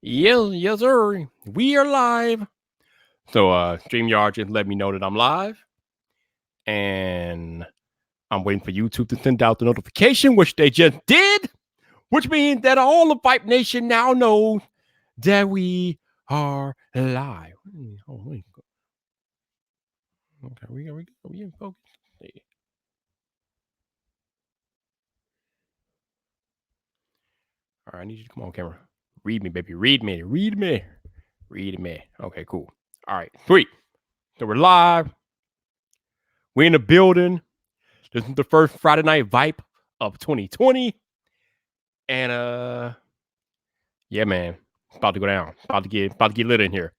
Yes, sir. We are live. So StreamYard just let me know that I'm live. And I'm waiting for YouTube to send out the notification, which they just did, which means that all of Vibe Nation now knows that we are live. Oh, wait. Okay, we in focus. All right, I need you to come on camera. Read me, baby. Read me. Okay, cool. All right, sweet. So we're live. We're in the building. This is the first Friday night Vibe of 2020. And yeah, man. It's about to go down. About to get lit in here.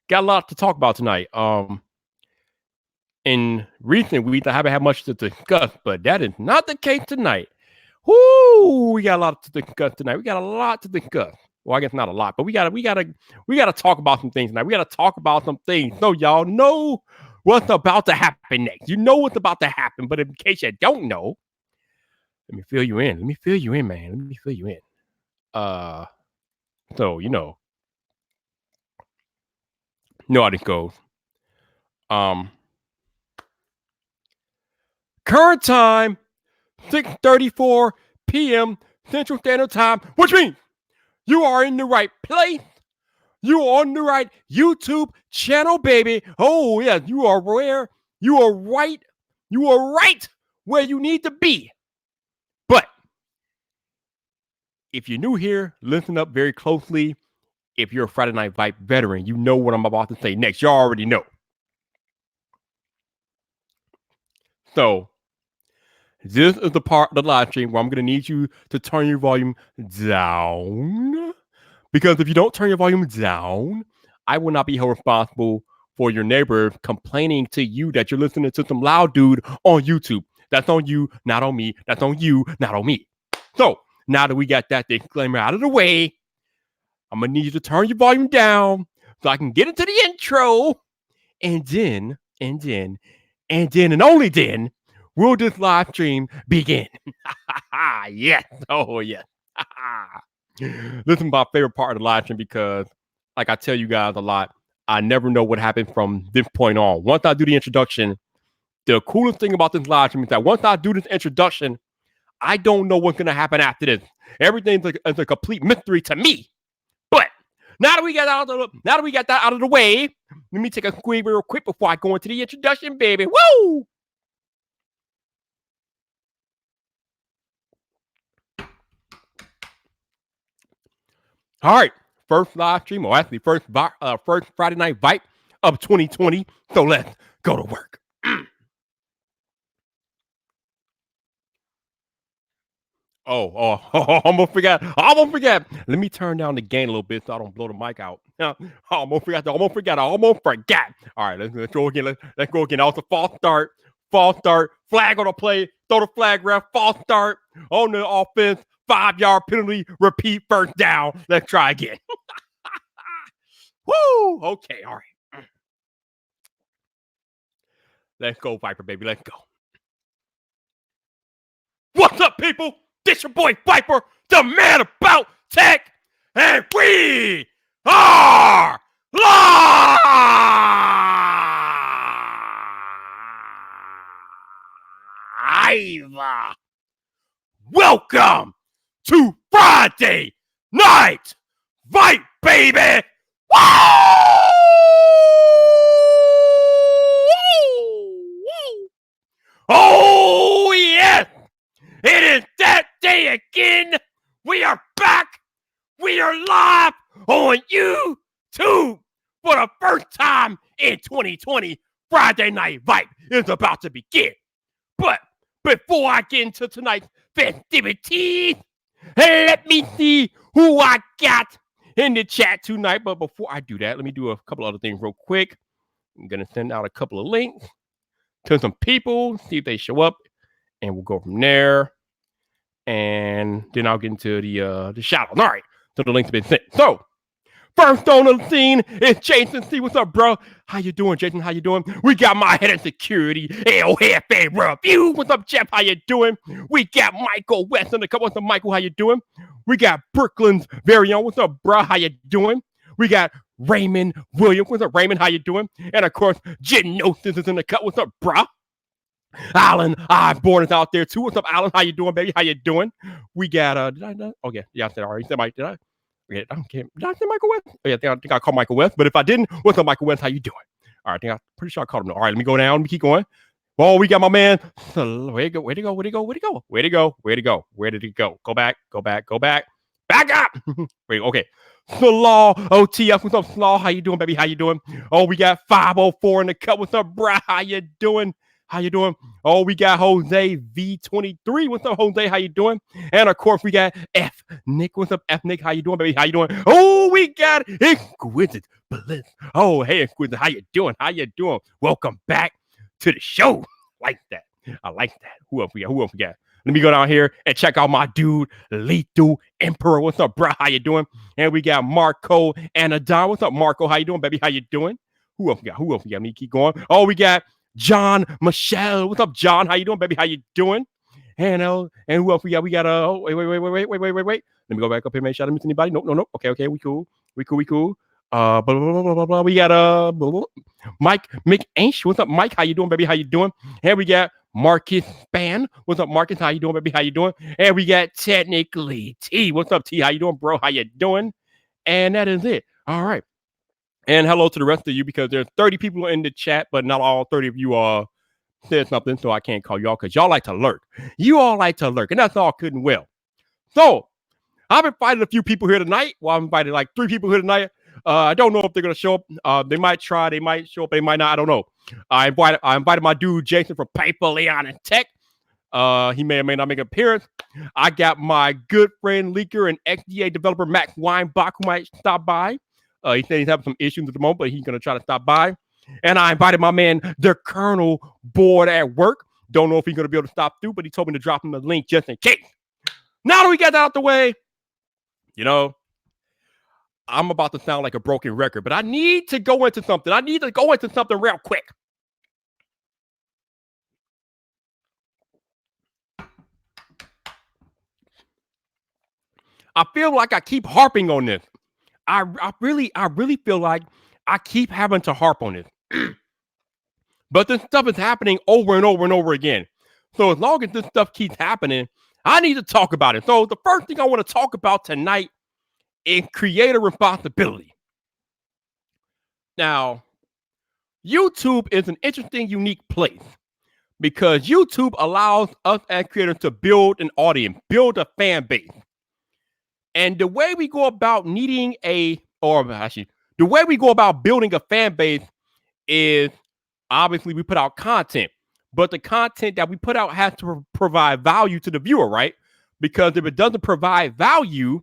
Got a lot to talk about tonight. In recent weeks, I haven't had much to discuss, but that is not the case tonight. Whoo! We got a lot to discuss tonight. We got a lot to discuss. Well, I guess not a lot, but we gotta talk about some things tonight. We gotta talk about some things so y'all know what's about to happen next. You know what's about to happen, but in case you don't know, let me fill you in. Let me fill you in, man. Let me fill you in. So how this goes. Current time, 6:34 p.m. Central Standard Time, which means you are in the right place. You are on the right YouTube channel, baby. Oh, yeah, you are where you are right. You are right where you need to be. But if you're new here, listen up very closely. If you're a Friday Night Vibe veteran, you know what I'm about to say next. You already know. So this is the part of the live stream where I'm going to need you to turn your volume down. Because if you don't turn your volume down, I will not be held responsible for your neighbor complaining to you that you're listening to some loud dude on YouTube. That's on you, not on me. That's on you, not on me. So now that we got that disclaimer out of the way, I'm going to need you to turn your volume down so I can get into the intro. And then, and only then, will this live stream begin? Yes. Oh, yes. This is my favorite part of the live stream because, like I tell you guys a lot, I never know what happens from this point on. Once I do the introduction, the coolest thing about this live stream is that once I do this introduction, I don't know what's going to happen after this. Everything's is a complete mystery to me. But now that we got that out of the way, let me take a squeeze real quick before I go into the introduction, baby. Woo! All right, first live stream, or actually first Friday night Vibe of 2020. So let's go to work. Oh, almost forgot. Let me turn down the gain a little bit so I don't blow the mic out. Almost forgot. All right, let's go again. Let's go again. That was a false start. Flag on the play. Throw the flag, ref. False start on the offense. 5-yard penalty. Repeat first down. Let's try again. Woo! Okay, all right. Let's go, Viper, baby. Let's go. What's up, people? This your boy Viper, the man about tech, and we are live! Welcome to Friday Night Vibe, baby! Woo! Oh, yes! It is that day again. We are back. We are live on YouTube for the first time in 2020. Friday Night Vibe is about to begin. But before I get into tonight's festivities, let me see who I got in the chat tonight. But before I do that, let me do a couple other things real quick. I'm going to send out a couple of links to some people, see if they show up, and we'll go from there. And then I'll get into the shout out. All right. So the link's been sent. So First on the scene is Jason C. What's up, bro? How you doing, Jason? How you doing? We got my head of security, LFA Review. What's up, Jeff? How you doing? We got Michael West on the couple. What's up, Michael? How you doing? We got Brooklyn's very own. What's up, bro? How you doing? We got Raymond Williams. What's up, Raymond? How you doing? And of course, Genosis is in the cut. What's up, bro? Alan Osborne is out there too. What's up, Alan? How you doing, baby? How you doing? We got did I? Oh yeah, I said already. Said Mike, did I? Yeah, I don't care. Did I say Michael West? Oh, yeah, I think I called Michael West. But if I didn't, what's up, Michael West? How you doing? All right, I'm pretty sure I called him. All right, let me go down. Let me keep going. Well, we got my man. Where'd he go? Where'd he go? Where'd he go? Where'd he go? Where'd he go? Where'd he go? Where did he go? Go back. Go back. Go back. Back up. Wait, okay. Slaw OTF. What's up, Slaw? How you doing, baby? How you doing? Oh, we got 504 in the cut. What's up, bruh? How you doing? How you doing? Oh, we got Jose V23. What's up, Jose? How you doing? And of course, we got F Nick. What's up, F Nick? How you doing, baby? How you doing? Oh, we got Exquisite Bliss. Oh, hey, Exquisite. How you doing? How you doing? Welcome back to the show. Like that. I like that. Who else we got? Who else we got? Let me go down here and check out my dude, Lethal Emperor. What's up, bro? How you doing? And we got Marco and Adon. What's up, Marco? How you doing, baby? How you doing? Who else we got? Who else we got? Let me keep going. Oh, we got John Michelle. What's up, John? How you doing, baby? How you doing? And who else we got? We got wait. Let me go back up here, make sure I didn't miss anybody. No. Okay, we cool. Blah, blah, blah, blah, blah, blah. We got Mike McAnch. What's up, Mike? How you doing, baby? How you doing? And we got Marcus Span. What's up, Marcus? How you doing, baby? How you doing? And we got Technically T. What's up, T? How you doing, bro? How you doing? And that is it. All right. And hello to the rest of you, because there's 30 people in the chat, but not all 30 of you said something, so I can't call y'all because y'all like to lurk. You all like to lurk, and that's all good and well. So I've invited a few people here tonight. Well, I've invited like 3 people here tonight. I don't know if they're gonna show up. They might try, they might show up, they might not. I don't know. I invited my dude Jason from Paper Leon and Tech. He may or may not make an appearance. I got my good friend Leaker and XDA developer Max Weinbach, who might stop by. He said he's having some issues at the moment, but he's gonna try to stop by. And I invited my man, the Colonel, bored at work. Don't know if he's gonna be able to stop through, but he told me to drop him a link just in case. Now that we got that out the way, you know, I'm about to sound like a broken record, but I need to go into something. Real quick. I feel like I keep harping on this. I really feel like I keep having to harp on this. But this stuff is happening over and over and over again. So as long as this stuff keeps happening, I need to talk about it. So the first thing I want to talk about tonight is creator responsibility. Now, YouTube is an interesting, unique place because YouTube allows us as creators to build an audience, build a fan base. And the way we go about building a fan base is obviously we put out content, but the content that we put out has to provide value to the viewer, right? Because if it doesn't provide value,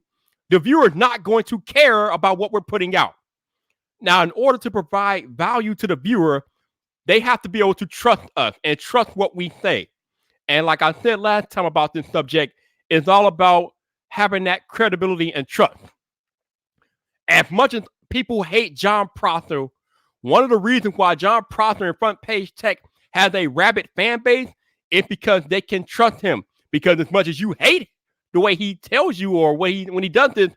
the viewer is not going to care about what we're putting out. Now, in order to provide value to the viewer, they have to be able to trust us and trust what we say. And like I said last time about this subject, it's all about having that credibility and trust. As much as people hate John Prosser, one of the reasons why John Prosser in Front Page Tech has a rabid fan base is because they can trust him. Because as much as you hate the way he tells you or when he does this,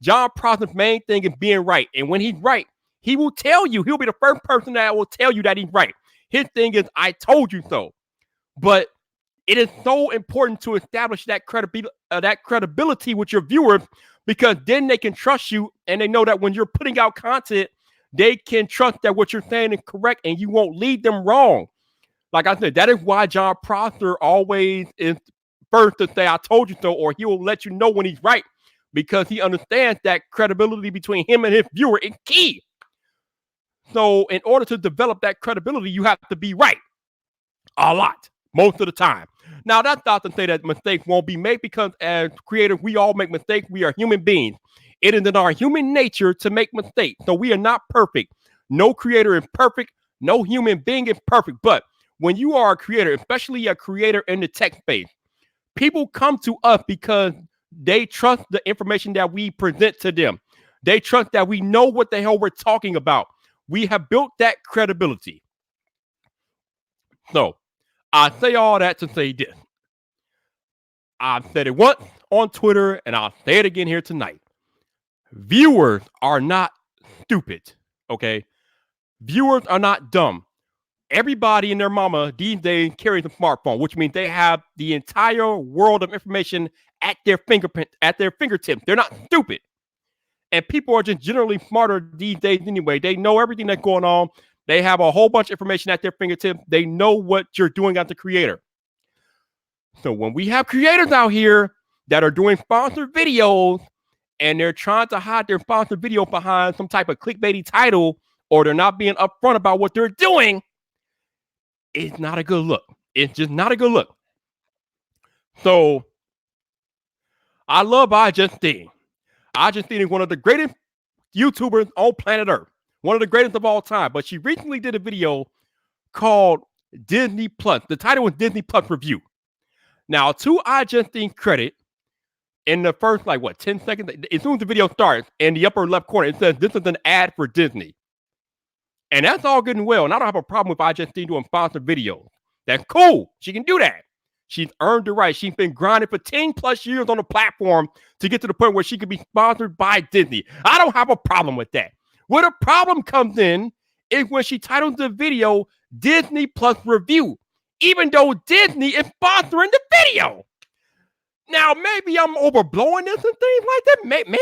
John Prosser's main thing is being right. And when he's right, he will tell you. He'll be the first person that will tell you that he's right. His thing is, I told you so. But it is so important to establish that credibility with your viewers, because then they can trust you and they know that when you're putting out content, they can trust that what you're saying is correct and you won't lead them wrong. Like I said, that is why John Prosser always is first to say, I told you so, or he will let you know when he's right, because he understands that credibility between him and his viewer is key. So in order to develop that credibility, you have to be right a lot, most of the time. Now, that's not to say that mistakes won't be made, because as creators, we all make mistakes. We are human beings. It is in our human nature to make mistakes. So we are not perfect. No creator is perfect. No human being is perfect. But when you are a creator, especially a creator in the tech space, people come to us because they trust the information that we present to them. They trust that we know what the hell we're talking about. We have built that credibility. So I say all that to say this. I've said it once on Twitter, and I'll say it again here tonight. Viewers are not stupid, okay? Viewers are not dumb. Everybody and their mama these days carries a smartphone, which means they have the entire world of information at their fingertips. They're not stupid. And people are just generally smarter these days anyway. They know everything that's going on. They have a whole bunch of information at their fingertips. They know what you're doing as a creator. So when we have creators out here that are doing sponsored videos and they're trying to hide their sponsored video behind some type of clickbaity title, or they're not being upfront about what they're doing, it's not a good look. It's just not a good look. So I love iJustine. iJustine is one of the greatest YouTubers on planet Earth. One of the greatest of all time. But she recently did a video called Disney Plus. The title was Disney Plus Review. Now, to iJustine credit, in the first, 10 seconds, as soon as the video starts, in the upper left corner, it says, this is an ad for Disney. And that's all good and well. And I don't have a problem with iJustine doing sponsored videos. That's cool. She can do that. She's earned the right. She's been grinding for 10 plus years on the platform to get to the point where she could be sponsored by Disney. I don't have a problem with that. Where the problem comes in is when she titles the video Disney Plus Review, even though Disney is sponsoring the video. Now, maybe I'm overblowing this and things like that. Maybe,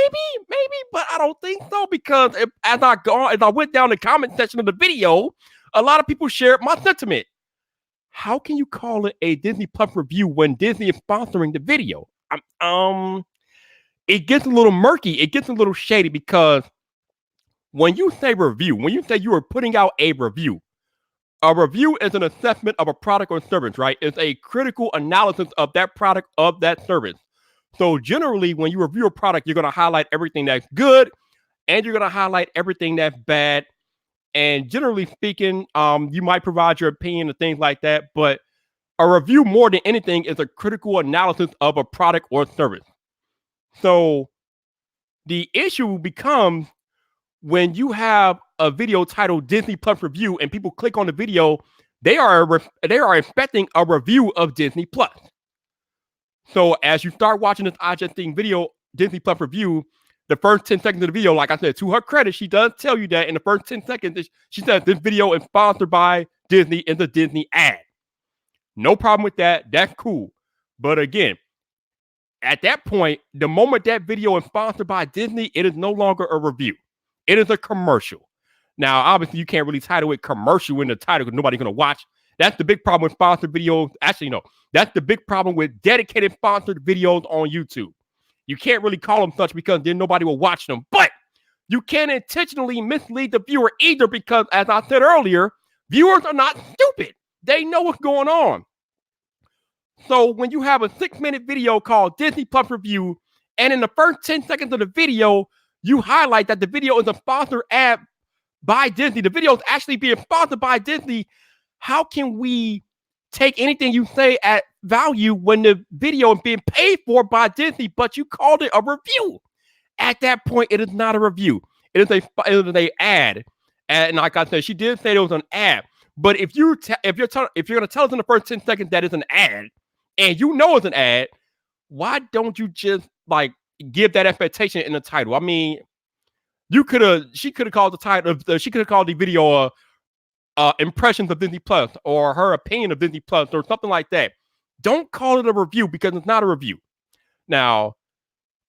but I don't think so, because as I went down the comment section of the video, a lot of people shared my sentiment. How can you call it a Disney Plus review when Disney is sponsoring the video? It gets a little murky. It gets a little shady, because when you say review, when you say you are putting out a review is an assessment of a product or service, right? It's a critical analysis of that product, of that service. So generally, when you review a product, you're going to highlight everything that's good, and you're going to highlight everything that's bad. And generally speaking, you might provide your opinion and things like that. But a review, more than anything, is a critical analysis of a product or service. So the issue becomes when you have a video titled Disney Plus Review and people click on the video, they are expecting a review of Disney Plus. So as you start watching this iJustine video, Disney Plus Review, the first 10 seconds of the video, like I said, to her credit, she does tell you that in the first 10 seconds, she says this video is sponsored by Disney. It's a Disney ad. No problem with that. That's cool. But again, at that point, the moment that video is sponsored by Disney, it is no longer a review. It is a commercial. Now, obviously, you can't really title it commercial in the title because nobody's going to watch. That's the big problem with sponsored videos. Actually, no. That's the big problem with dedicated sponsored videos on YouTube. You can't really call them such because then nobody will watch them. But you can't intentionally mislead the viewer either, because, as I said earlier, viewers are not stupid. They know what's going on. So when you have a 6-minute video called Disney Plus Review, and in the first 10 seconds of the video, you highlight that the video is a sponsored ad by Disney, the video is actually being sponsored by Disney, how can we take anything you say at value when the video is being paid for by Disney, but you called it a review? At that point, it is not a review. It is a ad. And like I said, she did say it was an ad. But if you're going to tell us in the first 10 seconds that it's an ad, and you know it's an ad, why don't you just give that expectation in the title? I mean, she could have called the title. She could have called the video impressions of Disney Plus, or her opinion of Disney Plus, or something like that. Don't call it a review, because it's not a review. Now,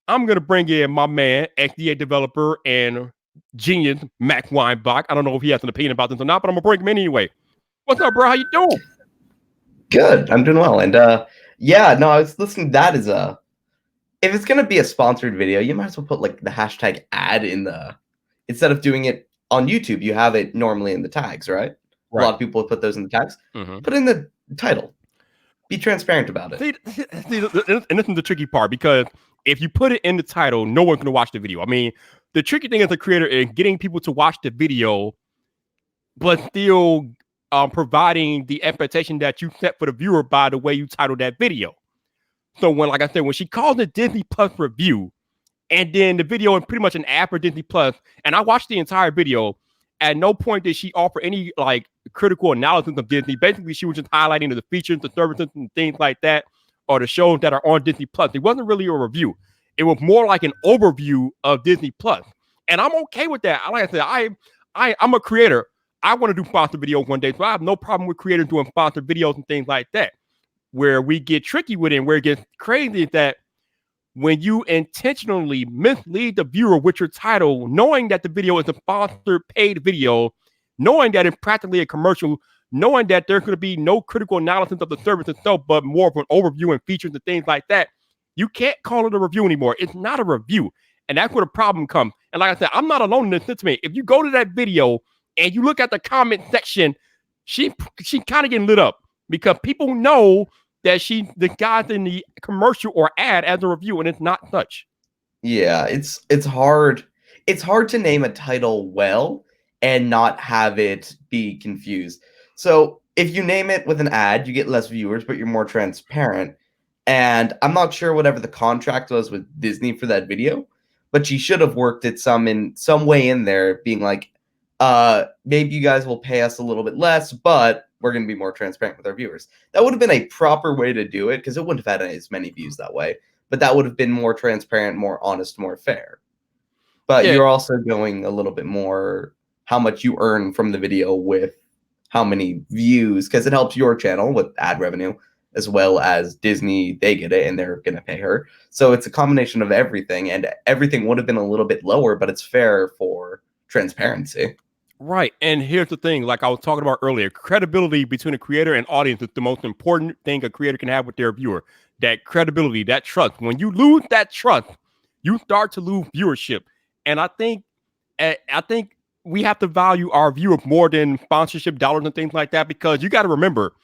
I'm gonna bring in my man, XDA developer and genius, Mac Weinbach. I don't know if he has an opinion about this or not, but I'm gonna bring him in anyway. What's up, bro? How you doing? Good. I'm doing well. And I was listening. That is if it's gonna be a sponsored video, you might as well put the hashtag ad in instead of doing it on YouTube. You have it normally in the tags, right? A lot of people put those in the tags. Mm-hmm. Put in the title. Be transparent about it. See, and this is the tricky part, because if you put it in the title, no one's gonna watch the video. I mean, the tricky thing as a creator is getting people to watch the video, but still providing the expectation that you set for the viewer by the way you title that video. So when she calls it Disney Plus Review, and then the video is pretty much an ad for Disney Plus. And I watched the entire video. At no point did she offer any like critical analysis of Disney. Basically, she was just highlighting the features, the services, and things like that, or the shows that are on Disney Plus. It wasn't really a review. It was more like an overview of Disney Plus. And I'm okay with that. Like I said, I'm a creator. I want to do sponsored videos one day, so I have no problem with creators doing sponsored videos and things like that. Where we get tricky with it and where it gets crazy is that when you intentionally mislead the viewer with your title, knowing that the video is a sponsored paid video, knowing that it's practically a commercial, knowing that there's going to be no critical analysis of the service itself, but more of an overview and features and things like that, you can't call it a review anymore. It's not a review. And that's where the problem comes. And like I said, I'm not alone in this sentiment. If you go to that video and you look at the comment section, she kind of getting lit up because people know that she the guy's in the commercial or ad as a review, and it's not such. Yeah, it's hard. It's hard to name a title well and not have it be confused. So if you name it with an ad, you get less viewers, but you're more transparent. And I'm not sure whatever the contract was with Disney for that video, but she should have worked it in some way in there, being like, maybe you guys will pay us a little bit less, but we're going to be more transparent with our viewers. That would have been a proper way to do it because it wouldn't have had as many views that way. But that would have been more transparent, more honest, more fair. But Yeah. You're also going a little bit more how much you earn from the video with how many views, because it helps your channel with ad revenue, as well as Disney, they get it and they're going to pay her. So it's a combination of everything, and everything would have been a little bit lower, but it's fair for transparency. Right. And here's the thing, like I was talking about earlier, credibility between a creator and audience is the most important thing a creator can have with their viewer. That credibility, that trust. When you lose that trust, you start to lose viewership. And I think we have to value our viewers more than sponsorship dollars and things like that, because you got to remember,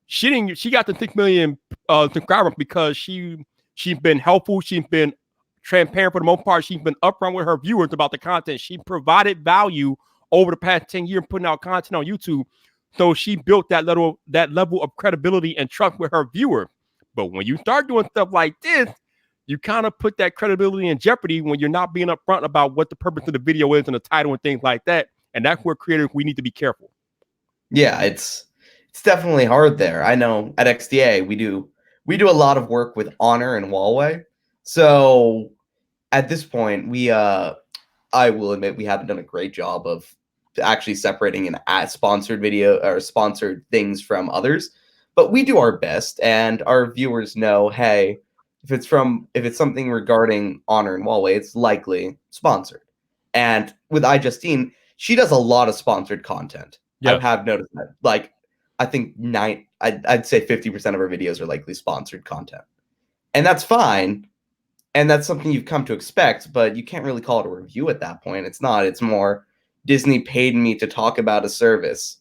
she got the 6 million subscribers because she's been helpful, she's been transparent for the most part, she's been upfront with her viewers about the content. She provided value over the past 10 years putting out content on YouTube. So she built that level of credibility and trust with her viewers. But when you start doing stuff like this, you kind of put that credibility in jeopardy when you're not being upfront about what the purpose of the video is and the title and things like that. And that's where creators, we need to be careful. Yeah, it's definitely hard there. I know at XDA we do a lot of work with Honor and Huawei. So at this point, I will admit we haven't done a great job of actually separating an ad sponsored video or sponsored things from others, but we do our best, and our viewers know, hey, if it's something regarding Honor and Huawei, it's likely sponsored. And with iJustine, she does a lot of sponsored content. Yeah. I have noticed that. Like, I think I'd say 50% of her videos are likely sponsored content, and that's fine. And that's something you've come to expect, but you can't really call it a review at that point. It's not. It's more, Disney paid me to talk about a service,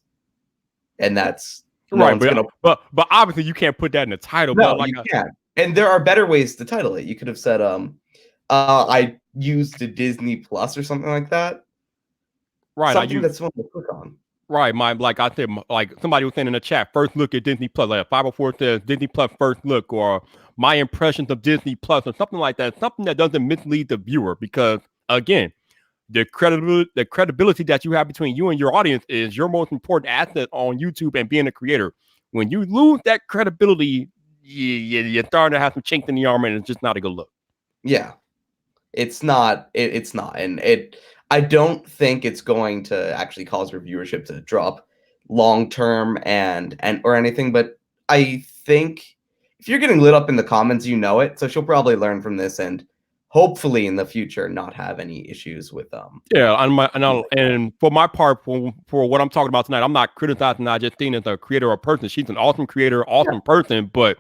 and that's right. But obviously you can't put that in the title. No, but like you can't. And there are better ways to title it. You could have said, I used a Disney Plus or something like that. Right. Something that someone will click on. Right, like I said, like somebody was saying in the chat, first look at Disney Plus, like 504 says Disney Plus first look, or my impressions of Disney Plus, or something like that. Something that doesn't mislead the viewer, because again, the credibility that you have between you and your audience is your most important asset on YouTube and being a creator. When you lose that credibility, you're starting to have some chinks in the armor, and it's just not a good look. Yeah, it's not. It's not, and I don't think it's going to actually cause her viewership to drop long term and or anything. But I think if you're getting lit up in the comments, you know it. So she'll probably learn from this and hopefully in the future not have any issues with Yeah, and for my part, for what I'm talking about tonight, I'm not criticizing iJustine as a creator or person. She's an awesome creator, awesome person, but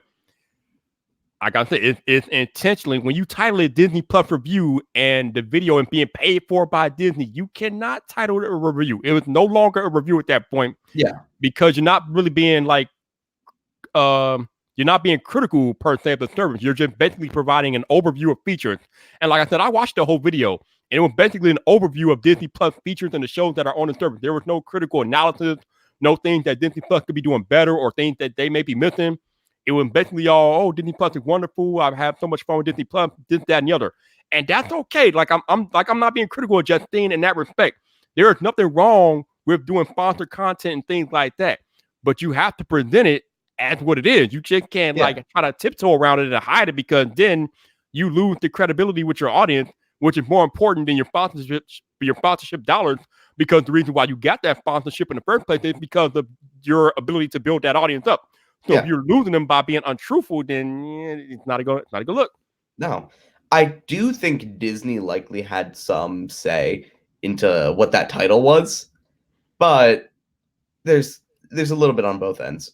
like I said, it's intentionally, when you title it Disney Plus review and the video and being paid for by Disney, you cannot title it a review. It was no longer a review at that point. Yeah, because you're not really being like, you're not being critical per se of the service. You're just basically providing an overview of features. And like I said, I watched the whole video, and it was basically an overview of Disney Plus features and the shows that are on the service. There was no critical analysis, no things that Disney Plus could be doing better or things that they may be missing. It was basically all, oh, Disney Plus is wonderful. I have so much fun with Disney Plus, this, that, and the other. and that's okay. Like I'm not being critical of Justine in that respect. There is nothing wrong with doing sponsored content and things like that, but you have to present it as what it is. You just can't like try to tiptoe around it and hide it, because then you lose the credibility with your audience, which is more important than your sponsorship dollars. Because the reason why you got that sponsorship in the first place is because of your ability to build that audience up. So if you're losing them by being untruthful, then it's not a good look. No, I do think Disney likely had some say into what that title was, but there's a little bit on both ends.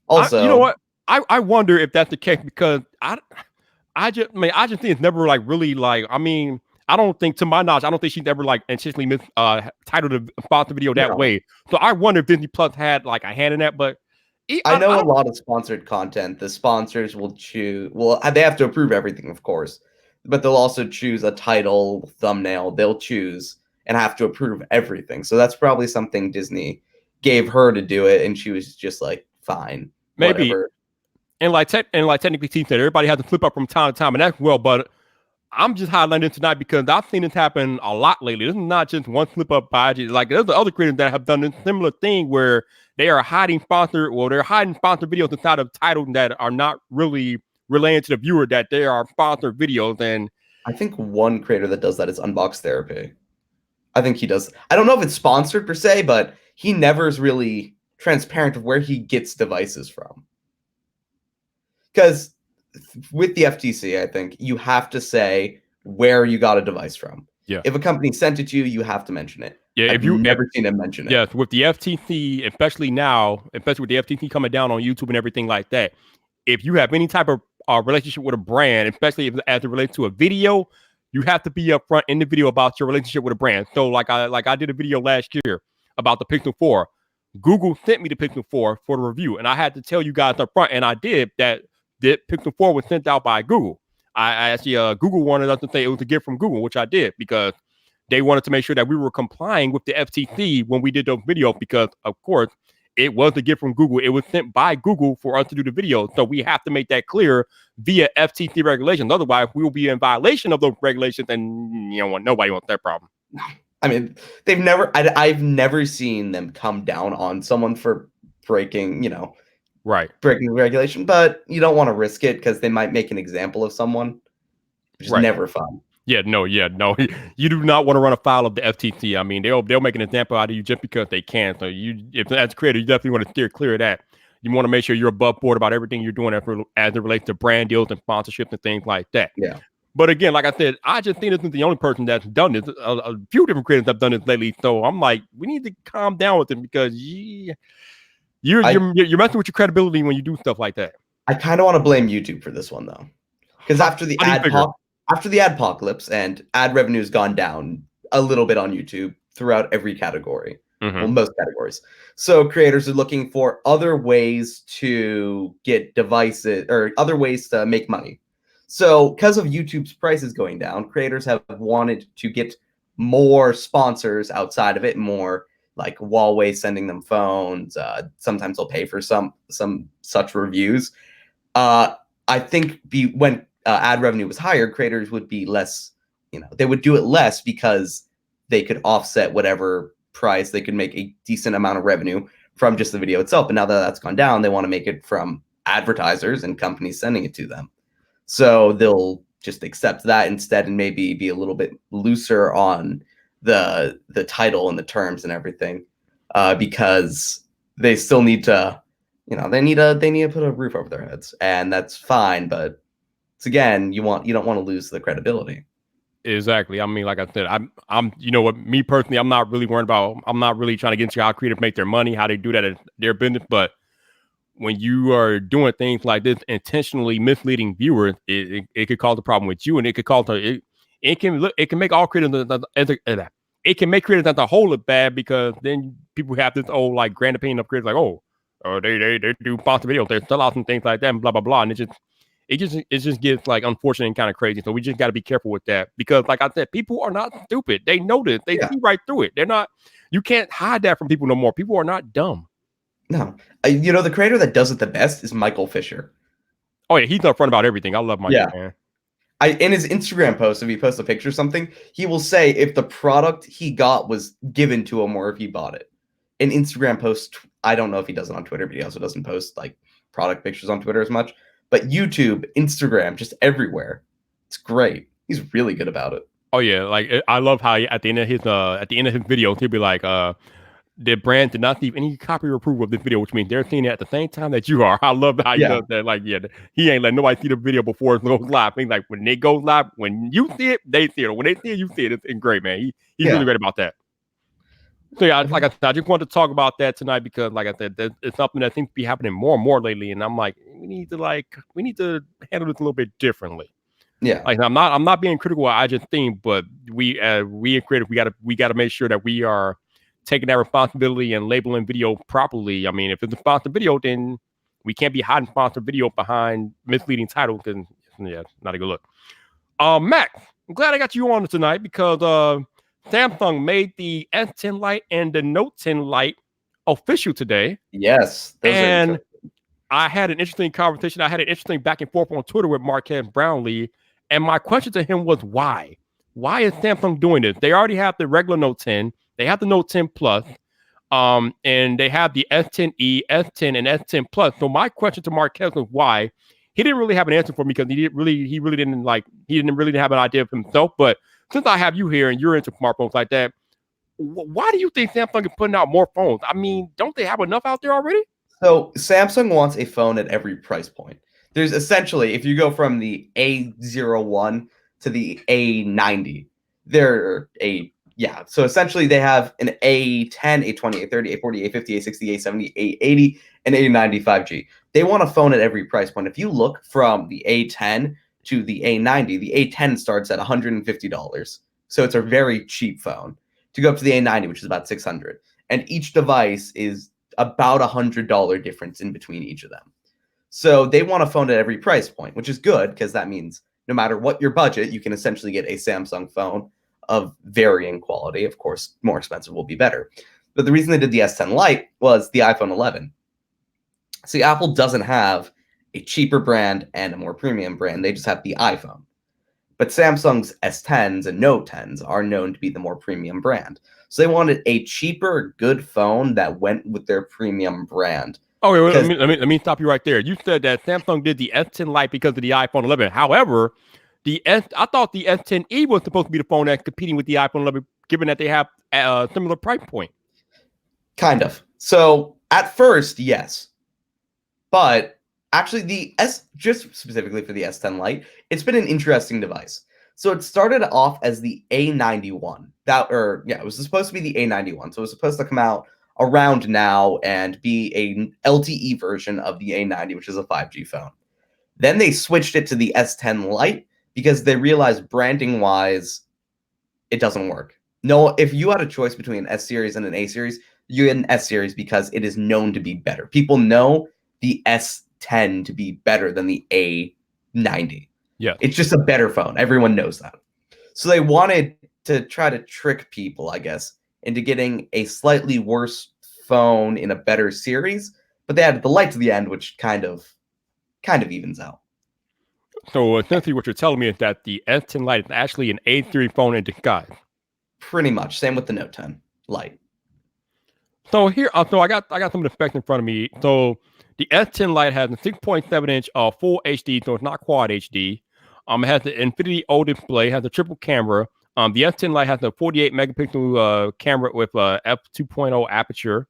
Also, you know what? I wonder if that's the case, because I just think it's never like really like, I mean, I don't think, to my knowledge, I don't think she's ever like intentionally titled a sponsor video that way. So I wonder if Disney Plus had like a hand in that. But I know a lot of sponsored content, the sponsors will choose. Well, they have to approve everything, of course, but they'll also choose a title, thumbnail. They'll choose and have to approve everything. So that's probably something Disney gave her to do it, and she was just like, "Fine, maybe." Whatever. And technically, Steve said everybody has to flip up from time to time, and that's well. But I'm just highlighting tonight because I've seen this happen a lot lately. This is not just one slip up by IG. Like, there's other creators that have done a similar thing where they are hiding sponsored videos inside of titles that are not really relaying to the viewer that they are sponsored videos. And I think one creator that does that is Unbox Therapy. I think he does. I don't know if it's sponsored per se, but he never is really transparent of where he gets devices from. Because with the FTC, I think you have to say where you got a device from. Yeah. If a company sent it to you, you have to mention it. Yeah, I've never seen him mention it. Yes, with the FTC, especially with the FTC coming down on YouTube and everything like that, if you have any type of relationship with a brand, especially as it relates to a video, you have to be upfront in the video about your relationship with a brand. So like I did a video last year about the Pixel 4. Google sent me the Pixel 4 for the review, and I had to tell you guys up front, and I did, that the Pixel 4 was sent out by Google. I actually, Google wanted us to say it was a gift from Google, which I did, because they wanted to make sure that we were complying with the FTC when we did those videos, because of course it was a gift from Google. It was sent by Google for us to do the video. So we have to make that clear via FTC regulations. Otherwise, we will be in violation of those regulations, and nobody wants that problem. I mean, I've never seen them come down on someone for breaking the regulation, but you don't want to risk it because they might make an example of someone, which is never fun. No. You do not want to run afoul of the FTC. I mean, they'll make an example out of you just because they can. So if as a creator, you definitely want to steer clear of that. You want to make sure you're above board about everything you're doing as it relates to brand deals and sponsorships and things like that. Yeah. But again, like I said, I just think this isn't the only person that's done this. A few different creators have done this lately. So I'm like, we need to calm down with it, because you're messing with your credibility when you do stuff like that. I kind of want to blame YouTube for this one, though, because after the adpocalypse and ad revenue has gone down a little bit on YouTube throughout every category, well, most categories. So creators are looking for other ways to get devices or other ways to make money. So because of YouTube's prices going down, creators have wanted to get more sponsors outside of it, more like Huawei sending them phones. Sometimes they'll pay for some such reviews. I think when ad revenue was higher, creators would be less, they would do it less because they could offset whatever price. They could make a decent amount of revenue from just the video itself. But now that that's gone down, they want to make it from advertisers and companies sending it to them. So they'll just accept that instead and maybe be a little bit looser on the title and the terms and everything, because they still need to, they need to put a roof over their heads, and that's fine. But it's, again, you don't want to lose the credibility. Exactly. I mean, like I said, I'm me personally, I'm not really trying to get into how creators make their money, how they do that at their business, but when you are doing things like this, intentionally misleading viewers, it could cause a problem with you, and it could cause it can make all creators it can make creators as a whole look bad, because then people have this old like grand opinion of creators like, oh, they do sponsor videos, they sell out and things like that, and blah blah blah, and it just gets like unfortunate and kind of crazy. So we just got to be careful with that, because like I said, people are not stupid. They know this. They see right through it. They're not. You can't hide that from people no more. People are not dumb. No, the creator that does it the best is Michael Fisher. Oh yeah, he's upfront about everything. I love Michael. Man. in his Instagram post, if he posts a picture or something, he will say if the product he got was given to him or if he bought it. In Instagram post, I don't know if he does it on Twitter, but he also doesn't post like product pictures on Twitter as much. But YouTube, Instagram, just everywhere. It's great. He's really good about it. Oh yeah, like I love how at the end of his videos he'll be like, the brand did not leave any copy or approval of this video, which means they're seeing it at the same time that you are. I love how he does that. Like, yeah, he ain't letting nobody see the video before it goes live. He's like, when it goes live, when you see it, they see it. When they see it, you see it. It's great, man. He's really great about that. So yeah, like I said, I just wanted to talk about that tonight because, like I said, it's something that seems to be happening more and more lately, and I'm like, we need to handle this a little bit differently. Yeah, like I'm not being critical. I just think, but we in creative, we gotta make sure that we are taking that responsibility and labeling video properly. I mean, if it's a sponsored video, then we can't be hiding sponsored video behind misleading titles. Because yeah, it's not a good look. Max, I'm glad I got you on tonight because Samsung made the S10 Lite and the Note 10 Lite official today. Yes, and I had an interesting conversation. I had an interesting back and forth on Twitter with Marquez Brownlee. And my question to him was why? Why is Samsung doing this? They already have the regular Note 10. They have the Note 10 Plus. And they have the S10e, S10, and S10 Plus. So my question to Marquez was why. He didn't really have an answer for me because he really didn't have an idea of himself. But since I have you here and you're into smartphones like that, why do you think Samsung is putting out more phones? I mean, don't they have enough out there already? So Samsung wants a phone at every price point. There's essentially, if you go from the A01 to the A90, so essentially they have an A10, A20, A30, A40, A50, A60, A70, A80, and A90 5G. They want a phone at every price point. If you look from the A10 to the A90, the A10 starts at $150. So it's a very cheap phone. To go up to the A90, which is about $600. And each device is about $100 difference in between each of them. So they want a phone at every price point, which is good because that means no matter what your budget, you can essentially get a Samsung phone of varying quality. Of course, more expensive will be better. But the reason they did the S10 Lite was the iPhone 11. See, Apple doesn't have a cheaper brand and a more premium brand. They just have the iPhone. But Samsung's S10s and Note 10s are known to be the more premium brand. So they wanted a cheaper, good phone that went with their premium brand. Oh, wait, let me stop you right there. You said that Samsung did the S10 Lite because of the iPhone 11. However, I thought the S10e was supposed to be the phone that's competing with the iPhone 11, given that they have a similar price point. Kind of. So at first, yes. But actually, just specifically for the S10 Lite, it's been an interesting device. So it started off as the A91. It was supposed to be the A91. So it was supposed to come out around now and be a LTE version of the A90, which is a 5G phone. Then they switched it to the S10 Lite because they realized branding-wise, it doesn't work. No, if you had a choice between an S series and an A series, you get an S series because it is known to be better. People know the S10 to be better than the A90. Yeah. It's just a better phone. Everyone knows that. So they wanted to try to trick people, I guess, into getting a slightly worse phone in a better series, but they added the light to the end, which kind of evens out. So essentially what you're telling me is that the S10 Lite is actually an A3 phone in disguise. Pretty much. Same with the Note 10 Lite. So here, I got some of the specs in front of me. So the S10 Lite has a 6.7-inch full HD, so it's not quad HD. It has the Infinity O display, has a triple camera. The S10 Lite has a 48 megapixel camera with f2.0 aperture.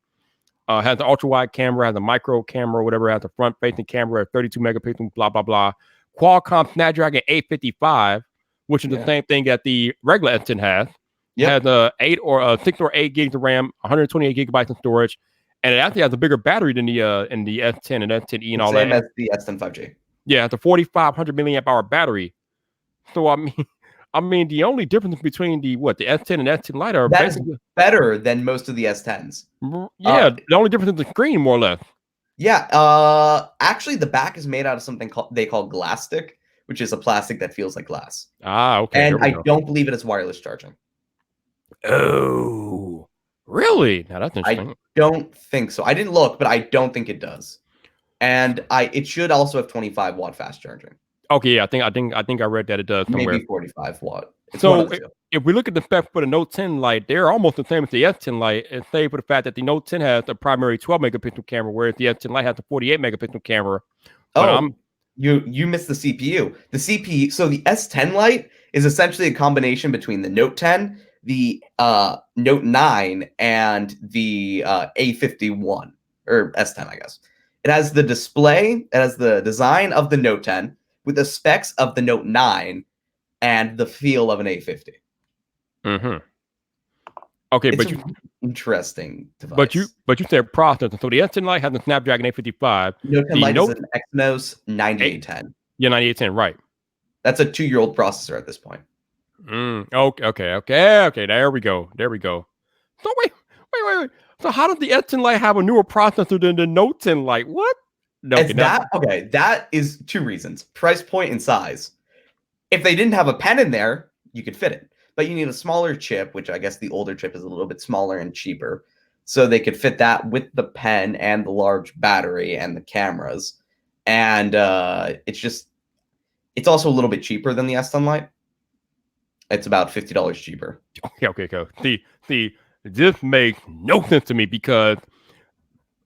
Has an ultra wide camera, has a micro camera, whatever. Has a front facing camera, 32 megapixels, blah blah blah. Qualcomm Snapdragon 855, which is the same thing that the regular S10 has. Yep. Has 6 or 8 gigs of RAM, 128 gigabytes of storage, and it actually has a bigger battery than the S10 and S10e and all that. Same as the S10 5G. Yeah, it's a 4,500 milliamp hour battery. So I mean, the only difference between the S10 and S10 Lite are basically better than most of the S10s. Yeah, the only difference is the screen, more or less. Yeah, actually, the back is made out of something they call Glastic, which is a plastic that feels like glass. Ah, okay. And I don't believe it is wireless charging. Oh, really? Now that's interesting. I don't think so. I didn't look, but I don't think it does. And it should also have 25-watt fast charging. Okay, yeah, I think I read that it does somewhere. Maybe 45 watt. It's one of So the two. if we look at the spec for the Note 10 Lite, they're almost the same as the S10 Lite, save for the fact that the Note 10 has a primary 12 megapixel camera, whereas the S10 Lite has a 48 megapixel camera. But Oh, you missed the CPU. The CPU. So the S10 Lite is essentially a combination between the Note 10, the Note 9, and the A51 or S10, I guess. It has the display. It has the design of the Note 10 with the specs of the Note 9 and the feel of an A50. Mm-hmm. Okay, It's an interesting device. but you said processor. So the S10 Lite has a Snapdragon 855. Note 10 The Lite is Note an Exynos 8, 9810. yeah, 9810, right? That's a 2-year-old processor at this point. Okay. There we go. So wait. So how does the S10 Lite have a newer processor than the Note 10 Lite? What? Okay, that is 2 reasons: price point and size. If they didn't have a pen in there, you could fit it, but you need a smaller chip, which I guess the older chip is a little bit smaller and cheaper, so they could fit that with the pen and the large battery and the cameras. And it's also a little bit cheaper than the S10 Lite. It's about $50 cheaper. Okay. See, this makes no sense to me because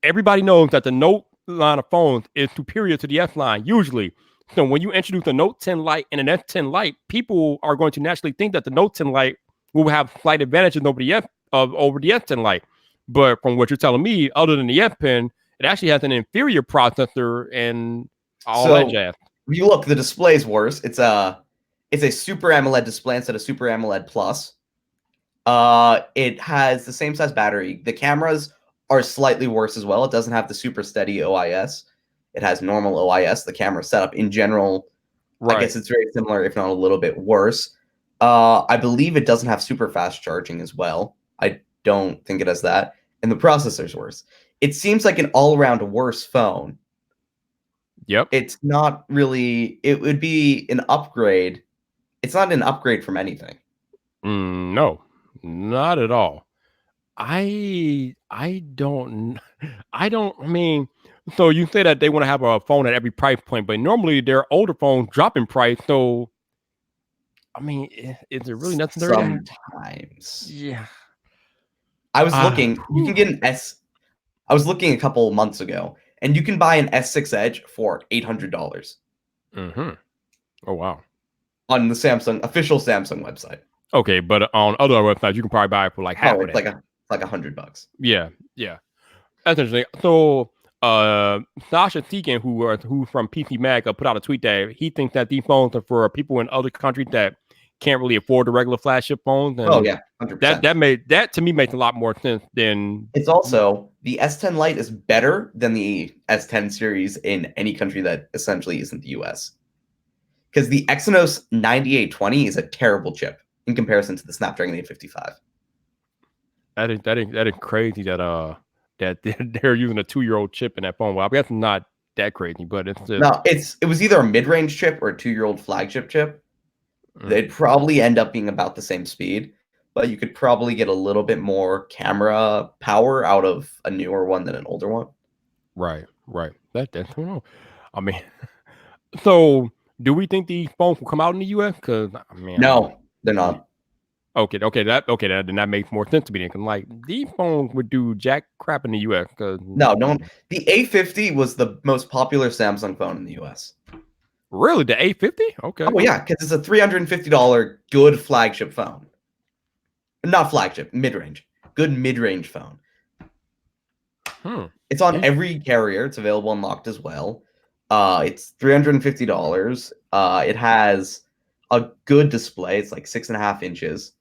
everybody knows that the Note line of phones is superior to the S line usually. So when you introduce a Note 10 Lite and an S10 Lite, people are going to naturally think that the Note 10 Lite will have slight advantages over the S10 Lite. But from what you're telling me, other than the S Pen, it actually has an inferior processor and all that jazz. If you look, the display is worse. It's a Super AMOLED display instead of Super AMOLED Plus. It has the same size battery. The cameras are slightly worse as well. It doesn't have the super steady OIS. It has normal OIS. The camera setup in general, right. I guess it's very similar, if not a little bit worse. I believe it doesn't have super fast charging as well. I don't think it has that. And the processor's worse. It seems like an all-around worse phone. Yep. It's not really, it would be an upgrade. It's not an upgrade from anything. No, not at all. I mean, so you say that they want to have a phone at every price point, but normally their older phones drop in price. So, I mean, is it really necessary? Sometimes. Yeah. I was looking, you can get an I was looking a couple months ago, and you can buy an S6 Edge for $800. Mm-hmm. Oh, wow. On the official Samsung website. Okay, but on other websites, you can probably buy it for like half of that. Like $100. Yeah. That's interesting. So, Sasha Tegan, who's from PC Mag, put out a tweet that he thinks that these phones are for people in other countries that can't really afford the regular flagship phones. And oh yeah, 100%. That to me makes a lot more sense than. It's also the S10 Lite is better than the S10 series in any country that essentially isn't the US. Because the Exynos 9820 is a terrible chip in comparison to the Snapdragon 855. That is crazy that they're using a 2-year-old chip in that phone. Well, I guess it's not that crazy, but it's just... No, it was either a mid-range chip or a 2-year-old flagship chip. They'd probably end up being about the same speed, but you could probably get a little bit more camera power out of a newer one than an older one. Right. That's I don't know. I mean, so do we think these phones will come out in the US? Because I mean, no, they're not. Okay, then that makes more sense to me. Because like these phones would do jack crap in the US. Because no, the A50 was the most popular Samsung phone in the US. Really, the A50? Okay. Oh yeah, because it's a $350 good flagship phone. Not flagship, mid-range. Good mid-range phone. It's on every carrier. It's available unlocked as well. It's $350. It has a good display. It's like 6.5 inches.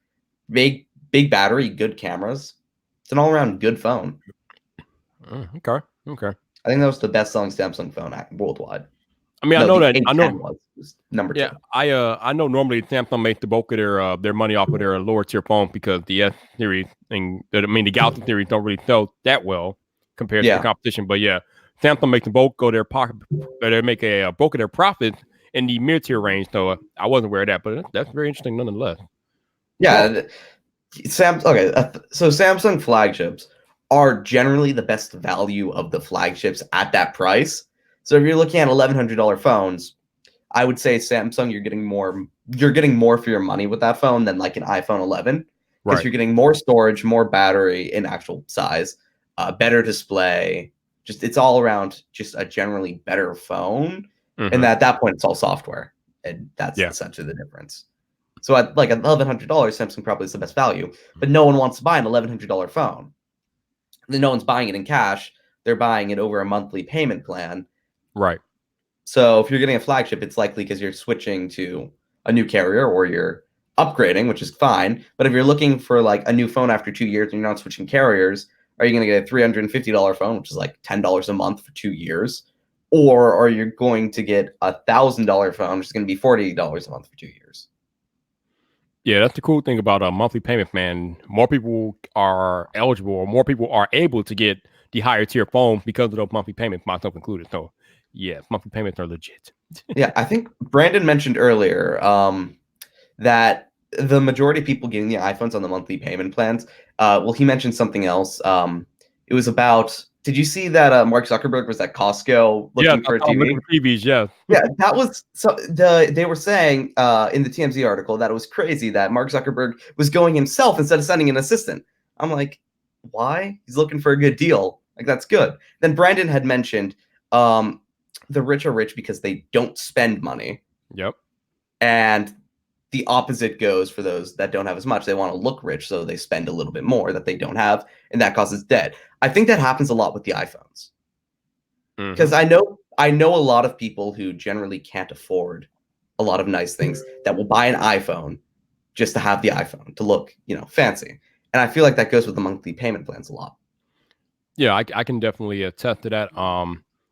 Big battery, good cameras. It's an all-around good phone. Okay. I think that was the best-selling Samsung phone worldwide. I mean, I know was number 2. Yeah, I know normally Samsung makes the bulk of their money off of their lower tier phone because the S series and the Galaxy series don't really sell that well compared to the competition. But yeah, Samsung makes the bulk of their pocket, they make a bulk of their profits in the mid tier range. So I wasn't aware of that, but that's very interesting nonetheless. Yeah, so Samsung flagships are generally the best value of the flagships at that price. So if you're looking at $1,100 phones, I would say Samsung, you're getting more for your money with that phone than like an iPhone 11 because Right. you're getting more storage, more battery in actual size, better display. Just it's all around just a generally better phone. And Mm-hmm. at that point, it's all software, and that's Yeah. essentially the difference. So at like $1,100, Samsung probably is the best value, but no one wants to buy an $1,100 phone. Then no one's buying it in cash. They're buying it over a monthly payment plan. Right. So if you're getting a flagship, it's likely because you're switching to a new carrier or you're upgrading, which is fine. But if you're looking for like a new phone after 2 years and you're not switching carriers, are you going to get a $350 phone, which is like $10 a month for 2 years? Or are you going to get a $1,000 phone, which is going to be $40 a month for 2 years? Yeah, that's the cool thing about a monthly payment plan. More people are eligible, or more people are able to get the higher tier phone because of those monthly payments, myself included. So, yeah, monthly payments are legit. Yeah, I think Brandon mentioned earlier that the majority of people getting the iPhones on the monthly payment plans. Well, he mentioned something else. It was about. Did you see that Mark Zuckerberg was at Costco Yes, looking I for a saw them TV? looking for TVs. Yes. Yeah, that was so. They were saying in the TMZ article that it was crazy that Mark Zuckerberg was going himself instead of sending an assistant. I'm like, why? He's looking for a good deal. Like that's good. Then Brandon had mentioned um, the rich are rich because they don't spend money. Yep. And the opposite goes for those that don't have as much. They want to look rich, so they spend a little bit more that they don't have, and that causes debt. I think that happens a lot with the iPhones Mm-hmm. because I know a lot of people who generally can't afford a lot of nice things that will buy an iPhone just to have the iPhone to look, fancy. And I feel like that goes with the monthly payment plans a lot. Yeah, I can definitely attest to that.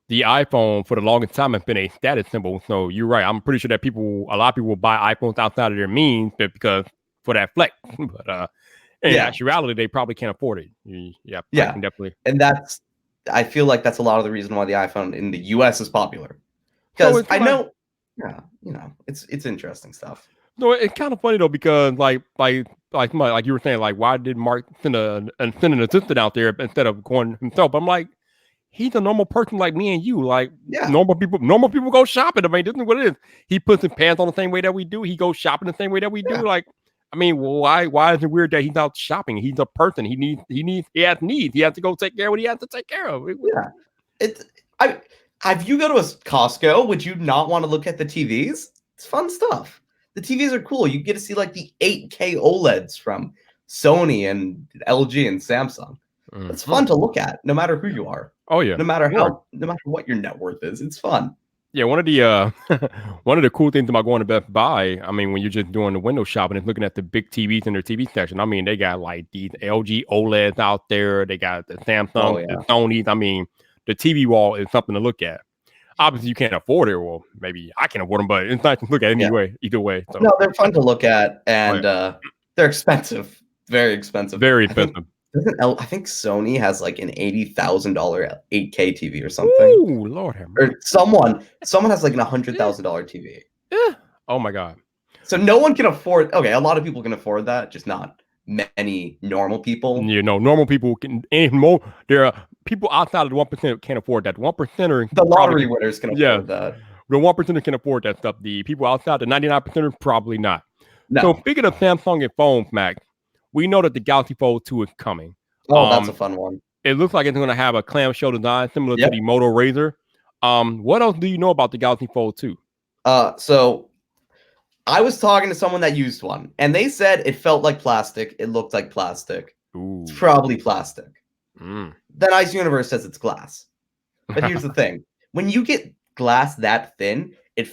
The iPhone for the longest time has been a status symbol. So you're right. I'm pretty sure that a lot of people will buy iPhones outside of their means because for that flex. But in Yeah, actuality, they probably can't afford it. Yeah, I yeah, can definitely. and I feel like that's a lot of the reason why the iPhone in the U.S. is popular So because it's I like know, yeah, it's interesting stuff. no, it's kind of funny though because like you were saying, like why did Mark send an assistant out there instead of going himself? I'm like, he's a normal person like me and you. Like Yeah, normal people go shopping. I mean, this is what it is. He puts his pants on the same way that we do. He goes shopping the same way that we do. yeah, Like, I mean, why is it weird that he's out shopping? He's a person. He has needs. He has to go take care of what he has to take care of. yeah. It's I If you go to a Costco, would you not want to look at the TVs? It's fun stuff. The TVs are cool. You get to see like the 8K OLEDs from Sony and LG and Samsung. It's Mhm. fun to look at, no matter who you are, Oh yeah, of course. no matter what your net worth is. It's fun. Yeah, one of the one of the cool things about going to Best Buy, I mean, when you're just doing the window shopping and looking at the big TVs in their TV section, I mean, they got like these LG OLEDs out there. They got the Oh Samsung, the yeah, Sony's. I mean, the TV wall is something to look at. Obviously, you can't afford it. Well, maybe I can afford them, but it's nice to look at yeah. anyway. Either way, so No, they're fun to look at, oh, yeah. and they're expensive, very expensive. Very I think expensive. I think Sony has like an $80,000 8K TV or something, Ooh, Lord have or mercy. someone has like an Eh, $100,000 TV. eh. Oh my God. So no one can afford. Okay, a lot of people can afford that, just not many normal people. You know, normal people can. And more, there are people outside of the 1% can't afford that. 1%er The probably lottery can. winners can Yeah, afford that. the 1% can afford that stuff. The people outside, the 99%, probably not. So No. speaking of Samsung and phones, Mac, we know that the Galaxy Fold 2 is coming. Oh, that's a Um, fun one. it looks like it's going to have a clamshell design similar to Yep. the Moto Razor. What else do you know about the Galaxy Fold 2? So I was talking to someone that used one, and they said it felt like plastic. It looked like plastic. It's Ooh. probably plastic. Mm. Then Ice Universe says it's glass. But here's the thing: when you get glass that thin, it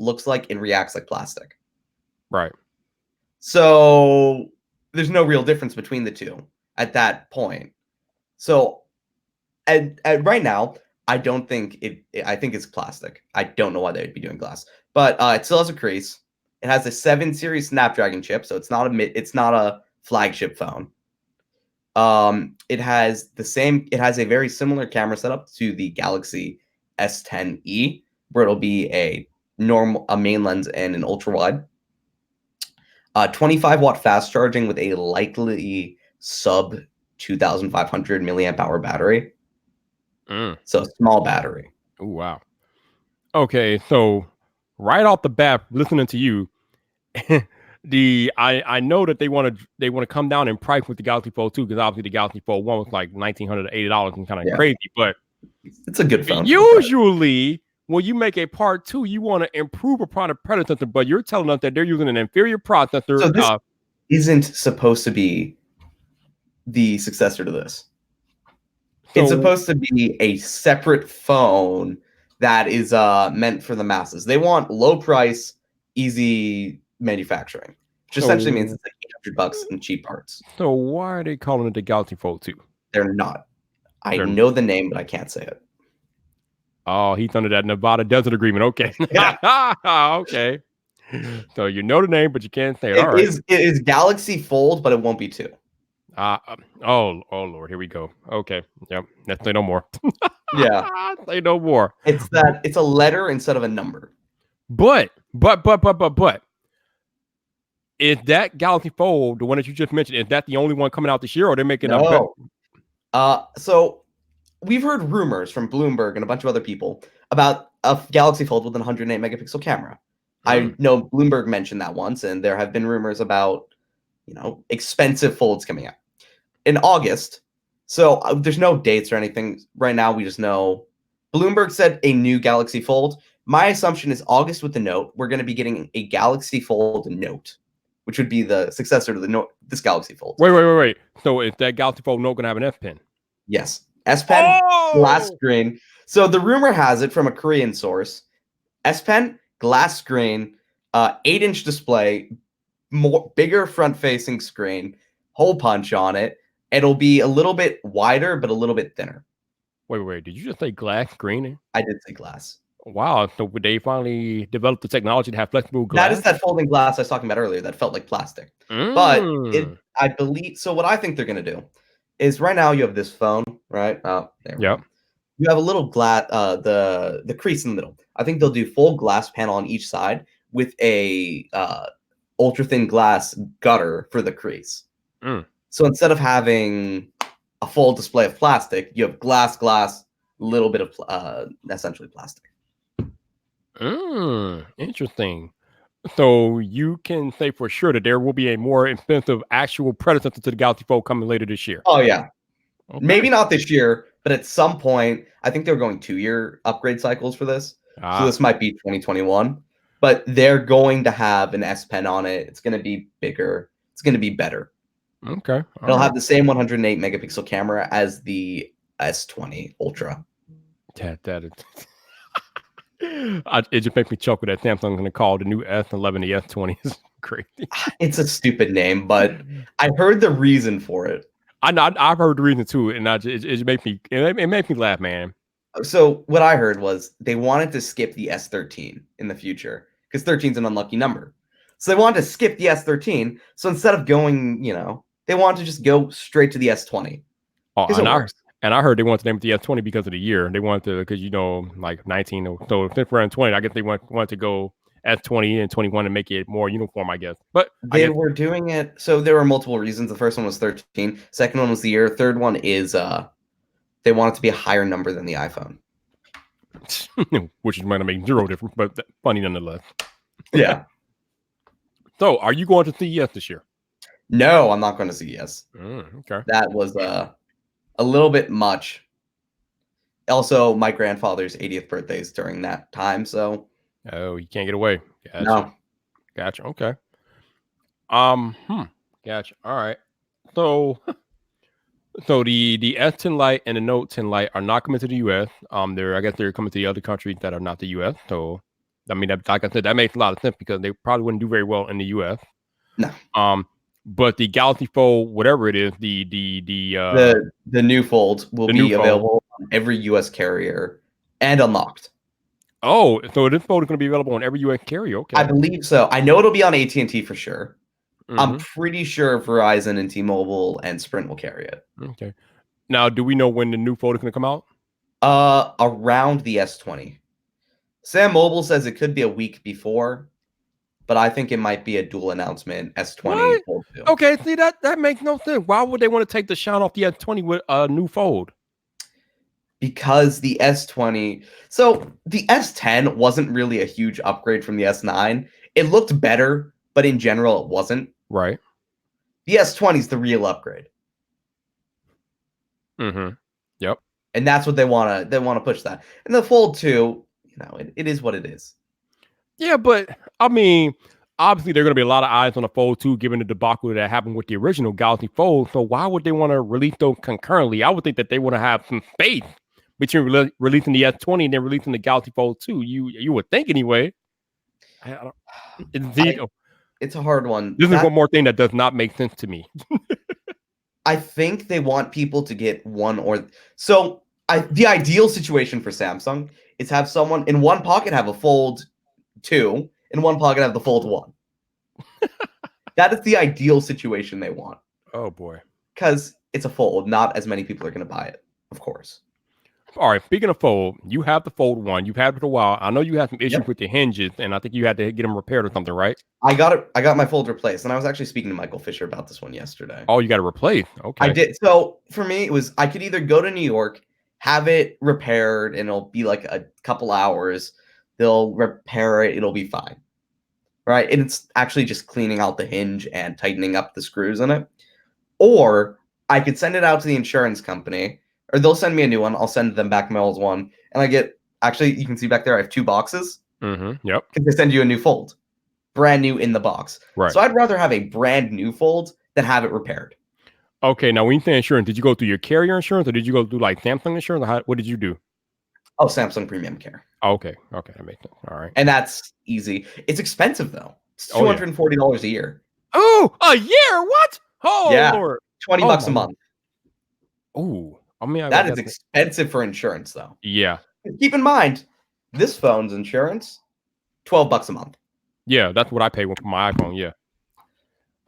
looks like, and reacts like plastic. Right. So there's no real difference between the two at that point. So at right now, I don't think I think it's plastic. I don't know why they would be doing glass, but it still has a crease. It has a 7 series Snapdragon chip, so it's not a flagship phone. It has a very similar camera setup to the Galaxy S10e, where it'll be a main lens and an ultra wide. 25-watt fast charging with a likely sub 2,500 milliamp hour battery. Mm. So small battery. Ooh, wow. Okay, so right off the bat, listening to you, I know that they want to come down in price with the Galaxy Fold 2 because obviously the Galaxy Fold 1 was like $1,980 and kind of Yeah. crazy. But It's a good phone. usually, when you make a part 2, you want to improve upon a predecessor, but you're telling us that they're using an inferior processor. So this isn't supposed to be the successor to this. It's supposed to be a separate phone that is meant for the masses. They want low price, easy manufacturing, which essentially means it's like $800 in cheap parts. So why are they calling it the Galaxy Fold 2? They're not. I know the name, but I can't say it. Oh, he's under that Nevada Desert Agreement. Okay. Yeah. Okay. So you know the name, but you can't say it. It is Galaxy Fold, but it won't be 2. Oh Lord, here we go. Okay. Yep. Let's say no more. Yeah. Say no more. It's a letter instead of a number. But is that Galaxy Fold, the one that you just mentioned, is that the only one coming out this year, or they're making so we've heard rumors from Bloomberg and a bunch of other people about a Galaxy Fold with an 108 megapixel camera. I know Bloomberg mentioned that once, and there have been rumors about, expensive folds coming out in August. So there's no dates or anything right now. We just know Bloomberg said a new Galaxy Fold. My assumption is August with the Note. We're going to be getting a Galaxy Fold Note, which would be the successor to the Note, this Galaxy Fold. Wait. So is that Galaxy Fold Note going to have an S Pen? Yes. S Pen, glass screen. So the rumor has it from a Korean source. S Pen, glass screen, 8-inch display, bigger front-facing screen, hole punch on it. It'll be a little bit wider, but a little bit thinner. Wait. Did you just say glass screen? I did say glass. Wow. So they finally developed the technology to have flexible glass? That is that folding glass I was talking about earlier that felt like plastic. But I believe, so what I think they're going to do is right now you have this phone, right? Oh, there we go. You have a little glass, the crease in the middle. I think they'll do full glass panel on each side with a ultra thin glass gutter for the crease. So instead of having a full display of plastic, you have glass, little bit of essentially plastic. Interesting. So you can say for sure that there will be a more expensive actual predecessor to the Galaxy Fold coming later this year. Oh yeah. Okay. Maybe not this year, but at some point, I think they're going 2-year upgrade cycles for this. So this might be 2021, but they're going to have an S Pen on it. It's going to be bigger. It's going to be better. Okay. It'll have the same 108 megapixel camera as the S20 Ultra. That is. It just makes me chuckle that Samsung's going to call the new S11 the S20 is crazy. It's a stupid name, but I heard the reason for it. I've heard the reason too, and it makes me laugh, man. So what I heard was they wanted to skip the S13 in the future because 13 is an unlucky number. So they wanted to skip the S13. So instead of going, they wanted to just go straight to the S20. And I heard they wanted to name it the S20 because of the year. They wanted to, because like 19. So if we're in 20, I guess they wanted to go S20 and 21 and make it more uniform, I guess. But they were doing it. So there were multiple reasons. The first one was 13. Second one was the year. Third one is they want it to be a higher number than the iPhone. Which is going to make zero difference, but funny nonetheless. Yeah. So are you going to CES this year? No, I'm not going to CES. Okay. That was a little bit much. Also, my grandfather's 80th birthday is during that time, so. Oh, you can't get away. Gotcha. No. Gotcha. Okay. Gotcha. All right. So the S10 Lite and the Note 10 Lite are not coming to the US. I guess they're coming to the other countries that are not the US. So, I mean, like I said, that makes a lot of sense because they probably wouldn't do very well in the US. No. But the Galaxy Fold, whatever it is, the new Fold will be available on every US carrier and unlocked. Oh, so this Fold is going to be available on every US carrier. Okay. I believe so. I know it'll be on AT&T for sure. I'm pretty sure Verizon and T-Mobile and Sprint will carry it. Okay. Now, do we know when the new Fold is going to come out? Around the S20. Sam Mobile says it could be a week before, but I think it might be a dual announcement, S20 Fold 2. Okay, see, that makes no sense. Why would they want to take the shine off the S20 with a new Fold? because the S20. So the S10 wasn't really a huge upgrade from the S9. It looked better, but in general, it wasn't. Right. The S20 is the real upgrade. Mm-hmm. Yep. And that's what they want to push that. And the Fold 2, it is what it is. Yeah, but I mean, obviously there are going to be a lot of eyes on the Fold 2 given the debacle that happened with the original Galaxy Fold. So why would they want to release those concurrently? I would think that they want to have some space between releasing the S20 and then releasing the Galaxy Fold 2. You would think anyway. I don't, it's a hard one. This is one more thing that does not make sense to me. I think they want people to get one or so. The ideal situation for Samsung is have someone in one pocket have a Fold 2, in one pocket have the Fold 1. That is the ideal situation they want. Oh boy. Because it's a Fold, not as many people are going to buy it, of course. All right, speaking of Fold, you have the Fold 1. You've had it for a while. I know you had some issues with the hinges, and I think you had to get them repaired or something, right? I got my Fold replaced, and I was actually speaking to Michael Fisher about this one yesterday. Oh, you got to replace. Okay. I did. So for me, it was I could either go to New York, have it repaired, and it'll be like a couple hours. They'll repair it. It'll be fine. Right? And it's actually just cleaning out the hinge and tightening up the screws in it. Or I could send it out to the insurance company, or they'll send me a new one. I'll send them back my old one. And I get, actually, you can see back there, I have 2 boxes. Mm-hmm. Yep. Because they send you a new Fold. Brand new in the box. Right. So I'd rather have a brand new Fold than have it repaired. Okay, now when you say insurance, did you go through your carrier insurance or did you go through like Samsung insurance? Or what did you do? Oh, Samsung Premium Care. Oh, okay, that makes sense. All right. And that's easy. It's expensive, though. It's $240 a year. Oh, a year? What? Oh, yeah. Lord. $20 a month. Oh, I mean, that is expensive for insurance, though. Yeah. Keep in mind, this phone's insurance, $12 a month. Yeah, that's what I pay for my iPhone. Yeah.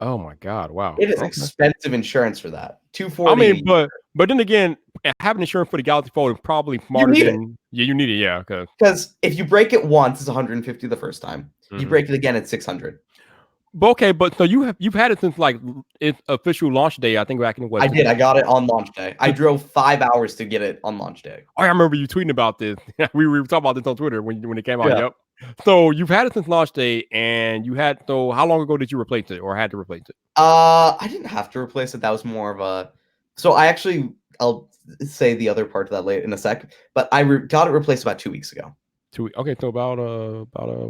Oh my God! Wow. It is expensive insurance for that. $240. I mean, but then again, having insurance for the Galaxy Fold is probably smarter than you need it. Yeah, because if you break it once, it's $150 the first time. Mm-hmm. You break it again, it's $600. But okay, but so you've had it since like its official launch day. I think back in I did. I got it on launch day. I drove 5 hours to get it on launch day. Oh, I remember you tweeting about this. we were talking about this on Twitter when it came out. Yeah. Yep. So you've had it since launch day, and so how long ago did you replace it, or had to replace it? I didn't have to replace it. That was more of a. So I'll say the other part of that later in a sec. But I got it replaced about 2 weeks ago. 2 weeks. Okay, so about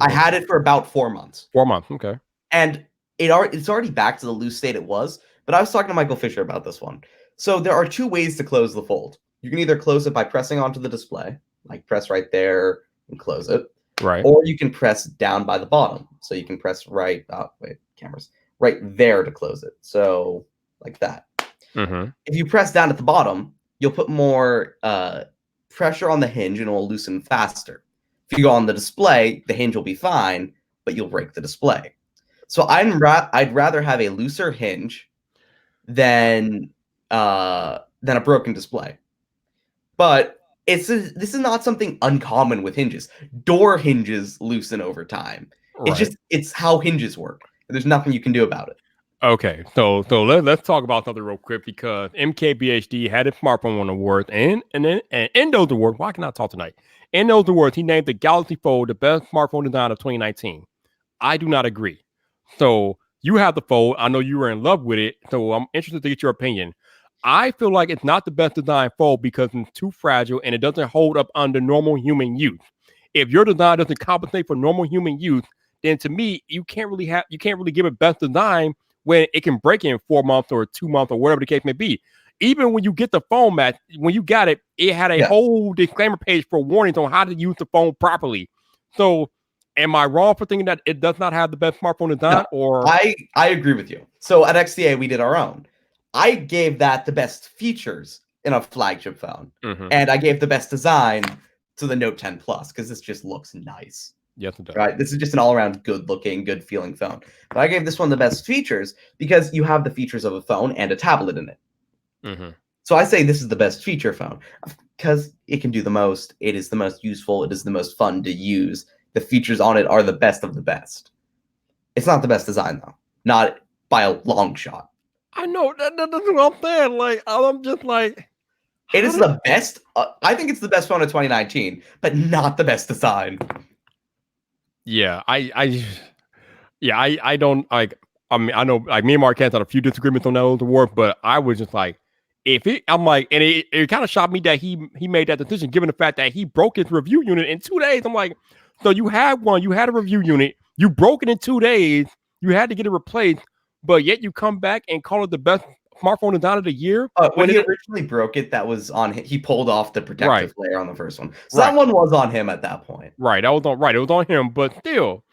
I had it for about 4 months. 4 months. Okay. And it's already back to the loose state it was. But I was talking to Michael Fisher about this one. So there are 2 ways to close the Fold. You can either close it by pressing onto the display, like press right there and close it. Right. Or you can press down by the bottom. So you can press right there to close it. So like that. Mm-hmm. If you press down at the bottom, you'll put more pressure on the hinge and it will loosen faster. If you go on the display, the hinge will be fine, but you'll break the display. So I'd rather have a looser hinge than a broken display. But this is not something uncommon with hinges. Door hinges loosen over time. Right. It's how hinges work. There's nothing you can do about it. Okay, so let's talk about something real quick because MKBHD had a smartphone on awards and in those awards, why can I talk tonight? In those awards, he named the Galaxy Fold the best smartphone design of 2019. I do not agree. So you have the Fold. I know you were in love with it, so I'm interested to get your opinion. I feel like it's not the best design Fold because it's too fragile and it doesn't hold up under normal human use. If your design doesn't compensate for normal human use, then to me, you can't really give it best design when it can break in 4 months or 2 months or whatever the case may be. Even when you get the phone, Matt, when you got it, it had a whole disclaimer page for warnings on how to use the phone properly. So am I wrong for thinking that it does not have the best smartphone design? No, or I agree with you. So at XDA, we did our own. I gave that the best features in a flagship phone. Mm-hmm. And I gave the best design to the Note 10 Plus because this just looks nice. Yes, it does. Right? This is just an all-around good-looking, good-feeling phone. But I gave this one the best features because you have the features of a phone and a tablet in it. Mm-hmm. So I say this is the best feature phone because it can do the most. It is the most useful. It is the most fun to use. The features on it are the best of the best. It's not the best design, though. Not by a long shot. I know. That's what I'm saying. Like, I'm just like, It is the best. I think it's the best phone of 2019, but not the best design. Yeah, I don't like. I mean, I know like me and Mark had a few disagreements on that award, but I was just like, I'm like, and it kind of shocked me that he made that decision, given the fact that he broke his review unit in 2 days. I'm like, so you had a review unit, you broke it in 2 days, you had to get it replaced, but yet you come back and call it the best smartphone design of the year. When he originally broke it, that was on him. He pulled off the protective layer on the first one, so that one was on him at that point. Right, that was on It was on him, but still,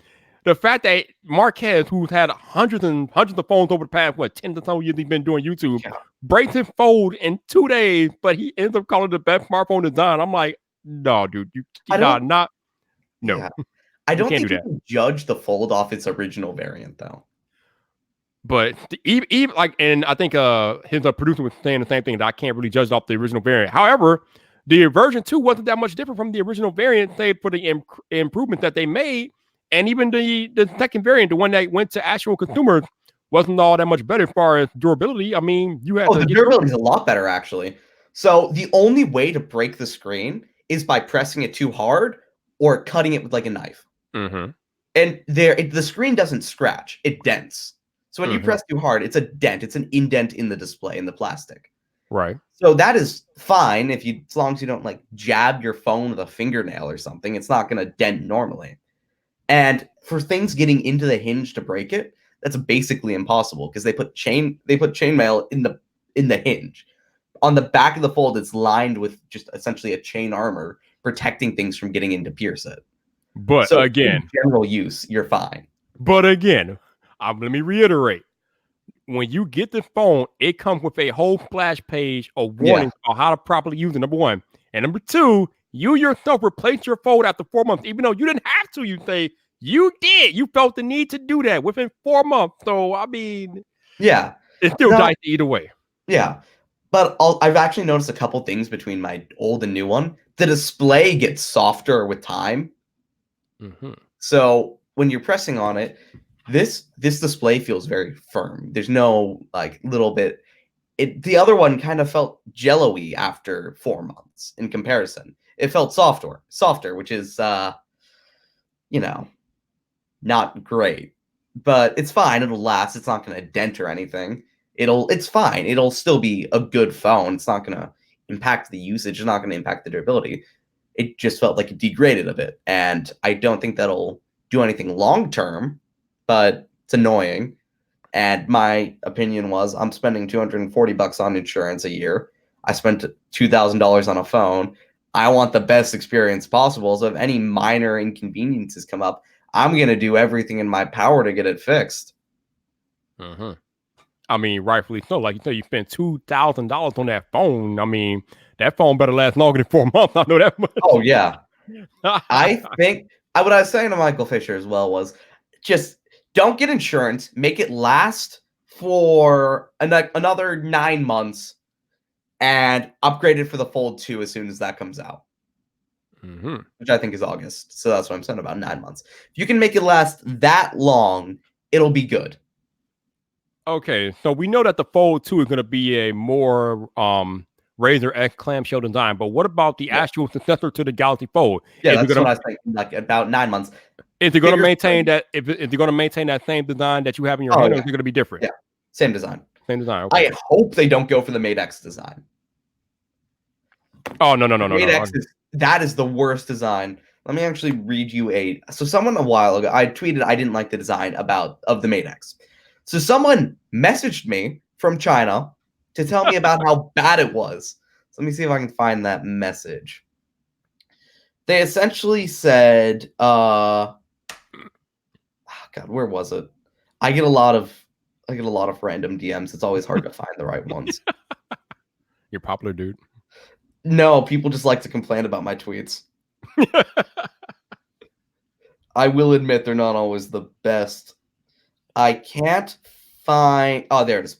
the fact that Marquez, who's had hundreds and hundreds of phones over the past 10 to some years he's been doing YouTube, breaks his fold in 2 days, but he ends up calling it the best smartphone design. I'm like, no, dude, I don't think you can judge the fold off its original variant though. But even like, and I think his producer was saying the same thing, that I can't really judge off the original variant. However, the version 2 wasn't that much different from the original variant, save for the improvements that they made. And even the second variant, the one that went to actual consumers, wasn't all that much better as far as durability. I mean, you had the durability is a lot better actually. So the only way to break the screen is by pressing it too hard or cutting it with like a knife. Mm-hmm. And the screen doesn't scratch; it dents. So when you press too hard, it's a dent. It's an indent in the display, in the plastic. Right. So that is fine as long as you don't like jab your phone with a fingernail or something. It's not going to dent normally. And for things getting into the hinge to break it, that's basically impossible because they put chainmail in the hinge. On the back of the fold, it's lined with just essentially a chain armor protecting things from getting in to pierce it. But so again, in general use, you're fine. But again, let me reiterate. When you get the phone, it comes with a whole splash page of warnings on how to properly use it, number one. And number two, you yourself replaced your phone after 4 months, even though you didn't have to. You say you did. You felt the need to do that within 4 months. So, I mean, yeah, it's still dicey either way. Yeah, but I've actually noticed a couple things between my old and new one. The display gets softer with time. Mm-hmm. So when you're pressing on it, this display feels very firm. There's no like little bit. The other one kind of felt jello-y after 4 months in comparison. It felt softer, which is not great. But it's fine. It'll last. It's not going to dent or anything. It's fine. It'll still be a good phone. It's not going to impact the usage. It's not going to impact the durability. It just felt like it degraded a bit. And I don't think that'll do anything long term, but it's annoying. And my opinion was I'm spending $240 on insurance a year. I spent $2,000 on a phone. I want the best experience possible. So if any minor inconveniences come up, I'm going to do everything in my power to get it fixed. Mm-hmm. I mean, rightfully so. Like you said, you spent $2,000 on that phone. I mean, that phone better last longer than 4 months. I know that much. Oh, yeah. I think what I was saying to Michael Fisher as well was just don't get insurance. Make it last for another 9 months and upgrade it for the Fold 2 as soon as that comes out. Mm-hmm. Which I think is August. So that's what I'm saying, about 9 months. If you can make it last that long, it'll be good. Okay, so we know that the Fold 2 is going to be a more Razr X clamshell design, but what about the actual successor to the Galaxy Fold? Yeah, that's what I was thinking, like about 9 months. Is it going to maintain that? Is it going to maintain that same design that you have in your hand, or is it going to be different? Yeah, same design. Same design. Okay. I hope they don't go for the Mate X design. Oh no! Mate X that is the worst design. Let me actually read you so someone a while ago, I tweeted I didn't like the design of the Mate X. So someone messaged me from China to tell me about how bad it was. So let me see if I can find that message. They essentially said, God, where was it? I get a lot of random DMs. It's always hard to find the right ones. You're popular, dude. No, people just like to complain about my tweets. I will admit they're not always the best. I can't find... Oh, there it is.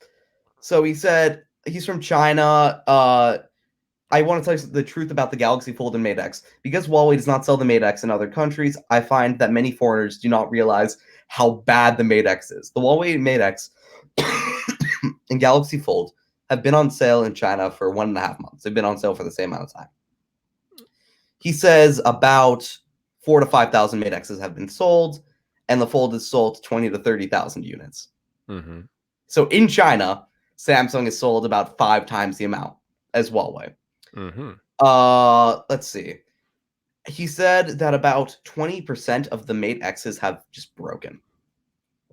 So he said he's from China. I want to tell you the truth about the Galaxy Fold and Mate X. Because Huawei does not sell the Mate X in other countries, I find that many foreigners do not realize how bad the Mate X is. The Huawei Mate X and Galaxy Fold have been on sale in China for 1.5 months. They've been on sale for the same amount of time. He says about 4,000 to 5,000 Mate X's have been sold, and the Fold has sold 20,000 to 30,000 units. Mm-hmm. So in China, Samsung has sold about 5 times the amount as Huawei. Mm-hmm. Let's see. He said that about 20% of the Mate X's have just broken.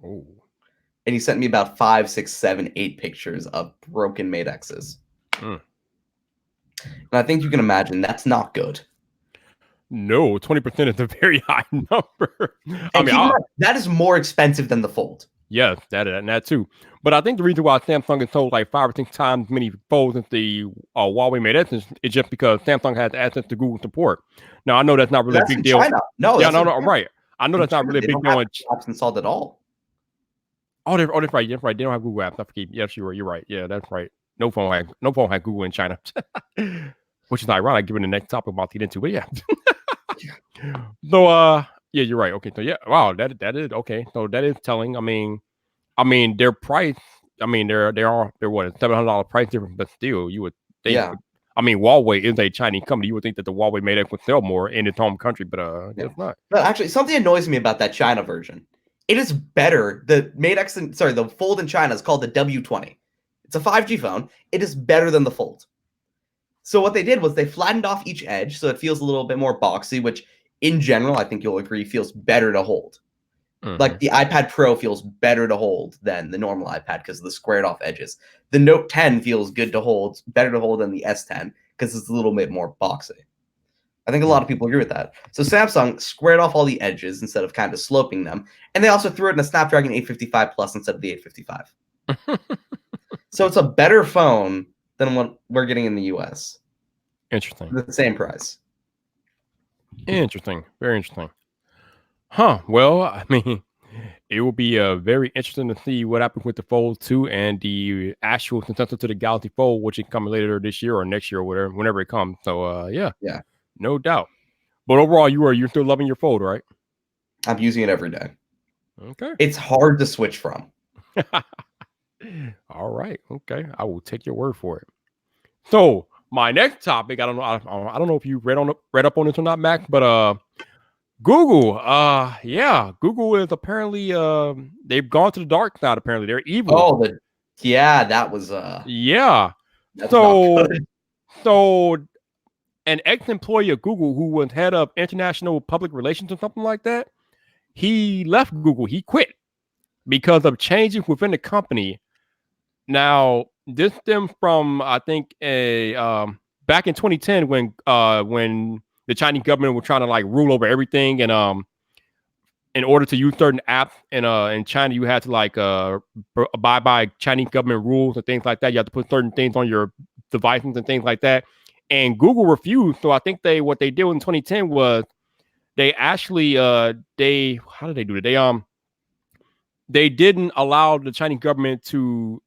Oh. And he sent me about 5, 6, 7, 8 pictures of broken Mate X's. Mm. And I think you can imagine that's not good. No, 20% is a very high number. I mean, that is more expensive than the Fold. Yes, that too. But I think the reason why Samsung has sold like 5 or 6 times many folds as the Huawei Mate X is just because Samsung has access to Google support. Now I know that's not really a big deal. China. No, yeah, no, right. I know that's not really a big deal. Apps installed at all. Oh, that's right. That's right. They don't have Google apps. I forget. Yes, you're right. Yeah, that's right. No phone had Google in China, which is ironic given the next topic about to get into. But yeah. So yeah, you're right. Okay, so yeah, wow, that is okay. So that is telling. I mean, their price. I mean, they're what $700 price difference, but still, you would think. Yeah. I mean, Huawei is a Chinese company. You would think that the Huawei Mate X would sell more in its home country, but it's not. But actually, something annoys me about that China version. It is better. The Mate X, the Fold in China is called the W20. It's a 5G phone. It is better than the Fold. So what they did was they flattened off each edge, so it feels a little bit more boxy, which in general, I think you'll agree, feels better to hold. Mm-hmm. Like the iPad Pro feels better to hold than the normal iPad because of the squared off edges. The Note 10 feels good to hold, better to hold than the S10 because it's a little bit more boxy. I think a lot of people agree with that. So Samsung squared off all the edges instead of kind of sloping them, and they also threw it in a Snapdragon 855 Plus instead of the 855. So it's a better phone than what we're getting in the US. Interesting. The same price. Interesting. Very interesting. Huh. Well, I mean, it will be very interesting to see what happens with the Fold 2 and the actual successor to the Galaxy Fold, which is coming later this year or next year or whatever, whenever it comes. So yeah, no doubt. But overall, you're still loving your Fold, right? I'm using it every day. Okay. It's hard to switch from. All right. Okay. I will take your word for it. So my next topic, I don't know if you read up on this or not, Max, but Google, Google is apparently they've gone to the dark side. Apparently, they're evil. Oh, that was yeah. So an ex-employee of Google who was head of international public relations or something like that, he left Google. He quit because of changes within the company. Now, this stems from I think back in 2010 when the Chinese government was trying to like rule over everything, and in order to use certain apps in China, you had to like abide by Chinese government rules and things like that. You have to put certain things on your devices and things like that. And Google refused. So I think what they did in 2010 was they actually how did they do it? They didn't allow the Chinese government to.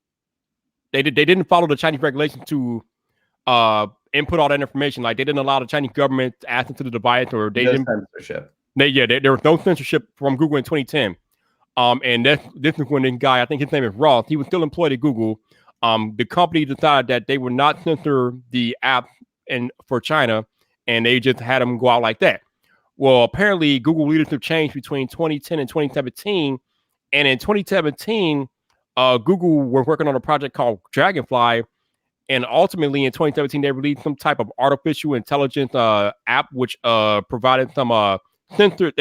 They didn't follow the Chinese regulations to input all that information. Like they didn't allow the Chinese government to access to the device, or they didn't censorship. There was no censorship from Google in 2010. And this is when this guy, I think his name is Ross, he was still employed at Google. The company decided that they would not censor the app for China, and they just had them go out like that. Well, apparently Google leadership changed between 2010 and 2017, and in 2017. Google were working on a project called Dragonfly, and ultimately in 2017 they released some type of artificial intelligence app which provided some censored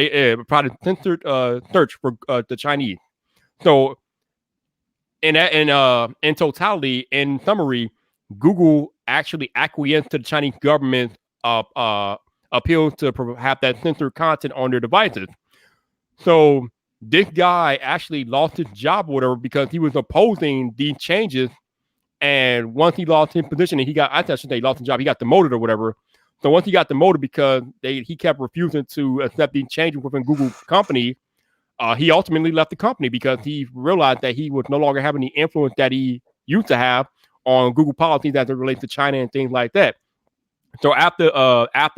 search for the Chinese. So in totality, in summary, Google actually acquiesced to the Chinese government's appeal to have that censored content on their devices. So this guy actually lost his job or whatever because he was opposing these changes. And once he lost his position and he lost his job, he got demoted or whatever. So once he got demoted because he kept refusing to accept these changes within Google company, he ultimately left the company because he realized that he was no longer having the influence that he used to have on Google policies as it relates to China and things like that. So after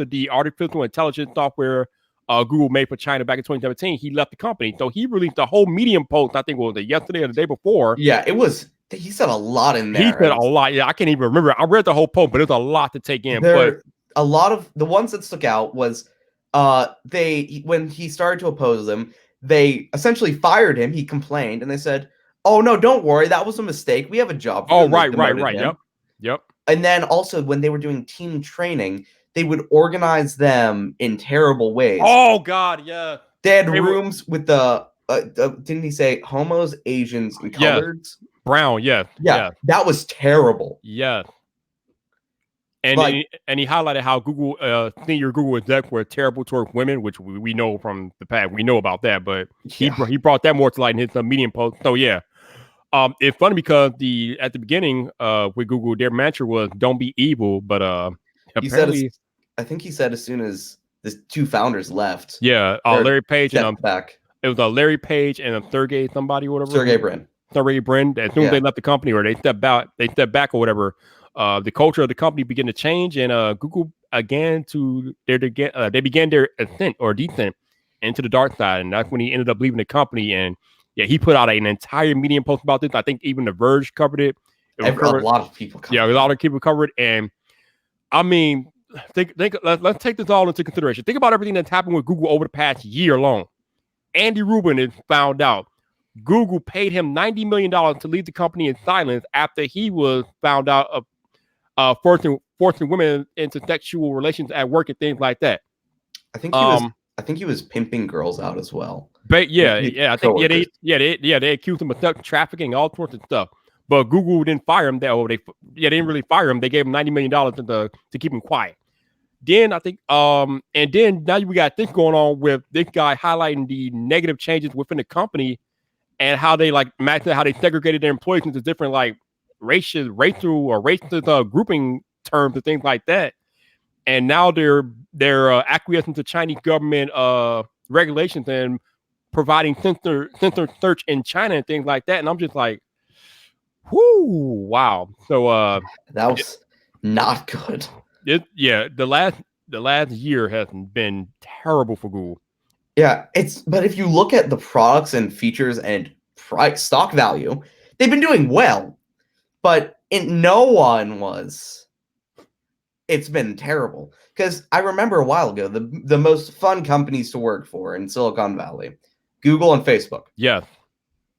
the artificial intelligence software Google made for China back in 2017, he left the company. So he released a whole Medium post, I think it was yesterday or the day before. Yeah, it was he said a lot in He there. said a lot. Yeah, I can't even remember. I read the whole poem, but there's a lot to take in. But A lot of the ones that stuck out was when he started to oppose them, they essentially fired him. He complained, and they said, "Oh no, don't worry, that was a mistake. We have a job for you." And they demoted him. Yep. And then also when they were doing team training, they would organize them in terrible ways. Oh God, yeah. They had rooms with the didn't he say homos, Asians, and coloreds? Brown, yeah. That was terrible. Yeah. And he highlighted how Google senior Google execs were terrible toward women, which we know from the past. We know about that, but he brought that more to light in his Medium post. So yeah, it's funny because at the beginning with Google, their mantra was "Don't be evil," but apparently, I think he said as soon as the two founders left, Larry Page and back. It was Larry Page and Sergey somebody or whatever. Sergey Brin. As soon as they left the company or they stepped back or whatever. The culture of the company began to change, and Google began they began their ascent or descent into the dark side, and that's when he ended up leaving the company. And yeah, he put out an entire Medium post about this. I think even The Verge covered it. A lot of people covered it. Yeah, a lot of people covered it. And I mean, let's take this all into consideration. Think about everything that's happened with Google over the past year long. Andy Rubin has found out Google paid him $90 million to leave the company in silence after he was found out of forcing women into sexual relations at work and things like that. I think he was pimping girls out as well. But I think they accused him of sex trafficking, all sorts of stuff. But Google didn't fire him. They didn't really fire him. They gave him $90 million to keep him quiet. Then I think and then now we got this going on with this guy highlighting the negative changes within the company and how they how they segregated their employees into different racial or racist grouping terms and things like that, and now they're acquiescing to Chinese government regulations and providing censor search in China and things like that. And I'm just like, whoo, wow. So that was not good. The last year has been terrible for Google. Yeah, but if you look at the products and features and stock value, they've been doing well. But it's been terrible. Because I remember a while ago, the most fun companies to work for in Silicon Valley, Google and Facebook. Yeah.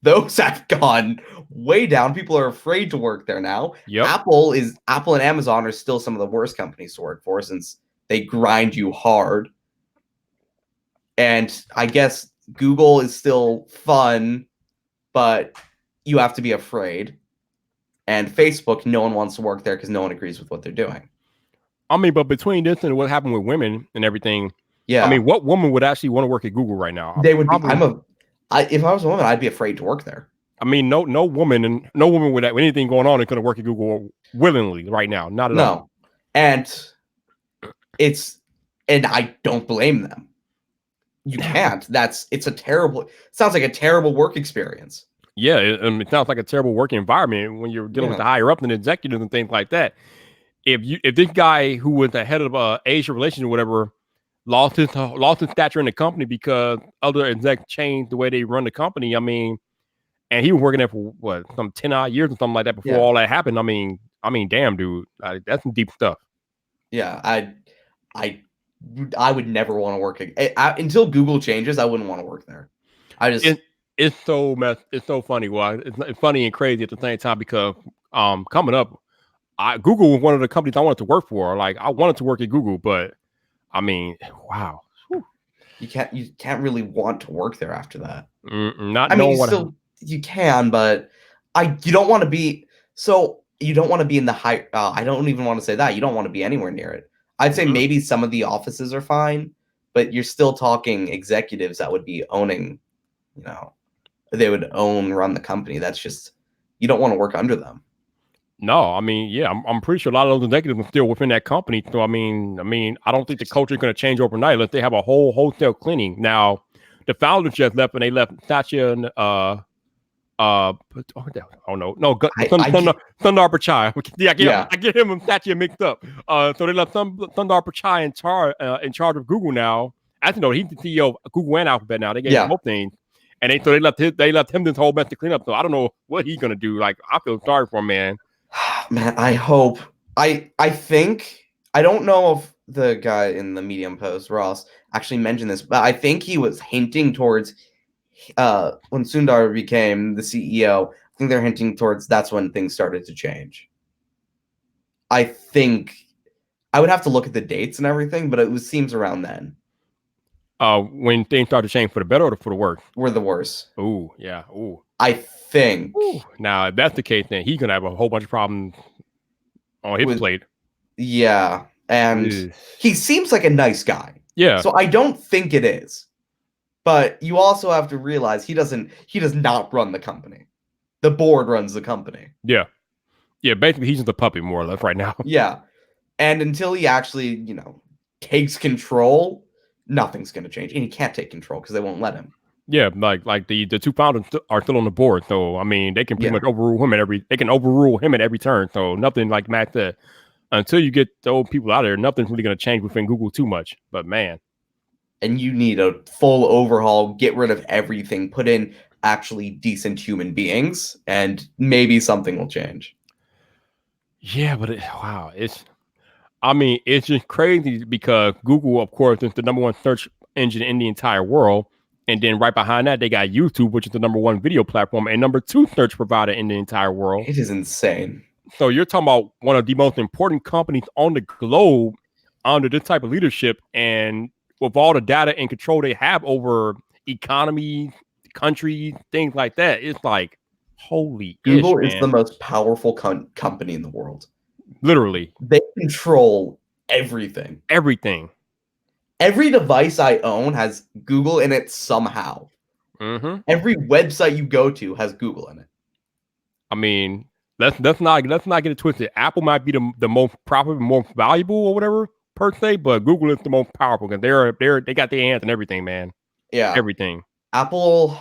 Those have gone way down. People are afraid to work there now. Yep. Apple and Amazon are still some of the worst companies to work for since they grind you hard. And I guess Google is still fun, but you have to be afraid. And Facebook, no one wants to work there because no one agrees with what they're doing. I mean, but between this and what happened with women and everything, yeah. I mean, what woman would actually want to work at Google right now? They would if I was a woman, I'd be afraid to work there. I mean, no woman with anything going on is going to work at Google willingly right now. Not at all. And I don't blame them. You can't. Sounds like a terrible work experience. Yeah, it sounds like a terrible working environment when you're dealing with the higher up than executives and things like that. If this guy who was the head of Asia relations or whatever lost his stature in the company because other execs changed the way they run the company, I mean, and he was working there for what, some 10 odd years or something like that before all that happened. I mean, damn, dude, that's some deep stuff. Yeah, I would never want to work until Google changes. I wouldn't want to work there. It's so funny. Well, it's funny and crazy at the same time because coming up, Google was one of the companies I wanted to work for. Like I wanted to work at Google, but I mean, wow, you can't really want to work there after that. You can, but you don't want to be. So you don't want to be in the high. I don't even want to say that. You don't want to be anywhere near it. I'd say maybe some of the offices are fine, but you're still talking executives that would be owning. They would run the company. That's just, you don't want to work under them. No, I mean, yeah, I'm pretty sure a lot of those executives are still within that company. So I mean, I don't think the culture is going to change overnight unless they have a whole hotel cleaning. Now, the founders just left, and they left Satya and Sundar Pichai. Yeah, I get him and Satya mixed up. So they left Sundar Pichai in charge of Google now. As you know, he's the CEO of Google and Alphabet now. They gave him both things. And they left him this whole mess to clean up. So I don't know what he's gonna do. Like I feel sorry for him, man. Man, I hope. I think I don't know if the guy in the Medium post, Ross, actually mentioned this, but I think he was hinting towards when Sundar became the CEO. I think they're hinting towards that's when things started to change. I think I would have to look at the dates and everything, but it seems around then. When things start to change for the better or for the worse? We're the worst. Ooh, yeah. Ooh. I think. Ooh. Now, if that's the case, then he's gonna have a whole bunch of problems on his plate. Yeah, and he seems like a nice guy. Yeah. So I don't think it is. But you also have to realize he does not run the company. The board runs the company. Yeah. Yeah, basically he's just a puppet more or less right now. Yeah. And until he actually, takes control, nothing's going to change. And he can't take control because they won't let him. Yeah, like the two founders are still on the board, so I mean they can pretty much overrule him at every turn. So nothing like Matt said. Until you get the old people out there, nothing's really going to change within Google too much. But man, and you need a full overhaul, get rid of everything, put in actually decent human beings, and maybe something will change. Yeah, but it's just crazy because Google, of course, is the number one search engine in the entire world. And then right behind that, they got YouTube, which is the number one video platform and number two search provider in the entire world. It is insane. So you're talking about one of the most important companies on the globe under this type of leadership. And with all the data and control they have over economy, country, things like that, it's like, holy Google is the most powerful company in the world. Literally. They control everything. Everything. Every device I own has Google in it somehow. Mm-hmm. Every website you go to has Google in it. I mean, let's not get it twisted. Apple might be the most profitable, most valuable, or whatever per se, but Google is the most powerful because they got their hands in everything, man. Yeah, everything. Apple,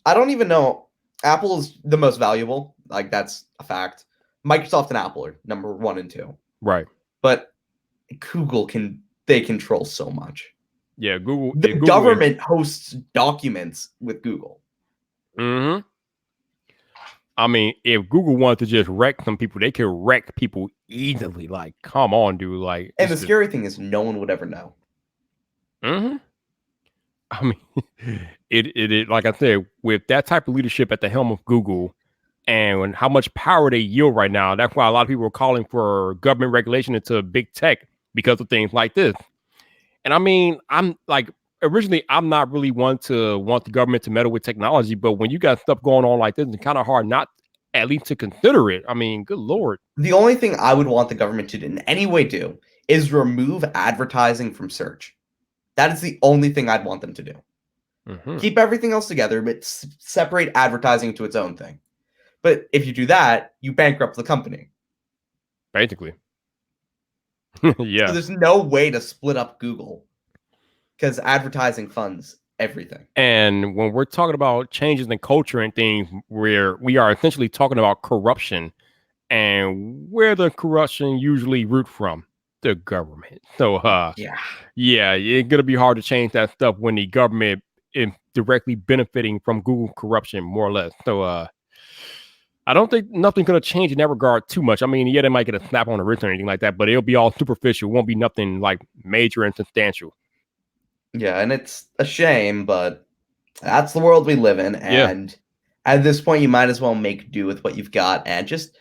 I don't even know. Apple is the most valuable. Like that's a fact. Microsoft and Apple are number 1 and 2. Right. But Google they control so much. Yeah, Google. The government hosts documents with Google. Mm-hmm. I mean, if Google wanted to just wreck some people, they could wreck people easily. Like, come on, dude. Like, and the scary thing is, no one would ever know. Mm-hmm. I mean, it like I said, with that type of leadership at the helm of Google, and how much power they yield right now, that's why a lot of people are calling for government regulation into big tech because of things like this. And I mean, I'm like, originally, I'm not really want the government to meddle with technology, but when you got stuff going on like this, it's kind of hard not at least to consider it. I mean, good Lord. The only thing I would want the government to in any way do is remove advertising from search. That is the only thing I'd want them to do. Mm-hmm. Keep everything else together, but separate advertising to its own thing. But if you do that, you bankrupt the company. Basically. Yeah. So there's no way to split up Google because advertising funds everything. And when we're talking about changes in culture and things, where we are essentially talking about corruption, and where the corruption usually root from, the government. So yeah, it's gonna be hard to change that stuff when the government is directly benefiting from Google corruption, more or less. So I don't think nothing's going to change in that regard too much. I mean, yeah, they might get a snap on the wrist or anything like that, but it'll be all superficial. It won't be nothing like major and substantial. Yeah, and it's a shame, but that's the world we live in. And at this point, you might as well make do with what you've got and just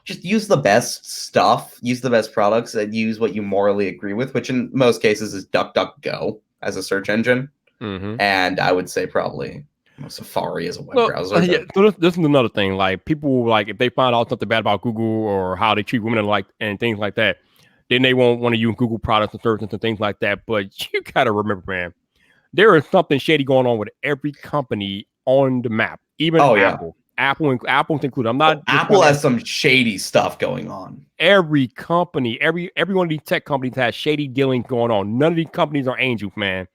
use the best stuff, use the best products, and use what you morally agree with, which in most cases is DuckDuckGo as a search engine. Mm-hmm. And I would say probably Safari as a web browser. Yeah, so this is another thing. Like people, like if they find out something bad about Google or how they treat women and things like that, then they won't want to use Google products and services and things like that. But you gotta remember, man, there is something shady going on with every company on the map. Even Apple. Apple's included. I'm not. Apple has some shady stuff going on. Every company, every one of these tech companies has shady dealings going on. None of these companies are angels, man.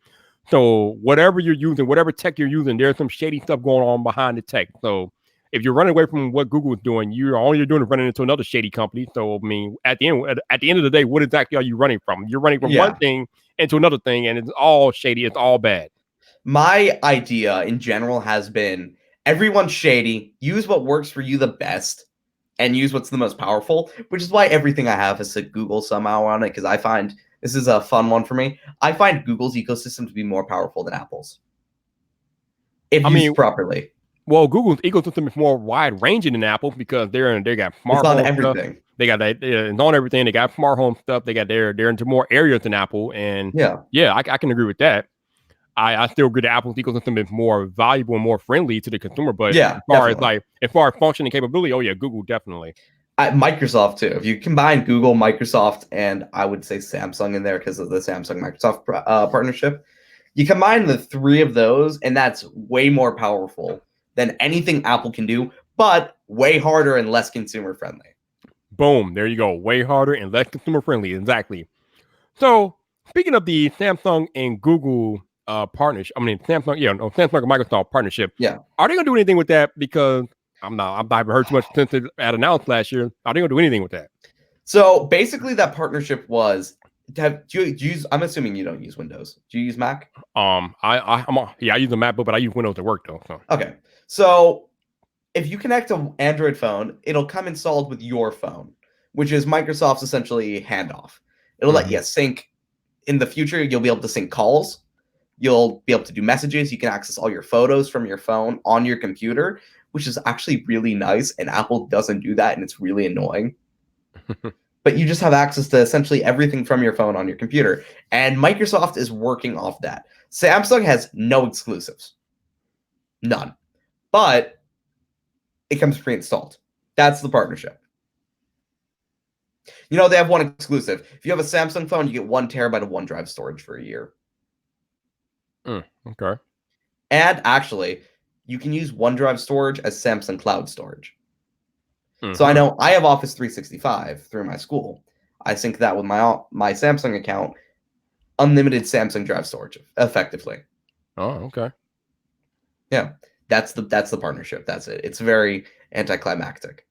So whatever you're using, whatever tech you're using, there's some shady stuff going on behind the tech. So if you're running away from what Google is doing, all you're doing is running into another shady company. So I mean, at the end of the day, what exactly are you running from? You're running from one thing into another thing, and it's all shady. It's all bad. My idea in general has been everyone's shady. Use what works for you the best, and use what's the most powerful. Which is why everything I have is to Google somehow on it because I find this is a fun one for me. I find Google's ecosystem to be more powerful than Apple's if I used mean, properly. well, Google's ecosystem is more wide ranging than Apple because they got It's smart on home stuff. everything. They got that it's on everything. They got smart home stuff. They got they're into more areas than Apple, and Yeah, I can agree with that. I still agree that Apple's ecosystem is more valuable and more friendly to the consumer. But yeah, definitely. as far as function and capability, oh yeah, Google definitely. Microsoft too. If you combine Google, Microsoft, and I would say Samsung in there because of the Samsung Microsoft partnership, you combine the three of those, and that's way more powerful than anything Apple can do, but way harder and less consumer friendly. Boom, there you go. Way harder and less consumer friendly. Exactly. So speaking of the Samsung and Google partnership, I mean Samsung, Samsung and Microsoft partnership. Yeah. Are they gonna do anything with that? Because I haven't heard too much since it had announced last year. Are they gonna do anything with that? So basically, that partnership was to have. Do you use? I'm assuming you don't use Windows. Do you use Mac? I use a MacBook, but I use Windows to work though. So. Okay. So if you connect an Android phone, it'll come installed with your phone, which is Microsoft's essentially handoff. It'll let you sync. In the future, you'll be able to sync calls. You'll be able to do messages. You can access all your photos from your phone on your computer, which is actually really nice. And Apple doesn't do that, and it's really annoying. But you just have access to essentially everything from your phone on your computer. And Microsoft is working off that. Samsung has no exclusives. None. But it comes pre-installed. That's the partnership. You know, they have one exclusive. If you have a Samsung phone, you get 1 terabyte of OneDrive storage for a year. Okay. And actually, you can use OneDrive storage as Samsung Cloud storage. So I know I have Office 365 through my school. I sync that with my Samsung account, unlimited Samsung Drive storage, effectively. Oh, okay. Yeah, that's the partnership. That's it. It's very anticlimactic.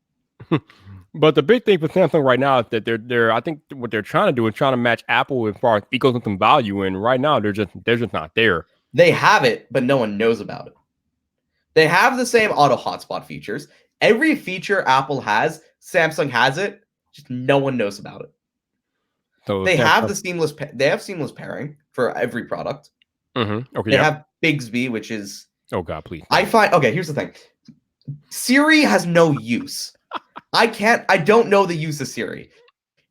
But the big thing for Samsung right now is that they're I think what they're trying to do is trying to match Apple as far as ecosystem value, and right now they're just not there. They have it, but no one knows about it. They have the same auto hotspot features. Every feature Apple has, Samsung has it. Just no one knows about it. So they have seamless pairing for every product. Okay. They have Bixby, which is oh god, please. Here's the thing. Siri has no use. I don't know the use of Siri.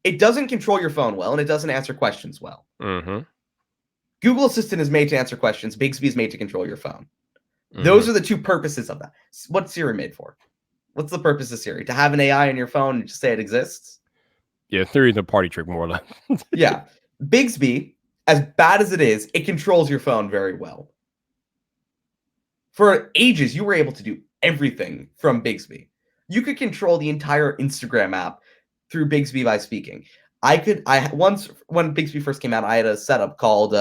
It doesn't control your phone well, and it doesn't answer questions well. Google Assistant is made to answer questions. Bixby is made to control your phone. Those are the two purposes of that. What's Siri made for? What's the purpose of Siri? To have an AI on your phone and just say it exists? Yeah, Siri's a party trick, more or less. Yeah. Bixby, as bad as it is, it controls your phone very well. For ages, you were able to do everything from Bixby. You could control the entire Instagram app through Bixby by speaking. Once when Bixby first came out, I had a setup called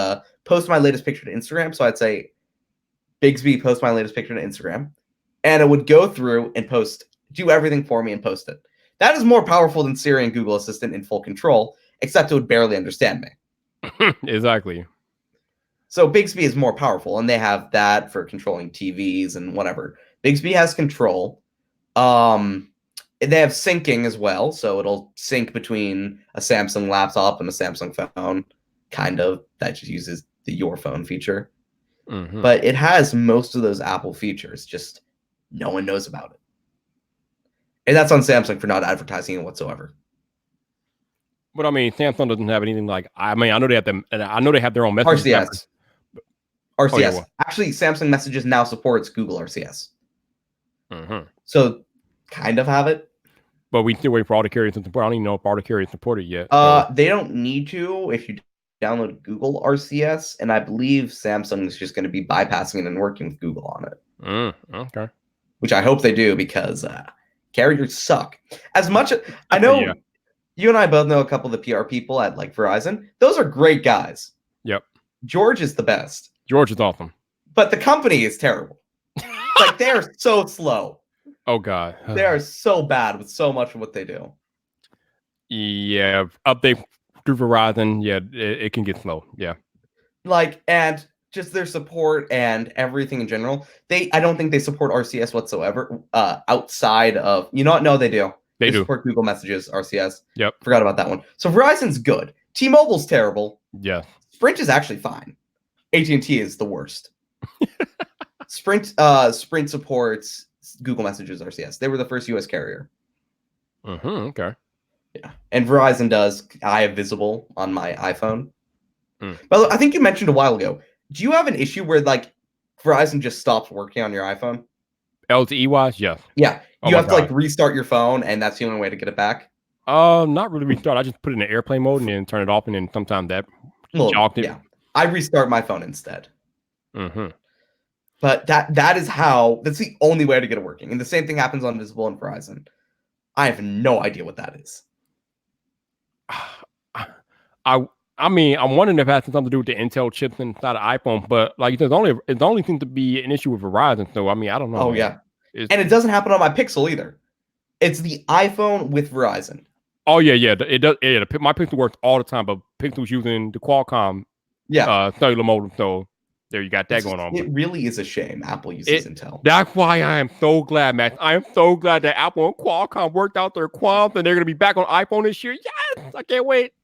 post my latest picture to Instagram. So I'd say, Bixby, post my latest picture to Instagram. And it would go through and do everything for me and post it. That is more powerful than Siri and Google Assistant in full control, except it would barely understand me. Exactly. So Bixby is more powerful, and they have that for controlling TVs and whatever. Bixby has control. They have syncing as well, so it'll sync between a Samsung laptop and a Samsung phone, kind of. That just uses the Your Phone feature. But it has most of those Apple features, just no one knows about it. And that's on Samsung for not advertising it whatsoever. But I mean, Samsung doesn't have anything like. I mean, I know they have them. I know they have their own messaging. RCS. RCS. Oh, yeah, well. Actually, Samsung Messages now supports Google RCS. So, kind of have it. But we still wait for all the carriers to support. I don't even know if all the carriers support it yet. They don't need to if you download Google RCS, and I believe Samsung is just going to be bypassing it and working with Google on it. Okay. Which I hope they do, because carriers suck. As much as I know, you and I both know a couple of the PR people at like Verizon. Those are great guys. Yep. George is the best. George is awesome. But the company is terrible. Like, they are so slow. Oh god. They are so bad with so much of what they do. Yeah, update through Verizon. Yeah, it can get slow. Yeah. Like, and just their support and everything in general. I don't think they support RCS whatsoever. Outside of no, they do. They do. Support Google Messages, RCS. Yep. Forgot about that one. So Verizon's good. T-Mobile's terrible. Yeah. Sprint is actually fine. AT&T is the worst. Sprint supports Google Messages, RCS. They were the first US carrier. Okay. Yeah. And Verizon does. I have Visible on my iPhone. But I think you mentioned a while ago. Do you have an issue where like Verizon just stops working on your iPhone? LTE wise, yes. Yeah. You have to like restart your phone, and that's the only way to get it back. Not really restart. I just put it in airplane mode and then turn it off, and then sometimes that jogged it. Yeah. I restart my phone instead. But that's the only way to get it working. And the same thing happens on Visible and Verizon. I have no idea what that is. I mean, I'm wondering if it has something to do with the Intel chips inside the iPhone, but like it's only seems to be an issue with Verizon. So I mean, I don't know. Oh yeah, and it doesn't happen on my Pixel either. It's the iPhone with Verizon. Oh yeah, it does. Yeah, my Pixel works all the time, but Pixel's using the Qualcomm cellular modem. So there you got that going on. It really is a shame Apple uses Intel. That's why I am so glad, Max. I am so glad that Apple and Qualcomm worked out their qualms and they're going to be back on iPhone this year. Yes, I can't wait.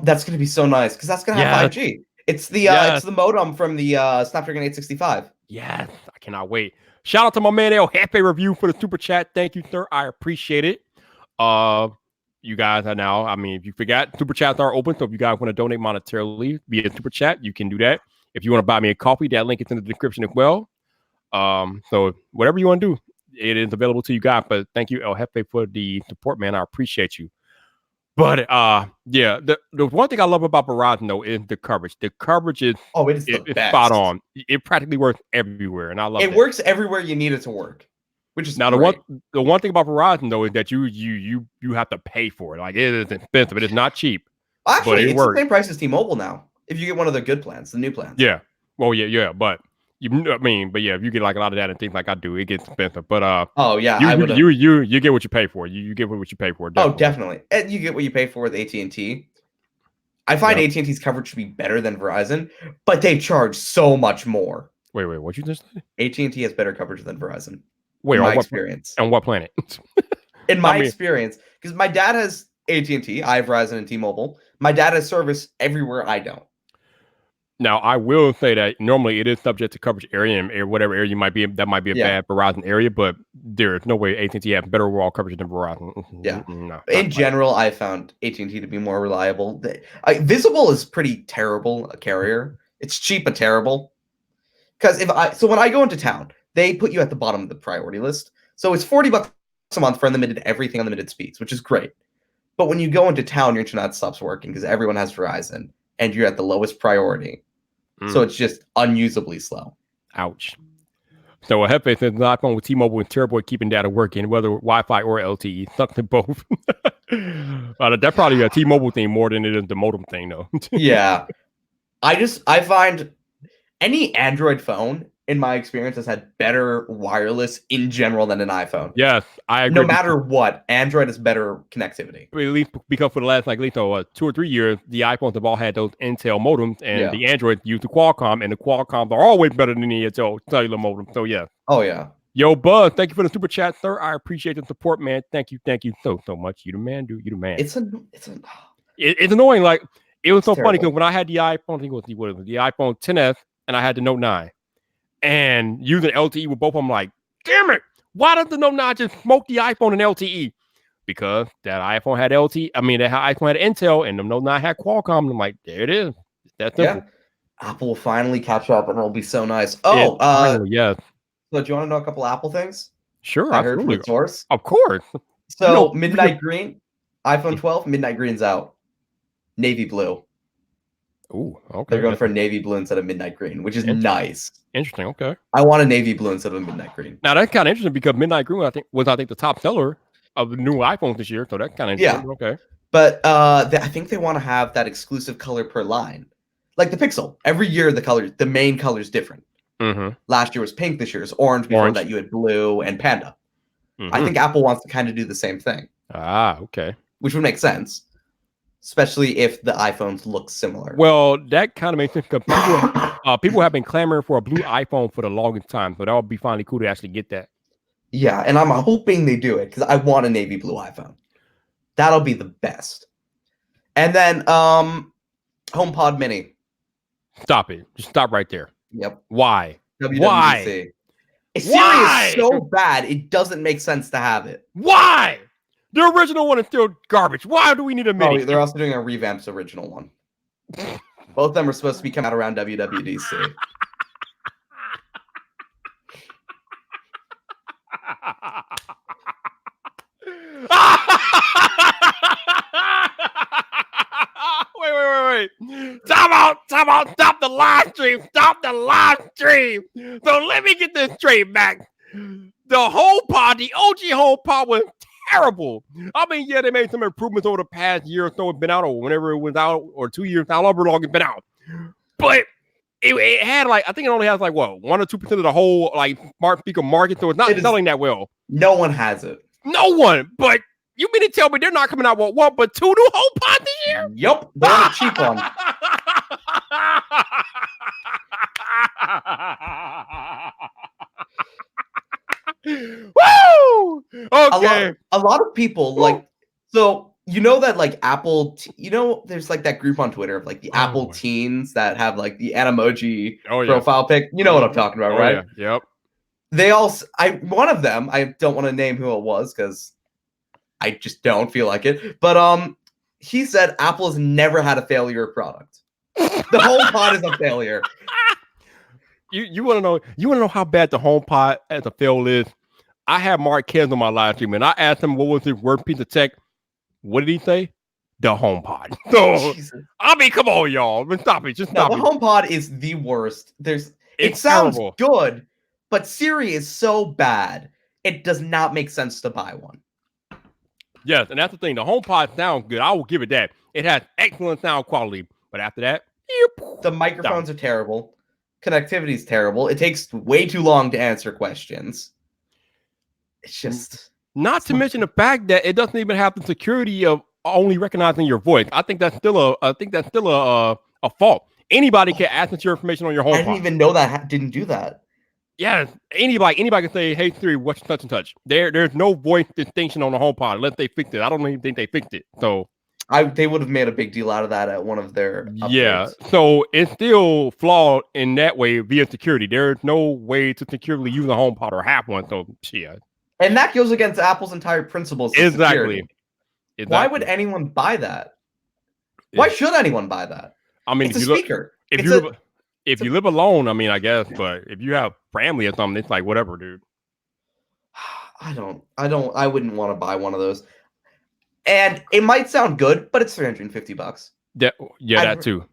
That's going to be so nice because that's going to have 5G. It's the modem from the Snapdragon 865. Yes, I cannot wait. Shout out to my man El Jefe Review for the super chat. Thank you, sir. I appreciate it. You guys are now, I mean, if you forgot, super chats are open. So if you guys want to donate monetarily via super chat, you can do that. If you want to buy me a coffee, that link is in the description as well. So whatever you want to do, it is available to you guys. But thank you, El Jefe, for the support, man. I appreciate you. But yeah, the one thing I love about Verizon though is the coverage. The coverage is it's spot on. It practically works everywhere, and I love it. It works everywhere you need it to work, which is now great. the one thing about Verizon though is that you have to pay for it. Like it is expensive. It is not cheap. Actually, it's the same price as T-Mobile now. If you get one of the good plans, the new plans. Yeah. Well, yeah, but if you get like a lot of that and things like I do, it gets expensive. But oh yeah, you get what you pay for. You get what you pay for. Definitely. Oh, definitely. And you get what you pay for with AT&T. I find AT&T's coverage to be better than Verizon, but they charge so much more. Wait, what you just say? AT&T has better coverage than Verizon. Wait, in my experience. On what planet? In my experience, because my dad has AT&T, I have Verizon and T-Mobile. My dad has service everywhere I don't. Now, I will say that normally it is subject to coverage area and whatever area you might be. That might be a bad Verizon area, but there is no way AT&T has better overall coverage than Verizon. Yeah. No, in general, I found AT&T to be more reliable. Visible is pretty terrible a carrier. It's cheap but terrible. Because when I go into town, they put you at the bottom of the priority list. So it's $40 a month for unlimited everything, unlimited speeds, which is great. But when you go into town, your internet stops working because everyone has Verizon, and you're at the lowest priority. So it's just unusably slow. Ouch. So a Jefe says the iPhone with T-Mobile is terrible at keeping data working, whether Wi-Fi or LTE. Something both. That's probably a T-Mobile thing more than it is the modem thing, though. Yeah. I find any Android phone, in my experience, has had better wireless in general than an iPhone. Yes, I agree. No matter what, Android has better connectivity. At least because for the last 2 or 3 years, the iPhones have all had those Intel modems, and the Android used the Qualcomm, and the Qualcomms are always better than the Intel cellular modem. So yeah. Oh yeah. Yo, Buzz, thank you for the super chat, sir. I appreciate the support, man. Thank you so much. You the man, dude. You the man. It's annoying. Like it was so funny because when I had the iPhone, I think it was the iPhone 10s, and I had the Note 9. And using LTE with both of them, like, damn it, why does the Note 9 just smoke the iPhone and LTE? Because that iPhone had LTE. I mean, that iPhone had Intel, and the Note 9 had Qualcomm. And I'm like, there it is. That's simple. Yeah. Apple will finally catch up, and it'll be so nice. Oh, yeah. So, do you want to know a couple Apple things? Sure, I heard from the source. Of course. So, Midnight Green, iPhone 12, Midnight Green's out. Navy blue. Ooh, okay. They're going for a navy blue instead of midnight green, which is nice. Interesting. Okay. I want a navy blue instead of a midnight green. Now that's kind of interesting because midnight green, I think, was the top seller of the new iPhones this year. So that's kind of interesting. Yeah. Okay. But I think they want to have that exclusive color per line, like the Pixel. Every year the main color is different. Mm-hmm. Last year was pink. This year is orange. Before that, you had blue and panda. Mm-hmm. I think Apple wants to kind of do the same thing. Ah, okay. Which would make sense. especially if the iPhones look similar. Well, that kind of makes sense because people have been clamoring for a blue iPhone for the longest time, so that would be finally cool to actually get that. Yeah, and I'm hoping they do it because I want a navy blue iPhone. That'll be the best. And then HomePod Mini. Stop it. Just stop right there. Yep. Why? WWDC. Why? Siri is so bad, it doesn't make sense to have it. Why? The original one is still garbage. Why do we need a mini? Oh, they're also doing a revamped original one. Both of them are supposed to be coming out around WWDC. Wait. Time out. Stop the live stream. So let me get this straight back. The HomePod, the OG HomePod was terrible. I mean, yeah, they made some improvements over the past year or so it's been out, or whenever it was out, or 2 years, however long it's been out. But it had I think it only has 1 or 2% of the whole smart speaker market, so it's not selling that well. No one has it. No one. But you mean to tell me they're not coming out with 1 but 2 new HomePods this year? Yep, they're on a cheap one. Woo! Okay. A lot of people so that Apple, there's that group on Twitter of the Apple teens that have the Animoji profile pic. You know what I'm talking about, right? Yeah. Yep. They all, one of them, I don't want to name who it was because I just don't feel like it. But he said Apple has never had a failure product. The HomePod is a failure. You want to know how bad the HomePod as a fail is? I had Mark Kez on my live stream and I asked him what was his worst piece of tech. What did he say? The HomePod. So I mean, come on, y'all. Stop it. Just stop it. The HomePod is the worst. It sounds terrible. Good, but Siri is so bad. It does not make sense to buy one. Yes, and that's the thing. The HomePod sounds good. I will give it that. It has excellent sound quality. But after that, the microphones are terrible. Connectivity is terrible. It takes way too long to answer questions. It's just not to mention the fact that it doesn't even have the security of only recognizing your voice. I think that's still a fault. Anybody can access your information on your HomePod. I didn't even know that didn't do that. Yeah, anybody can say, "Hey Siri, what's touch and touch?" There's no voice distinction on the HomePod unless they fixed it. I don't even think they fixed it. So they would have made a big deal out of that at one of their updates. Yeah. So it's still flawed in that way via security. There's no way to securely use a HomePod or have one. So yeah. And that goes against Apple's entire principles. Exactly. Why would anyone buy that? Why should anyone buy that? I mean, it's a speaker. If you live alone, I mean, I guess, but if you have family or something, it's whatever, dude. I wouldn't want to buy one of those. And it might sound good, but it's $350. That too.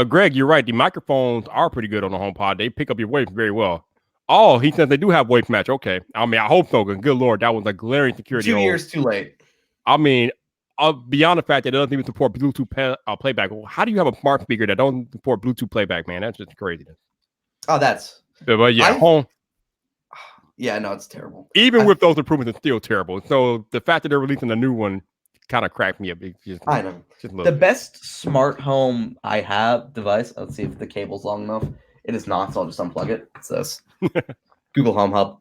Greg, you're right. The microphones are pretty good on the HomePod. They pick up your voice very well. Oh, he says they do have voice match. Okay. I mean, I hope so. Good Lord, that was a glaring security. 2 years too late. I mean, beyond the fact that it doesn't even support Bluetooth playback. How do you have a smart speaker that don't support Bluetooth playback, man? That's just craziness. Oh, that's. But yeah, home. Yeah, no, it's terrible. Even with those improvements, it's still terrible. So the fact that they're releasing a new one kind of cracked me up. I know. The best smart home I have device. Let's see if the cable's long enough. It is not, so I'll just unplug it. It's this Google Home Hub.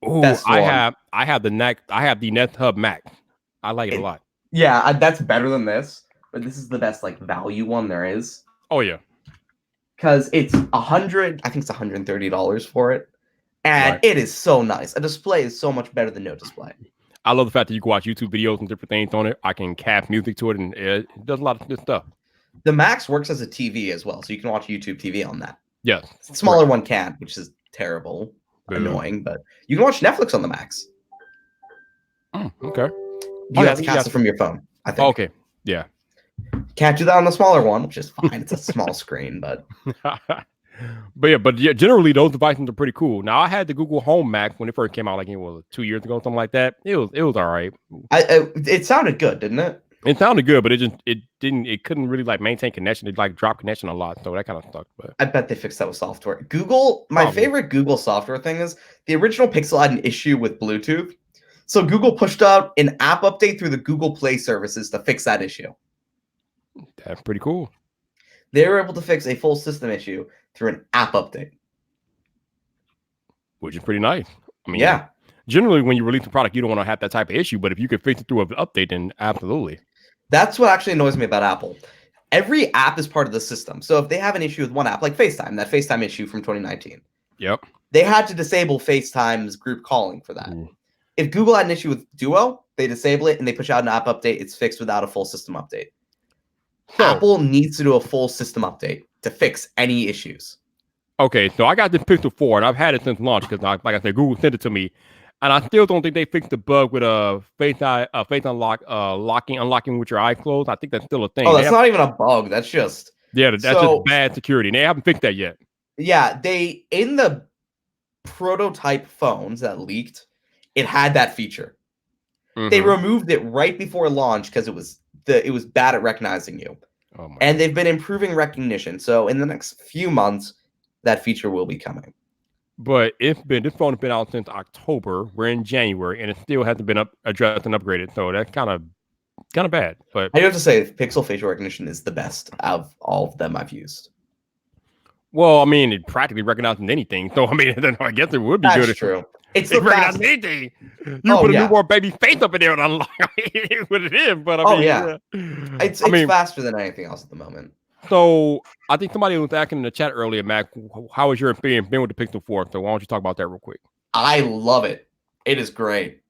Oh, I have the Nest Hub Max. I like it a lot. Yeah, that's better than this, but this is the best value one there is. Oh yeah, because it's $100. I think it's $130 for it, and It is so nice. A display is so much better than no display. I love the fact that you can watch YouTube videos and different things on it. I can cast music to it, and it does a lot of good stuff. The Max works as a TV as well, so you can watch YouTube TV on that. Yes. The smaller one can't, which is terrible, annoying, but you can watch Netflix on the Max. Okay. You have to cast it from your phone, I think. Okay. Yeah. Can't do that on the smaller one, which is fine. It's a small screen, but... But generally those devices are pretty cool. Now I had the Google Home Max when it first came out, 2 years ago, something like that. It was all right. It sounded good, didn't it? It sounded good, but it couldn't really maintain connection. It drop connection a lot, so that kind of sucked. But I bet they fixed that with software. Google, my favorite Google software thing is the original Pixel had an issue with Bluetooth, so Google pushed out an app update through the Google Play services to fix that issue. That's pretty cool. They were able to fix a full system issue through an app update. Which is pretty nice. I mean, Yeah. generally when you release a product, you don't want to have that type of issue, but if you can fix it through an update, then absolutely. That's what actually annoys me about Apple. Every app is part of the system. So if they have an issue with one app, like FaceTime, that FaceTime issue from 2019, Yep. they had to disable FaceTime's group calling for that. Ooh. If Google had an issue with Duo, they disable it and they push out an app update. It's fixed without a full system update. So, Apple needs to do a full system update to fix any issues. okay, so I got this Pixel 4, and I've had it since launch because, like I said, Google sent it to me, and I still don't think they fixed the bug with Face Unlock, unlocking with your eyes closed. I think that's still a thing. Oh, that's not even a bug. That's just that's just bad security, and they haven't fixed that yet. Yeah, they in the prototype phones that leaked, it had that feature. Mm-hmm. They removed it right before launch because it was bad at recognizing you. Oh my and they've been improving recognition. So in the next few months, that feature will be coming. But this phone has been out since October. We're in January, and it still hasn't been addressed and upgraded. So that's kind of bad. But I do have to say, Pixel facial recognition is the best out of all of them I've used. Well, I mean, it practically recognizes anything. So I mean, I guess it would be That's good. True. It's the recognizes anything. You put a newborn baby face up in there and unlock what it is. But I mean, it's faster than anything else at the moment. So I think somebody was asking in the chat earlier, Mac, how was your experience being with the Pixel 4? So why don't you talk about that real quick? I love it. It is great.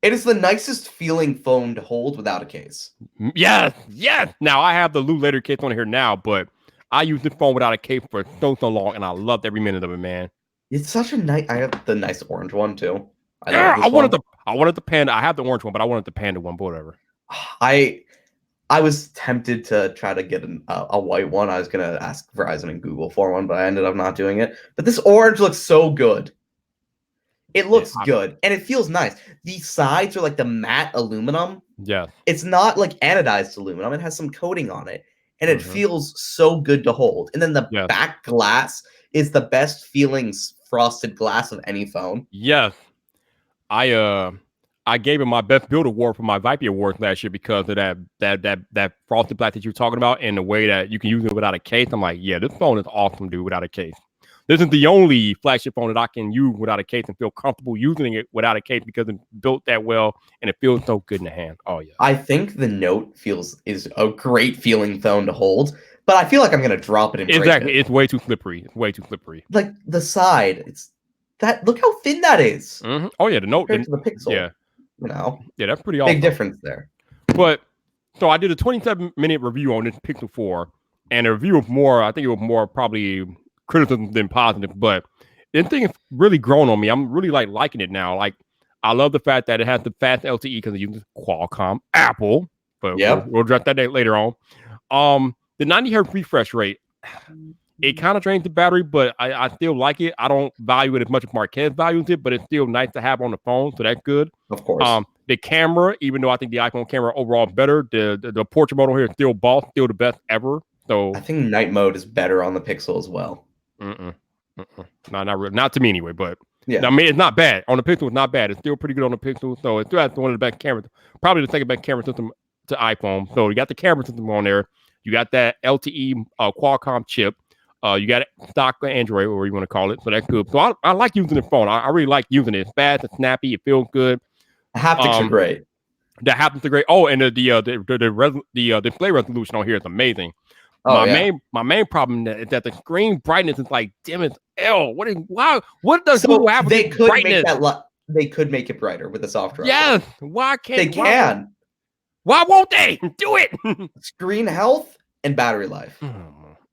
It is the nicest feeling phone to hold without a case. Yes. Now I have the Lou Later case on here now, but I used this phone without a case for so long, and I loved every minute of it, man. It's such a nice. I have the nice orange one too. I wanted the Panda. I have the orange one, but I wanted the Panda one. But whatever. I was tempted to try to get a white one. I was gonna ask Verizon and Google for one, but I ended up not doing it. But this orange looks so good. It looks good, and it feels nice. The sides are like the matte aluminum. Yeah. It's not like anodized aluminum. It has some coating on it, and it feels so good to hold. And then the back glass is the best feeling frosted glass of any phone. Yes. I gave him my best build award for my Vipe Awards last year because of that frosted black that you're talking about and the way that you can use it without a case. I'm like, yeah, this phone is awesome, dude, without a case. This is the only flagship phone that I can use without a case and feel comfortable using it without a case because it's built that well and it feels so good in the hand. Oh yeah. I think the Note is a great feeling phone to hold, but I feel like I'm gonna drop it and break it. It's way too slippery. Like the side, look how thin that is. Mm-hmm. Oh yeah, the Note compared to the Pixel. Yeah. Yeah, that's pretty awesome. Big difference there. But so I did a 27-minute review on this Pixel 4, and the review I think it was more probably criticism than positive, but this thing has really grown on me. I'm really liking it now. Like, I love the fact that it has the fast LTE because it uses Qualcomm, Apple, but we'll address that later on. The 90 hertz refresh rate, it kind of drains the battery, but I still like it. I don't value it as much as Marquez values it, but it's still nice to have on the phone, so that's good. Of course. The camera, even though I think the iPhone camera overall is better, the portrait mode here is still still the best ever. So I think night mode is better on the Pixel as well. No, not really. Not to me anyway, but yeah. I mean, it's not bad. On the Pixel, it's not bad. It's still pretty good on the Pixel, so it still has one of the best cameras, probably the second best camera system to iPhone. So you got the camera system on there. You got that LTE Qualcomm chip. You got stock Android, or whatever you want to call it. So that's good. So I like using the phone. I really like using it. It's fast, it's snappy, it feels good. The haptics are great. The haptics are great. Oh, and the display resolution on here is amazing. Oh, my main problem is that the screen brightness is like dim as hell. What does Google have with this brightness? They could make it brighter with a software. Yes. Why can't they? Can. Why won't they do it? Screen health and battery life.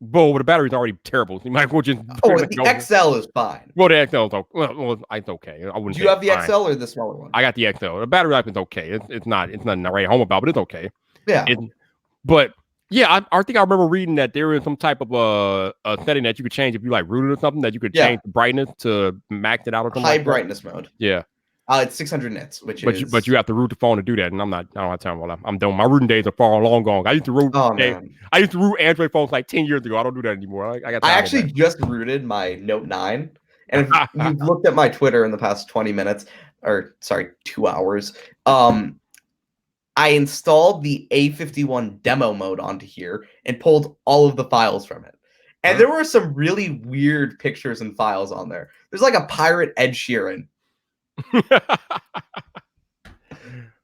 But the battery's already terrible. So you might as well just. The XL is fine. Well, the XL is okay. Well, it's okay. I wouldn't. Do you have the XL or the smaller one? I got the XL. The battery life is okay. It's nothing to write home about, but it's okay. Yeah. But yeah, I think I remember reading that there is some type of a setting that you could change if you root it or something, that you could change the brightness to max it out or something. High brightness mode. Yeah. It's 600 nits, but you have to root the phone to do that, and I don't have time for that. I'm done. My rooting days are far long gone. I used to root. I used to root Android phones like 10 years ago. I don't do that anymore. I actually just rooted my Note 9, and if you've looked at my Twitter in the past 20 minutes, or sorry, 2 hours, I I installed the A51 demo mode onto here and pulled all of the files from it. And there were some really weird pictures and files on there. There's like a pirate Ed Sheeran.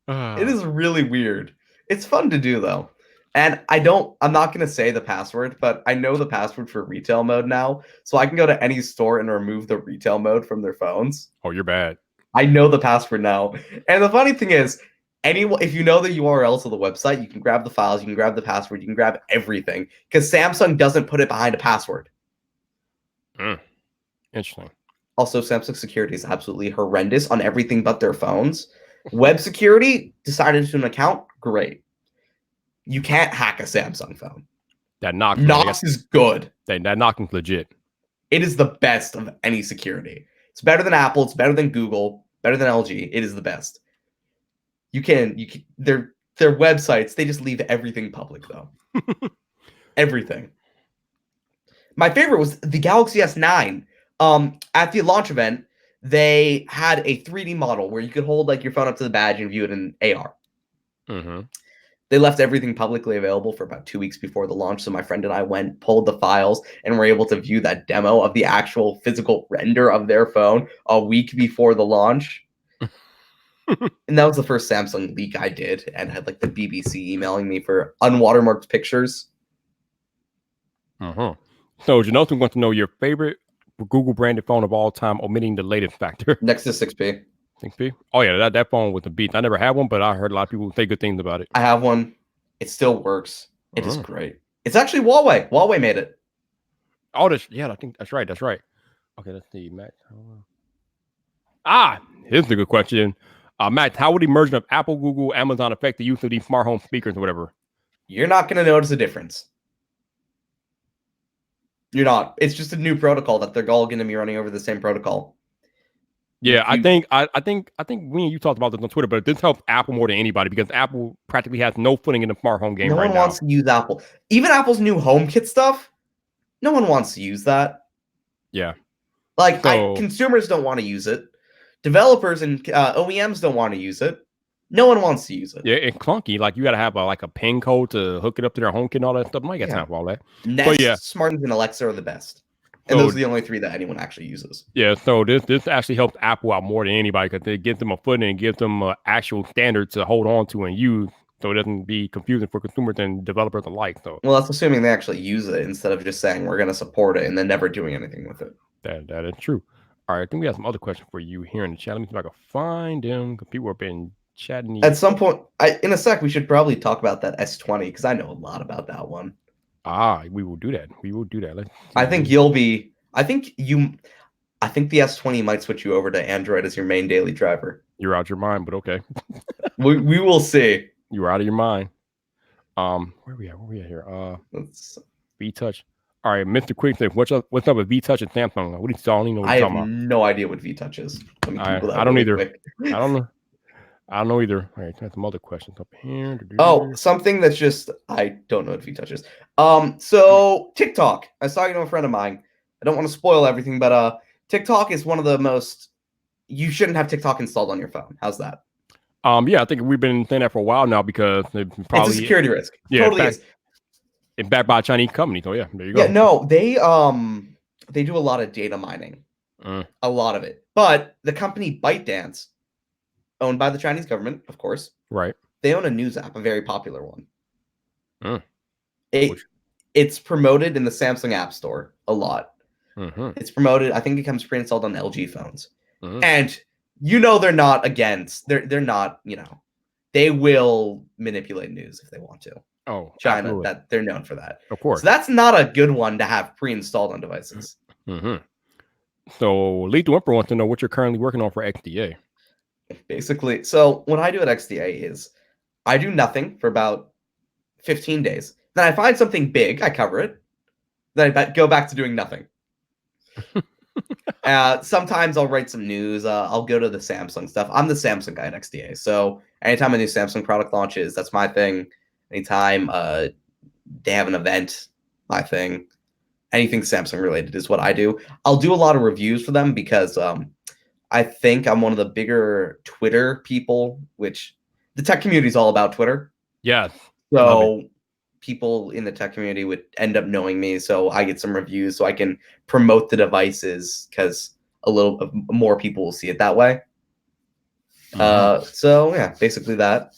It is really weird. It's fun to do though. And I'm not going to say the password, but I know the password for retail mode now. So I can go to any store and remove the retail mode from their phones. Oh, you're bad. I know the password now. And the funny thing is, if you know the URLs of the website, you can grab the files, you can grab the password, you can grab everything. Because Samsung doesn't put it behind a password. Interesting. Also, Samsung security is absolutely horrendous on everything but their phones. Web security, decided to an account, great. You can't hack a Samsung phone. That Knox, Knox is good. That Knox is legit. It is the best of any security. It's better than Apple. It's better than Google. Better than LG. It is the best. Their websites, they just leave everything public though. Everything. My favorite was the Galaxy S9. At the launch event, they had a 3D model where you could hold like your phone up to the badge and view it in AR. Mm-hmm. They left everything publicly available for about 2 weeks before the launch. So my friend and I went, pulled the files, and were able to view that demo of the actual physical render of their phone a week before the launch. And that was the first Samsung leak I did, and had like the BBC emailing me for unwatermarked pictures. So Janothan wants to know your favorite Google branded phone of all time, omitting the latest factor. Nexus 6P. 6P? Oh yeah, that phone was a beast. I never had one, but I heard a lot of people say good things about it. I have one. It still works. It is great. It's actually Huawei. Huawei made it. Oh, I think that's right. That's right. Okay, let's see, Matt. Here's a good question. Matt, how would the merger of Apple, Google, Amazon affect the use of these smart home speakers or whatever? You're not going to notice a difference. You're not. It's just a new protocol that they're all going to be running over the same protocol. Yeah, I think me and you talked about this on Twitter, but this helps Apple more than anybody because Apple practically has no footing in the smart home game right now. No one wants to use Apple. Even Apple's new HomeKit stuff, no one wants to use that. Yeah. Like, consumers don't want to use it. Developers and OEMs don't want to use it. No one wants to use it. Yeah, it's clunky. Like, you got to have a PIN code to hook it up to their HomeKit and all that stuff. I got time for all that. Nest, Smarties, and Alexa are the best. And those are the only three that anyone actually uses. Yeah, so this actually helps Apple out more than anybody because it gives them a footing and gives them an actual standard to hold on to and use, so it doesn't be confusing for consumers and developers alike. So, well, that's assuming they actually use it instead of just saying we're going to support it and then never doing anything with it. That is true. All right, I think we have some other questions for you here in the chat. Let me see if I can find them because people have been chatting. At some point, in a sec, we should probably talk about that S20 because I know a lot about that one. We will do that. I think the S20 might switch you over to Android as your main daily driver. You're out your mind, but okay. we will see. You're out of your mind. Where are we at here? V-Touch. All right, Mr. Quick says, what's up with V-Touch and Samsung? What are you talking about? I have no idea what V-Touch is. I don't either. I don't know either. All right, got some other questions up here. Oh, something that's just, I don't know what V-Touch is. So TikTok. I was talking to a friend of mine. I don't want to spoil everything, but TikTok is one of the most, you shouldn't have TikTok installed on your phone. How's that? Yeah, I think we've been saying that for a while now because it's a security risk. Yeah, totally is. It's backed by a Chinese company, so yeah, there you go. Yeah, no, they do a lot of data mining. A lot of it. But the company ByteDance, owned by the Chinese government, of course. Right. They own a news app, a very popular one. It's promoted in the Samsung App Store a lot. It's promoted, I think it comes pre-installed on LG phones. And they're not against, they're not, they will manipulate news if they want to. Oh, China, absolutely. that they're known for that. Of course. So that's not a good one to have pre-installed on devices. So Lethal Emperor wants to know what you're currently working on for XDA. Basically, so what I do at XDA is I do nothing for about 15 days. Then I find something big, I cover it. Then I go back to doing nothing. Sometimes I'll write some news. I'll go to the Samsung stuff. I'm the Samsung guy at XDA. So anytime a new Samsung product launches, that's my thing. Anytime they have an event, my thing. Anything Samsung related is what I do. I'll do a lot of reviews for them because I think I'm one of the bigger Twitter people, which the tech community is all about Twitter. Yes. So people in the tech community would end up knowing me. So I get some reviews so I can promote the devices because a little more people will see it that way. So yeah, basically that.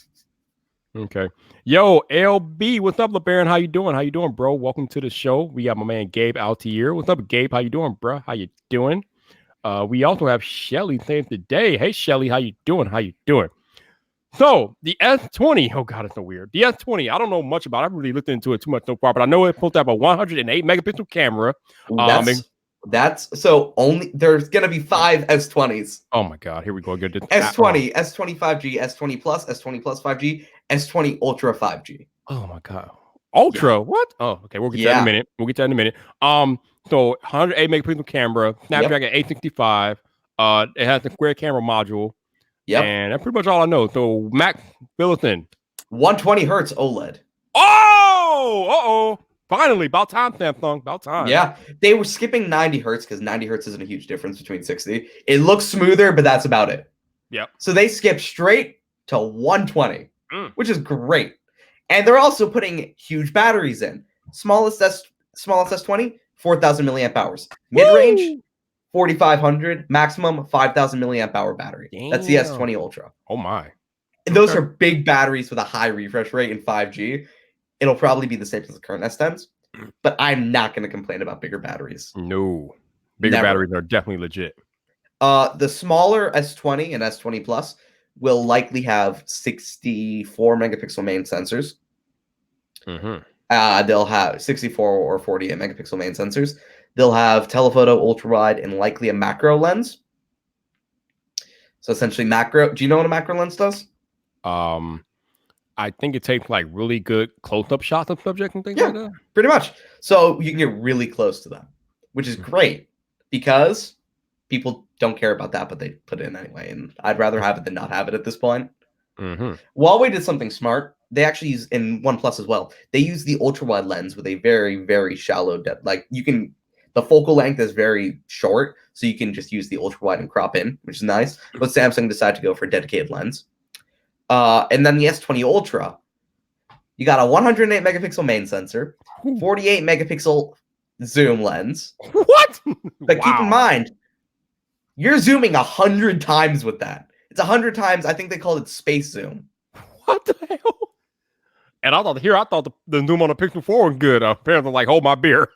Okay. Yo, LB, what's up, LeBaron? How you doing? How you doing, bro? Welcome to the show. We got my man Gabe Altier. What's up, Gabe? How you doing, bro? How you doing? We also have Shelly saying today. Hey, Shelly, how you doing? How you doing? So the S20, oh god, it's so weird. The S20, I don't know much about it. I haven't really looked into it too much so far, but I know it's supposed to have a 108 megapixel camera. That's so only there's gonna be 5 S20s. Oh my god, here we go. Good. S20, S20 5G, S20 Plus, S20 Plus 5G, S20 Ultra 5G. Oh my god. Ultra, yeah. What? Oh, okay. We'll get to that in a minute. So 108 megapixel camera, Snapdragon 865. It has the square camera module. Yep. And that's pretty much all I know. So Mac, fill us in. 120 hertz OLED. Oh, finally, about time, Samsung. About time. Yeah, they were skipping 90 hertz because 90 hertz isn't a huge difference between 60. It looks smoother, but that's about it. Yep. So they skipped straight to 120, which is great. And they're also putting huge batteries in. Smallest S20, 4,000 milliamp hours. Mid-range, 4,500. Maximum, 5,000 milliamp hour battery. Damn. That's the S20 Ultra. Oh my. And those are big batteries with a high refresh rate in 5G. It'll probably be the same as the current S10s, but I'm not going to complain about bigger batteries. No. Bigger batteries are definitely legit. The smaller S20 and S20 Plus will likely have 64 megapixel main sensors. They'll have 64 or 48 megapixel main sensors. They'll have telephoto, ultra wide, and likely a macro lens. So essentially macro. Do you know what a macro lens does? I think it takes like really good close-up shots of subjects and things like that. Pretty much. So you can get really close to them, which is great because people don't care about that, but they put it in anyway. And I'd rather have it than not have it at this point. Huawei did something smart. They actually use in OnePlus as well. They use the ultra-wide lens with a very, very shallow depth. Like the focal length is very short, so you can just use the ultra-wide and crop in, which is nice. But Samsung decided to go for a dedicated lens. And then the S20 Ultra, you got a 108 megapixel main sensor, 48 megapixel zoom lens. What? But keep in mind, you're zooming 100 times with that. It's 100 times. I think they called it space zoom. What the hell? And I thought the zoom on the Pixel 4 was good. Apparently, like, hold my beer.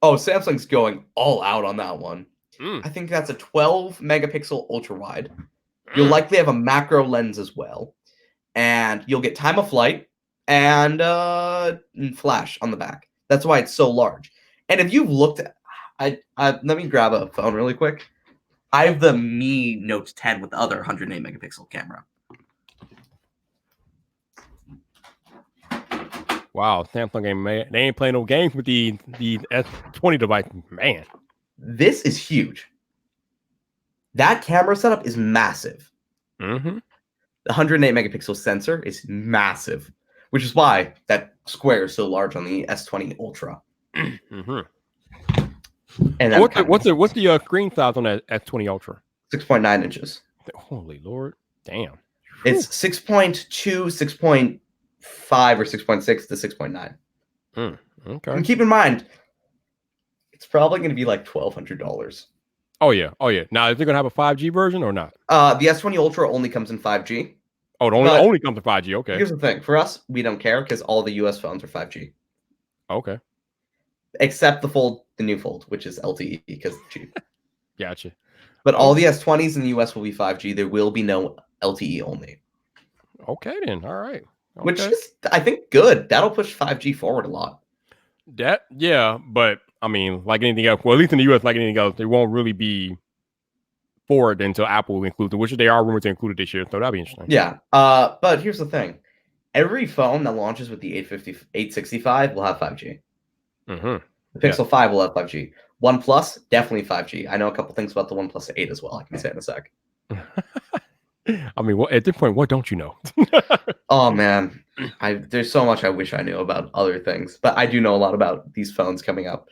Oh, Samsung's going all out on that one. I think that's a 12 megapixel ultra wide. You'll likely have a macro lens as well. And you'll get time of flight and flash on the back. That's why it's so large. And if you've looked at, let me grab a phone really quick. I have the Mi Note 10 with the other 108 megapixel camera. Wow, Samsung they ain't playing no games with the S20 device, man. This is huge. That camera setup is massive. The 108 megapixel sensor is massive, which is why that square is so large on the S20 Ultra. And what's the screen size on that S20 Ultra? 6.9 inches. Holy Lord, damn! It's 6.2, 6.5, or 6.6 to 6.9. Okay. And keep in mind, it's probably going to be like $1,200. Oh yeah. Now, is it going to have a 5G version or not? The S20 Ultra only comes in 5G. Oh, it only comes in 5G. Okay. Here's the thing: for us, we don't care because all the US phones are 5G. Okay. Except the new Fold, which is LTE because it's cheap. Gotcha. But all the S20s in the US will be 5G. There will be no LTE only. Okay, then. All right. Okay. Which is, I think, good. That'll push 5G forward a lot. But I mean, like anything else, well, at least in the US, like anything else, they won't really be forward until Apple includes it, which they are rumored to include it this year. So that'll be interesting. Yeah. But here's the thing: every phone that launches with the 865 will have 5G. The Pixel 5 will have 5G. OnePlus, definitely 5G. I know a couple things about the OnePlus 8 as well. I can say in a sec. I mean, at this point, what don't you know? Oh man, there's so much I wish I knew about other things, but I do know a lot about these phones coming up.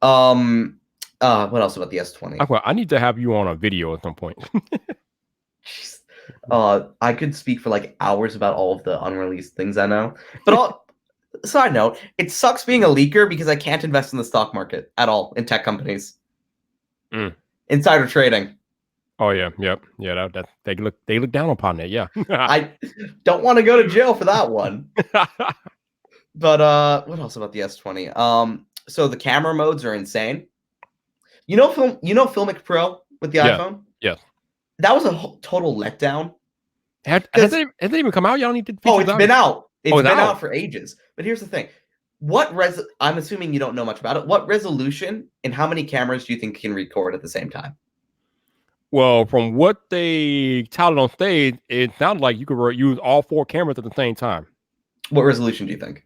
What else about the S20? I need to have you on a video at some point. I could speak for like hours about all of the unreleased things I know. But side note, it sucks being a leaker because I can't invest in the stock market at all in tech companies. Insider trading. Oh yeah, yep, yeah. That they look down upon that. Yeah. I don't want to go to jail for that one. But what else about the S20? So the camera modes are insane. You know Filmic Pro with the iPhone? Yes. That was a total letdown. Has it even come out? Y'all need to. Oh, it's been out. It's been out. out for ages. But here's the thing. I'm assuming you don't know much about it. What resolution and how many cameras do you think can record at the same time? Well, from what they touted on stage, it sounded like you could use all 4 cameras at the same time. What resolution do you think?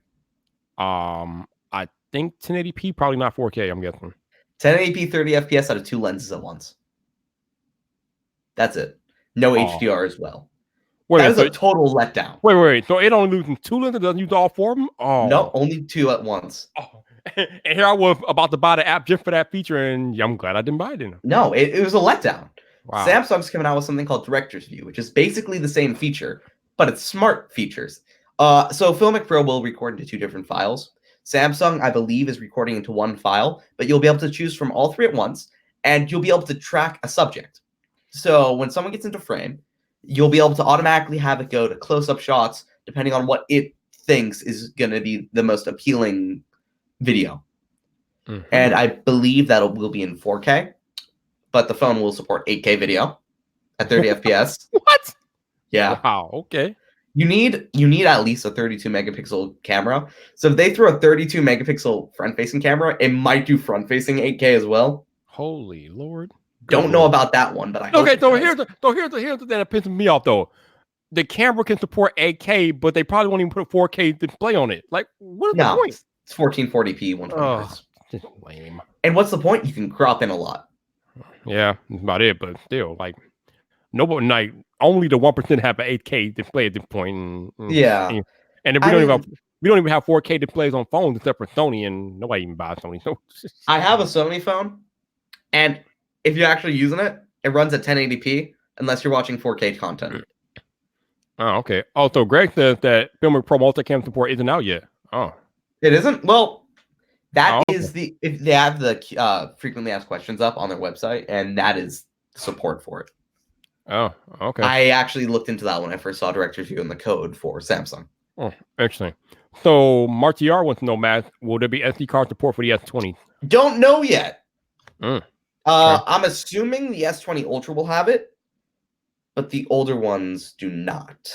I think 1080p, probably not 4K, I'm guessing. 1080p 30 FPS out of 2 lenses at once. That's it. No HDR as well. That is a total letdown. Wait. So it only uses 2 lenses, doesn't use all 4 of them? Oh. No, only 2 at once. Oh. And here I was about to buy the app just for that feature, and I'm glad I didn't buy it. No, it was a letdown. Wow. Samsung's coming out with something called Director's View, which is basically the same feature, but it's smart features. So Filmic Pro will record into 2 different files. Samsung, I believe, is recording into 1 file, but you'll be able to choose from all 3 at once, and you'll be able to track a subject. So when someone gets into frame, you'll be able to automatically have it go to close-up shots, depending on what it thinks is going to be the most appealing video. And I believe that will be in 4K, but the phone will support 8K video at 30 FPS. What? Yeah. Wow. Okay. You need at least a 32 megapixel camera. So if they throw a 32 megapixel front-facing camera, it might do front-facing 8K as well. Holy Lord. Don't know about that one, but I hope okay. So here's the thing that pisses me off though. The camera can support 8K, but they probably won't even put a 4K display on it. Like, what is the point? It's 1440p, 120 hertz. Just lame. And what's the point? You can crop in a lot. Yeah, that's about it. But still, like, nobody, like, only the 1% have an 8K display at this point. Yeah. And if we don't even have 4K displays on phones except for Sony, and nobody even buys Sony. So I have a Sony phone, and if you're actually using it, it runs at 1080p unless you're watching 4K content. Oh, okay. Also, Greg says that Filmic Pro multicam support isn't out yet. Oh, it isn't? Well, that is if they have the frequently asked questions up on their website, and that is support for it. Oh, okay. I actually looked into that when I first saw Director's View in the code for Samsung. Oh, interesting. So, Martiar wants to know, Matt, will there be SD card support for the S20? Don't know yet. Okay. I'm assuming the S20 Ultra will have it, but the older ones do not.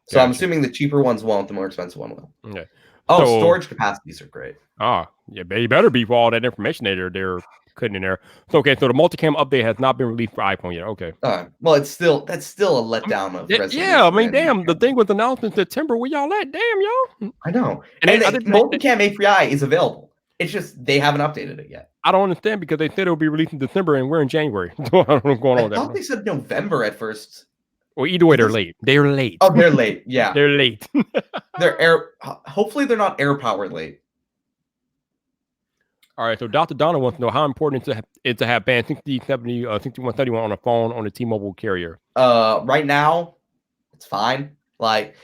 So I'm assuming the cheaper ones won't, the more expensive one will. Okay. Oh, storage capacities are great. Yeah, they better be for all that information they're putting in there. So, okay, so the multicam update has not been released for iPhone yet. Okay. Well, that's still a letdown of resolution. Yeah, I mean, damn, the thing was announced in September. Where y'all at? Damn, y'all. I know. And multicam A3i is available. It's just they haven't updated it yet. I don't understand because they said it would be released in December and we're in January. So I don't know what's going on with that. I thought they said November at first. Well, either way, they're late. They're late. Oh, they're late. Yeah. They're late. Hopefully they're not air power late. All right. So Dr. Donna wants to know how important it is to have band 6070, 6131 on a phone on a T-Mobile carrier. Right now, it's fine. Like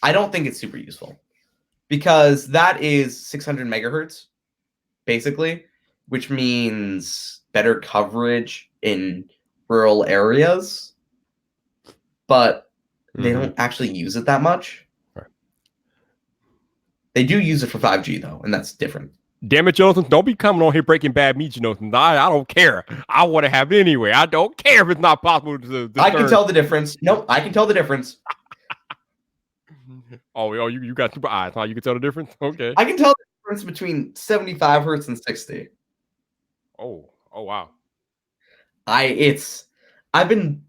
I don't think it's super useful because that is 600 megahertz, basically, which means better coverage in rural areas. But they don't actually use it that much. Right. They do use it for 5G, though, and that's different. Damn it, Jonathan. Don't be coming on here breaking bad meat, Jonathan. I don't care. I want to have it anyway. I don't care if it's not possible to I can tell the difference. No, I can tell the difference. You got super eyes, huh? You can tell the difference? Okay. I can tell the difference between 75 hertz and 60. Oh, wow. I've been...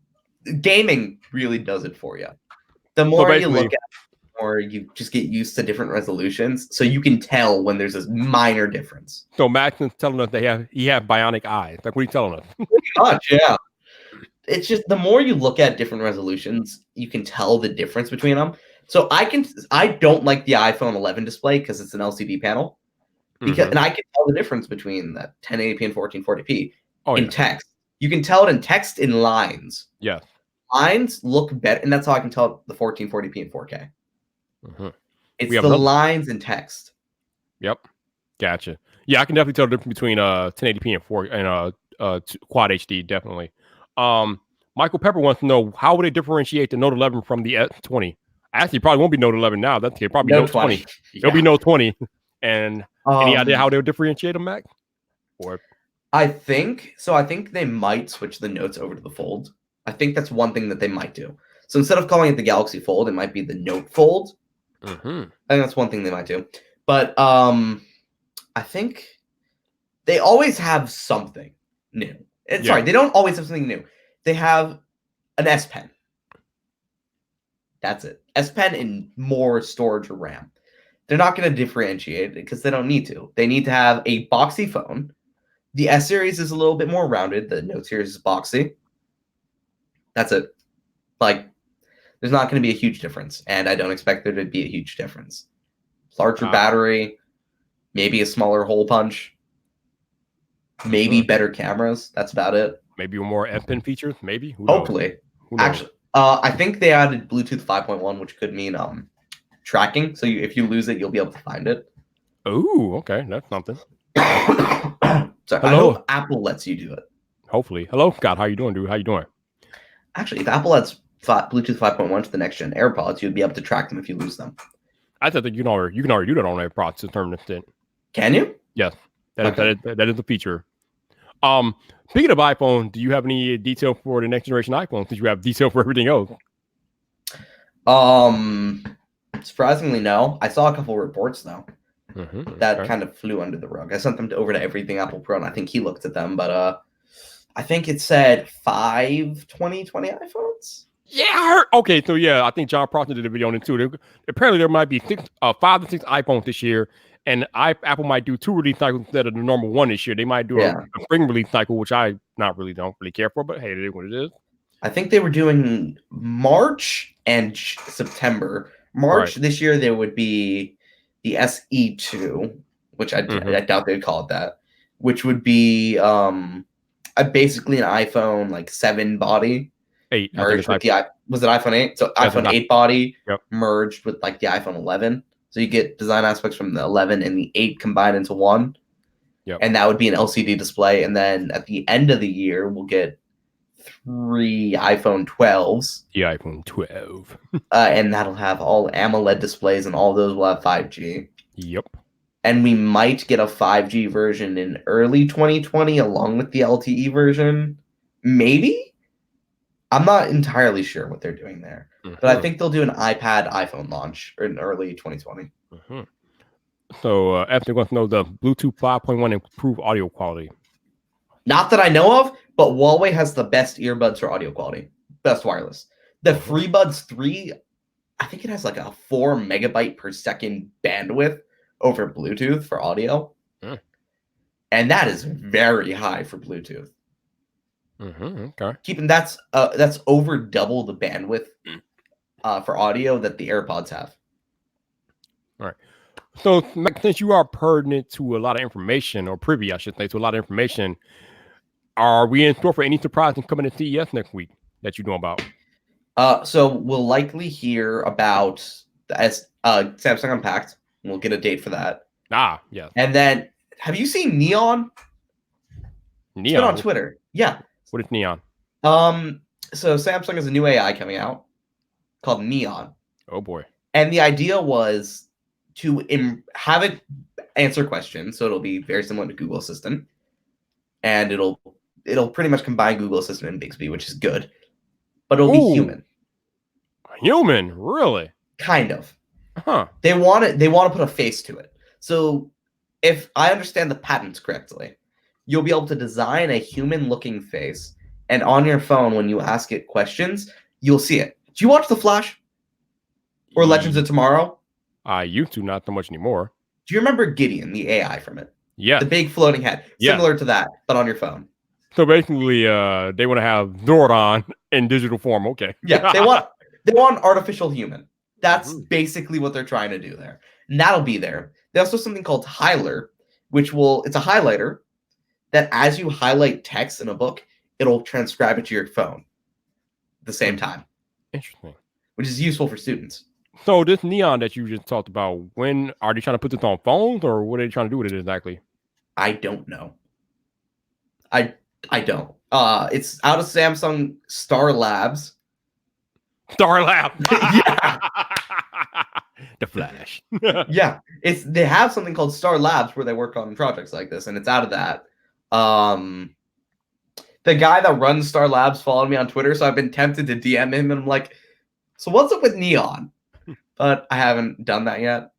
Gaming really does it for you. The more you look at it, the more you just get used to different resolutions, so you can tell when there's this minor difference. So Max is telling us he have bionic eyes. Like, what are you telling us? Pretty much, yeah. It's just the more you look at different resolutions, you can tell the difference between them. So I don't like the iPhone 11 display because it's an LCD panel, and I can tell the difference between that 1080p and 1440p in text. You can tell it in text in lines. Yeah. lines look better, and that's how I can tell the 1440p and 4K. Mm-hmm. It's the lines and text. Yep, gotcha. Yeah, I can definitely tell the difference between 1080p and Quad HD. Definitely. Michael Pepper wants to know how would they differentiate the Note 11 from the S20? Actually, probably won't be Note 11 now. That's okay. Probably Note 20. Yeah. It'll be Note 20. And any idea how they'll differentiate them, Mac? Or I think so. I think they might switch the Notes over to the Fold. I think that's one thing that they might do. So instead of calling it the Galaxy Fold, it might be the Note Fold. Mm-hmm. I think that's one thing they might do. But I think they always have something new. Sorry, they don't always have something new. They have an S Pen. That's it. S Pen and more storage or RAM. They're not going to differentiate it because they don't need to. They need to have a boxy phone. The S series is a little bit more rounded. The Note series is boxy. That's it. Like, there's not going to be a huge difference, and I don't expect there to be a huge difference. Larger battery, maybe a smaller hole punch, maybe better cameras. That's about it. Maybe more S Pen features. Maybe. Hopefully. Actually, I think they added Bluetooth 5.1, which could mean tracking. So if you lose it, you'll be able to find it. Oh, okay, that's something. So I hope Apple lets you do it. Hopefully. Hello, Scott. How you doing, dude? How you doing? Actually, if Apple adds Bluetooth 5.1 to the next gen AirPods, you'd be able to track them if you lose them. I thought that you can already do that on AirPods to a certain extent. Can you? Yes, that is a feature. Speaking of iPhone, do you have any detail for the next generation iPhone? Since you have detail for everything else. Surprisingly, no. I saw a couple reports though. That kind of flew under the rug. I sent them over to Everything Apple Pro, and I think he looked at them, but I think it said 5 2020 iPhones. Yeah, I heard. Okay, so yeah, I think John Prosser did a video on it too. Apparently, there might be 5 to 6 iPhones this year, and Apple might do 2 release cycles instead of the normal 1 this year. They might do a spring release cycle, which I don't really care for, but hey, it is what it is. I think they were doing March and September. March this year, there would be the SE2, which I doubt they'd call it that, which would be basically an iPhone like 7 body 8 merged with was it iPhone 8? So iPhone 8 body merged with like the iPhone 11. So you get design aspects from the 11 and the 8 combined into one. And that would be an LCD display. And then at the end of the year, we'll get 3 iPhone 12s. The iPhone 12. And that'll have all AMOLED displays, and all those will have 5G. Yep. And we might get a 5G version in early 2020 along with the LTE version. Maybe? I'm not entirely sure what they're doing there. But I think they'll do an iPad iPhone launch in early 2020. So, Anthony wants to know the Bluetooth 5.1 improved audio quality. Not that I know of, but Huawei has the best earbuds for audio quality. Best wireless. The FreeBuds 3, I think it has like a 4 megabyte per second bandwidth over Bluetooth for audio. And that is very high for Bluetooth. Okay. Keeping that's over double the bandwidth for audio that the AirPods have. All right. So, since you are pertinent to a lot of information, or privy, I should say, to a lot of information, are we in store for any surprises coming to CES next week that you know about? So we'll likely hear about the Samsung Unpacked. We'll get a date for that. Yeah. And then, have you seen Neon? It's been on Twitter. Yeah. What is Neon? So Samsung has a new AI coming out called Neon. Oh boy. And the idea was to have it answer questions, so it'll be very similar to Google Assistant, and it'll pretty much combine Google Assistant and Bixby, which is good, but it'll be human. Human, really? Kind of. They want to put a face to it. So if I understand the patents correctly, you'll be able to design a human-looking face, and on your phone, when you ask it questions, you'll see it. Do you watch The Flash or Legends of Tomorrow? I used to, not so much anymore. Do you remember Gideon, the AI from it? Yeah. The big floating head. Similar to that, but on your phone. So basically, they want to have Zordon in digital form. Okay. Yeah, they want artificial human. That's basically what they're trying to do there. And that'll be there. There's also something called Highlighter, it's a highlighter that as you highlight text in a book, it'll transcribe it to your phone. the same time, Interesting. which is useful for students. So this neon that you just talked about, when are they trying to put this on phones, or what are they trying to do with it exactly? I don't know. I don't. It's out of Samsung Star Labs. Star Lab. Yeah. The Flash. Yeah, they have something called Star Labs where they work on projects like this, and it's out of that. The guy that runs Star Labs followed me on Twitter, so I've been tempted to DM him, and I'm like, so what's up with Neon? But I haven't done that yet.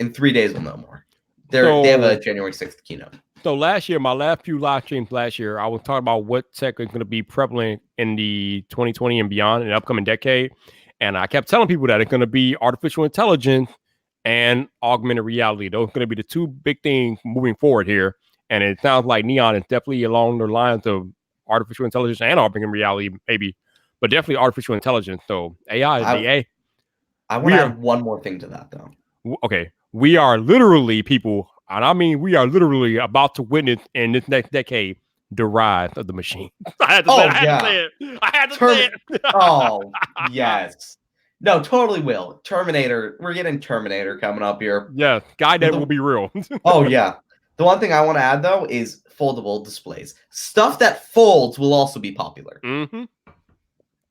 In 3 days we'll know more. They have a January 6th keynote. So last year, my last few live streams last year, I was talking about what tech is going to be prevalent in the 2020 and beyond in the upcoming decade. And I kept telling people that it's going to be artificial intelligence and augmented reality. Those are going to be the two big things moving forward here. And it sounds like Neon is definitely along the lines of artificial intelligence and augmented reality, maybe, but definitely artificial intelligence. So AI is the A. I want to add one more thing to that, though. Okay. We are literally people, and I mean, we are literally about to witness in this next decade the rise of the machine. I had to say it. I had to say it. Oh, yes. No, totally will. Terminator. We're getting Terminator coming up here. Yeah, Skynet will be real. Oh, yeah. The one thing I want to add, though, is foldable displays. Stuff that folds will also be popular. Mm-hmm.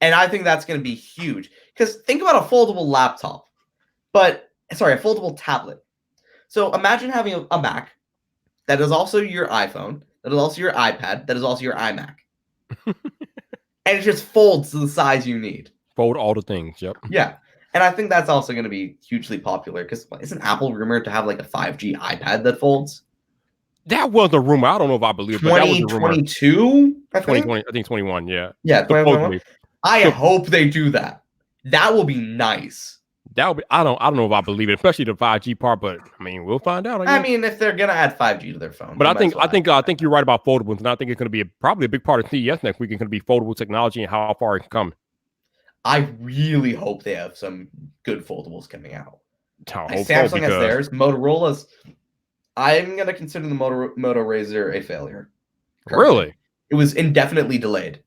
And I think that's going to be huge. Because think about a foldable laptop. A foldable tablet. So imagine having a Mac that is also your iPhone, that is also your iPad, that is also your iMac. And it just folds to the size you need. Fold all the things, yep. Yeah. And I think that's also going to be hugely popular because isn't Apple rumored to have like a 5G iPad that folds? That was a rumor. I don't know if I believe it, but that was a rumor. 2022, I think? 2020, I think 21, yeah. Yeah, 2021. I hope they do that. That will be nice. That would be, I don't know if I believe it, especially the 5G part, but I mean, we'll find out. I mean, if they're gonna add 5G to their phone. But I think you're right about foldables, and I think it's going to be probably a big part of CES next week. It's going to be foldable technology and how far it can come. I really hope they have some good foldables coming out. Samsung has theirs. Motorola's. I'm gonna consider the Moto Razr a failure. Currently. Really? It was indefinitely delayed.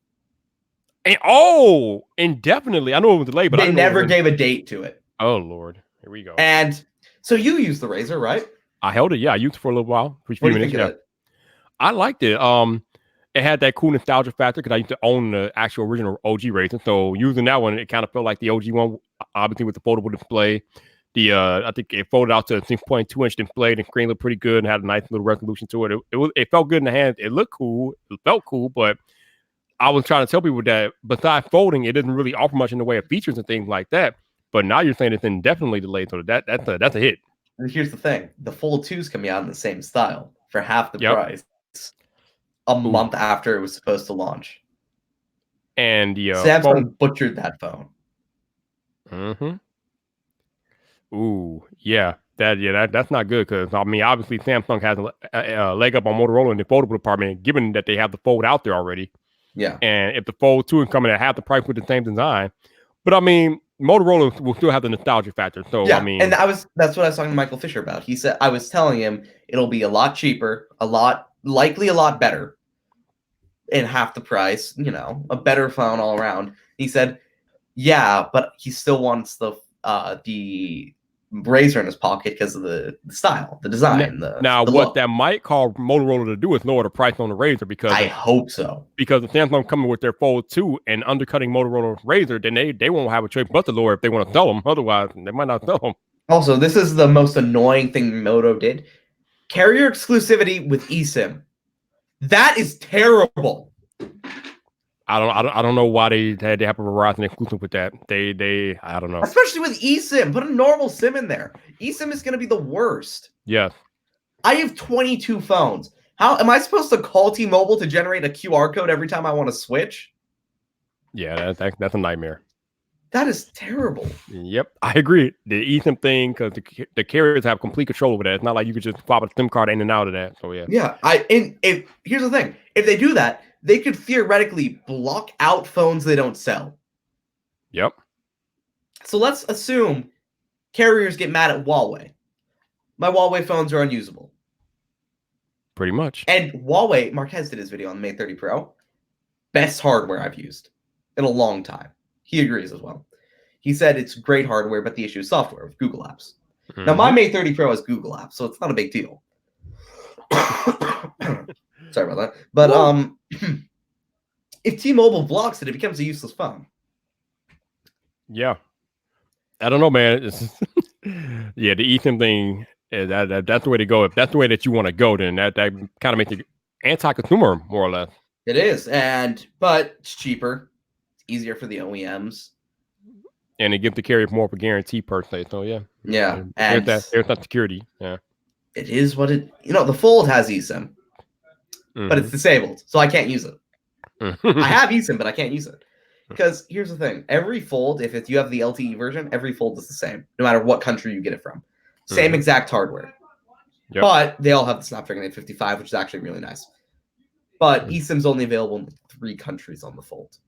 Indefinitely. I know it was delayed, but they never gave a date to it. Oh Lord, here we go. And so you used the Razr, right? I held it. Yeah, I used it for a little while. What do you think of it? I liked it. It had that cool nostalgia factor because I used to own the actual original OG Razr. So using that one, it kind of felt like the OG one, obviously with the foldable display. I think it folded out to a 6.2-inch display. The screen looked pretty good and had a nice little resolution to it. It felt good in the hands. It looked cool. It felt cool, but I was trying to tell people that besides folding, it doesn't really offer much in the way of features and things like that. But now you're saying it's indefinitely delayed, so that's a hit. Here's the thing: the Fold 2 is coming out in the same style for half the price, a month after it was supposed to launch. And the Samsung butchered that phone. Mm-hmm. Ooh, yeah, that's not good because I mean, obviously Samsung has a leg up on Motorola in the foldable department, given that they have the Fold out there already. Yeah, and if the Fold 2 is coming at half the price with the same design, but I mean, Motorola will still have the nostalgia factor. So yeah, I mean, and that's what I was talking to Michael Fisher about. He said I was telling him it'll be a lot cheaper, likely a lot better, in half the price. You know, a better phone all around. He said, yeah, but he still wants the Razr in his pocket because of the style, the design. What look. That might cause Motorola to do is lower the price on the Razr because I hope so. Because if Samsung coming with their Fold 2 and undercutting Motorola Razr, then they won't have a choice but to lower if they want to sell them. Otherwise, they might not sell them. Also, this is the most annoying thing Moto did: carrier exclusivity with eSIM. That is terrible. I don't know why they have a Verizon exclusive with that. I don't know. Especially with eSIM. Put a normal SIM in there. eSIM is going to be the worst. Yes. I have 22 phones. How am I supposed to call T-Mobile to generate a QR code every time I want to switch? Yeah, that's a nightmare. That is terrible. Yep, I agree. The eSIM thing, because the carriers have complete control over that. It's not like you could just swap a SIM card in and out of that. So yeah. Yeah, here's the thing: if they do that, they could theoretically block out phones they don't sell. Yep. So let's assume carriers get mad at Huawei. My Huawei phones are unusable. Pretty much. And Huawei, Marquez did his video on the Mate 30 Pro. Best hardware I've used. in a long time. He agrees as well. He said it's great hardware, but the issue is software with Google Apps. Now, my Mate 30 Pro has Google Apps, so it's not a big deal. Sorry about that. But if T-Mobile blocks it, it becomes a useless phone. Yeah. I don't know, man. Yeah, the eSIM thing, that's the way to go. If that's the way that you want to go, then that kind of makes you anti-consumer, more or less. It is, but it's cheaper. It's easier for the OEMs. And it gives the carrier more of a guarantee per se. So yeah. Yeah. And there's that security. Yeah. It is what it the Fold has eSIM. But it's disabled, so I can't use it. I have eSIM, but I can't use it. Because here's the thing. Every Fold, if you have the LTE version, every Fold is the same, no matter what country you get it from. Same exact hardware. Yep. But they all have the Snapdragon 855, which is actually really nice. But eSIM's only available in 3 countries on the Fold.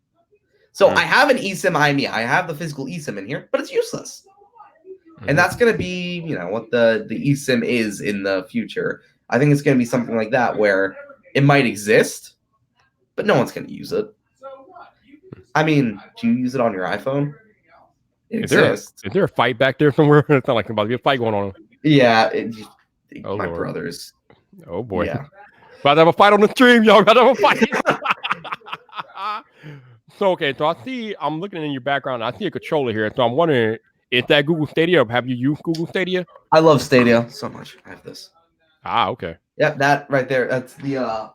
So I have an eSIM IMEI. I have the physical eSIM in here, but it's useless. And that's going to be, what the eSIM is in the future. I think it's going to be something like that where it might exist, but no one's going to use it. I mean, do you use it on your iPhone? It exists. Is there a fight back there somewhere? It's not like about to be a fight going on. Yeah. My brothers. Oh, boy. Yeah. About to have a fight on the stream, y'all. About to have a fight. So, okay. So, I'm looking in your background. I see a controller here. So, I'm wondering, is that Google Stadia or have you used Google Stadia? I love Stadia so much. I have this. Ah, okay. Yep, that right there. That's the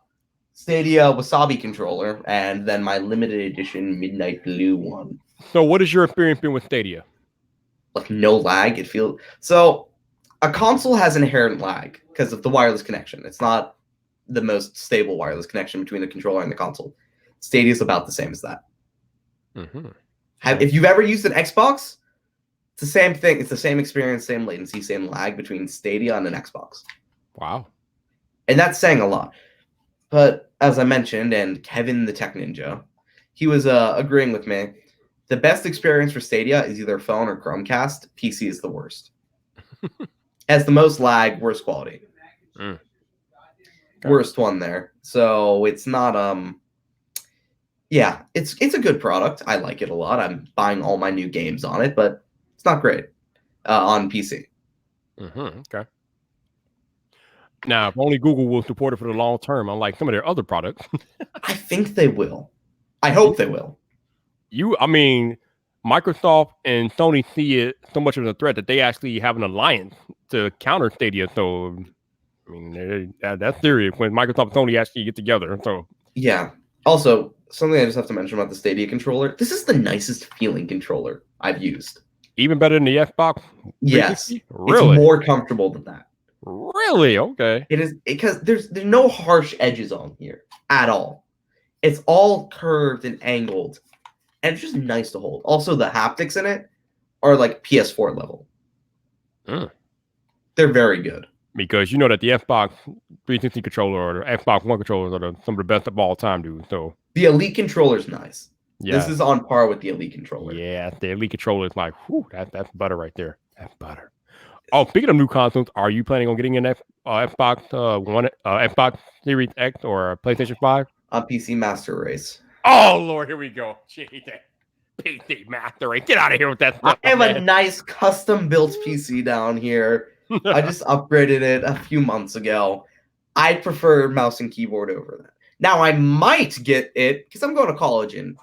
Stadia Wasabi controller, and then my limited edition Midnight Blue one. So, what has your experience been with Stadia? Like no lag. It feels so. A console has inherent lag because of the wireless connection. It's not the most stable wireless connection between the controller and the console. Stadia is about the same as that. If you've ever used an Xbox, it's the same thing. It's the same experience, same latency, same lag between Stadia and an Xbox. Wow. And that's saying a lot. But as I mentioned, and Kevin the Tech Ninja, he was agreeing with me. The best experience for Stadia is either phone or Chromecast. PC is the worst. Has the most lag, worst quality. Worst one there. So it's not yeah, it's a good product. I like it a lot. I'm buying all my new games on it, but it's not great on PC. Okay. Now, if only Google will support it for the long term, unlike some of their other products. I think they will. I hope they will. I mean, Microsoft and Sony see it so much as a threat that they actually have an alliance to counter Stadia. So, I mean, that's serious when Microsoft and Sony actually get together. So, yeah. Also, something I just have to mention about the Stadia controller. This is the nicest feeling controller I've used. Even better than the Xbox? Yes. Really? It's more comfortable than that. Really? Okay. It is because there's no harsh edges on here at all. It's all curved and angled, and it's just nice to hold. Also, the haptics in it are like PS4 level. They're very good. Because you know that the Xbox 360 controller or the Xbox One controllers are some of the best of all time, dude. So the Elite controller is nice. Yeah. This is on par with the Elite controller. Yeah, the Elite controller is like, whew, that's butter right there. That's butter. Oh, speaking of new consoles, are you planning on getting an Xbox One, Xbox Series X or PlayStation 5? On PC Master Race. Oh Lord, here we go. Jeez, PC Master Race. Get out of here with that stuff. I have a nice custom built PC down here. I just upgraded it a few months ago. I prefer mouse and keyboard over that. Now I might get it because I'm going to college in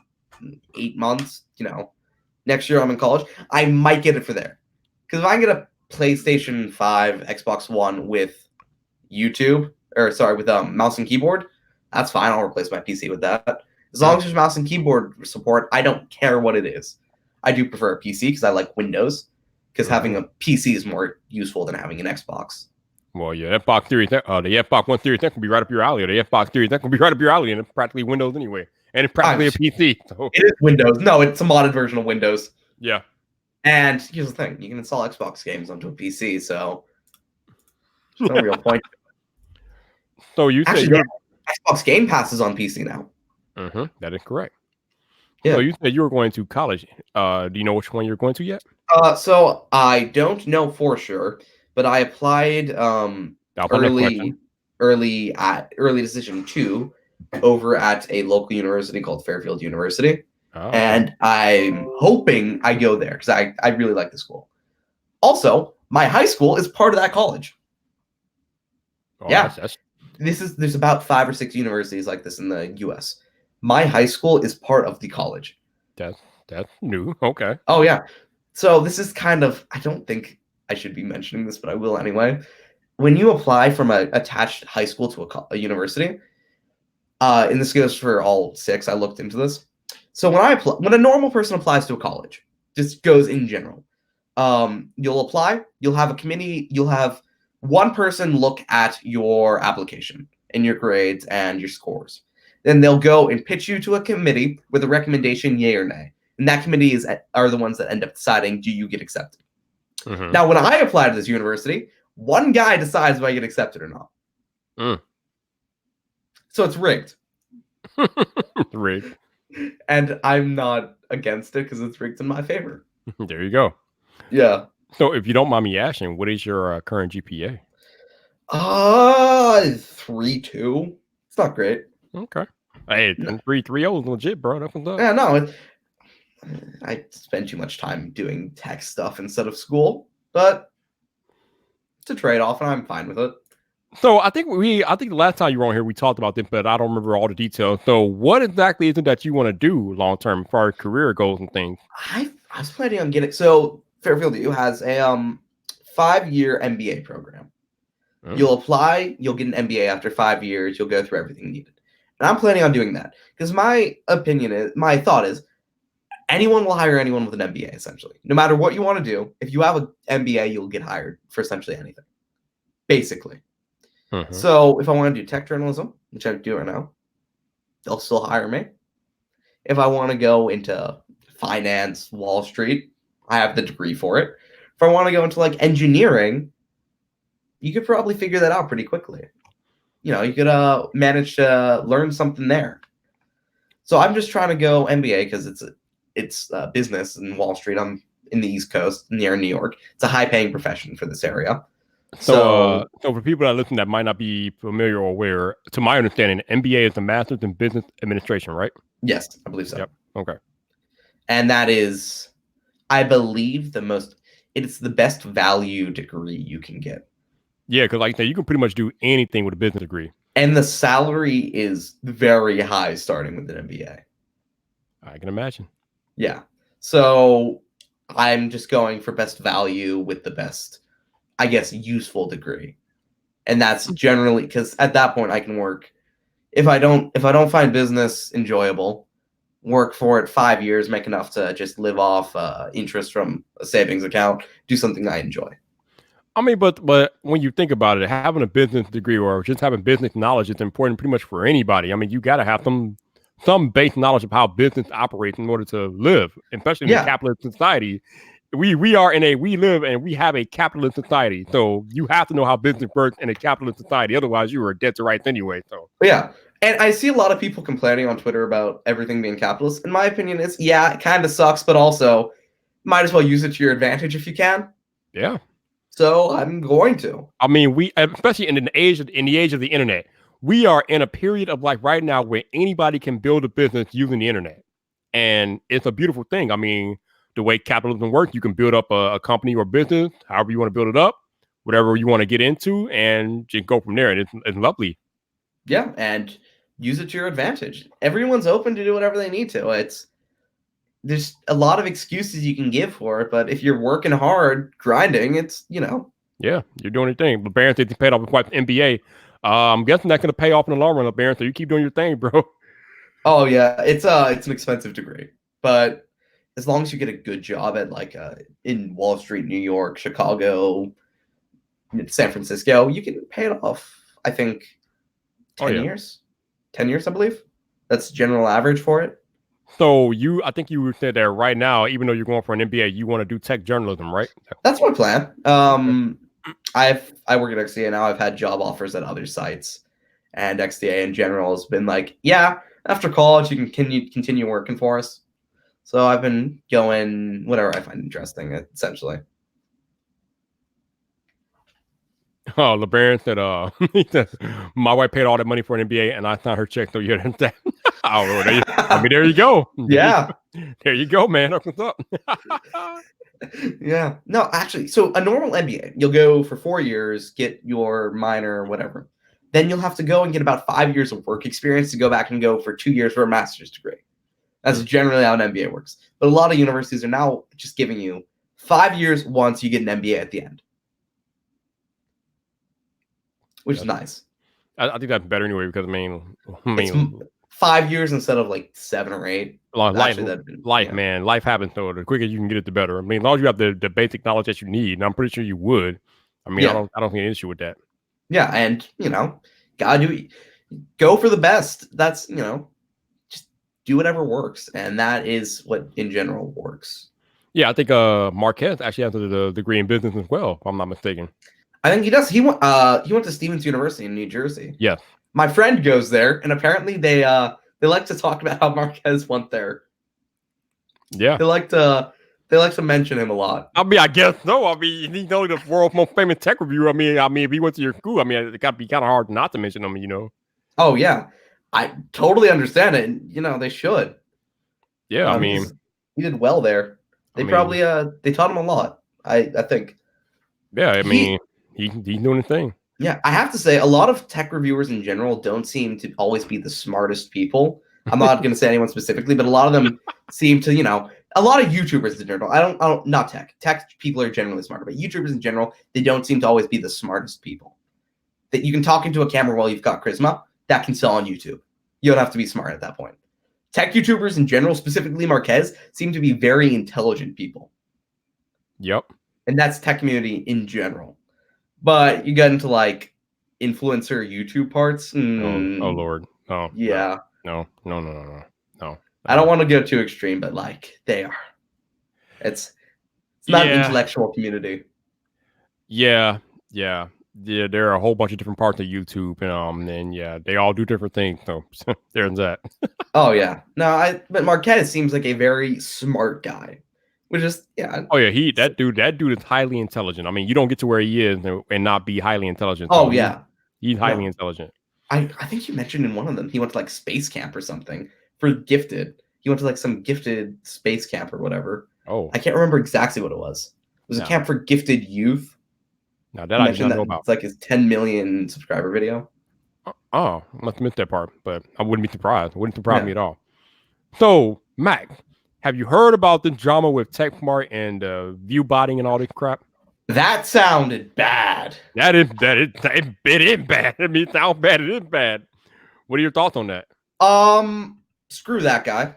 8 months. Next year I'm in college. I might get it for there because if I get a PlayStation 5, Xbox One with mouse and keyboard, that's fine. I'll replace my PC with that. As long as there's mouse and keyboard support, I don't care what it is. I do prefer a PC because I like Windows, because having a PC is more useful than having an Xbox. Well, yeah, Xbox Series, the Xbox One Series, that can be right up your alley, or the Xbox Series, that can be right up your alley, and it's practically Windows anyway, and it's practically a PC. So. It is Windows. No, it's a modded version of Windows. Yeah. And here's the thing: you can install Xbox games onto a PC, so there's no real point. So you say Xbox Game Pass is on PC now. That is correct. Yeah. So you said you were going to college. Do you know which one you're going to yet? So I don't know for sure, but I applied early decision 2 over at a local university called Fairfield University. Oh, okay. And I'm hoping I go there because I really like the school. Also, my high school is part of that college. Oh, Yeah, that's there's about 5 or 6 universities like this in the U.S. My high school is part of the college. that's that's new. Okay. Oh yeah, so this is kind of, I don't think I should be mentioning this, but I will anyway. When you apply from a attached high school to a university, and this goes for all 6. I looked into this. So when a normal person applies to a college, just goes in general, you'll apply. You'll have a committee. You'll have one person look at your application and your grades and your scores. Then they'll go and pitch you to a committee with a recommendation, yay or nay. And that committee are the ones that end up deciding, do you get accepted? Mm-hmm. Now, when I apply to this university, one guy decides if I get accepted or not. Mm. So it's rigged. Rigged. And I'm not against it because it's rigged in my favor. There you go. Yeah. So, if you don't mind me asking, what is your current GPA? 3.2. It's not great. Okay. Hey, No. 3.30 is legit, bro. That's what's up. Yeah, no. I spend too much time doing tech stuff instead of school, but it's a trade-off, and I'm fine with it. So I think the last time you were on here we talked about this, but I don't remember all the details. So what exactly is it that you want to do long term for our career goals and things? I was planning on getting, so Fairfield U has a 5-year MBA program. You'll apply, you'll get an MBA after 5 years, you'll go through everything needed. And I'm planning on doing that because my thought is anyone will hire anyone with an MBA essentially. No matter what you want to do, if you have an MBA, you'll get hired for essentially anything. Basically. Mm-hmm. So if I want to do tech journalism, which I do right now, they'll still hire me. If I want to go into finance, Wall Street, I have the degree for it. If I want to go into like engineering, you could probably figure that out pretty quickly. You know, you could manage to learn something there. So I'm just trying to go MBA because it's business in Wall Street. I'm in the East Coast near New York. It's a high-paying profession for this area. So for people that listen that might not be familiar or aware, to my understanding, MBA is the Master's in Business Administration, right? Yes, I believe so. Yep. Okay. And that is, I believe, it's the best value degree you can get. Yeah, because like I said, you can pretty much do anything with a business degree. And the salary is very high starting with an MBA. I can imagine. Yeah. So I'm just going for best value with the best, I guess, useful degree. And that's generally because at that point I can work. If I don't find business enjoyable, work for it 5 years, make enough to just live off interest from a savings account, do something I enjoy. I mean, but when you think about it, having a business degree or just having business knowledge is important pretty much for anybody. I mean, you got to have some base knowledge of how business operates in order to live, especially in a capitalist society. We live and we have a capitalist society, so you have to know how business works in a capitalist society. Otherwise, you are dead to rights anyway. So yeah. And I see a lot of people complaining on Twitter about everything being capitalist. In my opinion, it kind of sucks, but also might as well use it to your advantage if you can. Yeah. So I'm going to. I mean, we especially in the age of the internet, we are in a period of like right now where anybody can build a business using the internet, and it's a beautiful thing. I mean, the way capitalism works, you can build up a company or business, however you want to build it up, whatever you want to get into, and just go from there. And it's lovely. Yeah, and use it to your advantage. Everyone's open to do whatever they need to. There's a lot of excuses you can give for it, but if you're working hard, grinding, it's, Yeah, you're doing your thing. But Baron said he paid off with quite the MBA. I'm guessing that's going to pay off in the long run, Baron. So you keep doing your thing, bro. Oh yeah, it's an expensive degree, but as long as you get a good job at like in Wall Street, New York, Chicago, San Francisco, you can pay it off. I think 10 years. 10 years, I believe. That's general average for it. So I think you said that right now, even though you're going for an MBA, you want to do tech journalism, right? That's my plan. I work at XDA now. I've had job offers at other sites, and XDA in general has been like, yeah, after college you can continue working for us. So I've been going whatever I find interesting, essentially. Oh, LeBaron said, he said, my wife paid all that money for an NBA and I signed her check. So yeah, that's that. Oh, there you, I mean, there you go. Yeah. There you go, man. That's what's up. Yeah. No, actually, so a normal MBA, you'll go for 4 years, get your minor or whatever. Then you'll have to go and get about 5 years of work experience to go back and go for 2 years for a master's degree. That's generally how an MBA works. But a lot of universities are now just giving you 5 years once you get an MBA at the end, which is nice. I think that's better anyway because It's 5 years instead of like 7 or 8. Life, man, life happens. So the quicker you can get it, the better. I mean, as long as you have the basic knowledge that you need, and I'm pretty sure you would. I mean, Yeah. I don't see an issue with that. Yeah, and gotta go for the best. That's just do whatever works, and that is what in general works. Yeah, I think Marquez actually has the degree in business as well, if I'm not mistaken. I think he does. He went to Stevens University in New Jersey. Yes. My friend goes there, and apparently they like to talk about how Marquez went there. Yeah. They like to mention him a lot. I mean, I guess so. I mean, he's only the world's most famous tech reviewer. I mean, if he went to your school, I mean, it got to be kind of hard not to mention him, Oh yeah, I totally understand it, and they should. Yeah, I mean, he did well there. They probably they taught him a lot. I think. Yeah, I mean, he's doing his thing. Yeah, I have to say, a lot of tech reviewers in general don't seem to always be the smartest people. I'm not going to say anyone specifically, but a lot of them seem to, a lot of YouTubers in general. I don't, not tech. Tech people are generally smarter, but YouTubers in general, they don't seem to always be the smartest people. That you can talk into a camera while you've got charisma, that can sell on YouTube. You don't have to be smart at that point. Tech YouTubers in general, specifically Marquez, seem to be very intelligent people. Yep. And that's tech community in general. But you get into like influencer YouTube parts. Oh Lord. Oh yeah. No. I don't want to go too extreme, but like they are. It's not an intellectual community. Yeah. There are a whole bunch of different parts of YouTube, and yeah, they all do different things. So there's that. Oh yeah. No, but Marquez seems like a very smart guy. Which is Oh yeah, that dude is highly intelligent. I mean, you don't get to where he is and not be highly intelligent. Oh yeah, he's highly intelligent. I think you mentioned in one of them he went to like space camp or something for gifted. He went to like some gifted space camp or whatever. Oh, I can't remember exactly what it was. It was a camp for gifted youth. Now that I didn't know about. It's like his 10 million subscriber video. Oh, I must have missed that part, but I wouldn't be surprised. It wouldn't surprise me at all. So, Mac, have you heard about the drama with TechSmart and view botting and all this crap? That sounded bad. It is bad. I mean, it sounds bad. It is bad. What are your thoughts on that? Screw that guy.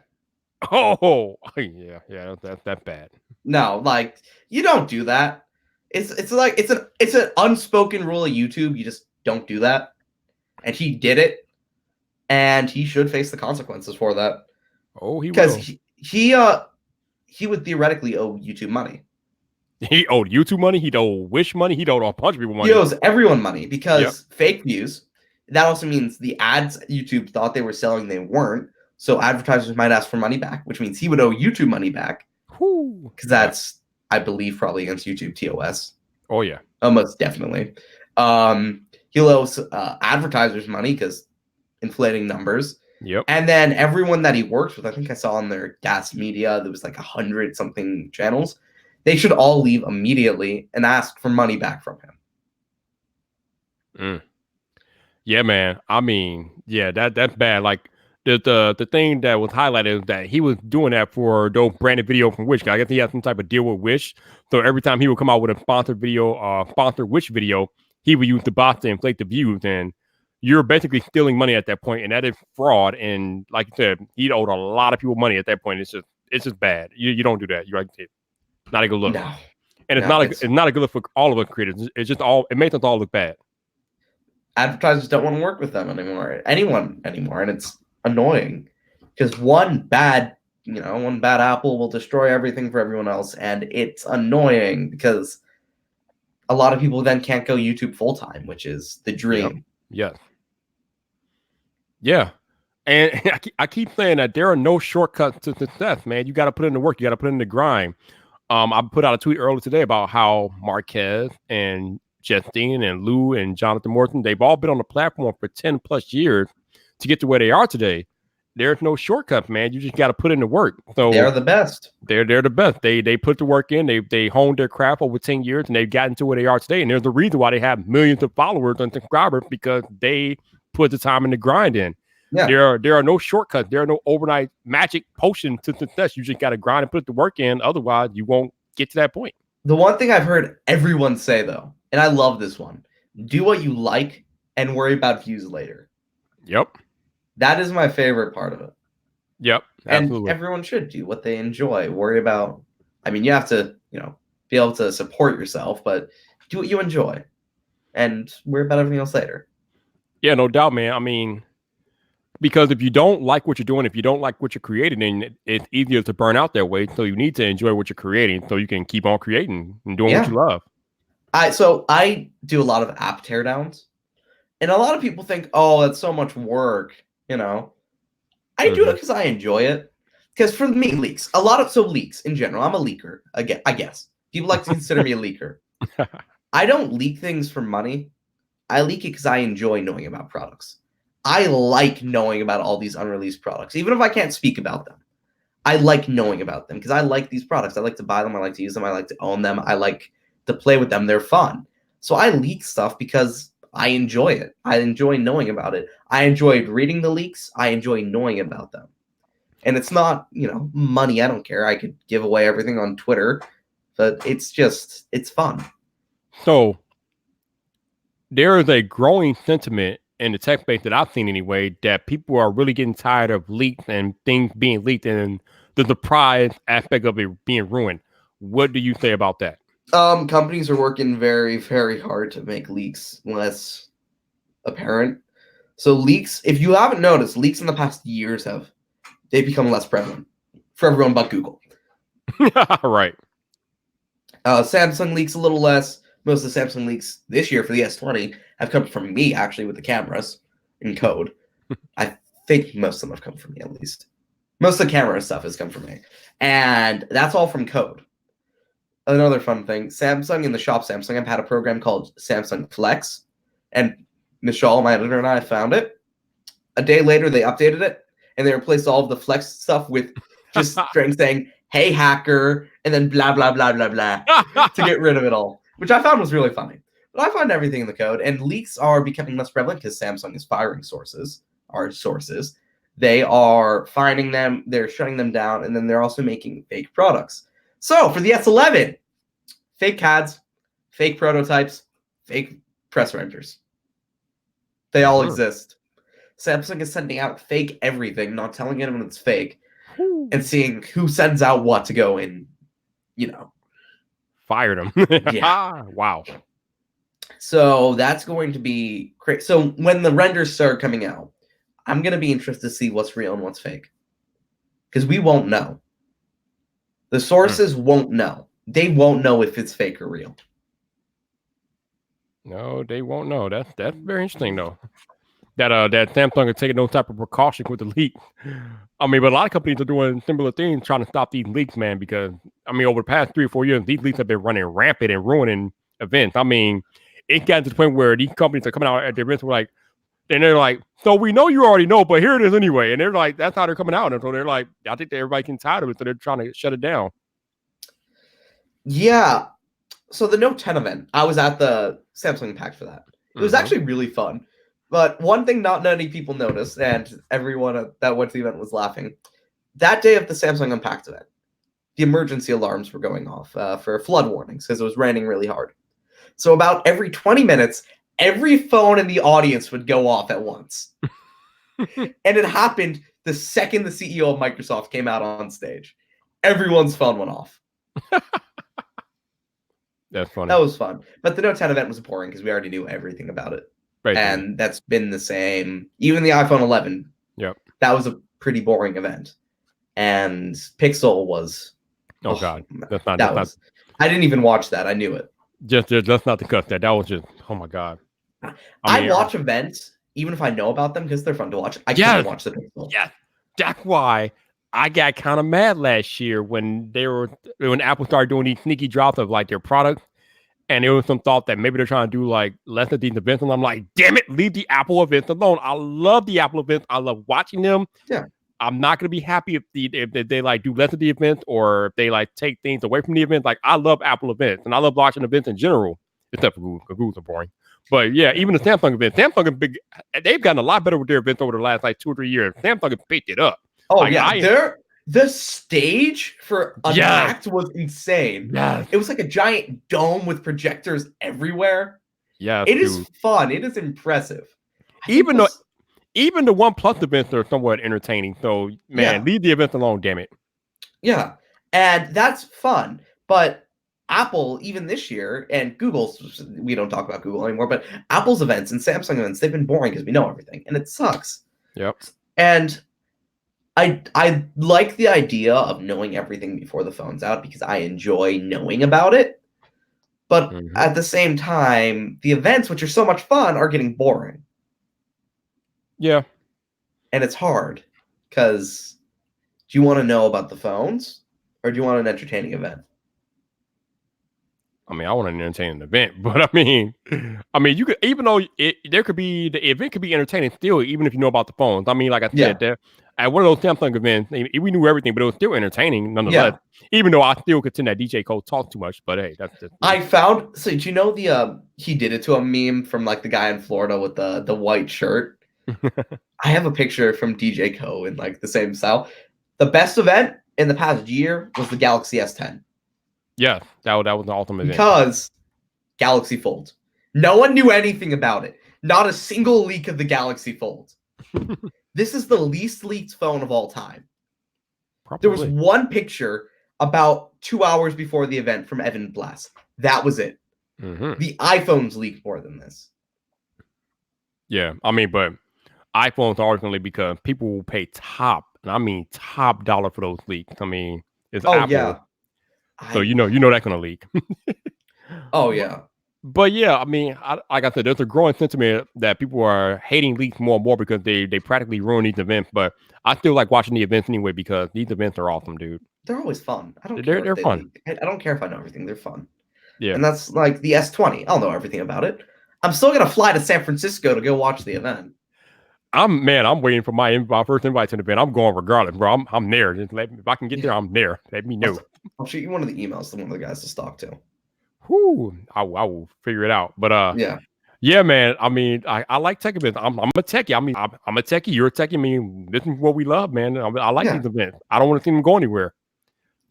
Oh, yeah, that's bad. No, like you don't do that. It's like it's an unspoken rule of YouTube. You just don't do that. And he did it, and he should face the consequences for that. Oh, he will. Because he would theoretically owe YouTube money. He owed YouTube money. He owed Wish money. He owed a bunch of people money. He owes everyone money because fake views. That also means the ads YouTube thought they were selling, they weren't. So advertisers might ask for money back, which means he would owe YouTube money back. Because that's, I believe, probably against YouTube TOS. Oh yeah, almost definitely. He'll owe advertisers money because inflating numbers. Yep. And then everyone that he works with, I think I saw on their Gas Media, there was like 100 something channels. They should all leave immediately and ask for money back from him. Yeah, man. I mean, yeah, that's bad. Like the thing that was highlighted is that he was doing that for those branded video from Wish. I guess he had some type of deal with Wish. So every time he would come out with a sponsored video, sponsored Wish video, he would use the bots to inflate the views, and you're basically stealing money at that point, and that is fraud. And like you said, he owed a lot of people money at that point. It's just bad. You don't do that. You're like, not a good look. No. And it's not a good look for all of us creators. It's just it makes us all look bad. Advertisers don't want to work with them anymore. Anyone anymore, and it's annoying because one bad apple will destroy everything for everyone else, and it's annoying because a lot of people then can't go YouTube full time, which is the dream. Yep. Yeah. And I keep saying that there are no shortcuts to success, man. You got to put in the work. You got to put in the grind. I put out a tweet earlier today about how Marquez and Justine and Lou and Jonathan Morton, they've all been on the platform for 10 plus years to get to where they are today. There's no shortcut, man. You just got to put in the work. So They are the best. They're the best. They put the work in. They honed their craft over 10 years, and they've gotten to where they are today. And there's a reason why they have millions of followers and subscribers, because they put the time and the grind in. Yeah. There are no shortcuts. There are no overnight magic potions to success. You just got to grind and put the work in. Otherwise, you won't get to that point. The one thing I've heard everyone say, though, and I love this one, do what you like and worry about views later. Yep. That is my favorite part of it. Yep. Absolutely. And everyone should do what they enjoy. Worry about, I mean, you have to, be able to support yourself, but do what you enjoy and worry about everything else later. Yeah, no doubt, man. I mean, because if you don't like what you're doing, if you don't like what you're creating, then it's easier to burn out that way. So you need to enjoy what you're creating so you can keep on creating and doing what you love. So I do a lot of app teardowns, and a lot of people think, oh, that's so much work, I do it because I enjoy it. Because for me, leaks, leaks in general, I'm a leaker, I guess. People like to consider me a leaker. I don't leak things for money. I leak it because I enjoy knowing about products. I like knowing about all these unreleased products, even if I can't speak about them. I like knowing about them because I like these products. I like to buy them. I like to use them. I like to own them. I like to play with them. They're fun. So I leak stuff because I enjoy it. I enjoy knowing about it. I enjoyed reading the leaks. I enjoy knowing about them. And it's not, money. I don't care. I could give away everything on Twitter, but it's fun. So there is a growing sentiment in the tech space that I've seen anyway, that people are really getting tired of leaks and things being leaked and the surprise aspect of it being ruined. What do you say about that? Companies are working very, very hard to make leaks less apparent. So leaks, if you haven't noticed, leaks in the past years they've become less prevalent for everyone but Google. Right. Samsung leaks a little less. Most of the Samsung leaks this year for the S20 have come from me, actually, with the cameras in code. I think most of them have come from me, at least. Most of the camera stuff has come from me. And that's all from code. Another fun thing, Samsung, in the shop Samsung, I've had a program called Samsung Flex. And Michelle, my editor, and I found it. A day later, they updated it. And they replaced all of the Flex stuff with just strings saying, hey, hacker, and then blah, blah, blah, blah, blah, to get rid of it all, which I found was really funny. But I found everything in the code, and leaks are becoming less prevalent because Samsung is firing sources. They are finding them, they're shutting them down, and then they're also making fake products. So for the S11, fake CADs, fake prototypes, fake press renders. They all exist. Samsung is sending out fake everything, not telling anyone it's fake, and seeing who sends out what to go in, Fired them. Yeah. Wow. So that's going to be crazy. So when the renders start coming out, I'm going to be interested to see what's real and what's fake. Because we won't know. The sources won't know. They won't know if it's fake or real. No, they won't know. That's very interesting, though. That Samsung is taking no type of precaution with the leak. I mean, but a lot of companies are doing similar things, trying to stop these leaks, man. Because over the past 3 or 4 years, these leaks have been running rampant and ruining events. It got to the point where these companies are coming out at the events and they're like, so we know you already know, but here it is anyway. And they're like, that's how they're coming out. And so they're like, I think that everybody's getting tired of it, so they're trying to shut it down. Yeah. So the Note 10 event, I was at the Samsung Impact for that. It was actually really fun. But one thing not many people noticed, and everyone that went to the event was laughing, that day of the Samsung Unpacked event, the emergency alarms were going off for flood warnings because it was raining really hard. So about every 20 minutes, every phone in the audience would go off at once. And it happened the second the CEO of Microsoft came out on stage. Everyone's phone went off. That's funny. That was fun. But the Note 10 event was boring because we already knew everything about it. Right. And that's been the same. Even the iPhone 11. Yep. That was a pretty boring event. And Pixel was. Oh God. I didn't even watch that. I knew it. Just let's not discuss that. That was just, oh my God. I watch events, even if I know about them, because they're fun to watch. I can't watch the Pixel. Yeah. That's why I got kind of mad last year when Apple started doing these sneaky drops of their products. And there was some thought that maybe they're trying to do like less of these events. And I'm like, damn it, leave the Apple events alone. I love the Apple events. I love watching them. Yeah. I'm not gonna be happy if they like do less of the events or if they like take things away from the events. Like I love Apple events and I love watching events in general, except for Google. Google's are boring. But yeah, even the Samsung events, Samsung is big. They've gotten a lot better with their events over the last like 2 or 3 years. Samsung has picked it up. Oh like, yeah, the stage for Unpacked was insane. Yeah, it was like a giant dome with projectors everywhere. Yeah, it is fun. It is impressive. Even the OnePlus events are somewhat entertaining. So man, leave the events alone, damn it. Yeah, and that's fun. But Apple, even this year, and Google's, we don't talk about Google anymore, but Apple's events and Samsung events, they've been boring because we know everything, and it sucks. Yep. And I like the idea of knowing everything before the phone's out because I enjoy knowing about it. But at the same time, the events, which are so much fun, are getting boring. Yeah. And it's hard because do you want to know about the phones or do you want an entertaining event? I mean, I want an entertaining event, but I mean, you could, even though the event could be entertaining still, even if you know about the phones. I mean, like I said, at one of those Samsung events, we knew everything, but it was still entertaining nonetheless. Even though I still could send that DJ Cole talk too much, but hey, that's just. I found. So, do you know the he did it to a meme from like the guy in Florida with the white shirt? I have a picture from DJ Co in like the same style. The best event in the past year was the Galaxy S10. Yeah, that was the ultimate event. Because Galaxy Fold. No one knew anything about it. Not a single leak of the Galaxy Fold. This is the least leaked phone of all time. Probably. There was one picture about 2 hours before the event from Evan Blass. That was it. The iPhones leaked more than this. Yeah, I mean, but iPhones are ultimately because people will pay top, and I mean top dollar for those leaks. I mean, it's Apple. Yeah. So you know that's gonna leak. Oh yeah. But yeah, I mean, like I said, there's a growing sentiment that people are hating leaks more and more because they practically ruin these events. But I still like watching the events anyway because these events are awesome, dude. They're always fun. I don't care. They're fun. I don't care if I know everything. They're fun. Yeah. And that's like the S20. I'll know everything about it. I'm still gonna fly to San Francisco to go watch the event. I'm waiting for my first invite to the event. I'm going regardless, bro. I'm there. Just if I can get there, I'm there. Let me know. I'll shoot you one of the emails to one of the guys to stalk to. Whoo! I will figure it out. But yeah, man. I mean, I like tech events. I'm a techie. I mean, I'm a techie. You're a techie. I mean, this is what we love, man. I like these events. I don't want to see them go anywhere.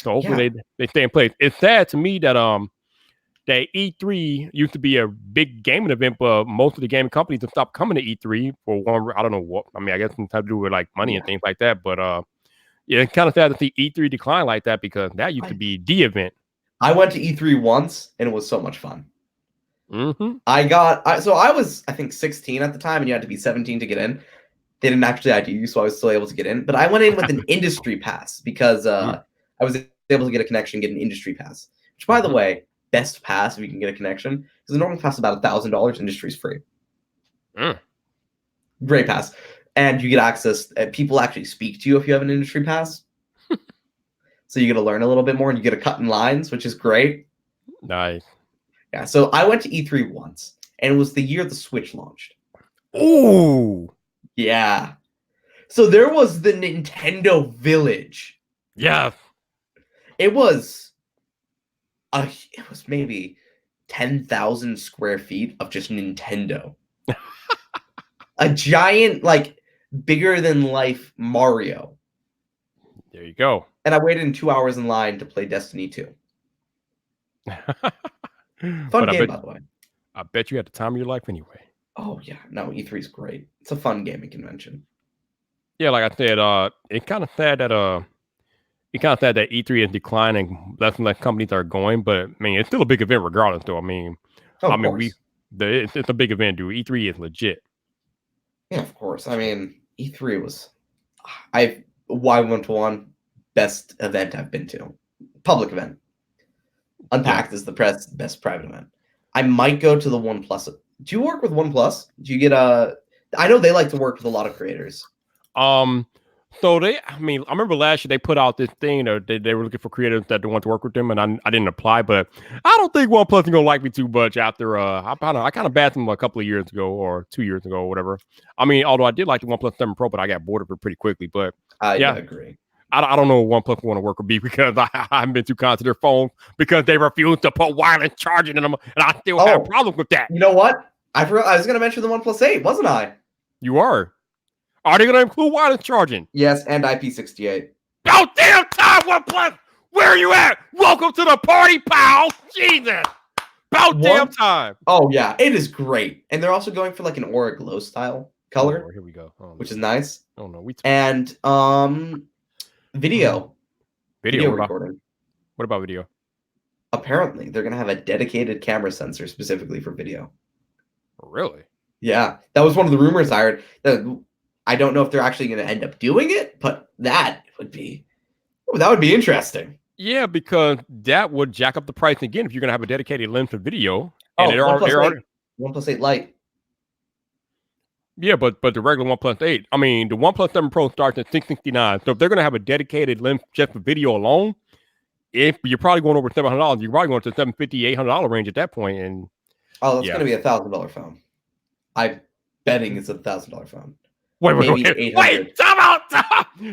So hopefully they stay in place. It's sad to me that that E3 used to be a big gaming event, but most of the gaming companies have stopped coming to E3 for one. I don't know what. I mean, I guess it's had to do with like money and things like that. But yeah, it's kind of sad to see E3 decline like that because that used to be the event. I went to E3 once and it was so much fun. So I was, I think, 16 at the time, and you had to be 17 to get in. They didn't actually ID you, so I was still able to get in. But I went in with an industry pass because I was able to get a connection, get an industry pass. Which, by the way, best pass if you can get a connection, because the normal pass is about $1,000. Industry's free. Great pass, and you get access. People actually speak to you if you have an industry pass. So you get to learn a little bit more, and you get to cut in lines, which is great. Nice. Yeah, so I went to E3 once, and it was the year the Switch launched. Ooh. Yeah. So there was the Nintendo Village. Yeah. It was maybe 10,000 square feet of just Nintendo. A giant, like, bigger than life Mario. There you go. And I waited in 2 hours in line to play Destiny 2. Fun game, by the way. I bet you had the time of your life anyway. Oh, yeah. No, E3 is great. It's a fun gaming convention. Yeah, like I said, it's kind of sad that E3 is declining. Less and less companies are going, but I mean, it's still a big event regardless. Though I mean, it's a big event, dude. E3 is legit. Yeah, of course. I mean, E3 was. I went to one best event I've been to, public event. Unpacked is the best private event. I might go to the OnePlus. Do you work with OnePlus? Do you get I know they like to work with a lot of creators. So I remember last year they put out this thing that they were looking for creators that they want to work with them, and I didn't apply, but I don't think OnePlus is gonna like me too much after I kind of bathed them a couple of years ago or 2 years ago or whatever. I mean, although I did like the OnePlus 7 Pro, but I got bored of it pretty quickly. But I yeah, agree. I don't know what OnePlus want to work with me because I haven't been too kind to their phones because they refuse to put wireless charging in them, and I still have problems with that. You know what? I forgot. I was going to mention the OnePlus 8, wasn't I? You are. Are they going to include wireless charging? Yes, and IP68. About damn time, OnePlus! Where are you at? Welcome to the party, pal! Jesus! About damn time! Oh, yeah. It is great. And they're also going for like an Aura Glow style color. Oh, here we go. Which is nice. Oh, no. And video. Video recording. What about video? Apparently, they're going to have a dedicated camera sensor specifically for video. Really? Yeah. That was one of the rumors I heard. I don't know if they're actually going to end up doing it, but that would be interesting. Yeah, because that would jack up the price again if you're going to have a dedicated lens for video. And OnePlus 8 Lite. Yeah, but the regular OnePlus 8, I mean, the OnePlus 7 Pro starts at $669. So if they're going to have a dedicated lens just for video alone, if you're probably going over $700, you're probably going to the $750, $800 range at that point. And it's going to be $1,000 phone. I'm betting it's $1,000 phone. Wait, time out.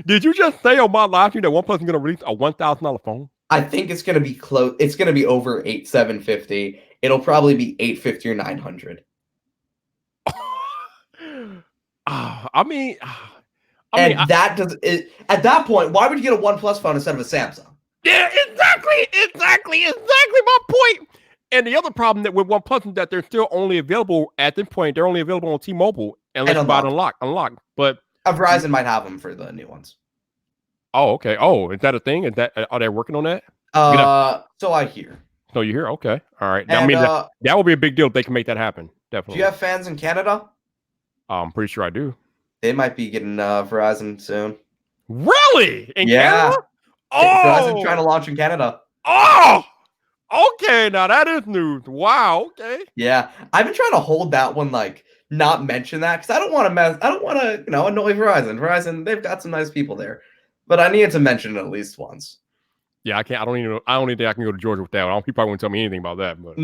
Did you just say on my live stream that OnePlus is going to release a $1,000 phone? I think it's going to be close. It's going to be over $750. It'll probably be $850 or $900. At that point, why would you get a OnePlus phone instead of a Samsung? Yeah, exactly my point. And the other problem that with OnePlus is that they're still only available at this point. They're only available on T-Mobile unless you buy it unlocked. But Verizon might have them for the new ones. Oh, okay. Oh, is that a thing? Are they working on that? So I hear. So you hear? Okay. All right. And, that will be a big deal if they can make that happen. Definitely. Do you have fans in Canada? I'm pretty sure I do. They might be getting Verizon soon. Really? In Canada? Oh, Verizon trying to launch in Canada. Oh, okay. Now that is news. Wow. Okay. Yeah, I've been trying to hold that one, like not mention that because I don't want to annoy Verizon. Verizon, they've got some nice people there, but I needed to mention it at least once. Yeah, I can't. I don't think I can go to Georgia with that one. He probably won't tell me anything about that. But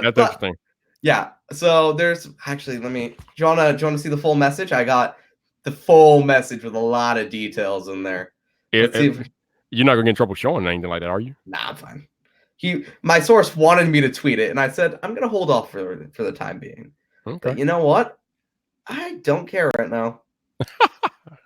that's interesting. Yeah. So there's actually. Do you wanna see the full message? I got the full message with a lot of details in there. You're not gonna get in trouble showing anything like that, are you? Nah, I'm fine. My source wanted me to tweet it, and I said I'm gonna hold off for the time being. Okay. But you know what? I don't care right now.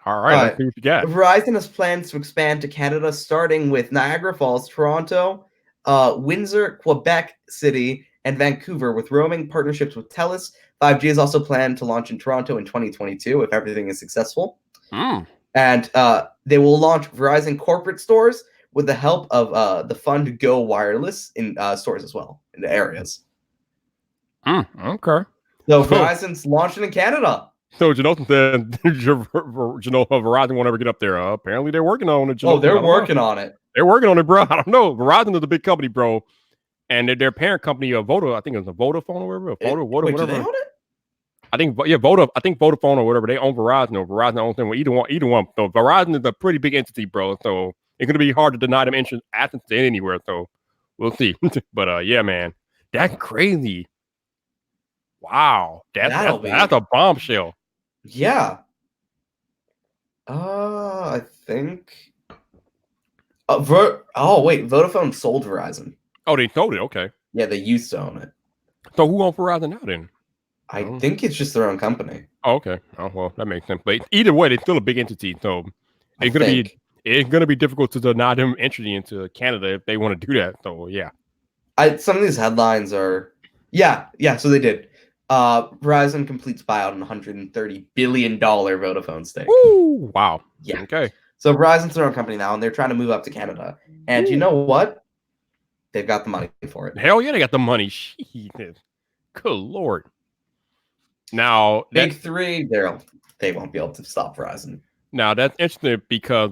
All right. Let's see what you got. Verizon has plans to expand to Canada, starting with Niagara Falls, Toronto, Windsor, Quebec City, and Vancouver, with roaming partnerships with TELUS. 5G is also planned to launch in Toronto in 2022 if everything is successful. And they will launch Verizon corporate stores with the help of the Fund Go Wireless in stores as well in the areas. Okay. So Verizon's launching in Canada. So Janothan said, Verizon won't ever get up there. Apparently they're working on it. They're working on it. They're working on it, bro. I don't know. Verizon is a big company, bro. And their parent company, Voda, I think it's a Vodafone or whatever. Do they own it? I think Vodafone or whatever, they own Verizon or Verizon owns them. Either one. So Verizon is a pretty big entity, bro. So it's gonna be hard to deny them access to anywhere. So we'll see. But yeah, man, that's crazy. Wow, that's a bombshell. Yeah. I think. Vodafone sold Verizon. Oh, they sold it. Okay. Yeah, they used to own it. So who owns Verizon now then? I think it's just their own company. Oh, okay. Oh, well, that makes sense. But either way, they're still a big entity, so it's gonna be difficult to deny them entry into Canada if they want to do that. So yeah. Some of these headlines are so they did. Verizon completes buyout on $130 billion Vodafone stake. Woo! Wow. Yeah. Okay. So Verizon's their own company now, and they're trying to move up to Canada. And you know what? They've got the money for it. Hell yeah, they got the money. Jesus. Good Lord. Now, Big three, they won't be able to stop Verizon. Now, that's interesting because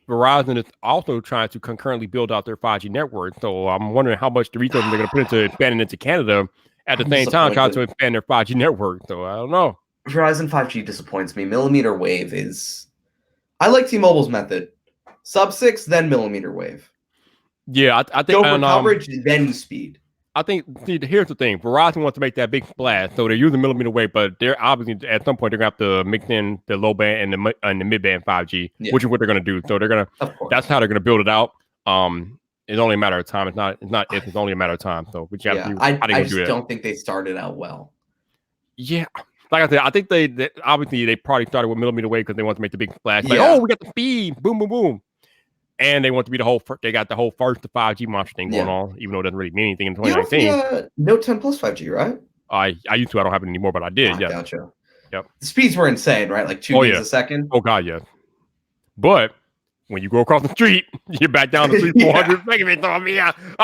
Verizon is also trying to concurrently build out their 5G network. So I'm wondering how much the resources they're going to put into expanding into Canada at the same time trying to expand their 5G network. So I don't know. Verizon 5G disappoints me. Millimeter wave is. I like T-Mobile's method. Sub-6, then millimeter wave. Yeah, I think. Go for And coverage, then speed. I think. See, here's the thing. Verizon wants to make that big splash, so they're using millimeter wave, but they're obviously at some point they're gonna have to mix in the low band and the mid band 5G, which is what they're gonna do. So they're gonna. Of course. That's how they're gonna build it out. It's only a matter of time. It's not if. It's only a matter of time. So we have to see how they I do just it. don't think they started out well. Yeah, like I said, I think they obviously they probably started with millimeter wave because they want to make the big splash. Like, oh, we got the speed, boom, boom, boom, and they want to be the whole. They got the whole first to 5G monster thing going on, even though it doesn't really mean anything in 2019. You have the Note 10 Plus 5G, right? I used to. I don't have it anymore, but I did. Yeah, gotcha. Yep. The speeds were insane, right? Like 2 gigs a second. Oh god, yeah. But when you go across the street, you're back down to 400 megabits. So, I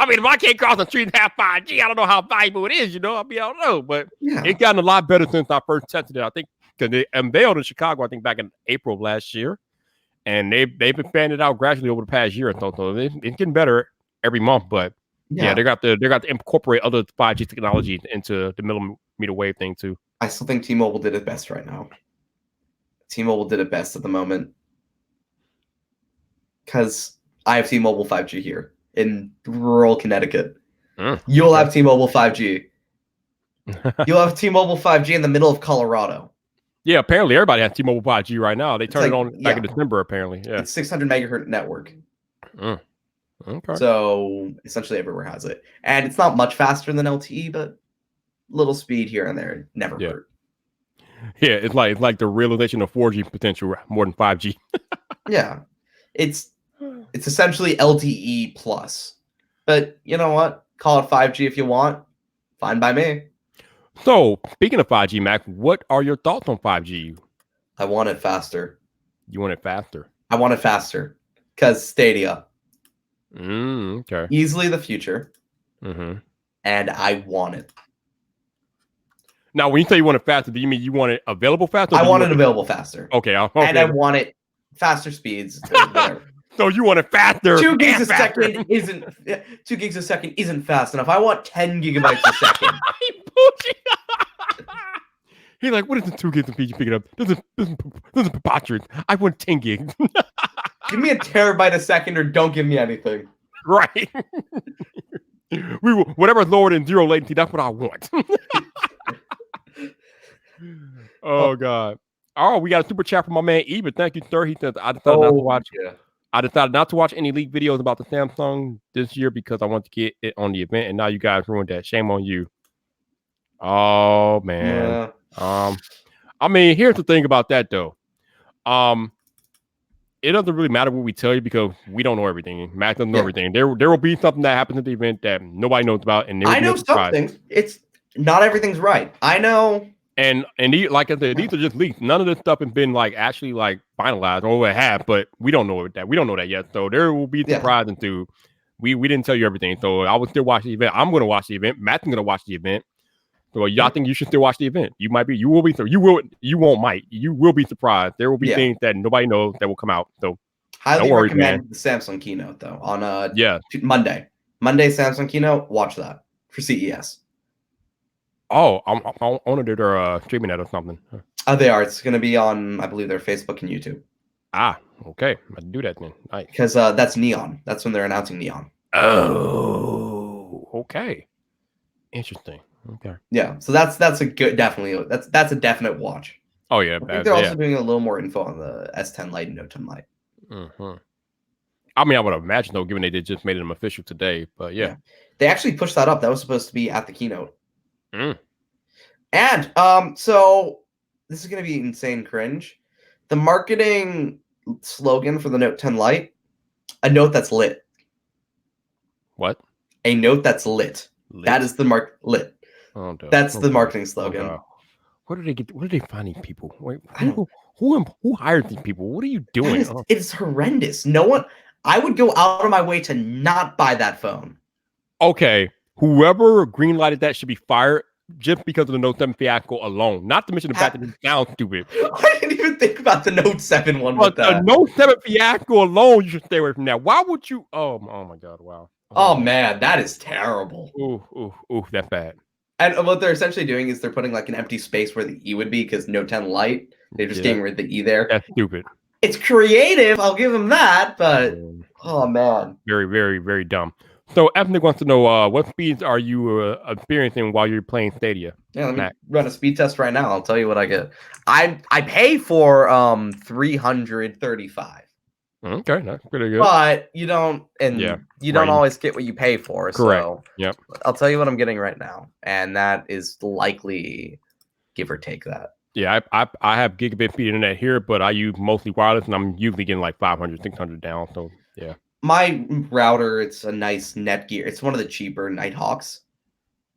mean, if I can't cross the street and have 5G, I don't know how valuable it is. I don't know. But it's gotten a lot better since I first tested it. I think because they unveiled in Chicago, I think back in April of last year, and they've expanded out gradually over the past year or so. So it's getting better every month. But they got to incorporate other 5G technology into the millimeter wave thing too. I still think T-Mobile did it best right now. T-Mobile did it best at the moment. Because I have T-Mobile 5G here in rural Connecticut. You'll have T-Mobile 5G. You'll have T-Mobile 5G in the middle of Colorado. Yeah, apparently everybody has T-Mobile 5G right now. They turned it on back in December, apparently. Yeah, it's 600 megahertz network. Okay. So essentially everywhere has it. And it's not much faster than LTE, but little speed here and there never hurt. Yeah, it's like the realization of 4G potential more than 5G. Yeah. It's essentially LTE plus. But you know what? Call it 5G if you want. Fine by me. So, speaking of 5G, Mac, what are your thoughts on 5G? I want it faster. You want it faster? I want it faster. Because Stadia. Okay. Easily the future. Mm-hmm. And I want it. Now, when you say you want it faster, do you mean you want it available faster? I want it available faster. Okay. And I want it faster speeds. So you want it faster? 2 gigs a second isn't 2 gigs a second isn't fast enough. I want 10 gigabytes a second. He's like, what is the 2 gigs of speed you pick it up? This is preposterous. I want 10 gigs. Give me a terabyte a second or don't give me anything. Right. Whatever's lower than 0 latency, that's what I want. Oh God. Oh, we got a super chat from my man Eben. Thank you, sir. He says I decided not to watch. I decided not to watch any leaked videos about the Samsung this year because I want to get it on the event, and now you guys ruined that. Shame on you. Oh man. I mean, here's the thing about that though. It doesn't really matter what we tell you because we don't know everything. Matt doesn't know everything. There will be something that happens at the event that nobody knows about, and I know some things. It's not everything's right. I know. And like I said, these are just leaks. None of this stuff has been actually finalized, or it have, but we don't know that. We don't know that yet. So there will be surprising too. We didn't tell you everything. So I will still watch the event. I'm going to watch the event. Matt's going to watch the event. So y'all think you should still watch the event. You might be. You will be. You will be surprised. There will be things that nobody knows that will come out. So highly recommend the Samsung keynote though on Monday. Monday Samsung keynote. Watch that for CES. Oh, I wonder if they're streaming that or something. Oh, they are. It's going to be on, I believe, their Facebook and YouTube. Ah, okay. I'll do that then. Nice. Because that's Neon. That's when they're announcing Neon. Oh, okay. Interesting. Okay. Yeah. So that's a good, definitely. That's a definite watch. Oh yeah. I think they're also doing a little more info on the S10 Lite and Note 10 Lite. Mm-hmm. I mean, I would imagine though, given they just made them official today. But yeah, they actually pushed that up. That was supposed to be at the keynote. And so this is going to be insane cringe. The marketing slogan for the Note 10 Lite, a note that's lit. What? A note that's lit. That is the lit. Oh, that's the marketing slogan. Oh, where do they get? Where are they finding people? Wait, who hired these people? What are you doing? It's horrendous. No one. I would go out of my way to not buy that phone. Okay, whoever greenlighted that should be fired just because of the Note 7 fiasco alone. Not to mention the fact that it sounds stupid. I didn't even think about the Note 7 one. But the Note 7 fiasco alone, you should stay away from that. Why would you? Oh my God! Wow. Oh man, that is terrible. Ooh, that's bad. And what they're essentially doing is they're putting like an empty space where the E would be because no 10 light. They're just getting rid of the E there. That's stupid. It's creative. I'll give them that, but oh man, very, very, very dumb. So Ethnic wants to know what speeds are you experiencing while you're playing Stadia? Yeah, let me run a speed test right now. I'll tell you what I get. I pay for 335. Okay, that's pretty good. But you don't, and you don't always get what you pay for. Correct. So yep. I'll tell you what I'm getting right now, and that is likely give or take that. Yeah, I have gigabit speed internet here, but I use mostly wireless, and I'm usually getting like 500, 600 down. So yeah. My router, it's a nice Netgear. It's one of the cheaper Nighthawks,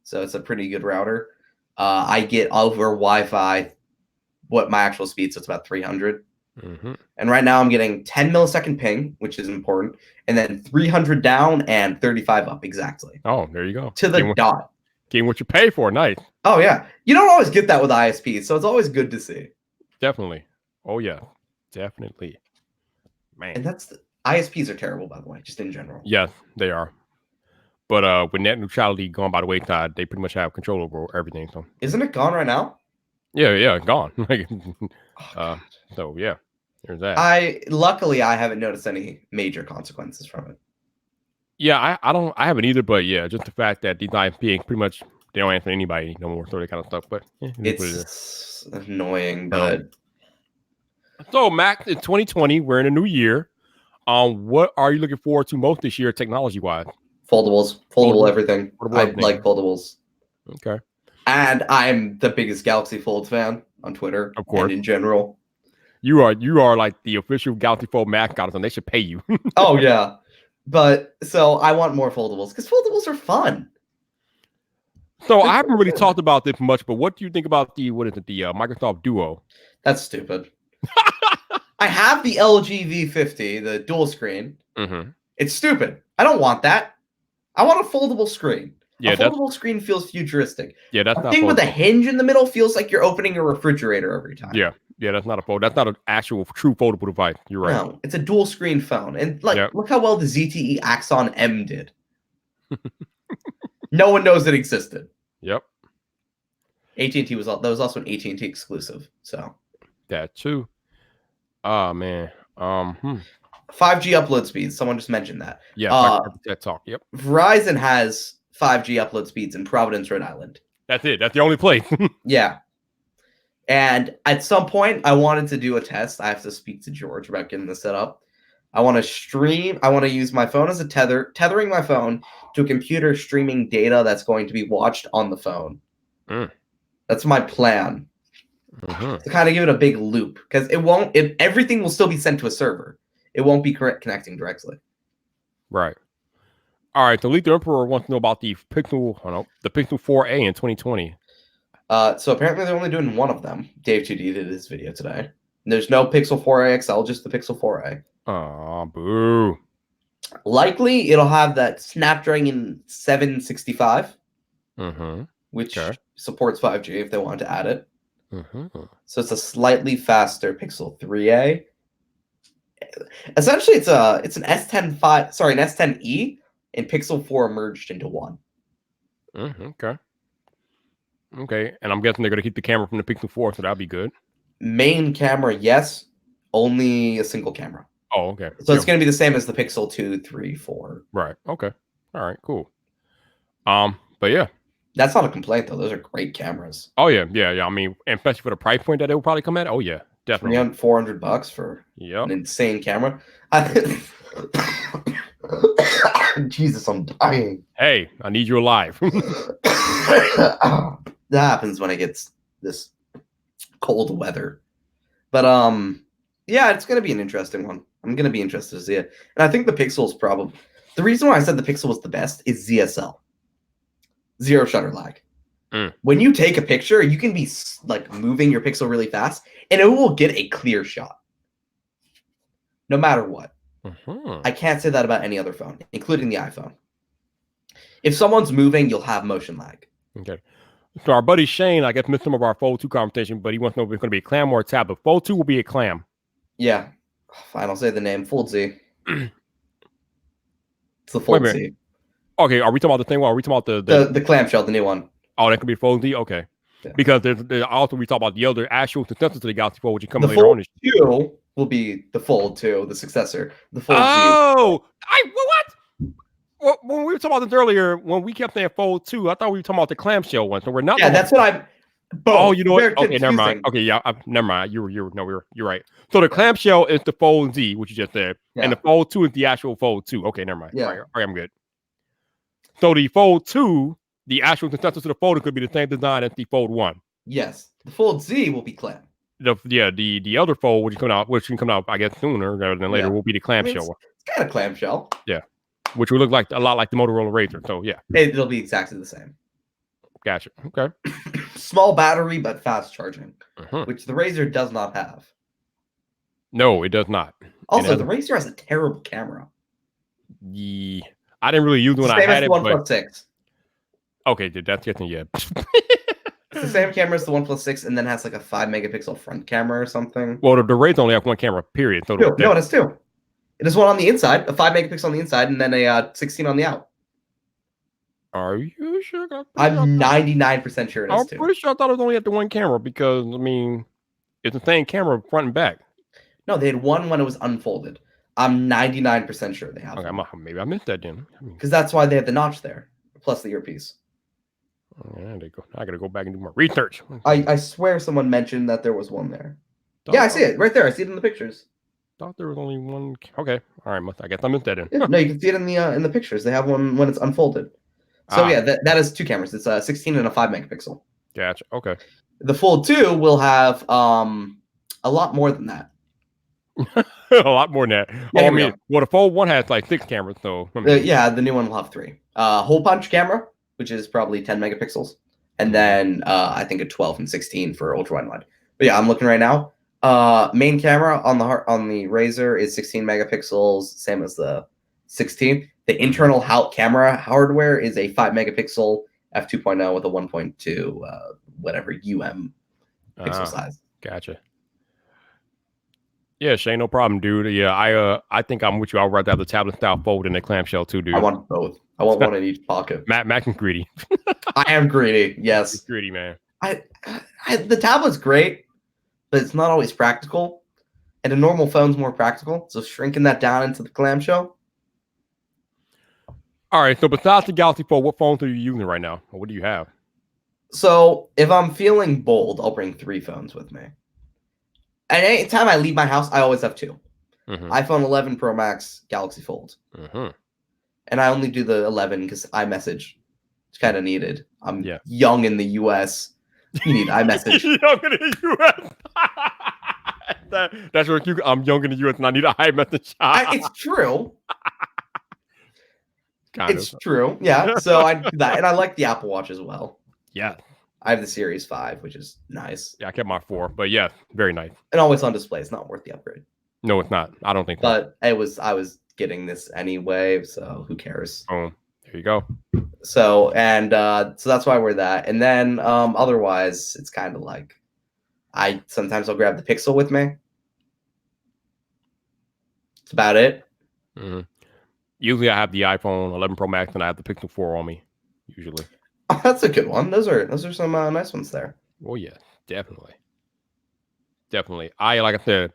so it's a pretty good router. I get over Wi-Fi what my actual speed, so it's about 300. Mm-hmm. And right now I'm getting 10 millisecond ping, which is important, and then 300 down and 35 up exactly. Oh, there you go. To the dot. Getting what you pay for, nice. Oh yeah, you don't always get that with ISPs, so it's always good to see. Definitely. Oh yeah, definitely. Man. And that's ISPs are terrible, by the way, just in general. Yes, they are. But with net neutrality going by the wayside, they pretty much have control over everything. So isn't it gone right now? Yeah, gone. So yeah, there's that. Luckily I haven't noticed any major consequences from it. Yeah, I haven't either, but yeah, just the fact that these ISPs pretty much they don't answer anybody no more, so that kind of stuff. But it's annoying, but so Max, in 2020, we're in a new year. What are you looking forward to most this year, technology wise? Foldable everything. I like foldables. Okay. And I'm the biggest Galaxy Fold fan on Twitter, of course, and in general. You are like the official Galaxy Fold mascot, and they should pay you. Oh yeah, but so I want more foldables because foldables are fun. So I haven't really talked about this much, but what do you think about the Microsoft Duo? That's stupid. I have the LG V50, the dual screen. Mm-hmm. It's stupid. I don't want that. I want a foldable screen. Yeah, a foldable screen feels futuristic. Yeah, that's not thing with a hinge in the middle feels like you're opening a refrigerator every time. Yeah, that's not a fold. That's not an actual true foldable device. You're right. No, it's a dual screen phone, and look how well the ZTE Axon M did. No one knows it existed. Yep. AT&T was also an AT&T exclusive. So that too. Oh man. 5G upload speeds. Someone just mentioned that. Yeah. That talk. Yep. Verizon has 5G upload speeds in Providence, Rhode Island. That's it. That's the only place. Yeah. And at some point, I wanted to do a test. I have to speak to George about getting this set up. I want to stream. I want to use my phone as a tethering my phone to a computer streaming data that's going to be watched on the phone. That's my plan. To kind of give it a big loop, because everything will still be sent to a server. It won't be connecting directly. Right. All right. So Leak the Emperor wants to know about the Pixel 4a in 2020. So apparently they're only doing one of them. Dave 2D did his video today. There's no Pixel 4a XL, just the Pixel 4a. Oh, boo. Likely it'll have that Snapdragon 765, which supports 5G if they want to add it. So it's a slightly faster Pixel 3a. Essentially, it's an S10e and Pixel 4 merged into one. Okay. And I'm guessing they're going to keep the camera from the Pixel 4, so that'll be good. Main camera, yes. Only a single camera. Oh, okay. So it's going to be the same as the Pixel 2, 3, 4. Right. Okay. All right. Cool. But yeah. That's not a complaint, though. Those are great cameras. Oh, yeah. I mean, especially for the price point that it will probably come at. Oh, yeah. Definitely. $400 for an insane camera. Jesus, I'm dying. Hey, I need you alive. That happens when it gets this cold weather. But yeah, it's gonna be an interesting one. I'm gonna be interested to see it. And I think the Pixel's probably the reason why I said the Pixel was the best is ZSL. Zero shutter lag. When you take a picture, you can be like moving your Pixel really fast and it will get a clear shot. No matter what. I can't say that about any other phone, including the iPhone. If someone's moving, you'll have motion lag. Okay. So our buddy Shane, I guess, missed some of our Fold 2 conversation, but he wants to know if it's going to be a clam or a tab. But Fold 2 will be a clam. Yeah. Fine, I'll say the name. Fold Z. It's the Fold Z. Okay, are we talking about the same one? Or are we talking about the clamshell, the new one? Oh, that could be Fold Z. Okay, Yeah. because there's also we talk about the other actual successor to the Galaxy Fold, which is coming The later on. Fold 2 will be the Fold 2, the successor. The Fold Z. Oh, what? Well, when we were talking about this earlier, when we kept saying Fold 2, I thought we were talking about the clamshell one. So we're not. Yeah, that's what I'm. Both. Oh, you know what? They're Okay, never mind. confusing. Okay, yeah, never mind. You're right. So the clamshell is the Fold Z, which you just said, and the Fold 2 is the actual Fold 2. Okay, never mind. Yeah. All right, I'm good. So the Fold 2, the actual successor to the Fold, could be the same design as the Fold 1. Yes, the Fold Z will be clam. The other Fold, which can come out, I guess, sooner rather than later, will be the clamshell one. It's kind of clamshell. Yeah, which will look like a lot like the Motorola Razr. So yeah, it'll be exactly the same. Gotcha. Okay. Small battery but fast charging, which the Razr does not have. No, it does not. Also, the Razr has a terrible camera. Yeah, I didn't really use it when I had it. OnePlus 6. Okay, dude, that's getting yeah. It's the same camera as the OnePlus 6, and then has like a 5-megapixel front camera or something. Well, the Razr only have one camera, period. So no, it has two. It has one on the inside, a 5-megapixel on the inside, and then a 16 on the out. Are you sure? I'm 99% sure it is two. I'm pretty sure I thought it was only at the one camera because, I mean, it's the same camera front and back. No, they had one when it was unfolded. I'm 99% sure they have. Okay, maybe I missed that then. Because that's why they have the notch there, plus the earpiece. Yeah, I got to go back and do more research. I swear someone mentioned that there was one there. Yeah, I see it right there. I see it in the pictures. Thought there was only one. Okay, all right. I guess I missed that in. Yeah, no, you can see it in the pictures. They have one when it's unfolded. So yeah, that is two cameras. It's a 16 and a 5-megapixel. Gotcha. Okay. The Fold 2 will have a lot more than that. A lot more than that. Yeah, I mean, well, the Fold 1 has like 6 cameras, so. I mean, yeah, the new one will have 3. Hole punch camera, which is probably 10 megapixels, and then I think a 12 and 16 for ultra wide. But yeah, I'm looking right now. Main camera on the Razr is 16 megapixels, same as the 16. The internal camera hardware is a 5-megapixel f2.0 with a 1.2 whatever pixel size. Gotcha. Yeah, Shane, no problem, dude. Yeah, I think I'm with you. I'd rather have the tablet style Fold than the clamshell too, dude. I want both. I want one in each pocket. Mac is greedy. I am greedy. Yes, He's greedy, man. The tablet's great, but it's not always practical. And a normal phone's more practical. So shrinking that down into the clamshell. All right. So besides the Galaxy Fold, what phones are you using right now? Or what do you have? So if I'm feeling bold, I'll bring 3 phones with me. And any time I leave my house, I always have 2. iPhone 11 Pro Max, Galaxy Fold. And I only do the 11 because iMessage is kind of needed. I'm young in the US. You need iMessage. Young in the US. That's what I'm young in the US and I need an iMessage. It's true. It's true. Yeah. So I do that. And I like the Apple Watch as well. Yeah. I have the Series 5, which is nice. Yeah, I kept my 4, but yeah, very nice. And always on display. It's not worth the upgrade. No, it's not. I don't think so. But I was getting this anyway, so who cares? Oh, there you go. So that's why we're that. And then otherwise, it's kind of like sometimes I'll grab the Pixel with me. That's about it. Usually I have the iPhone 11 Pro Max and I have the Pixel 4 on me. Usually. Oh, that's a good one. Those are some nice ones there. Oh yeah, definitely. Like I said,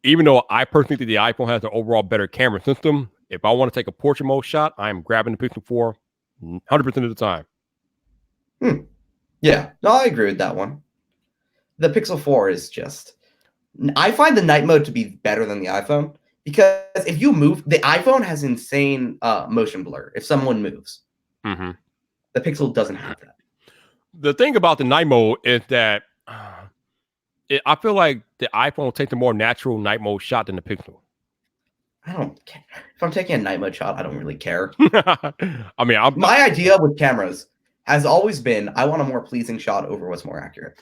even though I personally think the iPhone has an overall better camera system, if I want to take a portrait mode shot, I'm grabbing the Pixel 4 100% of the time. Yeah, no, I agree with that one. The Pixel 4 is just... I find the night mode to be better than the iPhone because if you move... The iPhone has insane motion blur if someone moves. The Pixel doesn't have that. The thing about the night mode is that I feel like the iPhone takes a more natural night mode shot than the Pixel. I don't care. If I'm taking a night mode shot, I don't really care. I mean, my idea with cameras has always been I want a more pleasing shot over what's more accurate.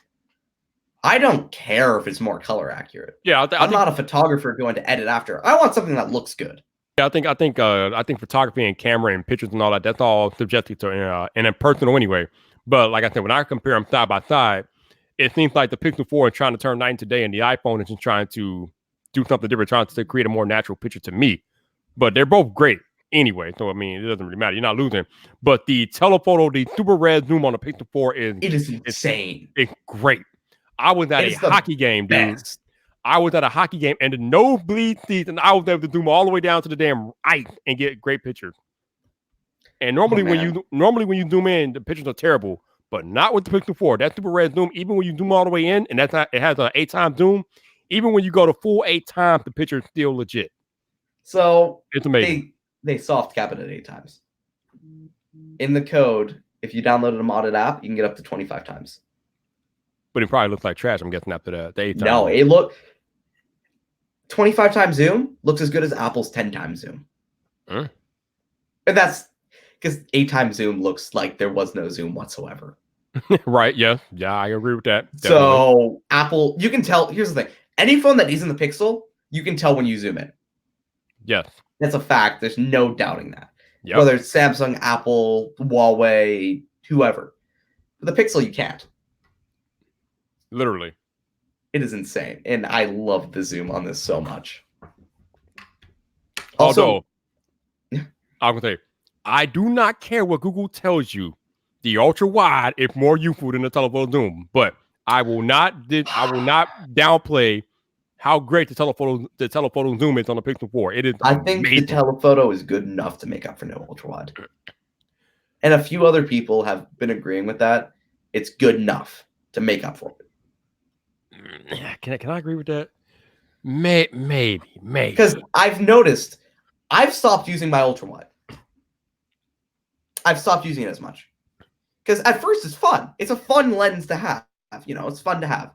I don't care if it's more color accurate. Yeah, I'm not a photographer going to edit after. I want something that looks good. Yeah, I think photography and camera and pictures and all that, that's all subjective to and impersonal anyway. But like I said, when I compare them side by side, it seems like the Pixel 4 is trying to turn night into day and the iPhone is just trying to do something different, trying to create a more natural picture to me. But they're both great. anyway. So I mean, it doesn't really matter. You're not losing. But the telephoto, the super red zoom on the Pixel 4 is insane. it's great. I was at a hockey game, dude. Best. I was at a hockey game and the nosebleed seats, and I was able to zoom all the way down to the damn ice and get great pictures. And normally when you zoom in, the pictures are terrible, but not with the Pixel 4. That super red zoom, even when you zoom all the way in, and that's not, it has an 8x zoom. Even when you go to full 8 times, the picture is still legit. So it's amazing. They soft cap it at 8 times. In the code, if you downloaded a modded app, you can get up to 25 times. But it probably looks like trash, I'm guessing, after the 8 times. No, it look 25 times zoom looks as good as Apple's 10 times zoom. And that's because 8 times zoom looks like there was no zoom whatsoever. Right, yeah, I agree with that. Definitely. So Apple, you can tell, here's the thing. Any phone that isn't the Pixel, you can tell when you zoom in. Yes. That's a fact. There's no doubting that. Yep. Whether it's Samsung, Apple, Huawei, whoever. With the Pixel, you can't. Literally. It is insane. And I love the zoom on this so much. Also, I'm going to say, I do not care what Google tells you. The ultra wide is more useful than the telephoto zoom, but I will not downplay how great the telephoto zoom is on the Pixel 4. It is I think amazing. The telephoto is good enough to make up for no ultra wide. And a few other people have been agreeing with that. It's good enough to make up for it. Can I agree with that? Maybe. Because I've noticed I've stopped using my ultra wide. I've stopped using it as much. Because at first it's fun. It's a fun lens to have. You know, it's fun to have.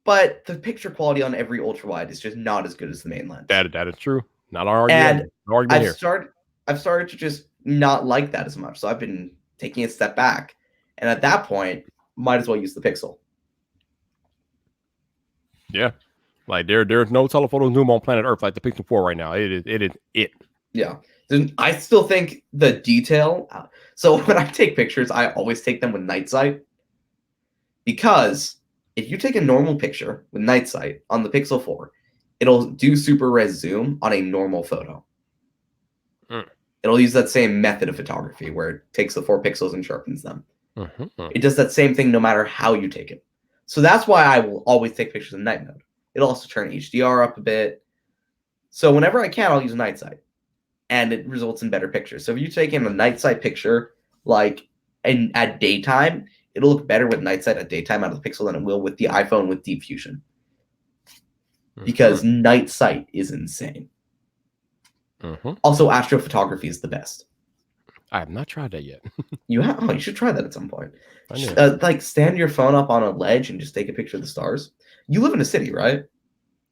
But the picture quality on every ultra wide is just not as good as the main lens. That is true. Not our argument. And I've started to just not like that as much. So I've been taking a step back. And at that point, might as well use the Pixel. Yeah. Like there's no telephoto zoom on planet Earth like the Pixel 4 right now. It is it. Yeah. I still think the detail. So when I take pictures, I always take them with night sight. Because if you take a normal picture with night sight on the Pixel 4, it'll do super res zoom on a normal photo. It'll use that same method of photography where it takes the 4 pixels and sharpens them. It does that same thing no matter how you take it. So that's why I will always take pictures in night mode. It'll also turn HDR up a bit. So whenever I can, I'll use night sight. And it results in better pictures. So if you take in a night sight picture, like at daytime, it'll look better with night sight at daytime out of the Pixel than it will with the iPhone with Deep Fusion. Because night sight is insane. Also, astrophotography is the best. I have not tried that yet. You should try that at some point. Like stand your phone up on a ledge and just take a picture of the stars. You live in a city, right?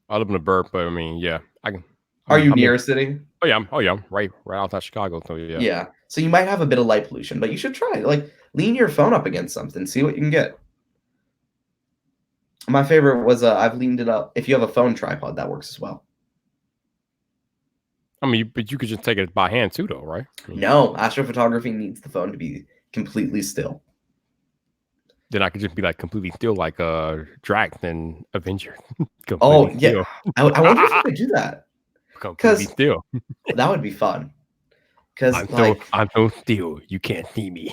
I live in a burp, but I mean, yeah, I can. Are you near a city? Oh yeah, I'm right outside Chicago. So yeah. Yeah. So you might have a bit of light pollution, but you should try. Like lean your phone up against something, see what you can get. My favorite was I've leaned it up. If you have a phone tripod, that works as well. I mean, but you could just take it by hand too, though, right? No, astrophotography needs the phone to be completely still. Then I could just be like completely still, like Drax and Avenger. Oh yeah, I wonder if I could do that. Completely still. That would be fun. Because I'm so still, you can't see me.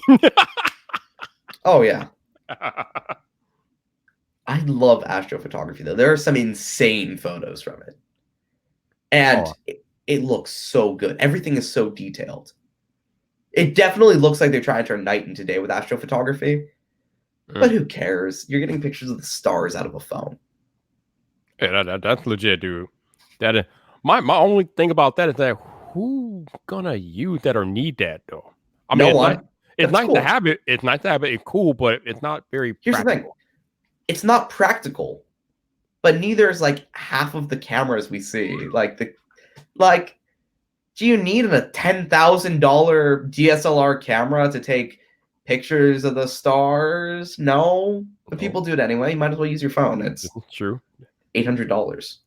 Oh yeah. I love astrophotography though. There are some insane photos from it, and it looks so good. Everything is so detailed. It definitely looks like they're trying to turn night into day with astrophotography. But who cares? You're getting pictures of the stars out of a phone. Yeah, that's legit, dude. That my only thing about that is that who's gonna use that or need that though? I mean, it's nice to have it. It's nice to have it. It's cool, but it's not very. Here's the thing: it's not practical, but neither is like half of the cameras we see. Do you need a $10,000 DSLR camera to take pictures of the stars? No, but people do it anyway. You might as well use your phone. It's true. $800.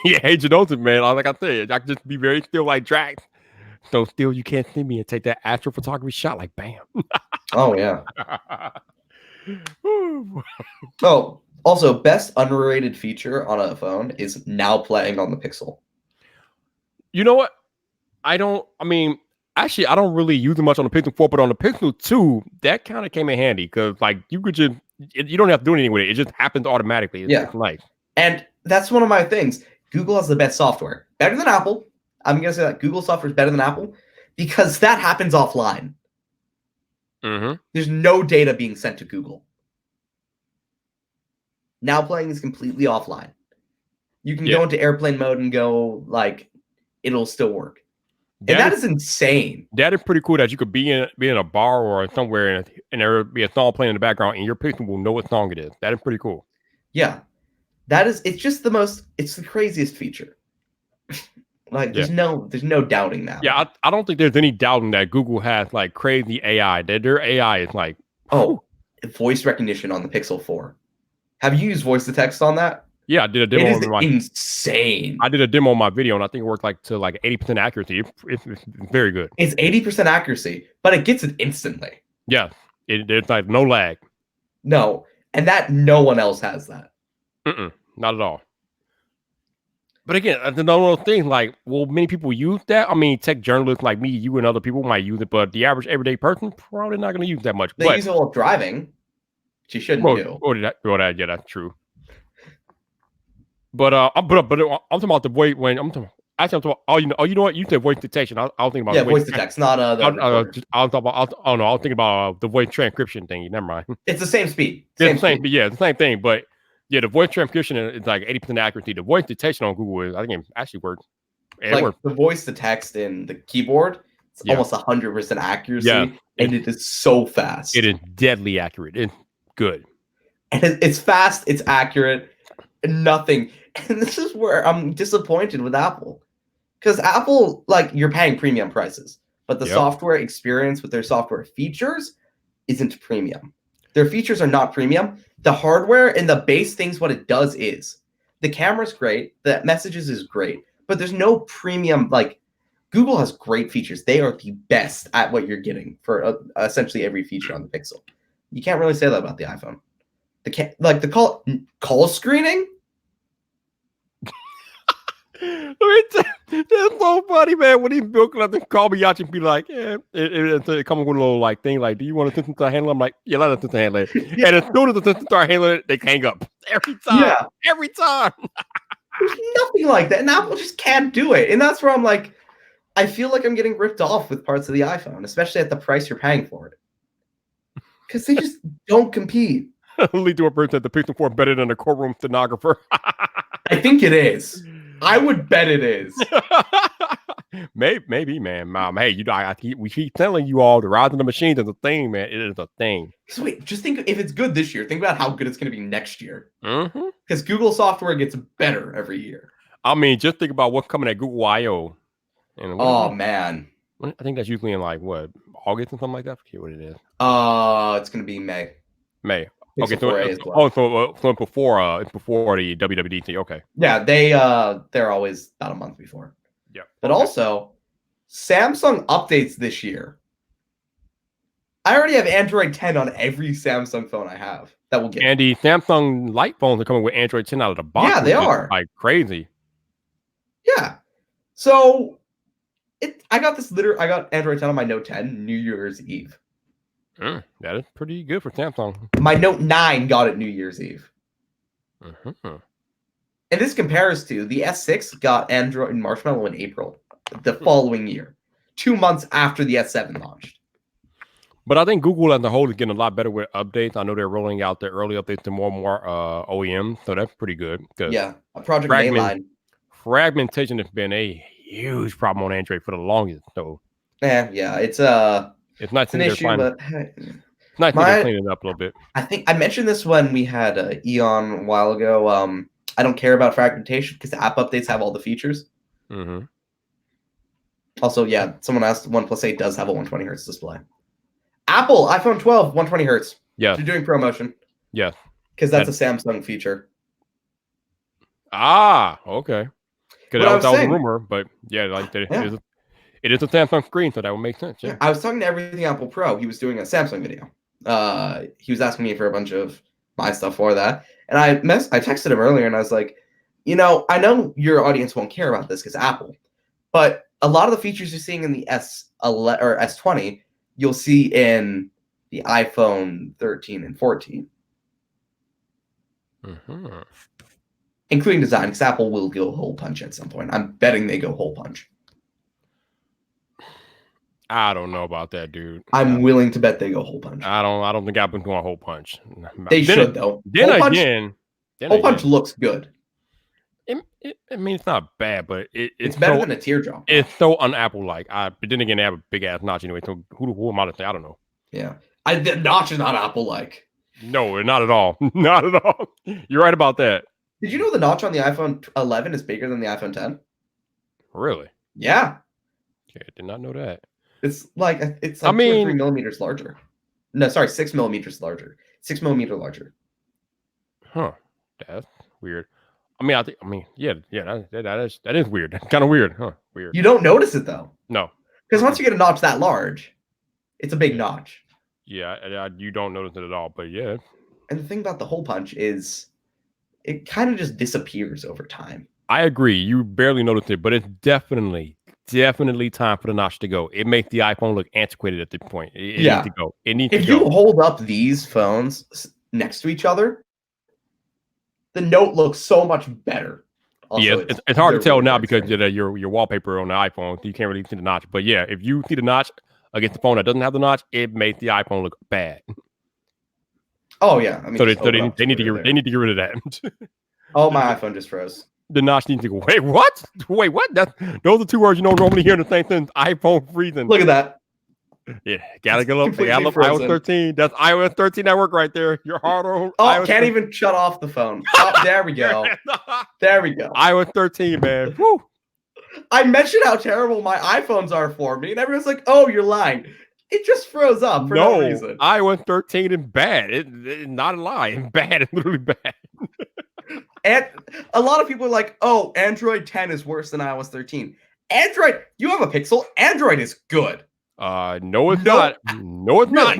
Yeah, hey, Janosis, man. Like I said, I can just be very still like Drax. So still, you can't see me and take that astrophotography shot like bam. Oh yeah. Oh, also, best underrated feature on a phone is now playing on the Pixel. You know what? I mean, actually, I don't really use it much on the Pixel 4, but on the Pixel 2, that kind of came in handy because, like, you could just, you don't have to do anything with it. It just happens automatically. It's nice. And that's one of my things. Google has the best software. Better than Apple. I'm going to say that Google software is better than Apple because that happens offline. There's no data being sent to Google. Now playing is completely offline. You can go into airplane mode and go, like, it'll still work. And that is insane. That is pretty cool that you could be in a bar or somewhere and there would be a song playing in the background and your Pixel will know what song it is. That is pretty cool. Yeah. It's just it's the craziest feature. Like, there's no doubting that. Yeah, I don't think there's any doubting that Google has, like, crazy AI. Their AI is like... voice recognition on the Pixel 4. Have you used voice to text on that? Yeah, I did a demo. It is insane. I did a demo on my video, and I think it worked to 80% accuracy. It's very good. It's 80% accuracy, but it gets it instantly. Yeah, there's like no lag. No, and that no one else has that. Not at all. But again, another thing, like, will many people use that? I mean, tech journalists like me, you, and other people might use it, but the average everyday person probably not going to use that much. They use it while driving, which you shouldn't do. Yeah, that's true. But I'm talking about the voice when I'm talking. Actually, I'm talking about, you know what? You said voice detection. I was thinking about voice to text, not I was thinking about the voice transcription thing. Never mind. It's the same speed. It's the same thing. But yeah, the voice transcription is like 80% accuracy. The voice detection on Google is, I think, it actually works. The voice to text in the keyboard, it's almost 100% accuracy, and it is so fast. It is deadly accurate. It's good. And it's fast. It's accurate. Nothing. And this is where I'm disappointed with Apple. Because Apple, like, you're paying premium prices, but the software experience with their software features isn't premium. Their features are not premium. The hardware and the base things, what it does is the camera's great, the messages is great, but there's no premium. Like, Google has great features. They are the best at what you're getting for essentially every feature on the Pixel. You can't really say that about the iPhone. The call screening. That's so funny, man. When he built up and call me out and be like, it comes with a little like thing like, do you want assistant to handle it? I'm like, yeah, let assistant handle it. And as soon as the assistant start handling it, they hang up every time. Yeah, every time. There's nothing like that, and Apple just can't do it. And that's where I'm like, I feel like I'm getting ripped off with parts of the iPhone, especially at the price you're paying for it, because they just don't compete. Lead to a person that the Pixel 4 better than a courtroom stenographer. I think it is. I would bet it is. Maybe, man. Hey, we keep telling you all the rise of the machines is a thing, man. It is a thing. So wait, just think, if it's good this year, think about how good it's going to be next year. Mm-hmm. Because Google software gets better every year. I mean, just think about what's coming at Google I/O. Man. I think that's usually in like what, August or something like that. I forget what it is. It's going to be May. Okay, so it's before the WWDC. Okay. Yeah, they're always about a month before. Yeah. But also, Samsung updates this year. I already have Android 10 on every Samsung phone I have that will get. And the Samsung Light phones are coming with Android 10 out of the box. Yeah, they are. Like crazy. Yeah. So I got Android 10 on my Note 10 New Year's Eve. That is pretty good for Samsung. My Note 9 got it New Year's Eve. Mm-hmm. And this compares to the S6 got Android Marshmallow in April, the following year, 2 months after the S7 launched. But I think Google as a whole is getting a lot better with updates. I know they're rolling out their early updates to more and more OEMs, so that's pretty good. Yeah, Project Mainline. Fragmentation has been a huge problem on Android for the longest. So yeah, it's nice an issue, but it's nice to clean it up a little bit. I think I mentioned this when we had Eon a while ago. I don't care about fragmentation because the app updates have all the features. Mm-hmm. Also, yeah, someone asked, OnePlus 8 does have a 120 hertz display. Apple iPhone 12 120 hertz. Yeah, they're doing promotion. Yeah, because that's a Samsung feature. Okay. Because that was a rumor, but yeah, like it is a Samsung screen, so that would make sense. Yeah. I was talking to Everything Apple Pro. He was doing a Samsung video. He was asking me for a bunch of my stuff for that, and I texted him earlier, and I was like, I know your audience won't care about this because Apple, but a lot of the features you're seeing in the S11 or S20, you'll see in the iPhone 13 and 14. Mm-hmm. Including design, because Apple will go hole punch at some point. I'm betting they go hole punch. I don't know about that, dude. I'm willing to bet they go hole punch. I don't think Apple's going hole punch. They should though. Then Hole again, punch looks good. I mean, it's not bad, but it's better than a teardrop. It's so un-Apple-like. But then again, they have a big-ass notch anyway, so who am I to say? I don't know. Yeah. The notch is not Apple-like. No, not at all. Not at all. You're right about that. Did you know the notch on the iPhone 11 is bigger than the iPhone 10? Really? Yeah. Okay, I did not know that. It's like 2 or 3 millimeters larger. No, sorry, 6 millimeters larger. 6 millimeter larger. Huh. That's weird. That is weird. That's kind of weird, huh? Weird. You don't notice it though. No. Because once you get a notch that large, it's a big notch. Yeah, you don't notice it at all, but yeah. And the thing about the hole punch is it kind of just disappears over time. I agree. You barely notice it, but it's definitely time for the notch to go. It makes the iPhone look antiquated at this point. It needs to go. It needs to go. If you hold up these phones next to each other, the Note looks so much better. Also, it's hard to tell now because your wallpaper on the iPhone, you can't really see the notch. But yeah, if you see the notch against the phone that doesn't have the notch, it makes the iPhone look bad. Oh yeah, I mean, so they need to get rid of that. Oh, my iPhone just froze. The notch needs to go. Wait, what? Those are 2 words you don't normally hear in the same sentence. iPhone freezing. Look at that. Yeah, gotta go up. iOS 13. That's iOS 13 network right there. Your hard on. Oh, iOS can't 13. Even shut off the phone. Oh, there we go. There we go. iOS 13, man. Woo. I mentioned how terrible my iPhones are for me, and everyone's like, "Oh, you're lying." It just froze up for no reason. iOS 13 is bad. It's not a lie. It's bad. It's literally bad. And a lot of people are like, "Oh, Android 10 is worse than iOS 13." Android, you have a Pixel. Android is good. No, it's not. No, it's not.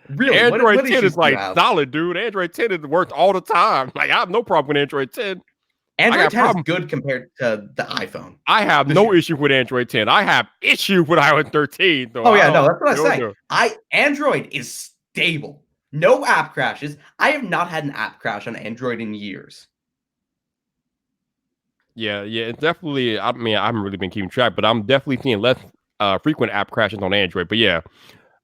Really? Android 10 is like solid, dude. Android 10 is worked all the time. Like, I have no problem with Android 10. Android 10 is good compared to the iPhone. I have no issue with Android 10. I have issue with iOS 13. Oh yeah, no, that's what I'm saying. Android is stable. No app crashes. I have not had an app crash on Android in years. Yeah, it's definitely. I mean, I haven't really been keeping track, but I'm definitely seeing less frequent app crashes on Android. But yeah,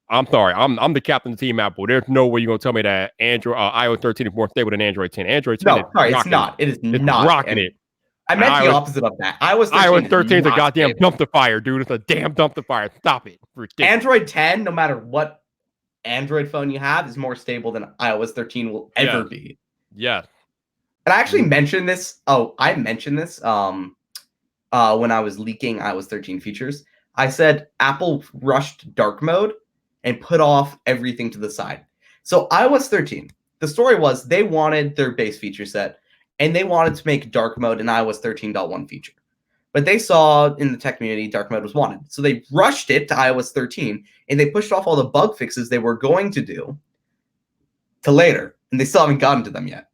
I'm sorry. I'm the captain of Team Apple. There's no way you're gonna tell me that iOS 13 is more stable than Android 10. Android 10 it's not. It is not rocking it. I meant the opposite of that. iOS 13 is a goddamn dumpster fire, dude. It's a damn dumpster fire. Stop it. Ridiculous. Android 10, no matter what Android phone you have, is more stable than iOS 13 will ever be. Yes. And I actually mentioned this. I mentioned this when I was leaking iOS 13 features. I said Apple rushed dark mode and put off everything to the side. So iOS 13, the story was they wanted their base feature set and they wanted to make dark mode an iOS 13.1 feature. But they saw in the tech community dark mode was wanted. So they rushed it to iOS 13 and they pushed off all the bug fixes they were going to do to later. And they still haven't gotten to them yet.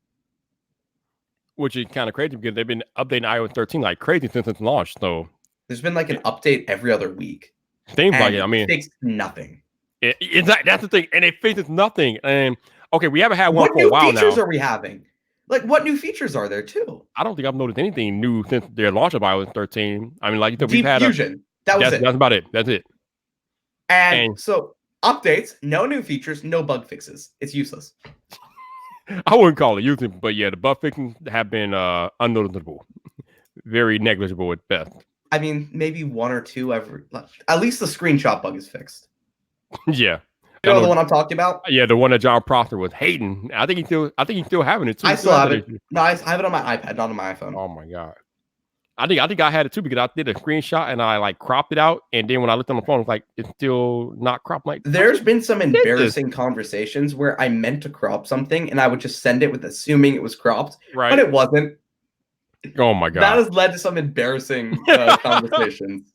Which is kind of crazy because they've been updating iOS 13 like crazy since it's launched. So there's been like an update every other week. Seems like it. I mean, it fixed nothing. That's the thing, and it fixes nothing. And okay, we haven't had one for a while now. What new features are we having? Like, what new features are there too? I don't think I've noticed anything new since their launch of iOS 13. I mean, like you said, we've had Fusion. That was it. That's about it. That's it. And so updates, no new features, no bug fixes. It's useless. I wouldn't call it useless, but yeah, the bug fixes have been unnoticeable, very negligible at best. I mean, maybe 1 or 2 every. At least the screenshot bug is fixed. Yeah. You know the one I'm talking about? Yeah, the one that John Prosser was hating. I think he's still having it too. I still have it. No, I have it on my iPad, not on my iPhone. Oh my god. I think I had it too because I did a screenshot and I like cropped it out, and then when I looked on the phone, it's like it's still not cropped. Like, there's been some embarrassing conversations where I meant to crop something and I would just send it with assuming it was cropped, but it wasn't. Oh my god. That has led to some embarrassing conversations.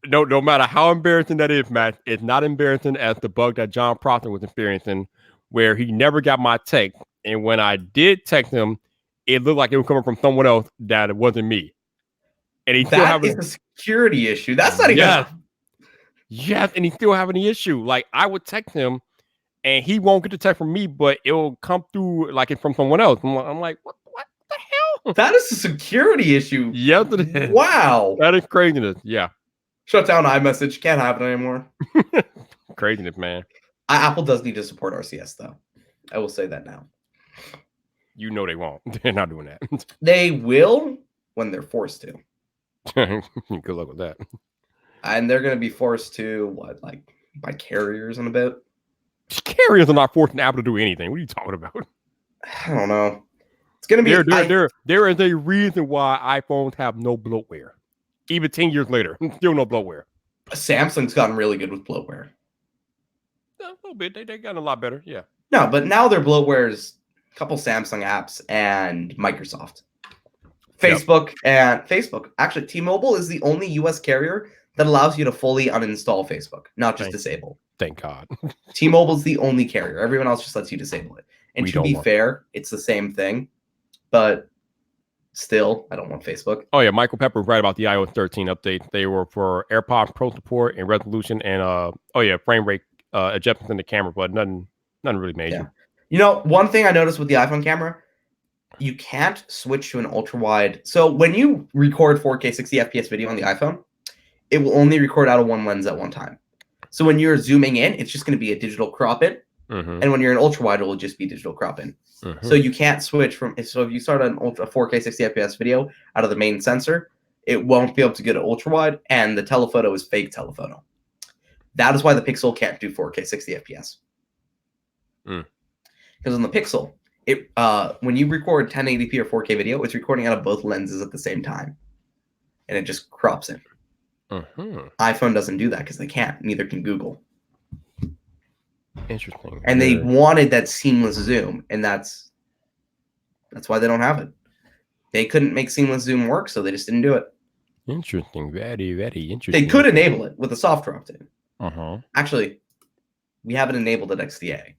No matter how embarrassing that is, Matt, it's not embarrassing as the bug that John Prosser was experiencing, where he never got my text, and when I did text him, it looked like it was coming from someone else that it wasn't me. And he still having security issue. That's not even. Yes, and he's still having the issue. Like I would text him, and he won't get the text from me, but it'll come through like it's from someone else. I'm like, what the hell? That is a security issue. Yes, it is. Wow. That is craziness. Yeah. Shut down iMessage. Can't have it anymore. Craziness, man. Apple does need to support RCS, though. I will say that now. You know they won't. They're not doing that. They will when they're forced to. Good luck with that. And they're going to be forced to, what, like, by carriers and a bit? Carriers are not forcing Apple to do anything. What are you talking about? I don't know. It's going to be... There is a reason why iPhones have no bloatware. Even 10 years later, still no bloatware. Samsung's gotten really good with bloatware. A little bit. They gotten a lot better, yeah. No, but now their bloatware is a couple Samsung apps and Microsoft. Facebook and Facebook. Actually, T-Mobile is the only U.S. carrier that allows you to fully uninstall Facebook, not just disable. Thank God. T-Mobile's the only carrier. Everyone else just lets you disable it. And to be fair, it's the same thing. But still, I don't want Facebook. Oh, yeah. Michael Pepper was right about the iOS 13 update. They were for AirPods Pro support and resolution and, frame rate adjustments in the camera, but nothing really major. Yeah. You know, one thing I noticed with the iPhone camera, you can't switch to an ultra wide. So when you record 4K 60 FPS video on the iPhone, it will only record out of one lens at one time. So when you're zooming in, it's just going to be a digital crop in. Mm-hmm. And when you're in ultra wide, it will just be digital crop in. Mm-hmm. So you can't switch from. So if you start an ultra 4K 60 FPS video out of the main sensor, it won't be able to get an ultra wide, and the telephoto is fake telephoto. That is why the Pixel can't do 4K 60 FPS. Because on the Pixel, it when you record 1080p or 4K video, it's recording out of both lenses at the same time, and it just crops in. iPhone doesn't do that because they can't. Neither can Google. Interesting. And they wanted that seamless zoom, and that's why they don't have it. They couldn't make seamless zoom work, so they just didn't do it. Interesting. Very, very interesting. They could enable it with a software update. Actually, we have it enabled at XDA.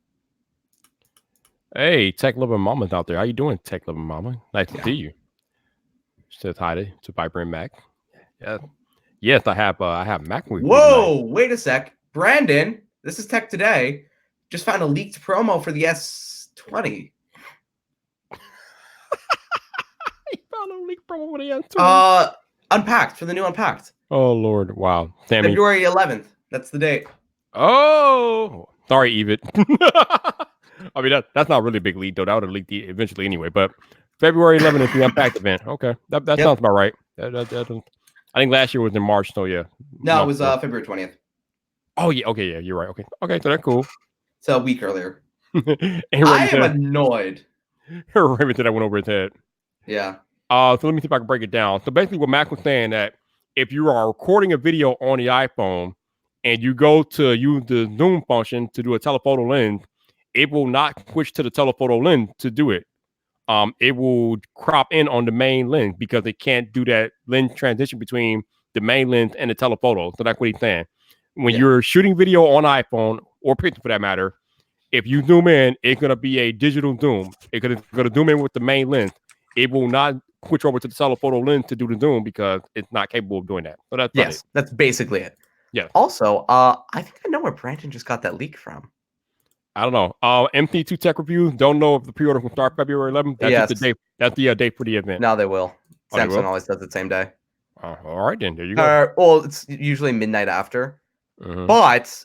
Hey, Tech Loving Mama's out there. How you doing, Tech Loving Mama? Nice to see you. Says hi to Vibrant Mac. Yeah. Yes, I have Mac. Whoa, wait a sec. Brandon, this is Tech Today. Just found a leaked promo for the S20. You found a leaked promo for the S20? Unpacked, for the new Unpacked. Oh, Lord. Wow. Sammy. February 11th. That's the date. Oh, sorry, Evit. I mean, that's not really a big leak, though. That would have leaked eventually anyway. But February 11th is the Unpacked event. Okay. That sounds about right. I think last year was in March, so yeah. No, it was February 20th. Oh, yeah. Okay, yeah, you're right. Okay, so that's cool. It's a week earlier. I am annoyed. Raven said I went over his head. Yeah. So let me see if I can break it down. So basically what Mac was saying that if you are recording a video on the iPhone and you go to use the zoom function to do a telephoto lens, it will not switch to the telephoto lens to do it. It will crop in on the main lens because it can't do that lens transition between the main lens and the telephoto. So that's what he's saying. When you're shooting video on iPhone or picture for that matter, if you zoom in, it's going to be a digital zoom. It's going to zoom in with the main lens. It will not switch over to the telephoto lens to do the zoom because it's not capable of doing that. So that's that's basically it. Yeah. Also, I think I know where Brandon just got that leak from. I don't know. MC2 Tech Review. Don't know if the pre-order will start February 11th. That's just the date. That's the date for the event. No, they will. Samsung always does it same day. All right, then. There you go. Well, it's usually midnight after. But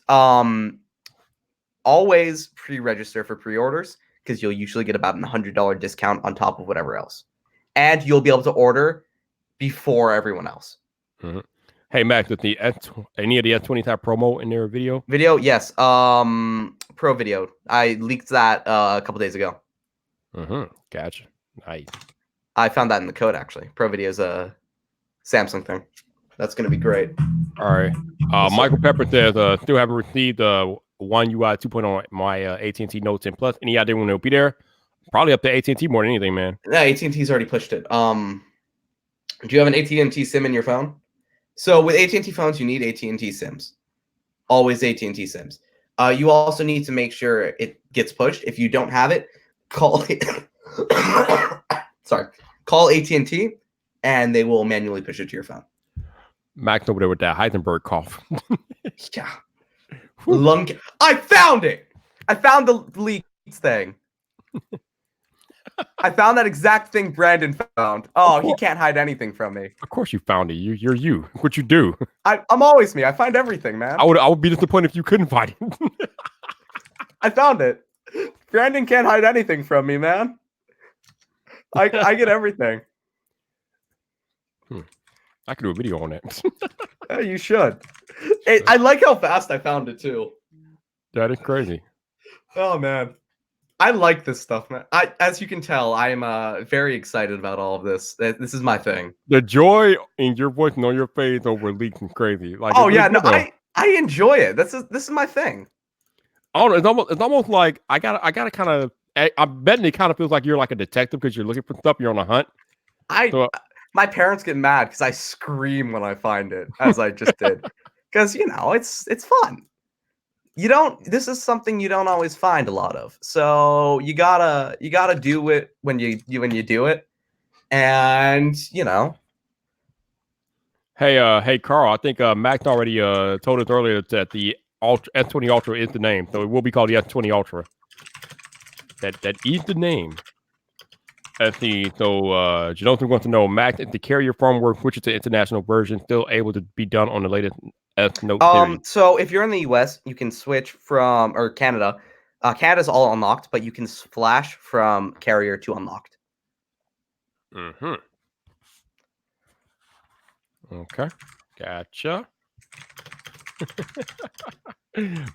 always pre-register for pre-orders because you'll usually get about $100 discount on top of whatever else. And you'll be able to order before everyone else. Hey, Max, with the any of the S20 type promo in their video? Video, yes. Pro video. I leaked that a couple days ago. Gotcha. Nice. I found that in the code, actually. Pro video is a Samsung thing. That's going to be great. All right. Michael Pepper says, still haven't received One UI 2.0 on my AT&T Note 10 Plus. Any idea when it'll be there? Probably up to AT&T more than anything, man. Yeah, AT&T's already pushed it. Do you have an AT&T SIM in your phone? So with AT&T phones, you need AT&T SIMs. Always AT&T SIMs. You also need to make sure it gets pushed. If you don't have it, call call AT&T, and they will manually push it to your phone. Max over there with that Heisenberg cough. Yeah. Lung. I found it. I found the leaks thing. I found that exact thing Brandon found. Oh, he can't hide anything from me. Of course you found it. You're you. What you do? I'm always me. I find everything, man. I would be disappointed if you couldn't find it. I found it. Brandon can't hide anything from me, man. I get everything. I could do a video on that. Yeah, you should. I like how fast I found it too. That is crazy. Oh man, I like this stuff, man. As you can tell, I am very excited about all of this. This is my thing. The joy in your voice and on your face over leaks is crazy. Like, oh yeah, no, I enjoy it. This is my thing. I don't know. It's almost like I gotta kind of. I'm betting it kind of feels like you're like a detective because you're looking for stuff. You're on a hunt. My parents get mad because I scream when I find it, as I just did, because it's fun. This is something you don't always find a lot of, so you gotta do it when you do it, and Hey, Carl. I think Max already told us earlier that the S20 Ultra is the name, so it will be called the S20 Ultra. That is the name. Let's see. So, Jonathan wants to know, Max, is the carrier firmware, which is the international version, still able to be done on the latest S Note series? So if you're in the US, you can switch from, or Canada. Canada's all unlocked, but you can flash from carrier to unlocked. Mm-hmm. Okay. Gotcha.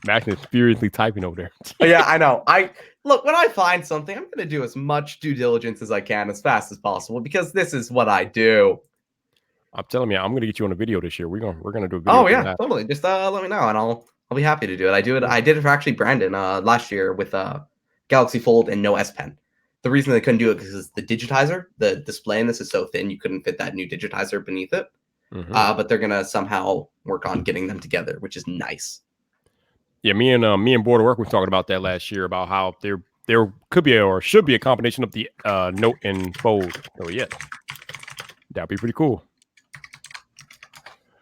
Max is furiously typing over there. Yeah, I know. Look, when I find something, I'm going to do as much due diligence as I can as fast as possible because this is what I do. I'm telling you, I'm going to get you on a video this year. We're gonna do a video. Oh yeah, totally. Just let me know, and I'll be happy to do it. I did it for actually Brandon last year with Galaxy Fold and no S Pen. The reason they couldn't do it because the digitizer, the display in this is so thin, you couldn't fit that new digitizer beneath it. Mm-hmm. But they're gonna somehow work on getting them together, which is nice. Yeah, me and Board of Work were talking about that last year about how there could be or should be a combination of the Note and Fold. So yeah, that'd be pretty cool.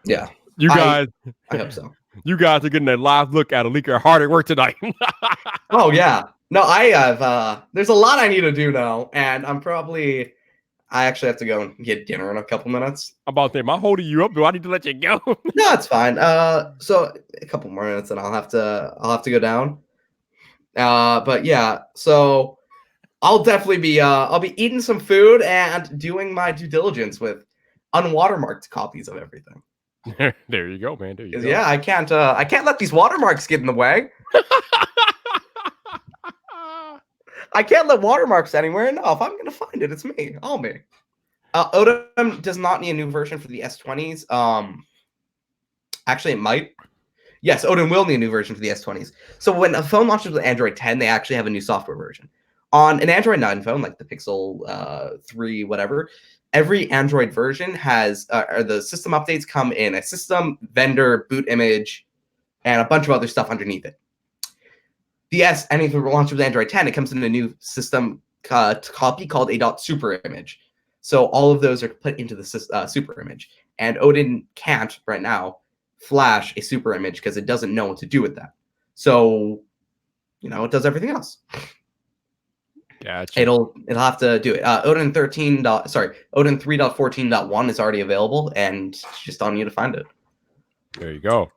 Yeah, you guys. I hope so. You guys are getting a live look at Alika hard at work tonight. Oh yeah, no, I have. There's a lot I need to do now, and I actually have to go and get dinner in a couple minutes. I'm about to say, am I holding you up? Do I need to let you go? No, it's fine. So a couple more minutes, and I'll have to go down. But yeah, so I'll definitely be I'll be eating some food and doing my due diligence with unwatermarked copies of everything. There you go, man. There you go. Yeah, I can't let these watermarks get in the way. I can't let watermarks anywhere. No, if I'm gonna find it, it's me. All me. Odin does not need a new version for the S20s. Actually, it might. Yes, Odin will need a new version for the S20s. So when a phone launches with Android 10, they actually have a new software version. On an Android 9 phone, like the Pixel 3, whatever, every Android version has, or the system updates come in a system, vendor, boot image, and a bunch of other stuff underneath it. And if it launches with Android 10, it comes in a new system copy called a .super image. So all of those are put into the super image. And Odin can't, right now, flash a super image because it doesn't know what to do with that. So, it does everything else. Gotcha. It'll have to do it. Odin 3.14.1 is already available, and it's just on you to find it. There you go.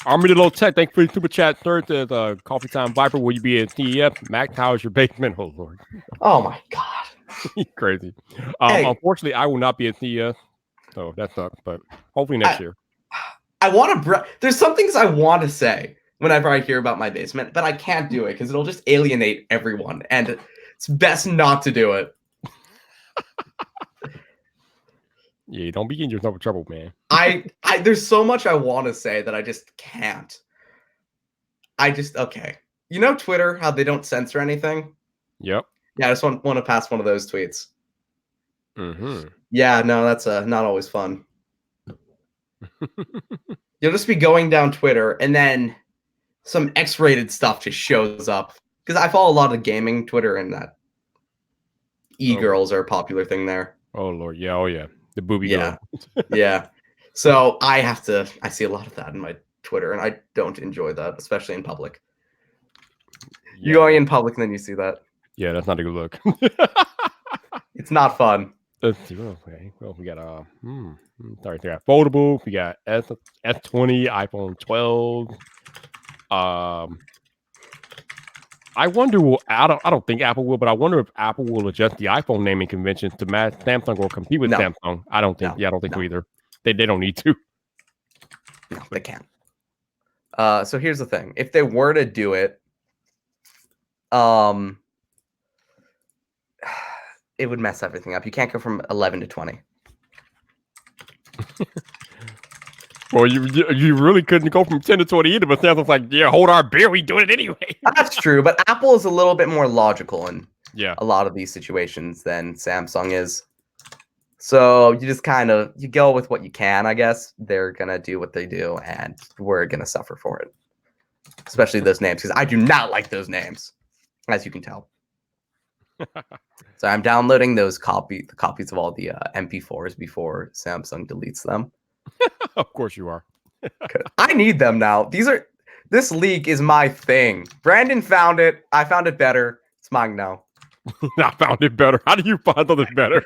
Army Little Tech, thanks for the super chat. Third to Coffee Time Viper. Will you be at CES? Mac, how's your basement? Oh Lord. Oh my God. Crazy. Unfortunately, I will not be at CES, so that sucks. But hopefully next year. I want to. There's some things I want to say whenever I hear about my basement, but I can't do it because it'll just alienate everyone, and it's best not to do it. Yeah, don't be getting yourself in trouble, man. There's so much I want to say that I just can't. Okay. Twitter, how they don't censor anything? Yep. Yeah, I just want to pass one of those tweets. Mm-hmm. Yeah, no, that's not always fun. You'll just be going down Twitter, and then some X-rated stuff just shows up. Because I follow a lot of gaming Twitter, and that e-girls are a popular thing there. Oh Lord, yeah, oh yeah, the booby girl. Yeah. So I see a lot of that in my Twitter, and I don't enjoy that, especially in public. You Yeah, going in public and then you see that. yeah, that's not a good look. It's not fun. Let's see. Okay. Well, we got sorry, we got foldable. We got S20, iPhone 12. Um, I wonder. I don't think Apple will, but I wonder if Apple will adjust the iPhone naming conventions to match Samsung or compete with No, Samsung. I don't think. no, Yeah, I don't think so no, either. They don't need to. no, they can't. So here's the thing: if they were to do it, um, it would mess everything up. You can't go from 11 to 20. Well, you really couldn't go from 10 to 20 either. But Samsung's like, yeah, hold our beer. We doing it anyway. That's true, but Apple is a little bit more logical in Yeah. a lot of these situations than Samsung is. So you just kind of you go with what you can, I guess. They're gonna do what they do, and we're gonna suffer for it. Especially those names, because I do not like those names, as you can tell. So I'm downloading the copies of all the MP4s before Samsung deletes them. Of course you are. I need them now. This leak is my thing. Brandon found it. I found it better. It's mine now. I found it better. How do you find something better?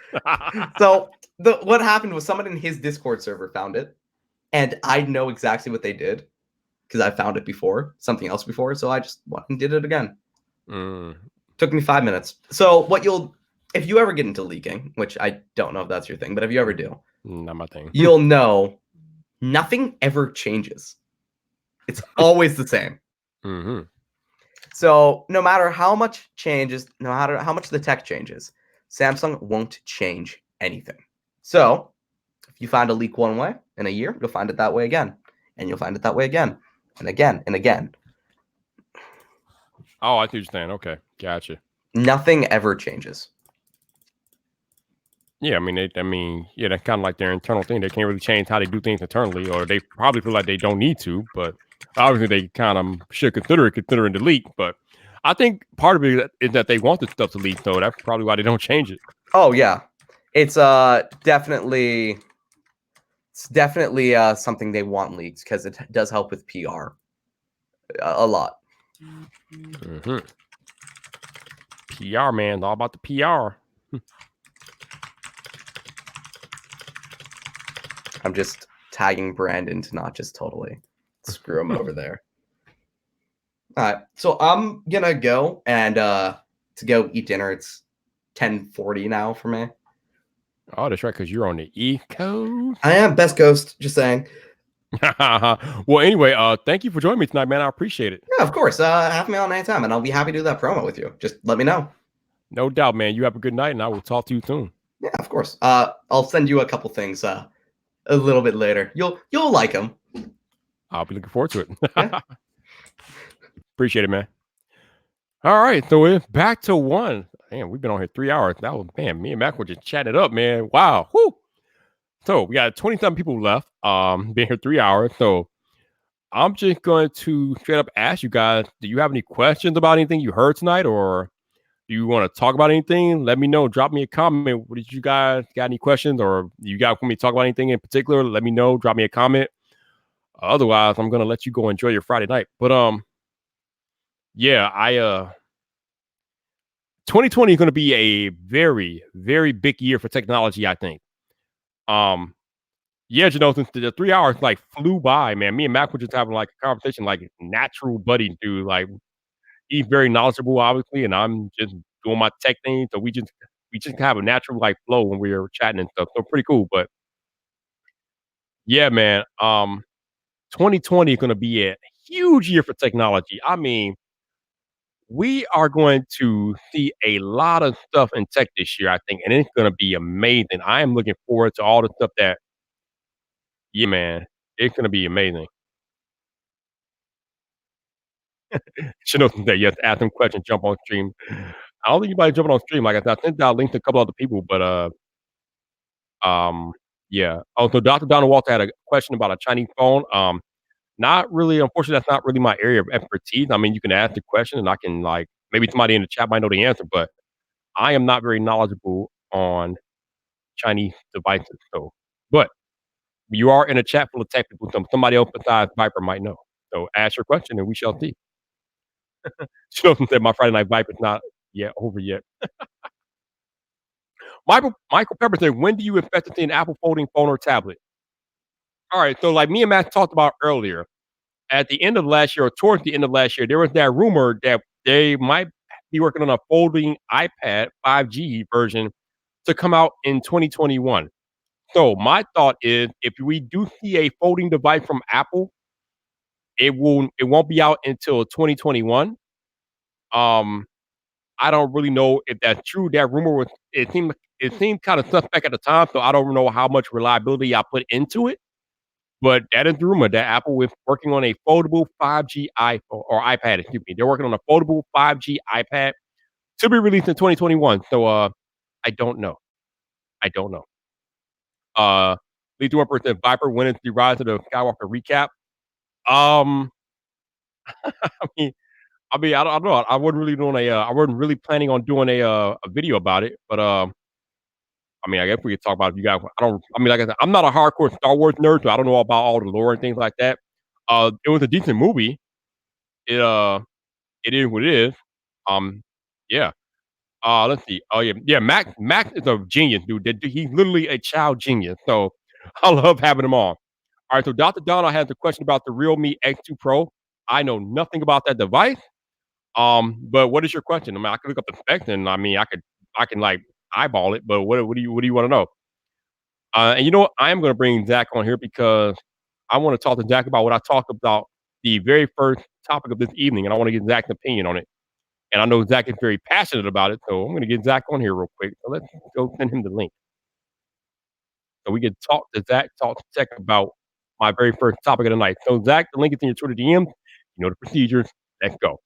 So what happened was someone in his Discord server found it, and I know exactly what they did because I found it before, something else before. So I just went and did it again. Took me 5 minutes. So if you ever get into leaking, which I don't know if that's your thing, but if you ever do, Not my thing. you'll know nothing ever changes. It's always the same. Mm-hmm. So no matter how much changes, no matter how much the tech changes, Samsung won't change anything. So if you find a leak one way in a year, you'll find it that way again. And you'll find it that way again. And again and again. Oh, I see what you're saying. Okay. Gotcha. Nothing ever changes. Yeah, I mean, yeah, that's kind of like their internal thing. They can't really change how they do things internally, or they probably feel like they don't need to. But obviously, they kind of should considering the leak. But I think part of it is that they want this stuff to leak, so that's probably why they don't change it. Oh yeah, it's definitely something they want leaks because it does help with PR a lot. Mm-hmm. PR, man, all about the PR. I'm just tagging Brandon to not just totally screw him over there. All right, so I'm gonna go and to go eat dinner. It's 10:40 now for me. Oh, that's right, because you're on the East Coast. I am best ghost. Just saying. Well, anyway, thank you for joining me tonight, man. I appreciate it. Yeah, of course. Have me on anytime, and I'll be happy to do that promo with you. Just let me know. No doubt, man. You have a good night, and I will talk to you soon. Yeah, of course. I'll send you a couple things a little bit later. You'll like them. I'll be looking forward to it. Yeah. Appreciate it, man. All right, so we're back to one. Damn, we've been on here 3 hours. That was, man, me and Mac were just chatting it up, man. Wow. Whew. So we got 27 people left. Been here 3 hours. So I'm just going to straight up ask you guys, do you have any questions about anything you heard tonight, or do you want to talk about anything? Let me know. Drop me a comment. What did you guys got any questions, or you guys want me to talk about anything in particular? Let me know. Drop me a comment. Otherwise, I'm gonna let you go enjoy your Friday night. But yeah, 2020 is gonna be a very, very big year for technology, I think. Yeah, since the 3 hours like flew by, man. Me and Mac were just having like a conversation, like natural buddy, dude. Like he's very knowledgeable, obviously, and I'm just doing my tech thing. So we just have a natural like flow when we were chatting and stuff. So pretty cool. But yeah, man. 2020 is gonna be a huge year for technology. I mean, we are going to see a lot of stuff in tech this year, I think, and it's gonna be amazing. I am looking forward to all the stuff that, yeah, man, it's gonna be amazing. Shinosan said, yes, ask them questions, jump on stream. I don't think anybody jumping on stream. Like I said, I sent out links to a couple other people, but um, yeah. Oh, so Dr. Donald Walter had a question about a Chinese phone. Not really. Unfortunately, that's not really my area of expertise. I mean, you can ask the question, and I can like maybe somebody in the chat might know the answer, but I am not very knowledgeable on Chinese devices. So, but You are in a chat full of tech people. Somebody else besides Viper might know. So ask your question and we shall see. Children said my Friday Night Viper's not yet over yet. Michael Pepper said, when do you expect to see an Apple folding phone or tablet? All right, so like me and Matt talked about earlier, at the end of last year or towards the end of last year, there was that rumor that they might be working on a folding iPad 5G version to come out in 2021. So my thought is, if we do see a folding device from Apple, it won't be out until 2021. Um, I don't really know if that's true. That rumor was it seemed kind of suspect at the time, so I don't know how much reliability I put into it. But that is the rumor that Apple is working on a foldable 5G iPhone or iPad. Excuse me, they're working on a foldable 5G iPad to be released in 2021. So I don't know. I don't know. Uh, Lee Dorper said Viper, when is the Rise of the Skywalker recap? Um, I mean, I don't know. I wasn't really planning on doing a video about it, but I mean, I guess we could talk about it if you guys. I don't. I mean, like I said, I'm not a hardcore Star Wars nerd, so I don't know about all the lore and things like that. It was a decent movie. It it is what it is. Um, yeah. Let's see. Oh yeah, yeah. Max is a genius, dude. He's literally a child genius. So I love having him on. All right. So Dr. Donald has a question about the Realme X2 Pro. I know nothing about that device. But what is your question? I mean, I can look up the specs, and I mean, I can like eyeball it. But what do you want to know? And you know what? I am going to bring Zach on here because I want to talk to Zach about what I talked about the very first topic of this evening, and I want to get Zach's opinion on it. And I know Zach is very passionate about it, so I'm going to get Zach on here real quick. So let's go send him the link so we can talk to Zach, talk to Zach about my very first topic of the night. So Zach, the link is in your Twitter DMs. You know the procedures. Let's go.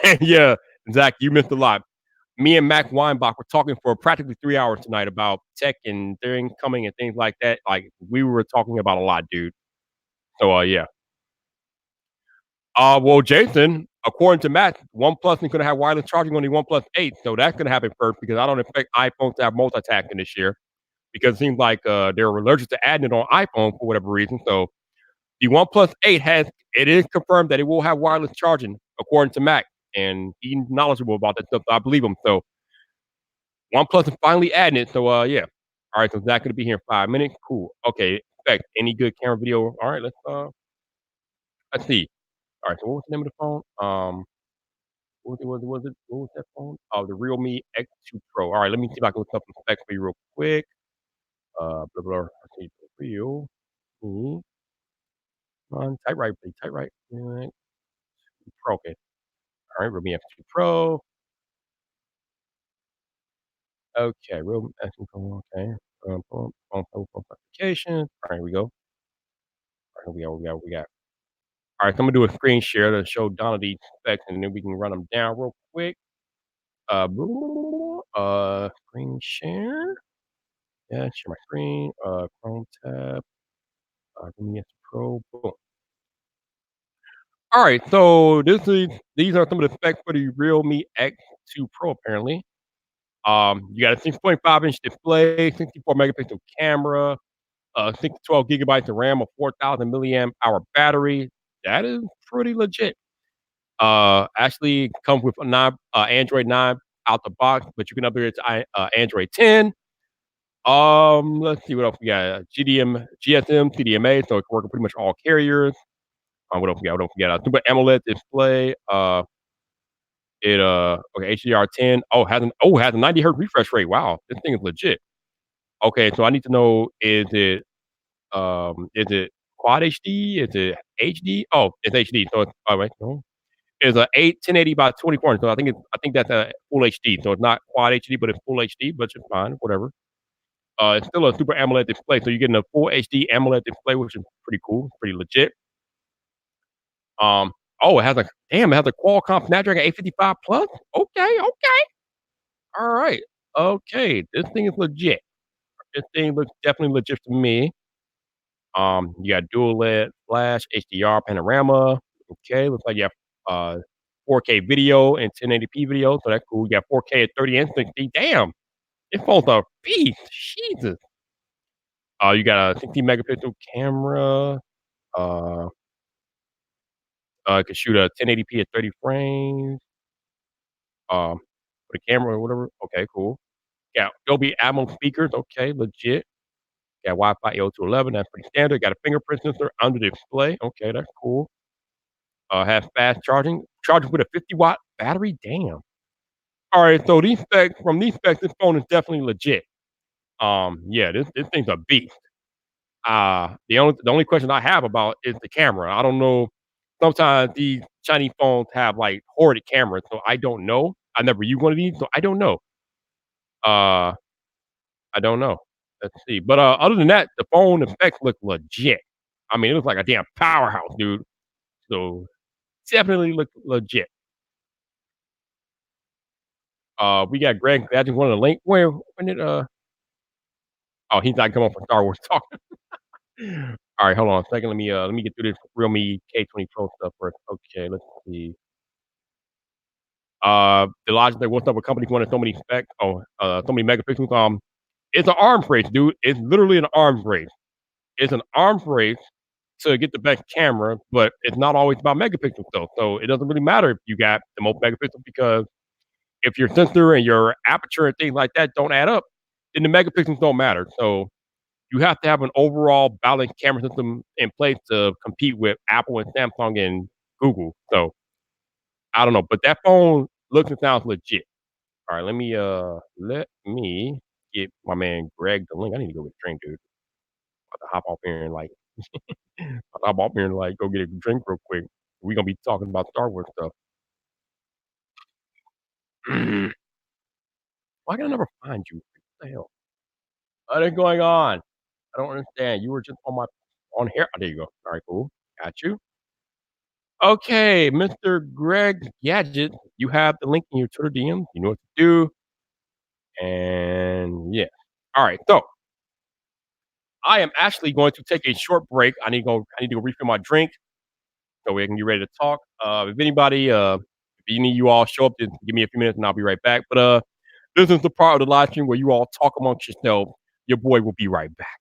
And yeah, Zach, you missed a lot. Me and Mac Weinbach were talking for practically 3 hours tonight about tech and their incoming and things like that. Like we were talking about a lot, dude. So yeah. Well, Jason, according to Matt, OnePlus is going to have wireless charging on the OnePlus 8, so that's going to happen first because I don't expect iPhones to have multitasking this year because it seems like they're allergic to adding it on iPhone for whatever reason. So the OnePlus 8 it is confirmed that it will have wireless charging according to Mac, and he's knowledgeable about that stuff. So I believe him. So OnePlus is finally adding it. So yeah. All right, so Zach going to be here in 5 minutes. Cool. Okay. Expect any good camera video. All right, let's see. All right, so what was the name of the phone? What was that phone? Oh, the Realme X2 Pro. All right, let me see if I can look up some specs for you real quick. Blah, blah. Let's see. Real. Come on, type right, please. Type right. All right. Pro. Okay. All right, Realme X2 Pro. Okay, Realme X2 Pro. Okay. Phone application. All right, here we go. All right, here we go. We got. All right, so I'm gonna do a screen share to show Donna these specs, and then we can run them down real quick. Screen share. Yeah, share my screen. Chrome tab. Give me a Pro. Boom. All right, so these are some of the specs for the Realme X2 Pro. Apparently, you got a 6.5-inch display, 64 megapixel camera, 6 to 12 gigabytes of RAM, a 4,000 milliamp hour battery. That is pretty legit. Actually comes with a Android 9 out the box, but you can upgrade it to Android 10. Let's see what else we got. GSM, CDMA, so it can work with pretty much all carriers. What else we got? What else we got? Super AMOLED display. Okay, HDR10. Has a 90 hertz refresh rate. Wow, this thing is legit. Okay, so I need to know is it quad HD? Is it HD? Oh, it's HD. So it's wait, no. It's a 1080 by 24. So I think that's a full HD. So it's not quad HD, but it's full HD, but it's fine, whatever. It's still a super AMOLED display, so you're getting a full HD AMOLED display, which is pretty cool, pretty legit. Um, it has a Qualcomm Snapdragon 855 Plus. Okay, okay, all right, okay. This thing is legit. This thing looks definitely legit to me. You got dual LED flash, HDR panorama. Okay, looks like you have 4K video and 1080p video, so that's cool. You got 4K at 30 and 60. Damn, this phone's a beast. Jesus. You got a 60 megapixel camera. Uh, it can shoot a 1080p at 30 frames. Um, with a camera or whatever. Okay, cool. Got Dolby Atmos speakers. Okay, legit. Got Wi-Fi 802.11. That's pretty standard. Got a fingerprint sensor under the display. Okay, that's cool. Has fast charging. Charging with a 50-watt battery. Damn. All right, so these specs, this phone is definitely legit. Yeah, this thing's a beast. The only question I have about is the camera. I don't know. Sometimes these Chinese phones have like hoarded cameras, so I don't know. I never used one of these, so I don't know. Uh, I don't know. Let's see. But other than that, the phone the specs look legit. I mean, it looks like a damn powerhouse, dude. So definitely look legit. We got Greg. I just wanted to link. Where when did Oh, he's not coming up for Star Wars talk. All right, hold on a second. Let me get through this Realme K20 Pro stuff first. Okay, let's see. The logic that what's up with companies wanting so many specs, so many megapixels. It's an arms race, dude. It's literally an arms race. It's an arms race to get the best camera, but it's not always about megapixels though. So it doesn't really matter if you got the most megapixels because if your sensor and your aperture and things like that don't add up, then the megapixels don't matter. So you have to have an overall balanced camera system in place to compete with Apple and Samsung and Google. So I don't know, but that phone looks and sounds legit. All right, let me get my man Greg the link. I need to go get a drink, dude. About to hop off here and like hop off here and like go get a drink real quick. We're gonna be talking about Star Wars stuff. Why can I never find you? What the hell? What is going on? I don't understand. You were just on here. Oh, there you go. All right, cool. Got you. Okay, Mr. Greg Gadget, you have the link in your Twitter DM. You know what to do. And yeah. All right. So I am actually going to take a short break. I need to go refill my drink so we can get ready to talk. If any of you all show up, just give me a few minutes and I'll be right back. But this is the part of the live stream where you all talk amongst yourselves. Your boy will be right back.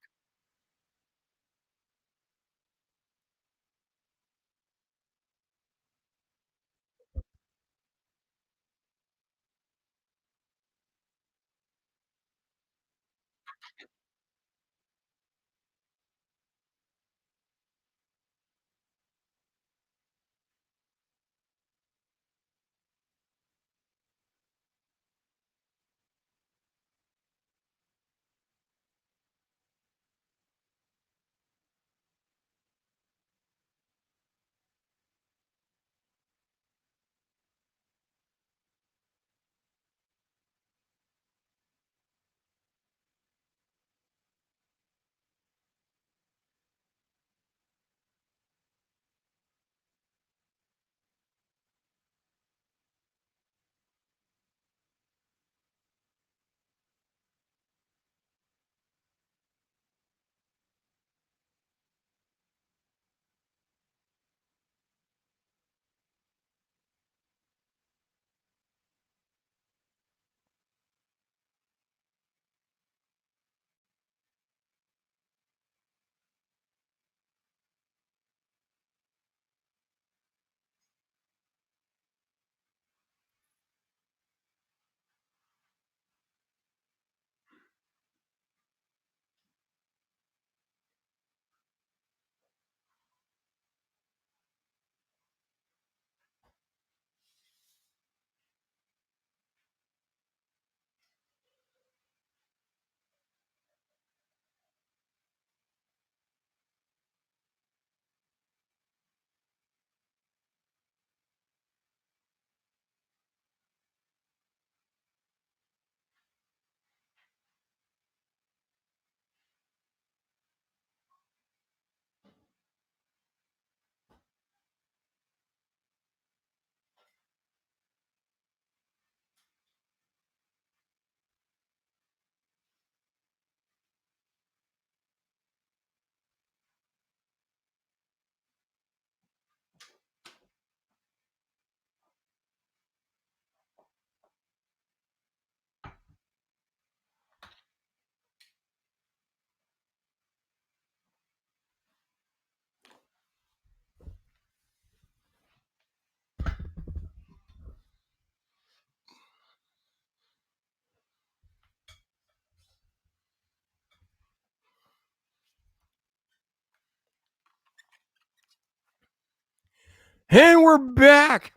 And we're back.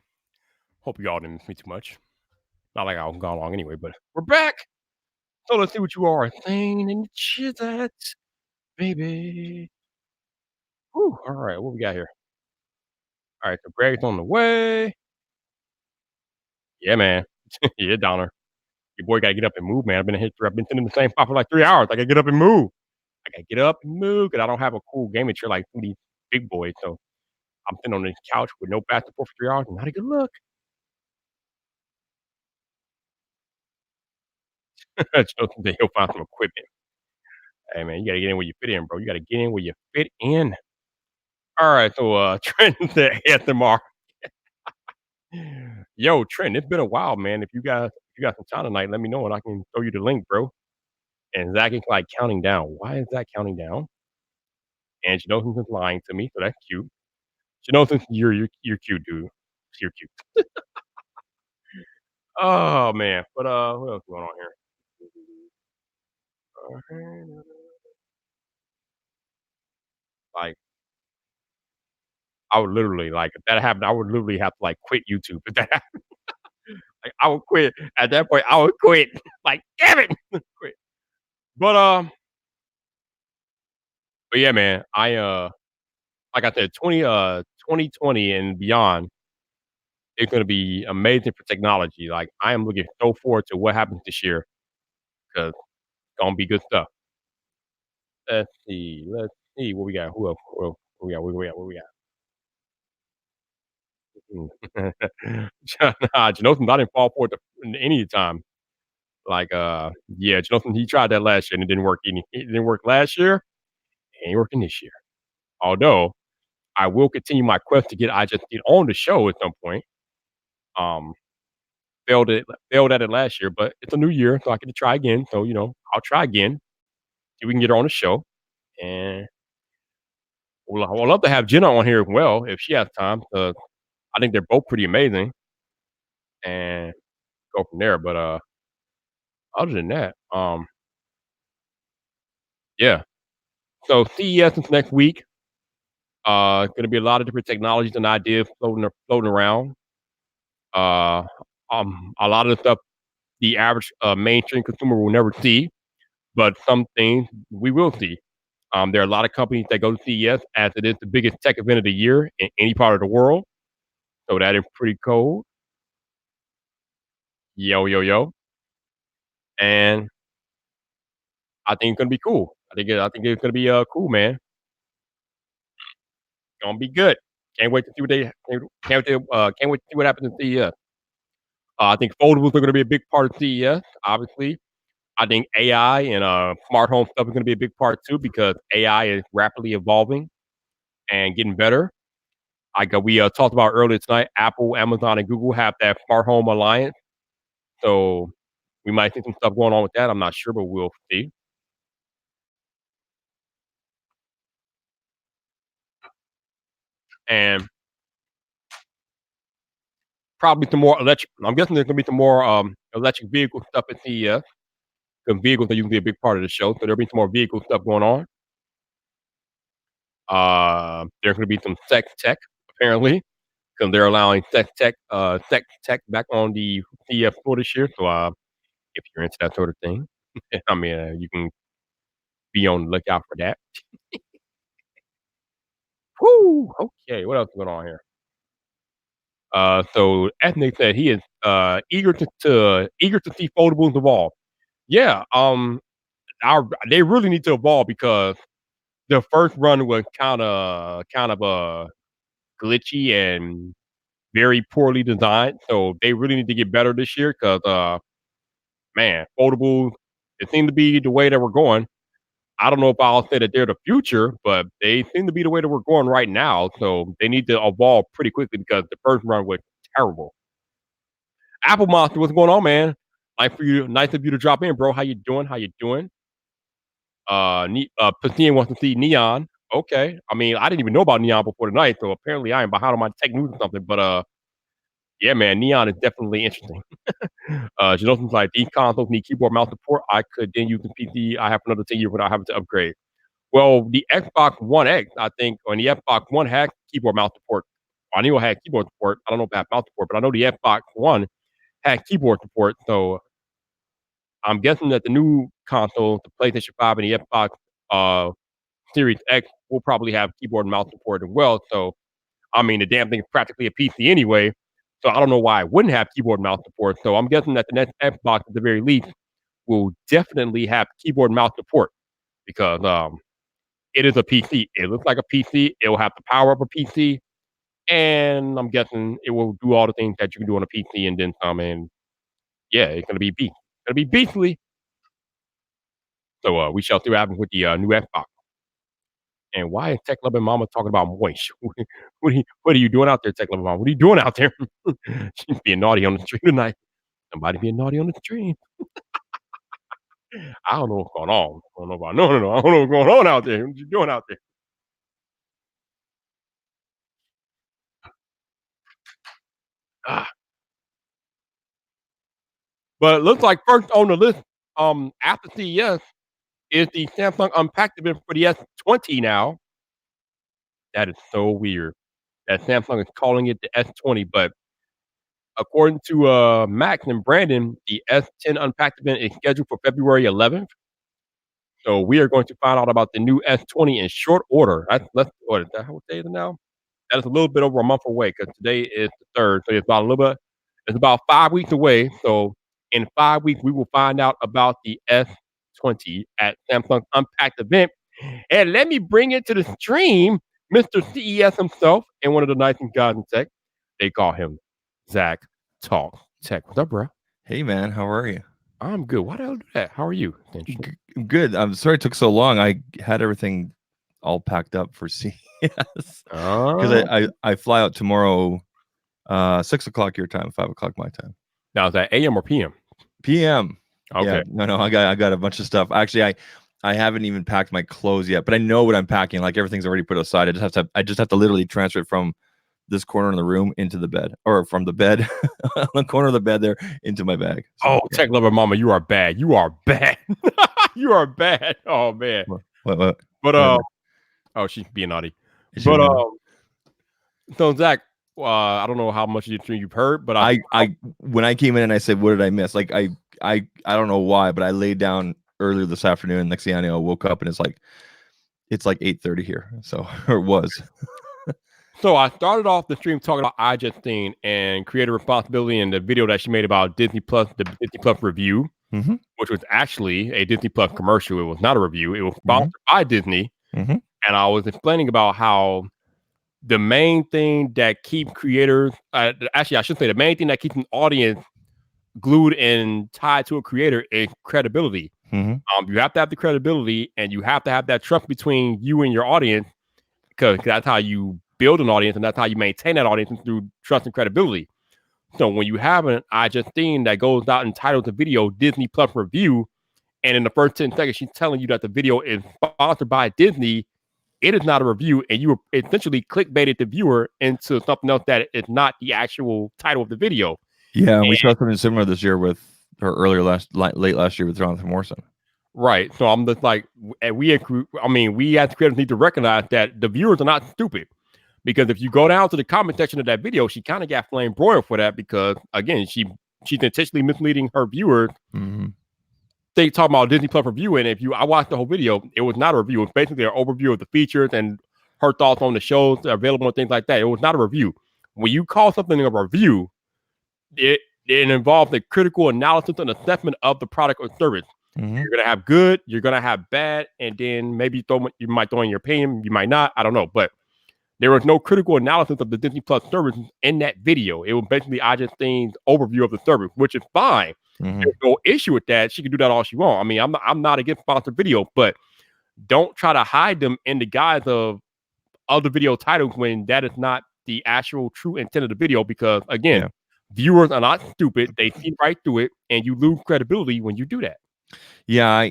Hope you all didn't miss me too much. Not like I've gone long anyway, but we're back. So let's see what you are saying in the chat, baby. Whew, all right, what we got here? All right, so Greg's on the way. Yeah, man. Yeah, Donner. Your boy gotta get up and move, man. I've been sitting in the same spot for like 3 hours. I gotta get up and move. I gotta get up and move because I don't have a cool gaming chair like some of these big boys. So I'm sitting on this couch with no back support for 3 hours. Not a good look. So he'll find some equipment. Hey man, you gotta get in where you fit in, bro. You gotta get in where you fit in. All right, so Trent said ASMR. Yo, Trent, it's been a while, man. If you got some time tonight, let me know and I can throw you the link, bro. And Zach is like counting down. Why is Zach counting down? And Janosin's lying to me, so that's cute. Janosin, you're cute, dude. You're cute. Oh man, but what else going on here? Like, I would literally like if that happened, I would literally have to like quit YouTube. If that happened, like I would quit at that point. I would quit. Like, damn it, quit. But but yeah, man. Like I said, 2020 and beyond, it's gonna be amazing for technology. Like I am looking so forward to what happens this year because it's gonna be good stuff. Let's see what we got. Who else? What we got? What we got? What we got? Nah, Janosen, I didn't fall for it any time. Like, yeah, Janosen, he tried that last year and it didn't work. It didn't work last year. It ain't working this year. Although I will continue my quest to get I just get on the show at some point. Um, failed at it last year, but it's a new year, so I get to try again. So I'll try again. See if we can get her on the show, and I would love to have Jenna on here as well if she has time. I think they're both pretty amazing, and go from there. But other than that, yeah. So CES is next week. Going to be a lot of different technologies and ideas floating around. Uh, a lot of the stuff the average mainstream consumer will never see, but some things we will see. There are a lot of companies that go to CES as it is the biggest tech event of the year in any part of the world. So that is pretty cool. Yo, yo, yo. And I think it's gonna be cool. I think it's gonna be cool, man. Gonna be good. Can't wait to see what they can't wait to see what happens at CES. I think foldables are gonna be a big part of CES, obviously. I think AI and smart home stuff is gonna be a big part too because AI is rapidly evolving and getting better. Like we talked about earlier tonight, Apple, Amazon, and Google have that smart home alliance. So we might see some stuff going on with that. I'm not sure, but we'll see. And probably some more electric. I'm guessing there's gonna be some more electric vehicle stuff at CES. Because vehicles are usually a big part of the show, so there'll be some more vehicle stuff going on. There's gonna be some sex tech apparently because they're allowing sex tech back on the CES floor this year. So if you're into that sort of thing, I mean, you can be on the lookout for that. Whoo! Okay, what else is going on here? So Ethnic said he is eager to see foldables evolve. Yeah, they really need to evolve because the first run was kind of glitchy and very poorly designed. So they really need to get better this year because man, foldables it seemed to be the way that we're going. I don't know if I'll say that they're the future, but they seem to be the way that we're going right now. So they need to evolve pretty quickly because the first run was terrible. Apple Monster, what's going on, man? Nice of you to drop in, bro. How you doing? How you doing? Pacine wants to see Neon. Okay. I mean, I didn't even know about Neon before tonight, so apparently I am behind on my tech news or something. But yeah, man, Neon is definitely interesting. Jonathan's like these consoles need keyboard mouse support. I could then use the PC. I have another 10 years without having to upgrade. Well, the Xbox One X, I think, or the Xbox One has keyboard mouse support. I knew I had keyboard support. I don't know if I had mouse support, but I know the Xbox One had keyboard support. So I'm guessing that the new console, the PlayStation 5 and the Xbox uh, Series X, will probably have keyboard and mouse support as well. So, I mean, the damn thing is practically a PC anyway. So I don't know why it wouldn't have keyboard and mouse support. So I'm guessing that the next Xbox, at the very least, will definitely have keyboard and mouse support because it is a PC. It looks like a PC. It will have the power of a PC, and I'm guessing it will do all the things that you can do on a PC and then some. And yeah, it's gonna be beast. It's gonna be beastly. So we shall see what happens with the new Xbox. And why is Tech Loving Mama talking about moist? What are you doing out there, Tech Loving Mama? What are you doing out there? She's being naughty on the stream tonight. Somebody being naughty on the stream. I don't know what's going on. I don't know about no. I don't know what's going on out there. What you doing out there? Ah. But it looks like first on the list, after CES is the Samsung Unpacked event for the S20 now. That is so weird that Samsung is calling it the S20, but according to Max and Brandon, the S10 Unpacked event is scheduled for February 11th. So we are going to find out about the new S20 in short order. What is that? What day is it now? That is a little bit over a month away because today is the 3rd. So it's about a little bit. It's about 5 weeks away. So in 5 weeks, we will find out about the S20 at Samsung's Unpacked event. And let me bring it to the stream, Mr. CES himself and one of the nicest guys in tech. They call him Zach Talk Tech. What's up, bro? Hey, man. How are you? I'm good. Why the hell do that? How are you? Good. I'm sorry it took so long. I had everything all packed up for CES because I fly out tomorrow, 6 o'clock your time, 5 o'clock my time. Now is that AM or PM? PM. Okay. Yeah, no. I got a bunch of stuff. Actually, I haven't even packed my clothes yet, but I know what I'm packing. Like everything's already put aside. I just have to literally transfer it from this corner in the room into the bed, or from the bed, the corner of the bed there into my bag. So, oh, yeah. Tech Lover Mama, you are bad. You are bad. You are bad. Oh man. What? But oh, she's being naughty. But so Zach, I don't know how much of your stream you've heard, but I when I came in and I said, what did I miss? Like I don't know why, but I laid down earlier this afternoon. Next thing I know, I woke up and it's like 8:30 here. So or it was. So I started off the stream talking about iJustine and creator responsibility and the video that she made about Disney Plus, the Disney Plus review, which was actually a Disney Plus commercial. It was not a review. It was sponsored by Disney. And I was explaining about how the main thing that keeps creators, actually I should say the main thing that keeps an audience glued and tied to a creator is credibility. You have to have the credibility and you have to have that trust between you and your audience because that's how you build an audience and that's how you maintain that audience through trust and credibility. So when you have an iJustine that goes out and titles the video Disney Plus review, and in the first 10 seconds she's telling you that the video is sponsored by Disney, it is not a review, and you essentially clickbaited the viewer into something else that is not the actual title of the video. Yeah, and we saw something similar this year with, or late last year with Jonathan Morrison. Right. So I'm just like, we as creators need to recognize that the viewers are not stupid. Because if you go down to the comment section of that video, she kind of got flame broiled for that because, again, she's intentionally misleading her viewers. They talk about Disney Plus review, and I watched the whole video, it was not a review. It was basically an overview of the features and her thoughts on the shows that are available and things like that. It was not a review. When you call something a review, it involves a critical analysis and assessment of the product or service. You're going to have good, you're going to have bad, and then maybe you might throw in your opinion, you might not, I don't know, but there was no critical analysis of the Disney Plus service in that video. It was basically iJustine's overview of the service, which is fine. There's no issue with that. She can do that all she wants. I mean, I'm not against sponsored video, but don't try to hide them in the guise of other video titles when that is not the actual true intent of the video. Because again, viewers are not stupid. They see right through it, and you lose credibility when you do that. Yeah,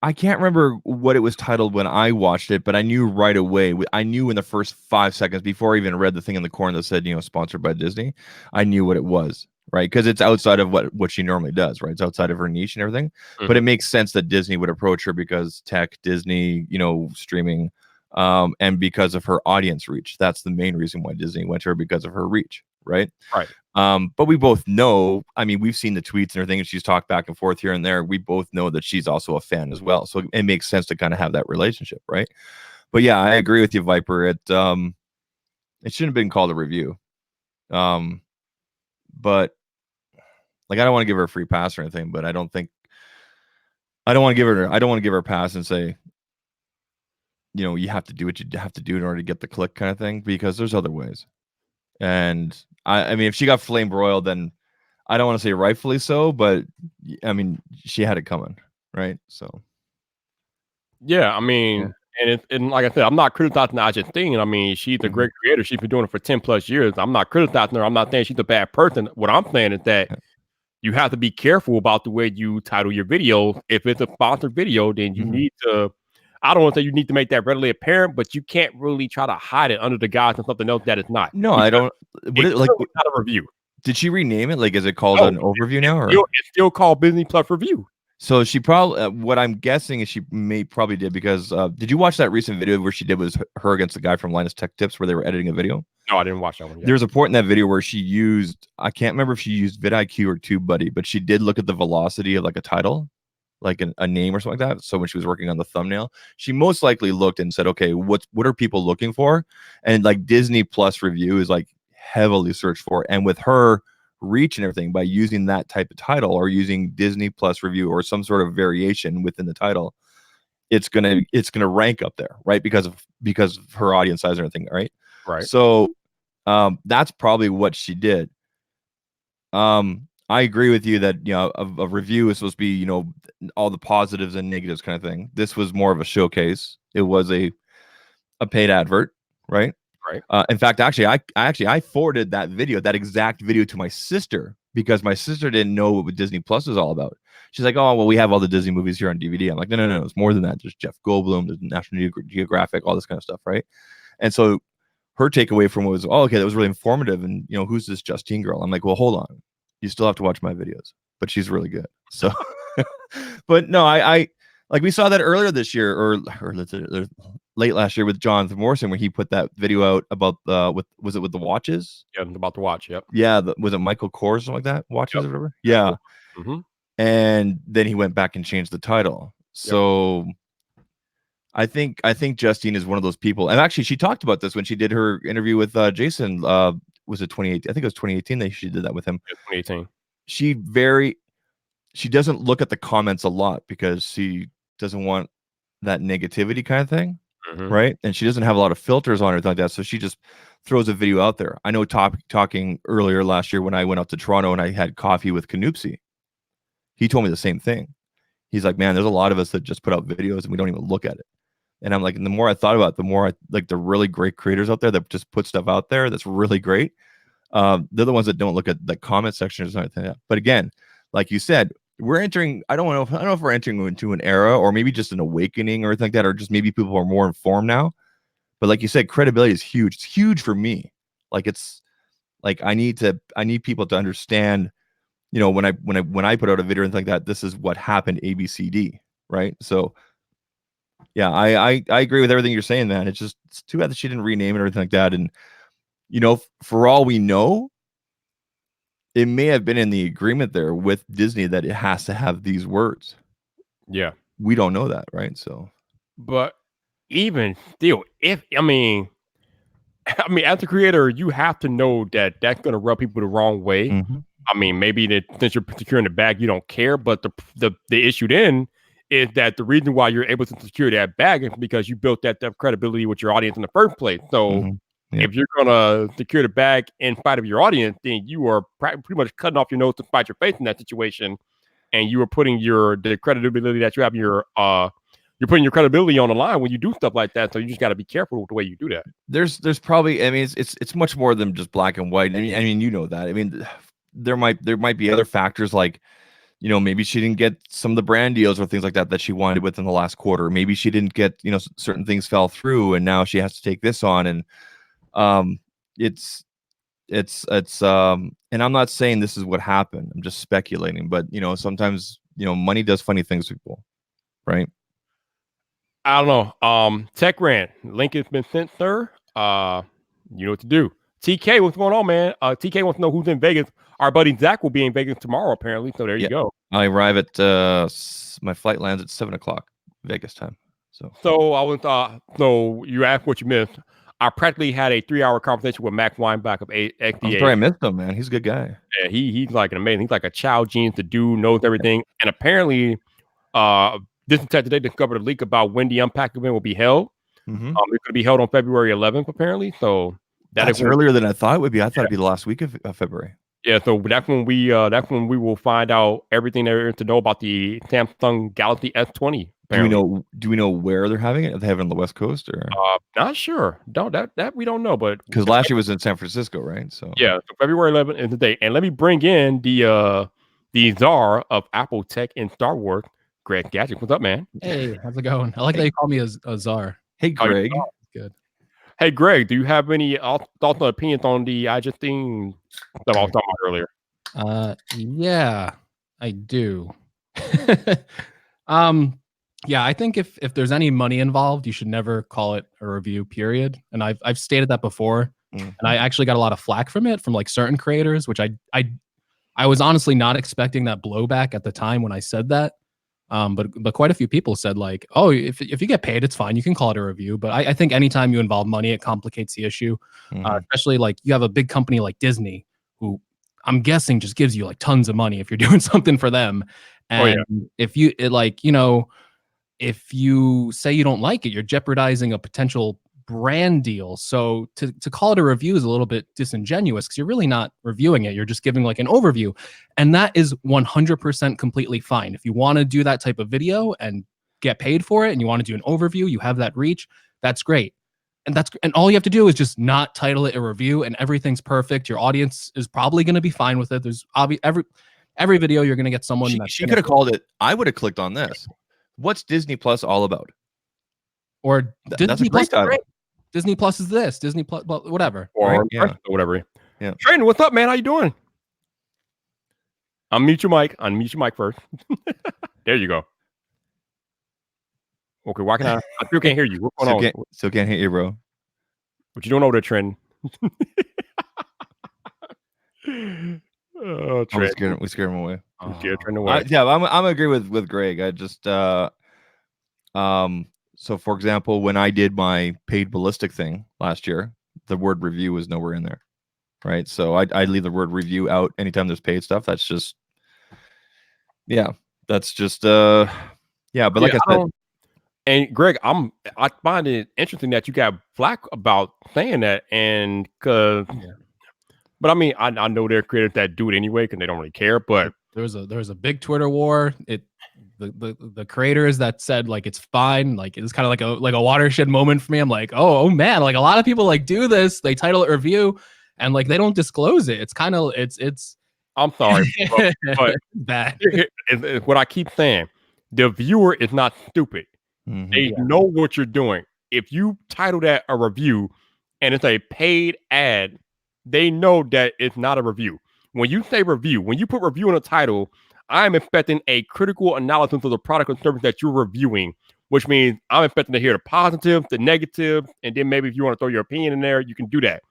I can't remember what it was titled when I watched it, but I knew right away. I knew in the first 5 seconds before I even read the thing in the corner that said, sponsored by Disney. I knew what it was, right? Because it's outside of what she normally does, right? It's outside of her niche and everything. But it makes sense that Disney would approach her because tech, Disney, streaming. and because of her audience reach. That's the main reason why Disney went to her, because of her reach, right? Right. But we both know, I mean, we've seen the tweets and everything, and she's talked back and forth here and there. We both know that she's also a fan as well. So it makes sense to kind of have that relationship, right? But yeah, I agree with you, Viper. It shouldn't have been called a review. But like, I don't want to give her a free pass or anything, but I don't want to give her a pass and say, you have to do what you have to do in order to get the click kind of thing, because there's other ways. And I mean, if she got flame broiled, then I don't want to say rightfully so, but I mean, she had it coming, right? So yeah, I mean, and like I said, I'm not criticizing Ajit Singh. I mean, she's a great creator. She's been doing it for 10+ years. I'm not criticizing her. I'm not saying she's a bad person. What I'm saying is that you have to be careful about the way you title your video. If it's a sponsored video, then you need to. I don't want to say you need to make that readily apparent, but you can't really try to hide it under the guise of something else that it's not. No, I don't. It's Like, not a review. Did she rename it? Like, is it called an overview now? Or? It's still called Disney Plus Review. So she probably, what I'm guessing is she probably did, because did you watch that recent video where she did was her against the guy from Linus Tech Tips where they were editing a video? No, I didn't watch that one yet. There's a point in that video where she used, I can't remember if she used vidIQ or TubeBuddy, but she did look at the velocity of like a title, like a name or something like that. So when she was working on the thumbnail, she most likely looked and said, okay, what are people looking for? And like Disney Plus Review is like heavily searched for. And with her reach and everything, by using that type of title or using Disney Plus Review or some sort of variation within the title, it's gonna rank up there, right? Because of her audience size and everything, right? Right. So that's probably what she did. I agree with you that a review is supposed to be all the positives and negatives kind of thing. This was more of a showcase. It was a paid advert, right? Right. In fact, actually, I forwarded that exact video to my sister, because my sister didn't know what Disney Plus is all about. She's like, oh, well, we have all the Disney movies here on DVD. I'm like, no, it's more than that. There's Jeff Goldblum, there's National Geographic, all this kind of stuff, right? And so her takeaway from it was, oh, okay, that was really informative. And who's this Justine girl? I'm like, well, hold on, you still have to watch my videos, but she's really good. So, but no, I like, we saw that earlier this year, or late last year with Jonathan Morrison, where he put that video out about was it with the watches? Yeah, about the watch. Yep. Yeah, was it Michael Kors or something like that? Watches or whatever. Yeah. Mm-hmm. And then he went back and changed the title. So I think Justine is one of those people. And actually, she talked about this when she did her interview with Jason. Was it 2018? I think it was 2018 that she did that with him. Yeah, 2018. She doesn't look at the comments a lot because she doesn't want that negativity kind of thing, right? And she doesn't have a lot of filters on her like that, so she just throws a video out there. I know talking earlier last year when I went out to Toronto and I had coffee with Canupsi, he told me the same thing. He's like, man, there's a lot of us that just put out videos and we don't even look at it. And I'm like, and the more I thought about it, the more I like the really great creators out there that just put stuff out there that's really great. They're the ones that don't look at the comment section or something like that. But again, like you said, we're entering, I don't know if we're entering into an era or maybe just an awakening or anything like that, or just maybe people are more informed now. But like you said, credibility is huge. It's huge for me. Like, it's like I need people to understand, when I put out a video and like that, this is what happened, ABCD, right? So yeah, I agree with everything you're saying, man. It's too bad that she didn't rename it or anything like that. And for all we know, it may have been in the agreement there with Disney that it has to have these words. Yeah. We don't know that, right? So, but even still, as a creator, you have to know that that's going to rub people the wrong way. mm-hmm. I mean, maybe that since you're securing the bag, you don't care. But the issue then is that the reason why you're able to secure that bag is because you built that credibility with your audience in the first place. So if you're going to secure the bag in spite of your audience, then you are pretty much cutting off your nose to spite your face in that situation. And you are putting the credibility that you have in your you're putting your credibility on the line when you do stuff like that. So you just got to be careful with the way you do that. There's probably, I mean, it's much more than just black and white. I mean, that. I mean, there might be other factors like, maybe she didn't get some of the brand deals or things like that she wanted within the last quarter. Maybe she didn't get, certain things fell through and now she has to take this on. And it's and I'm not saying this is what happened. I'm just speculating, but sometimes, money does funny things to people, right? I don't know. Tech Rant link has been sent, sir. You know what to do. TK, what's going on, man? TK wants to know who's in Vegas. Our buddy Zach will be in Vegas tomorrow, apparently. So there you go. I arrive at my flight lands at 7:00 Vegas time. So I was so you asked what you missed. I practically had a 3-hour conversation with Mac Weinbach of XDA. I'm sorry I missed him, man. He's a good guy. Yeah, he's like an amazing. He's like a child genius. The dude knows everything. And apparently, this Tech today discovered a leak about when the Unpack event will be held. It's going to be held on February 11th, apparently. So that's earlier than I thought it would be. I thought it'd be the last week of February. Yeah, so that's when we will find out everything there is to know about the Samsung Galaxy S20. Apparently. Do we know where they're having it? Are they having it on the West Coast or? Not sure. That we don't know, but because last year was in San Francisco, right? So yeah, so February 11th is the date. And let me bring in the czar of Apple Tech and Star Wars, Greg Gadget. What's up, man? Hey, how's it going? I like that you call me a czar. Hey, Greg. Good. Hey, Greg, do you have any thoughts or opinions on the I just thing that I was talking about earlier? Yeah, I do. Yeah, I think if there's any money involved, you should never call it a review, period. And I've stated that before, and I actually got a lot of flack from it from like certain creators, which I was honestly not expecting that blowback at the time when I said that. But quite a few people said like, oh, if you get paid, it's fine. You can call it a review. But I think anytime you involve money, it complicates the issue. Especially like you have a big company like Disney, who I'm guessing just gives you like tons of money if you're doing something for them. And if you if you say you don't like it, you're jeopardizing a potential brand deal. So to call it a review is a little bit disingenuous because you're really not reviewing it. You're just giving like an overview. And that is 100% completely fine. If you want to do that type of video and get paid for it and you want to do an overview, you have that reach, that's great. And all you have to do is just not title it a review and everything's perfect. Your audience is probably going to be fine with it. There's every video you're going to get someone. She could have called it. I would have clicked on this. What's Disney Plus all about? Or that's a great title. Disney Plus is this. Disney Plus, whatever. Or whatever. Yeah. Trent, what's up, man? How you doing? Unmute your mic. Unmute your mic first. There you go. Okay, why can I still can't hear you. What's going on? Still can't hear you, bro. What you doing over there, Trent? Oh, Trent. We scared him away. Trent away. I'm agree with Greg. I just so for example, when I did my paid ballistic thing last year, the word review was nowhere in there. Right. So I leave the word review out anytime there's paid stuff. That's just that's just but like I said. And Greg, I find it interesting that you got flack about saying that, and because but I mean, I know there are creators that do it anyway because they don't really care. But there was a big Twitter war. The creators that said like it's fine, like it's kind of like a watershed moment for me. I'm like, oh man, like a lot of people like do this. They title it review, and like they don't disclose it. It's kind of it's. I'm sorry, but bad. It's what I keep saying. The viewer is not stupid. They know what you're doing. If you title that a review and it's a paid ad, they know that it's not a review. When you say review, when you put review in a title, I'm expecting a critical analysis of the product or service that you're reviewing, which means I'm expecting to hear the positive, the negative, and then maybe if you want to throw your opinion in there, you can do that.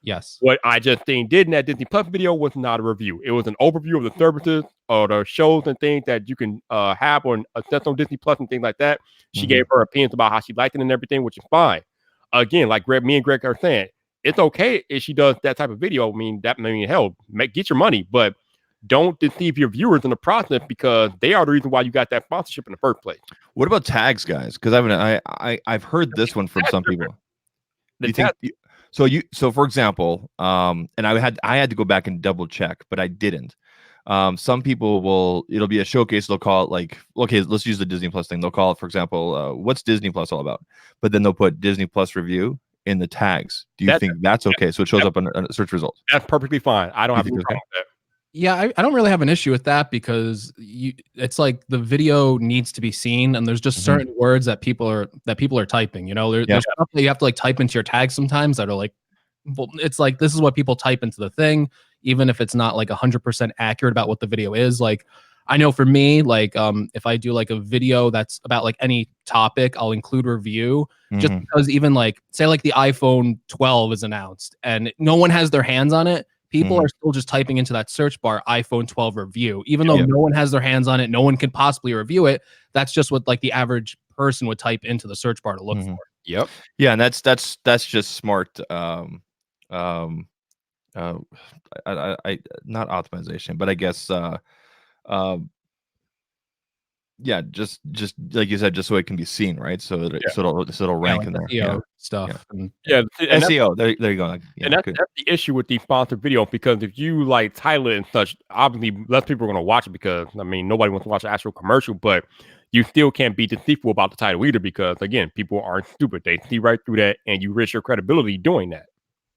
Yes. What I just did in that Disney Plus video was not a review. It was an overview of the services or the shows and things that you can have or access on Disney Plus and things like that. She gave her opinions about how she liked it and everything, which is fine. Again, like me and Greg are saying, it's okay if she does that type of video. I mean, hell, get your money, but don't deceive your viewers in the process because they are the reason why you got that sponsorship in the first place. What about tags, guys? Because I've heard this one from some people. So for example, and I had to go back and double check, but I didn't. Some people it'll be a showcase. They'll call it like, okay, let's use the Disney Plus thing. They'll call it, for example, what's Disney Plus all about? But then they'll put Disney Plus review in the tags. Do you think that's okay? So it shows up in search results. That's perfectly fine. I don't have a problem with that. Yeah, I don't really have an issue with that because it's like the video needs to be seen, and there's just certain words that people are typing. You know, there's stuff that you have to like type into your tags sometimes that are like, well, it's like this is what people type into the thing, even if it's not like 100% accurate about what the video is. Like, I know for me, like if I do like a video that's about like any topic, I'll include review just because even like say like the iPhone 12 is announced and no one has their hands on it. People are still just typing into that search bar iPhone 12 review, even though no one has their hands on it, no one can possibly review it. That's just what like the average person would type into the search bar to look for. Yep. Yeah, and that's just smart. I not optimization, but I guess yeah, just like you said, just so it can be seen, right? So that so it'll rank like in there. SEO stuff. And SEO. There you go. And that's the issue with these sponsored videos, because if you like title it and such, obviously less people are going to watch it, because I mean nobody wants to watch an actual commercial, but you still can't be deceitful about the title either, because again, people aren't stupid. They see right through that, and you risk your credibility doing that.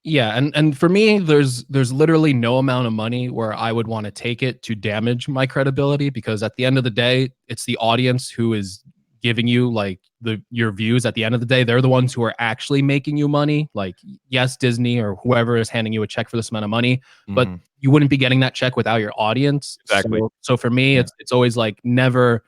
Yeah, and for me, there's literally no amount of money where I would want to take it to damage my credibility, because at the end of the day, it's the audience who is giving you like your views. At the end of the day, they're the ones who are actually making you money. Like, yes, Disney or whoever is handing you a check for this amount of money, but you wouldn't be getting that check without your audience. Exactly. So for me, it's always like never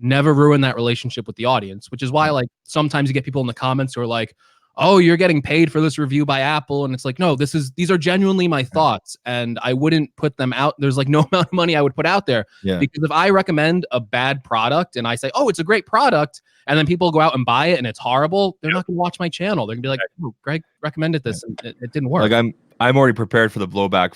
ruin that relationship with the audience, which is why like sometimes you get people in the comments who are like, oh, you're getting paid for this review by Apple. And it's like, no, these are genuinely my thoughts, and I wouldn't put them out. There's like no amount of money I would put out there, because if I recommend a bad product and I say, oh, it's a great product, and then people go out and buy it and it's horrible, they're not going to watch my channel. They're gonna be like, oh, Greg recommended this and it didn't work. Like I'm already prepared for the blowback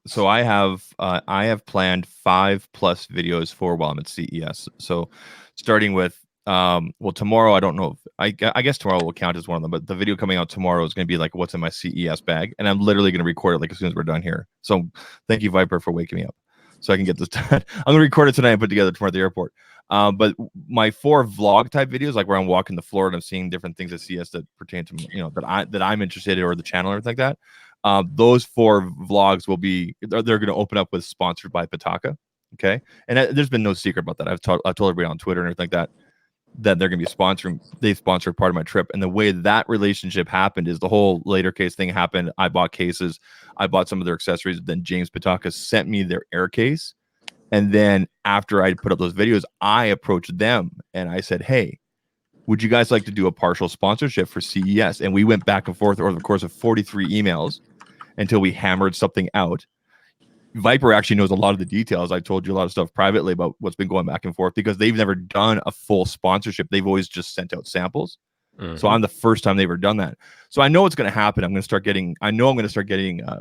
so I have planned 5+ videos for while I'm at CES. So starting with well, tomorrow, I don't know. I guess tomorrow will count as one of them, but the video coming out tomorrow is going to be like what's in my CES bag, and I'm literally going to record it like as soon as we're done here. So thank you, Viper, for waking me up so I can get this done. I'm going to record it tonight and put it together tomorrow at the airport. But my 4 vlog type videos, like where I'm walking the floor and I'm seeing different things at CES that pertain to, you know, that I'm interested in, or the channel or anything like that. Those 4 vlogs will be, they're going to open up with sponsored by Pitaka. Okay. And there's been no secret about that. I've told everybody on Twitter and everything like that they're going to be sponsoring. They sponsored part of my trip. And the way that relationship happened is the whole later case thing happened. I bought cases. I bought some of their accessories. Then James Pitaka sent me their air case. And then after I put up those videos, I approached them and I said, hey, would you guys like to do a partial sponsorship for CES? And we went back and forth over the course of 43 emails until we hammered something out. Viper actually knows a lot of the details. I told you a lot of stuff privately about what's been going back and forth, because they've never done a full sponsorship. They've always just sent out samples. So I'm the first time they've ever done that. So I know it's going to happen. I'm going to start getting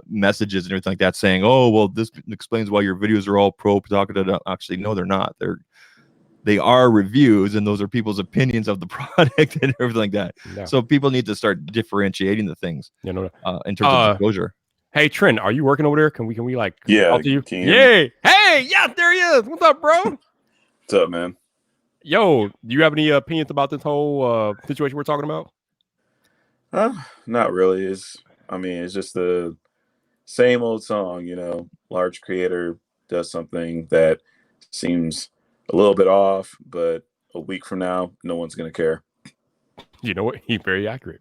messages and everything like that saying, oh, well, this explains why your videos are all pro Pitaka. Actually, no, they're not. They are reviews, and those are people's opinions of the product and everything like that. Yeah. So people need to start differentiating the things in terms of disclosure. Hey, Trent, are you working over there? Can we like talk to you? Yay! Hey, yeah, there he is. What's up, bro? What's up, man? Yo, do you have any opinions about this whole situation we're talking about? Not really. It's just the same old song, you know. Large creator does something that seems a little bit off, but a week from now, no one's gonna care. You know what? He's very accurate.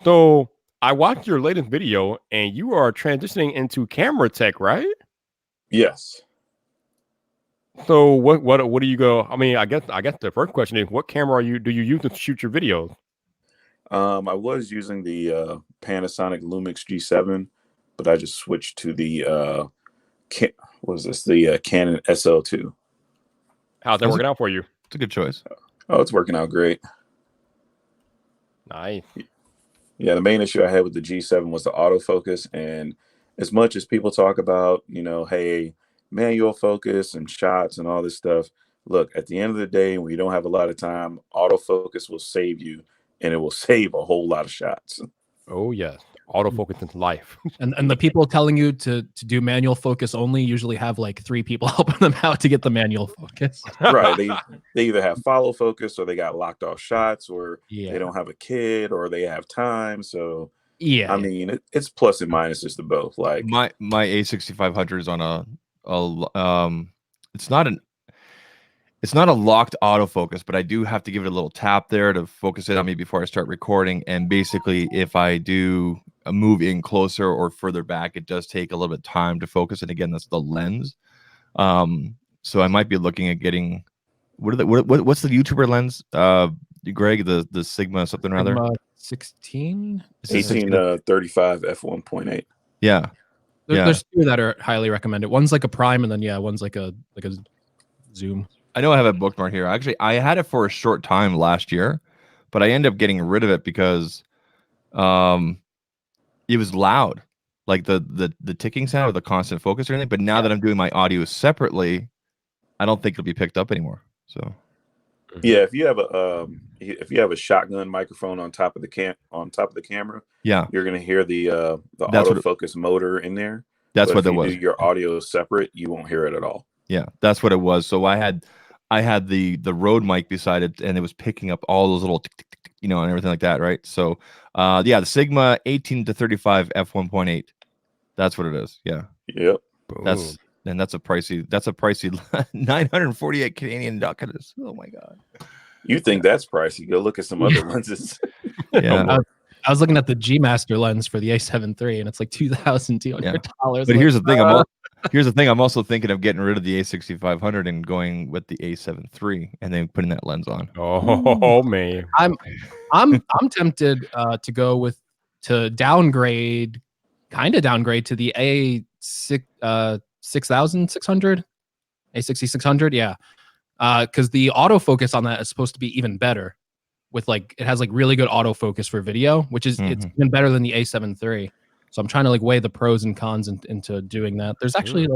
So I watched your latest video, and you are transitioning into camera tech, right? Yes. So what do you go? I mean, I guess the first question is, what camera do you use to shoot your videos? I was using the Panasonic Lumix G7, but I just switched to the Canon SL2. How's that working out for you? It's a good choice. Oh, it's working out great. Nice. Yeah, the main issue I had with the G7 was the autofocus. And as much as people talk about, you know, hey, manual focus and shots and all this stuff, look, at the end of the day, when you don't have a lot of time, autofocus will save you, and it will save a whole lot of shots. Oh, yes. Autofocus is life. And the people telling you to do manual focus only usually have like 3 people helping them out to get the manual focus. Right. They either have follow focus, or they got locked off shots, or they don't have a kid, or they have time. So I mean, it's plus and minuses to both. Like my A6500 is on it's not a locked autofocus, but I do have to give it a little tap there to focus it on me before I start recording. And basically, if I do move in closer or further back, it does take a little bit of time to focus. And again, that's the lens. So I might be looking at getting what's the YouTuber lens? Greg, the Sigma something or other. Sigma 16. 1835 f1.8. Yeah. There's two that are highly recommended. One's like a prime, and then one's like a zoom. I know I have a bookmark here. Actually, I had it for a short time last year, but I ended up getting rid of it because it was loud, like the ticking sound or the constant focus or anything. But now that I'm doing my audio separately, I don't think it'll be picked up anymore. So yeah, if you have a shotgun microphone on top of the camera, yeah, you're gonna hear the autofocus motor in there. That's what it was. If you do your audio separate, you won't hear it at all. Yeah, that's what it was. So I had the Rode mic beside it, and it was picking up all those little tick, tick, tick, tick, and everything like that, right? So the Sigma 18 to 35 f1.8. That's what it is. Yeah. Yep. That's a pricey 948 Canadian dollars. Oh my god. You think that's pricey? Go look at some other lenses. Yeah. I was looking at the G Master lens for the A7 III, and it's like $2,200. But here's the thing. I'm also thinking of getting rid of the A6500 and going with the A7 III, and then putting that lens on. Oh man, I'm tempted to downgrade to the A6600, A6600, yeah, because the autofocus on that is supposed to be even better. With it has really good autofocus for video, which is it's even better than the A7 III. So I'm trying to weigh the pros and cons into doing that. There's actually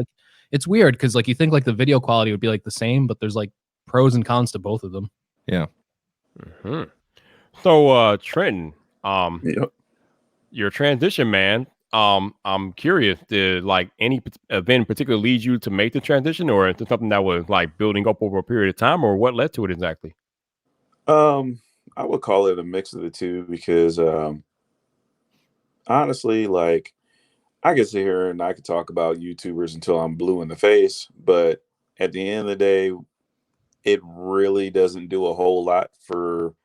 it's weird because you think the video quality would be the same, but there's pros and cons to both of them. Yeah. Mm-hmm. So Trenton, Yep. your transition, man. I'm curious, did any event in particular lead you to make the transition, or is it something that was building up over a period of time, or what led to it exactly? I would call it a mix of the two because honestly, I could sit here and I could talk about YouTubers until I'm blue in the face, but at the end of the day, it really doesn't do a whole lot for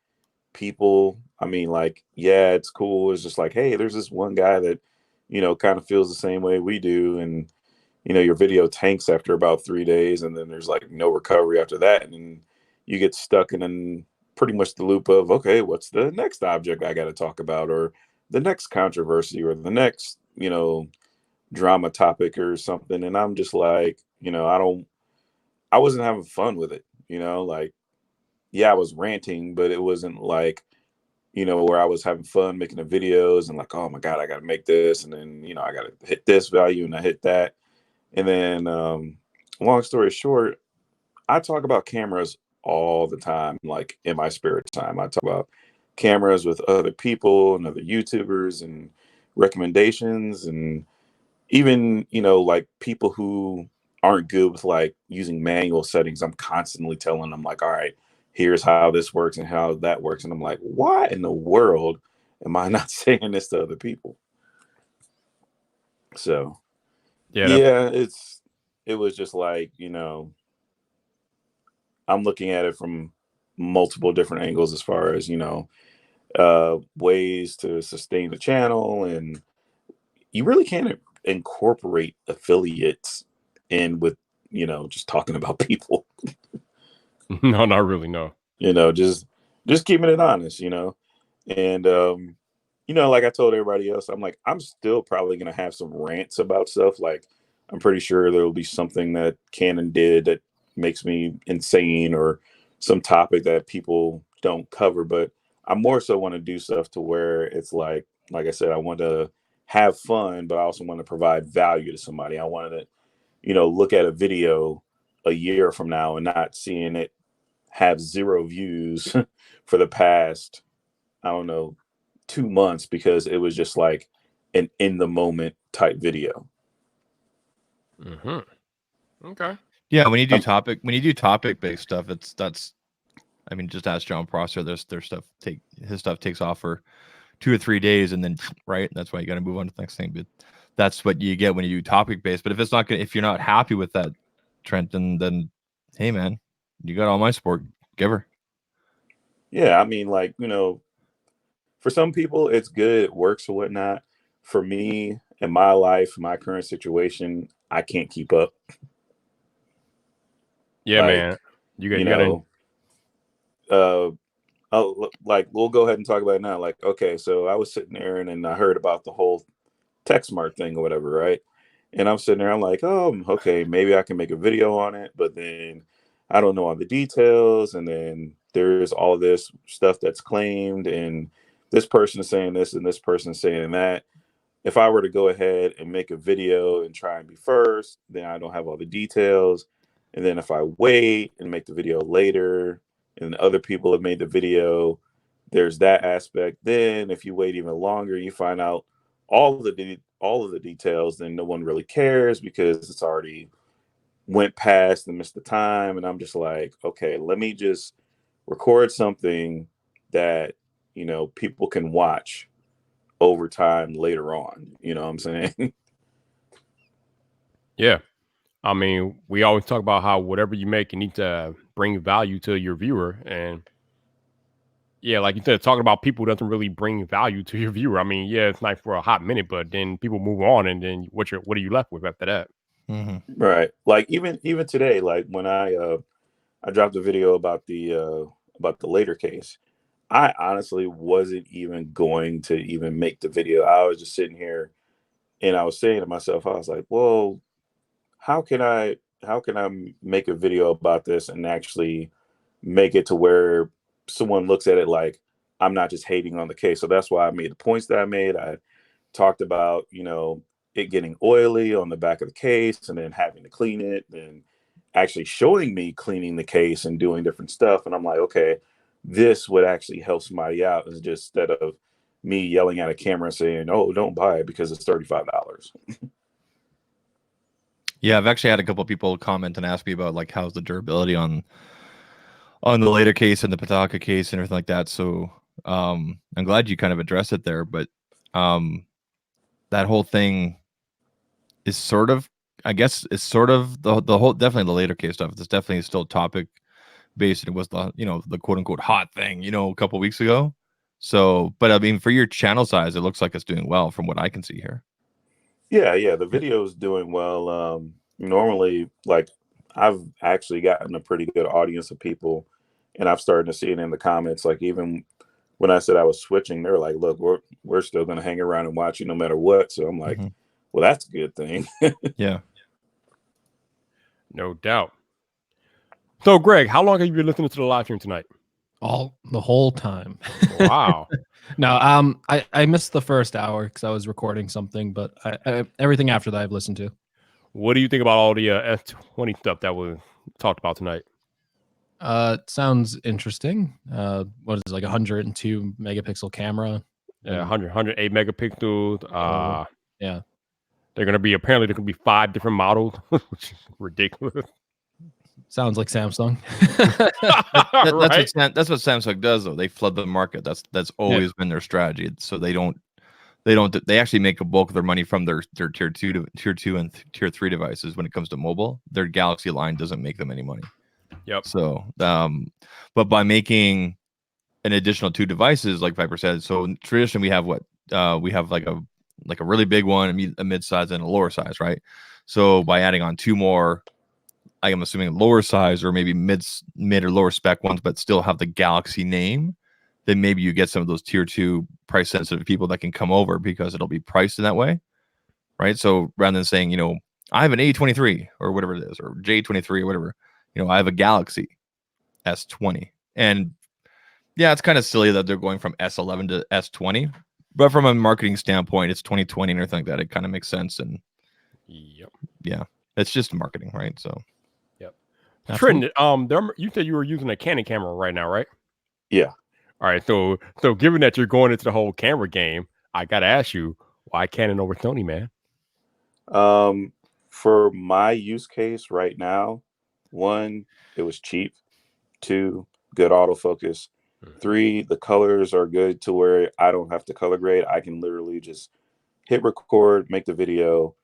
people. I mean, yeah, it's cool. It's just hey, there's this one guy that, kind of feels the same way we do. And, your video tanks after about 3 days, and then there's no recovery after that. And you get stuck in pretty much the loop of, okay, what's the next object I got to talk about, or the next controversy, or the next, drama topic or something. And I'm just I wasn't having fun with it, yeah, I was ranting, but it wasn't where I was having fun making the videos and oh my God, I got to make this. And then, I got to hit this value and I hit that. And then, long story short, I talk about cameras all the time, in my spare time. I talk about cameras with other people and other YouTubers and recommendations, and even, people who aren't good with using manual settings. I'm constantly telling them all right, here's how this works and how that works. And I'm why in the world am I not saying this to other people? So yeah, it was just I'm looking at it from multiple different angles as far as, ways to sustain the channel. And you really can't incorporate affiliates in with, just talking about people. No, not really. No. Just keeping it honest, and, like I told everybody else, I'm still probably going to have some rants about stuff. I'm pretty sure there will be something that Canon did that makes me insane, or some topic that people don't cover. But I more so want to do stuff to where it's like I said, I want to have fun, but I also want to provide value to somebody. I wanted to, look at a video a year from now and not seeing it have 0 views for the past, I don't know, 2 months, because it was just an in the moment type video. Okay. Yeah, when you do topic based stuff, I mean, just ask John Prosser. His stuff takes off for 2 or 3 days, and then right, that's why you got to move on to the next thing. But that's what you get when you do topic based. But if you're not happy with that, Trent, then hey man, you got all my support. Give her. Yeah, I mean, for some people it's good, it works or whatnot. For me, in my life, my current situation, I can't keep up. Yeah, like, man. You you gotta. know, like we'll go ahead and talk about it now. Like, okay, so I was sitting there and then I heard about the whole TechSmart thing or whatever, right? And I'm sitting there, I'm like, oh, okay, maybe I can make a video on it, but then I don't know all the details, and then there's all this stuff that's claimed, and this person is saying this and this person is saying that. If I were to go ahead and make a video and try and be first, then I don't have all the details. And then if I wait and make the video later and other people have made the video, there's that aspect. Then if you wait even longer, you find out all of the details, then no one really cares because it's already went past and missed the time. And I'm just like, okay, let me just record something that, people can watch over time later on. You know what I'm saying? Yeah. I mean, we always talk about how whatever you make, you need to bring value to your viewer. And yeah, like you said, talking about people doesn't really bring value to your viewer. I mean, yeah, it's nice for a hot minute, but then people move on, and then what are you left with after that? Right. Like even today, like when I dropped a video about the later case, I honestly wasn't even going to even make the video. I was just sitting here and I was saying to myself, I was like, well, how can I make a video about this and actually make it to where someone looks at it like I'm not just hating on the case. So that's why I made the points that I made. I talked about, it getting oily on the back of the case and then having to clean it and actually showing me cleaning the case and doing different stuff. And I'm like, okay, this would actually help somebody out instead of me yelling at a camera saying, oh, don't buy it because it's $35. Yeah, I've actually had a couple of people comment and ask me about like how's the durability on the later case and the Pataka case and everything like that. So I'm glad you kind of addressed it there, but that whole thing is sort of, I guess, it's sort of the whole, definitely the later case stuff. It's definitely still topic based. It was the the quote unquote hot thing, a couple weeks ago. So, but I mean, for your channel size, it looks like it's doing well from what I can see here. Yeah, the video is doing well. Normally, like I've actually gotten a pretty good audience of people, and I've started to see it in the comments. Like even when I said I was switching, they're like, "Look, we're still going to hang around and watch you no matter what." So I'm like, "Well, that's a good thing." Yeah, No doubt. So, Greg, how long have you been listening to the live stream tonight? The whole time. Wow. No, I missed the first hour because I was recording something, but everything after that I've listened to. What do you think about all the S20 stuff that was talked about tonight? It sounds interesting. What is it, like 102 megapixel camera? Yeah, 108 megapixels. Yeah. They're going to be, apparently there can be 5 different models, which is ridiculous. Sounds like Samsung. Right? That's what Samsung does, though. They flood the market. That's always been their strategy. So they actually make a bulk of their money from their tier 2 and tier 3 devices. When it comes to mobile, their Galaxy line doesn't make them any money. Yep. So but by making an additional 2 devices, like Viper said, so traditionally we have we have like a really big one, a mid-size, and a lower size, right? So by adding on 2 more, I am assuming lower size or maybe mid or lower spec ones, but still have the Galaxy name, then maybe you get some of those tier 2 price sensitive people that can come over because it'll be priced in that way, right? So rather than saying, I have an A23 or whatever it is, or J23 or whatever, I have a Galaxy S20. And yeah, it's kind of silly that they're going from S11 to S20, but from a marketing standpoint, it's 2020 and everything like that. It kind of makes sense. And yeah, it's just marketing, right? So. Trenton, you said you were using a Canon camera right now, right? Yeah. All right. So given that you're going into the whole camera game, I got to ask you, why Canon over Sony, man? For my use case right now, 1, it was cheap. 2, good autofocus. 3, the colors are good to where I don't have to color grade. I can literally just hit record, make the video,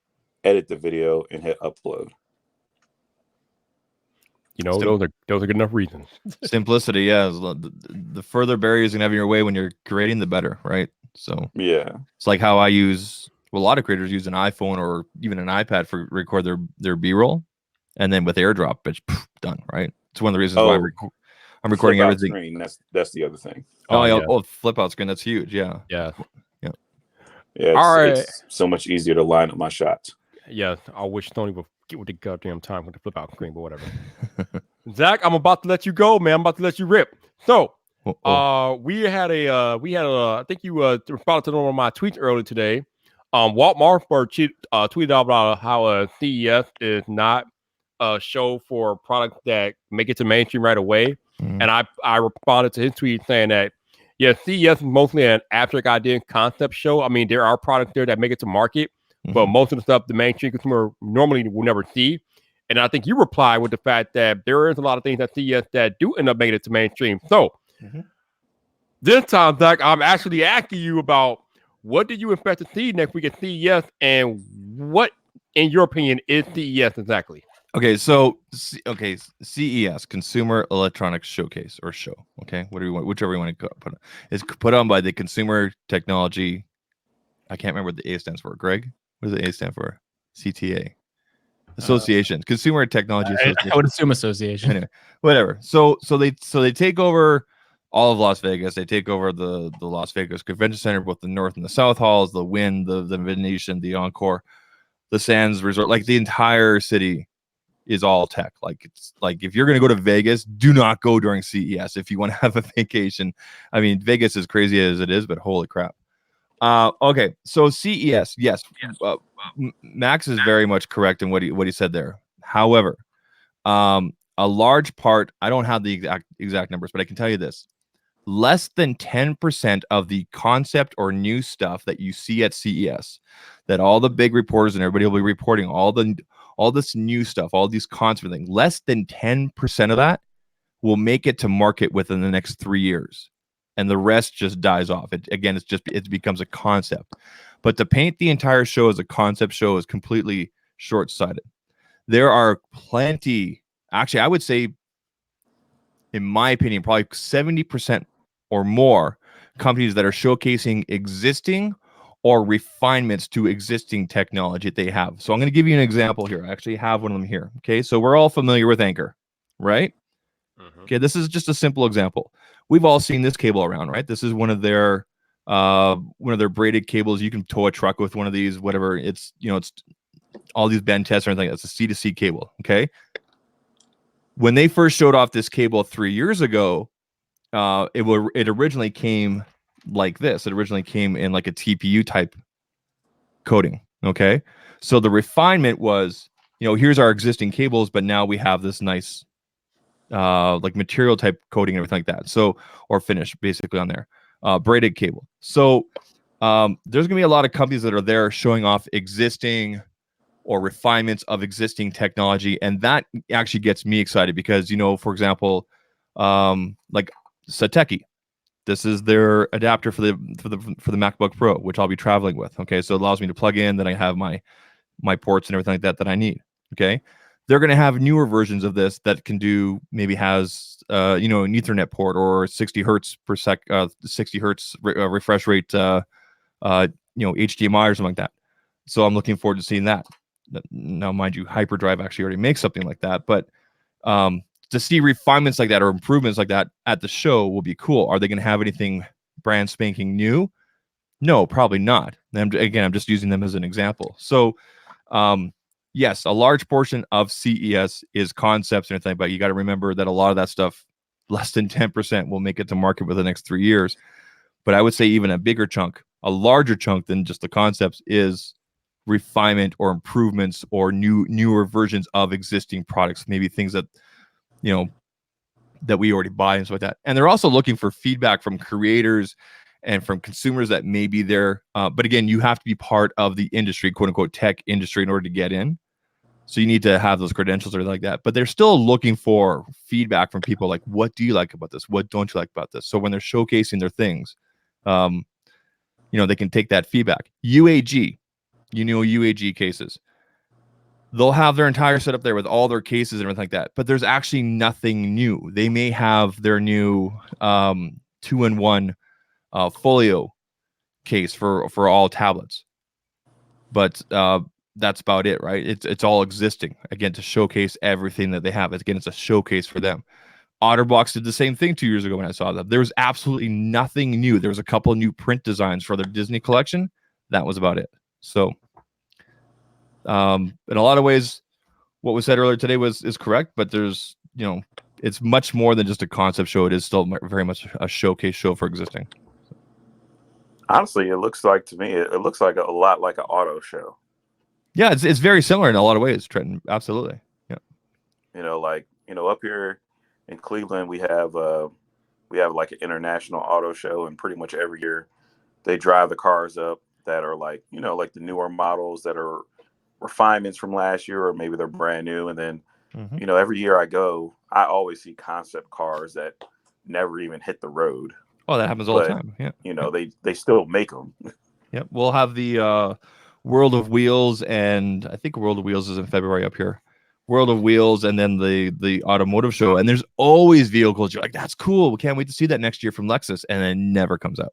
edit the video, and hit upload. Those are good enough reasons. Simplicity, yeah. The further barriers you can have in your way when you're creating, the better, right? So yeah, it's like how a lot of creators use an iPhone or even an iPad for record their B-roll. and then with AirDrop, it's done. Right. It's one of the reasons why I'm recording Flip out everything. Screen, that's the other thing. Flip out screen. That's huge. Yeah. Yeah. Yeah, All it's so much easier to line up my shots. Yeah, I wish Sony would get with the goddamn time with the flip out screen, but whatever. Zach, I'm about to let you go, man. I'm about to let you rip. So, we had a I think you responded to one of my tweets earlier today. Walt Marford tweeted out about how CES is not a show for products that make it to mainstream right away. Mhm. And I responded to his tweet saying that, yeah, CES is mostly an abstract idea and concept show. I mean, there are products there that make it to market, but most of the stuff the mainstream consumer normally will never see. And I think you reply with the fact that there is a lot of things at CES that do end up making it to mainstream. So this time, Zach, I'm actually asking you about what do you expect to see next week at CES, and what, in your opinion, is CES exactly? Okay, so CES, Consumer Electronics Showcase or show. Okay, whichever you want to put on. It's put on by the Consumer Technology. I can't remember what the A stands for. Greg, what does the A stand for? CTA. Association, Consumer Technology Association. I would assume association. Anyway, whatever. So they take over all of Las Vegas. They take over the Las Vegas Convention Center, both the North and the South halls, the Wynn, the Venetian, the Encore, the Sands Resort. Like the entire city is all tech. Like it's like if you're gonna go to Vegas, do not go during CES if you want to have a vacation. I mean, Vegas is crazy as it is, but holy crap. Okay, so CES, yes. Max is very much correct in what he said there. However, a large part, I don't have the exact numbers, but I can tell you this: less than 10% of the concept or new stuff that you see at CES, that all the big reporters and everybody will be reporting, all this new stuff, all these concept things, less than 10% of that will make it to market within the next 3 years. And the rest just dies off. It becomes a concept. But to paint the entire show as a concept show is completely short-sighted. There are plenty, actually, I would say, in my opinion, probably 70% or more companies that are showcasing existing or refinements to existing technology that they have. So I'm going to give you an example here. I actually have one of them here. Okay, so we're all familiar with Anchor, right? Okay, this is just a simple example. We've all seen this cable around, right? This is one of their braided cables. You can tow a truck with one of these, whatever. It's all these bend tests or anything. That's a C2C cable. Okay. When they first showed off this cable 3 years ago, it originally came like this. It originally came in like a TPU type coating. Okay. So the refinement was, here's our existing cables, but now we have this nice like material type coating and everything like that. So, or finish basically on there, braided cable. So there's gonna be a lot of companies that are there showing off existing or refinements of existing technology, and that actually gets me excited because for example, like Sateki, this is their adapter for the MacBook Pro, which I'll be traveling with. Okay, so it allows me to plug in. Then I have my ports and everything like that I need. Okay. They're going to have newer versions of this that can do has an Ethernet port or 60 hertz per 60 hertz refresh rate HDMI or something like that. So I'm looking forward to seeing that. Now, mind you, Hyperdrive actually already makes something like that, but to see refinements like that or improvements like that at the show will be cool. Are they going to have anything brand spanking new? No, probably not. I'm just using them as an example. So yes, a large portion of CES is concepts and everything, but you got to remember that a lot of that stuff, less than 10%, will make it to market within the next 3 years. But I would say even a bigger chunk, a larger chunk than just the concepts, is refinement or improvements or newer versions of existing products, maybe things that that we already buy and stuff like that. And they're also looking for feedback from creators and from consumers that may be there. But again, you have to be part of the industry, quote unquote, tech industry, in order to get in. So you need to have those credentials or like that. But they're still looking for feedback from people like, what do you like about this? What don't you like about this? So when they're showcasing their things, they can take that feedback. UAG, UAG cases. They'll have their entire setup there with all their cases and everything like that. But there's actually nothing new. They may have their new 2-in-1 folio case for all tablets. But that's about it, right? It's all existing again to showcase everything that they have. Again, it's a showcase for them. Otterbox did the same thing 2 years ago when I saw them. There was absolutely nothing new. There was a couple of new print designs for their Disney collection. That was about it. So, in a lot of ways, what was said earlier today is correct, but there's, it's much more than just a concept show. It is still very much a showcase show for existing. Honestly, it looks like to me, it looks like a lot like an auto show. Yeah, it's very similar in a lot of ways, Trenton. Absolutely. Yeah. Up here in Cleveland, we have like an international auto show, and pretty much every year they drive the cars up that are like the newer models that are refinements from last year, or maybe they're brand new. And then every year I go, I always see concept cars that never even hit the road. Oh, that happens all the time. Yeah. They still make them. Yep. We'll have the World of Wheels, and I think World of Wheels is in February up here. World of Wheels, and then the automotive show. And there's always vehicles. You're like, that's cool. We can't wait to see that next year from Lexus. And it never comes out.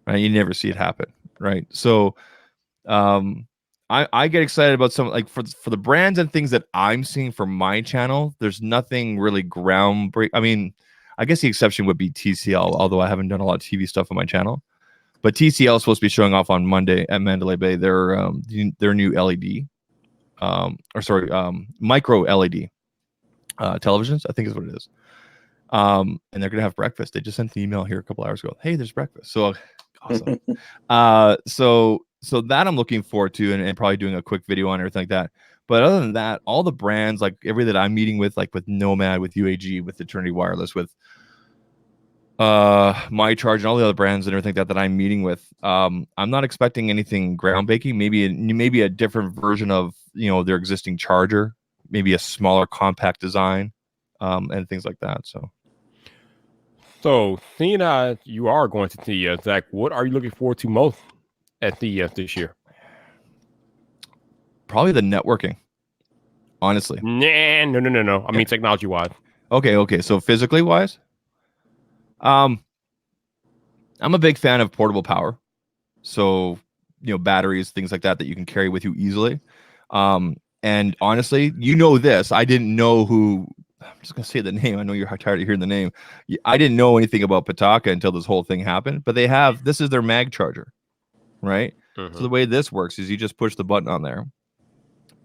Right? You never see it happen. Right. So I get excited about some, like, for the brands and things that I'm seeing for my channel. There's nothing really groundbreaking. I mean, I guess the exception would be TCL, although I haven't done a lot of TV stuff on my channel. But TCL is supposed to be showing off on Monday at Mandalay Bay their new LED, micro LED televisions, I think is what it is. And they're gonna have breakfast. They just sent the email here a couple hours ago. Hey, there's breakfast. So awesome. So that I'm looking forward to, and probably doing a quick video on everything like that. But other than that, all the brands, like every that I'm meeting with, like with Nomad, with UAG, with Eternity Wireless, with My Charge, and all the other brands and everything that I'm meeting with, I'm not expecting anything groundbreaking. Maybe a different version of their existing charger, maybe a smaller compact design, and things like that. So seeing as you are going to CES, Zach, what are you looking forward to most at CES this year? Probably the networking, honestly. No. I mean, technology wise. Okay. So physically wise, I'm a big fan of portable power. So, batteries, things like that you can carry with you easily. And honestly, this, I didn't know who, I'm just going to say the name. I know you're tired of hearing the name. I didn't know anything about Pitaka until this whole thing happened, but this is their mag charger, right? So the way this works is you just push the button on there.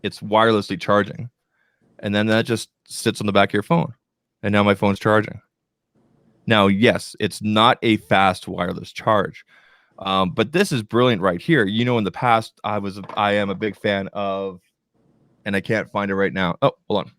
It's wirelessly charging. And then that just sits on the back of your phone. And now my phone's charging. Now, yes, it's not a fast wireless charge. But this is brilliant right here. In the past, I am a big fan of, and I can't find it right now. Oh, hold on.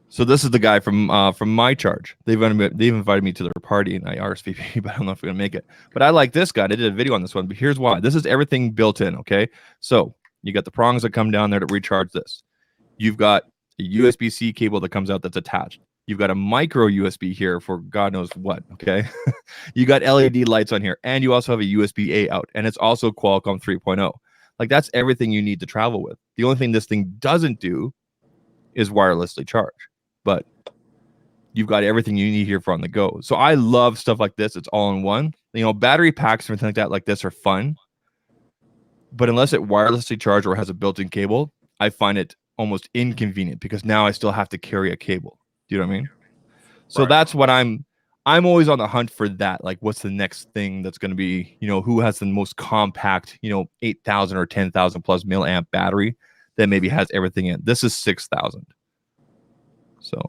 So this is the guy from My Charge. They've invited me to their party, and I RSVP, but I don't know if we're gonna make it. But I like this guy. They did a video on this one, but here's why. This is everything built in. Okay, so you got the prongs that come down there to recharge this. You've got a USB-C cable that comes out that's attached. You've got a micro USB here for God knows what. Okay, you got LED lights on here, and you also have a USB-A out, and it's also Qualcomm 3.0. Like, that's everything you need to travel with. The only thing this thing doesn't do is wirelessly charge. But you've got everything you need here for on the go. So I love stuff like this. It's all in one. Battery packs and things like this are fun. But unless it wirelessly charges or has a built-in cable, I find it almost inconvenient because now I still have to carry a cable. Do you know what I mean? So that's what I'm always on the hunt for that. Like, what's the next thing that's going to be, who has the most compact, 8,000 or 10,000 plus milliamp battery that maybe has everything in. This is 6,000. So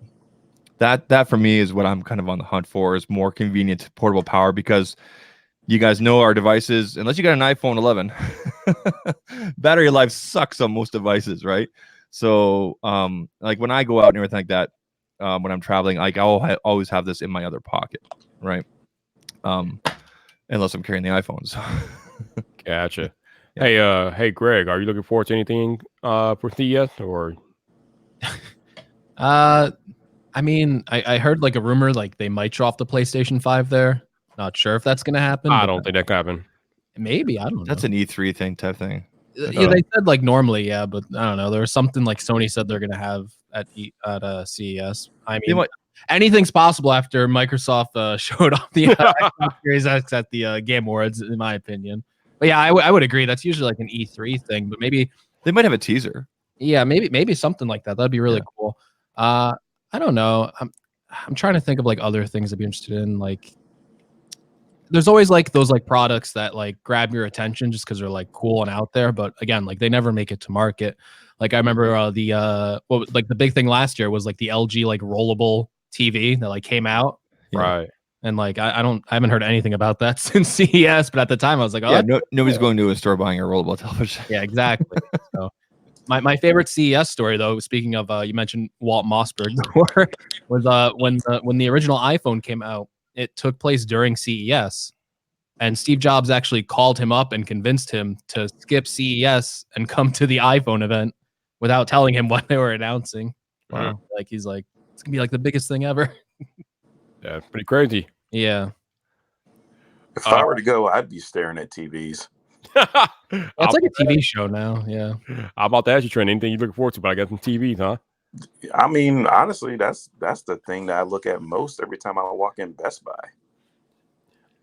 that for me is what I'm kind of on the hunt for, is more convenient portable power, because you guys know our devices, unless you got an iPhone 11, battery life sucks on most devices, right? So like when I go out and everything like that, when I'm traveling, like I'll always have this in my other pocket, right? Unless I'm carrying the iPhones. Gotcha. Yeah. Hey, Greg, are you looking forward to anything for CES or? I mean, I heard like a rumor like they might show off the PlayStation 5 there. Not sure if that's gonna happen. I don't think that can happen. Maybe, I don't know. That's an E3 thing type thing. Yeah, they said like normally, yeah, but I don't know. There was something like Sony said they're gonna have at CES. I mean, anything's possible after Microsoft showed off the Xbox Series X at the Game Awards, in my opinion. But yeah, I would agree. That's usually like an E3 thing, but maybe They might have a teaser. yeah, maybe something like that. That'd be really cool. I don't know. I'm trying to think of like other things I'd be interested in. Like, there's always like those like products that like grab your attention just because they're like cool and out there. But again, like they never make it to market. Like I remember like the big thing last year was like the LG like rollable TV that like came out. Right. And like I haven't heard anything about that since CES. But at the time I was like, oh Yeah, nobody's going to a store buying a rollable television. yeah, exactly. So my favorite CES story though, speaking of you mentioned Walt Mossberg before, was when the original iPhone came out, it took place during CES. And Steve Jobs actually called him up and convinced him to skip CES and come to the iPhone event without telling him what they were announcing. Wow. Like he's like, it's gonna be like the biggest thing ever. That's pretty crazy. Yeah. If I were to go, I'd be staring at TVs. It's like a TV show now. Yeah. How about that? You Trent? Anything you looking forward to? But I got some TVs, huh? I mean, honestly, that's the thing that I look at most every time I walk in Best Buy.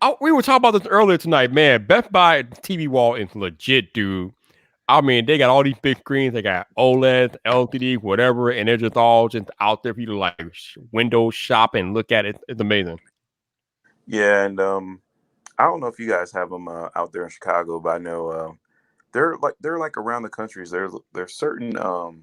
Oh, we were talking about this earlier tonight, man. Best Buy TV wall is legit, dude. I mean, they got all these big screens. They got OLED, LCD, whatever, and they're just all just out there for you to like window shop and look at it. It's amazing. Yeah, and I don't know if you guys have them out there in Chicago, but I know they're like around the country. There's certain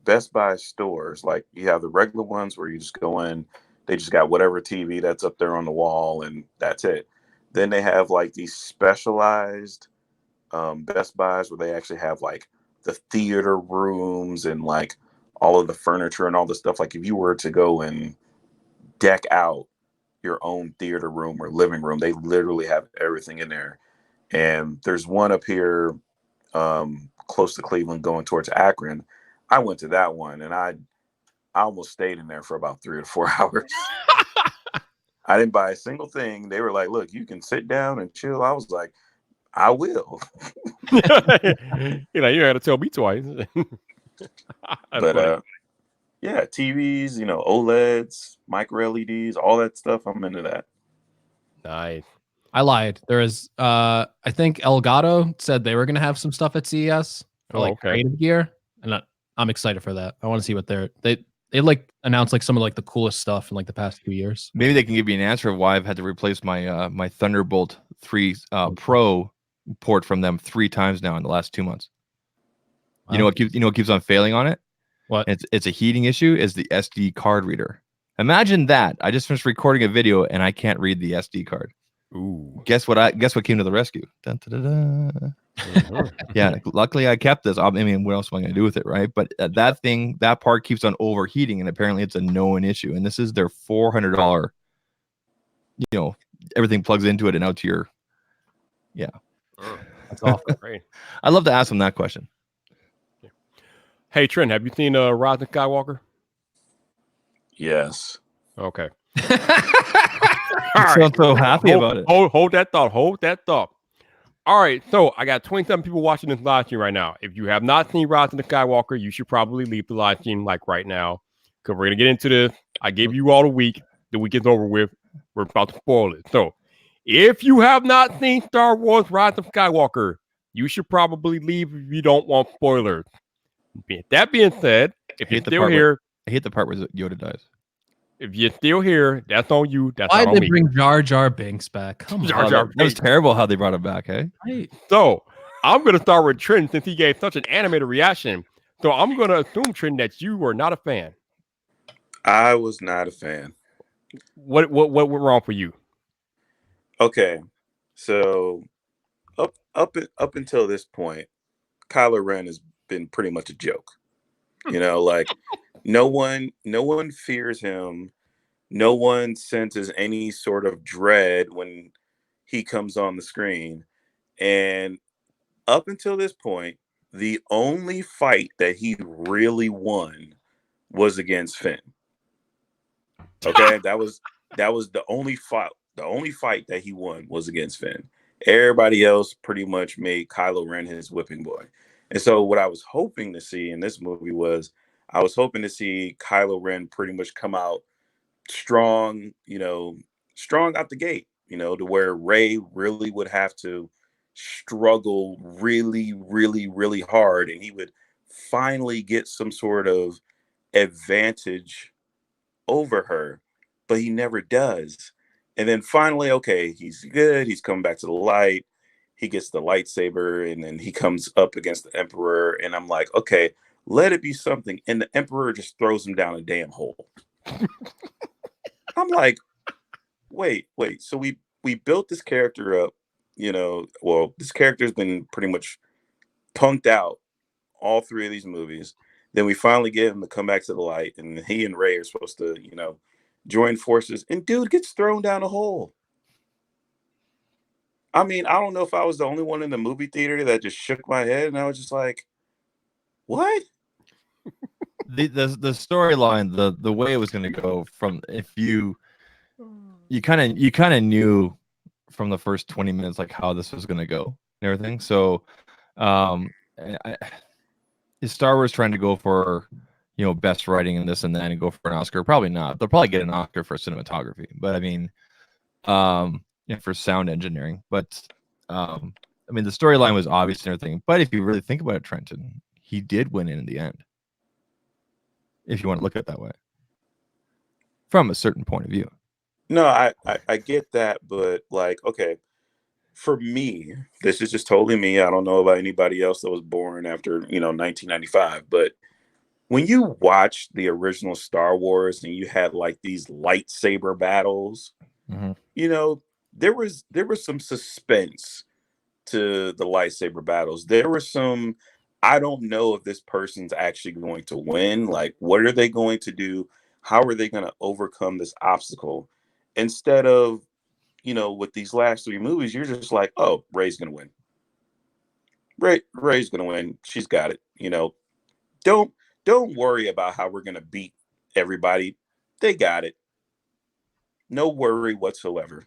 Best Buy stores. Like you have the regular ones where you just go in, they just got whatever TV that's up there on the wall, and that's it. Then they have like these specialized Best Buys where they actually have like the theater rooms and like all of the furniture and all the stuff. Like if you were to go and deck out your own theater room or living room, they literally have everything in there. And there's one up here close to Cleveland going towards Akron. I went to that one and I almost stayed in there for about 3 or 4 hours. I didn't buy a single thing. They were like, look, you can sit down and chill. I was like, I will. You had to tell me twice. But yeah, TVs, OLEDs, micro LEDs, all that stuff. I'm into that. Nice. I lied. There is I think Elgato said they were gonna have some stuff at CES for like creative gear. And I'm excited for that. I want to see what they like announced like some of like the coolest stuff in like the past 2 years. Maybe they can give you an answer of why I've had to replace my my Thunderbolt 3 Pro port from them 3 times now in the last 2 months. Wow. You know what keeps on failing on it? What? It's a heating issue. Is the SD card reader. Imagine that. I just finished recording a video and I can't read the SD card. Ooh. Guess what came to the rescue? Dun, dun, dun, dun. Yeah, luckily I kept this. I mean, what else am I going to do with it, right? But that part keeps on overheating, and apparently it's a known issue. And this is their $400. Everything plugs into it and out to your. Yeah, that's awful. Great. I'd love to ask them that question. Hey Trent, have you seen Rise of Skywalker? Yes. Okay. I'm so happy about it. Hold that thought. All right, so I got 27 people watching this live stream right now. If you have not seen Rise of the Skywalker, you should probably leave the live stream like right now, because we're gonna get into this. I gave you all a week. The week is over with. We're about to spoil it. So, if you have not seen Star Wars: Rise of Skywalker, you should probably leave if you don't want spoilers. That being said, if you're still here, I hate the part where Yoda dies. If you're still here, that's on you. That's why not on did me. they bring Jar Jar Binks back? Come on. That was terrible how they brought him back, eh? Right. So I'm going to start with Trent since he gave such an animated reaction. So I'm going to assume, Trent, that you were not a fan. I was not a fan. What went wrong for you? Okay, so up until this point, Kylo Ren has been pretty much a joke. Like no one fears him. No one senses any sort of dread when he comes on the screen. And up until this point, the only fight that he really won was against Finn. Okay, that was the only fight. The only fight that he won was against Finn. Everybody else pretty much made Kylo Ren his whipping boy. And so what I was hoping to see in this movie was I was hoping to see Kylo Ren pretty much come out strong out the gate, to where Rey really would have to, struggle really, really, really hard, and he would finally get some sort of advantage over her, but he never does. And then finally, okay, he's good. He's coming back to the light. He gets the lightsaber, and then he comes up against the Emperor. And I'm like, okay, let it be something. And the Emperor just throws him down a damn hole. I'm like, wait. So we built this character up, well, this character's been pretty much punked out all three of these movies. Then we finally get him to come back to the light, and he and Rey are supposed to, join forces, and dude gets thrown down a hole. I mean, I don't know if I was the only one in the movie theater that just shook my head, and I was just like, what? The storyline, the way it was going to go, from if you kind of knew from the first 20 minutes like how this was going to go and everything. So is Star Wars trying to go for best writing and this and that and go for an Oscar? Probably not. They'll probably get an Oscar for cinematography, but I mean for sound engineering. But I mean, the storyline was obvious and everything, but if you really think about it, Trenton, he did win in the end, if you want to look at it that way from a certain point of view. No, I get that, but like, okay, for me, this is just totally me. I don't know about anybody else that was born after 1995, but when you watch the original Star Wars and you had like these lightsaber battles, there was some suspense to the lightsaber battles. There was some, I don't know if this person's actually going to win. Like, what are they going to do? How are they going to overcome this obstacle? Instead of, with these last three movies, you're just like, oh, Rey's going to win. Rey's going to win. She's got it. Don't worry about how we're going to beat everybody. They got it. No worry whatsoever.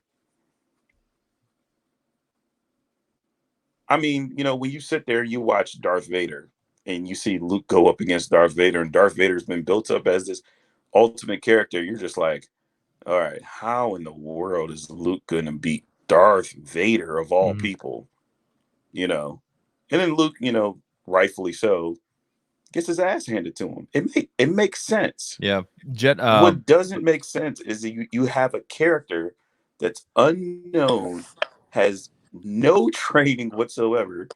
I mean, when you sit there, you watch Darth Vader and you see Luke go up against Darth Vader, and Darth Vader's been built up as this ultimate character. You're just like, all right, how in the world is Luke going to beat Darth Vader of all people? And then Luke, rightfully so, gets his ass handed to him. It makes sense. Yeah. What doesn't make sense is that you have a character that's unknown, has no training whatsoever,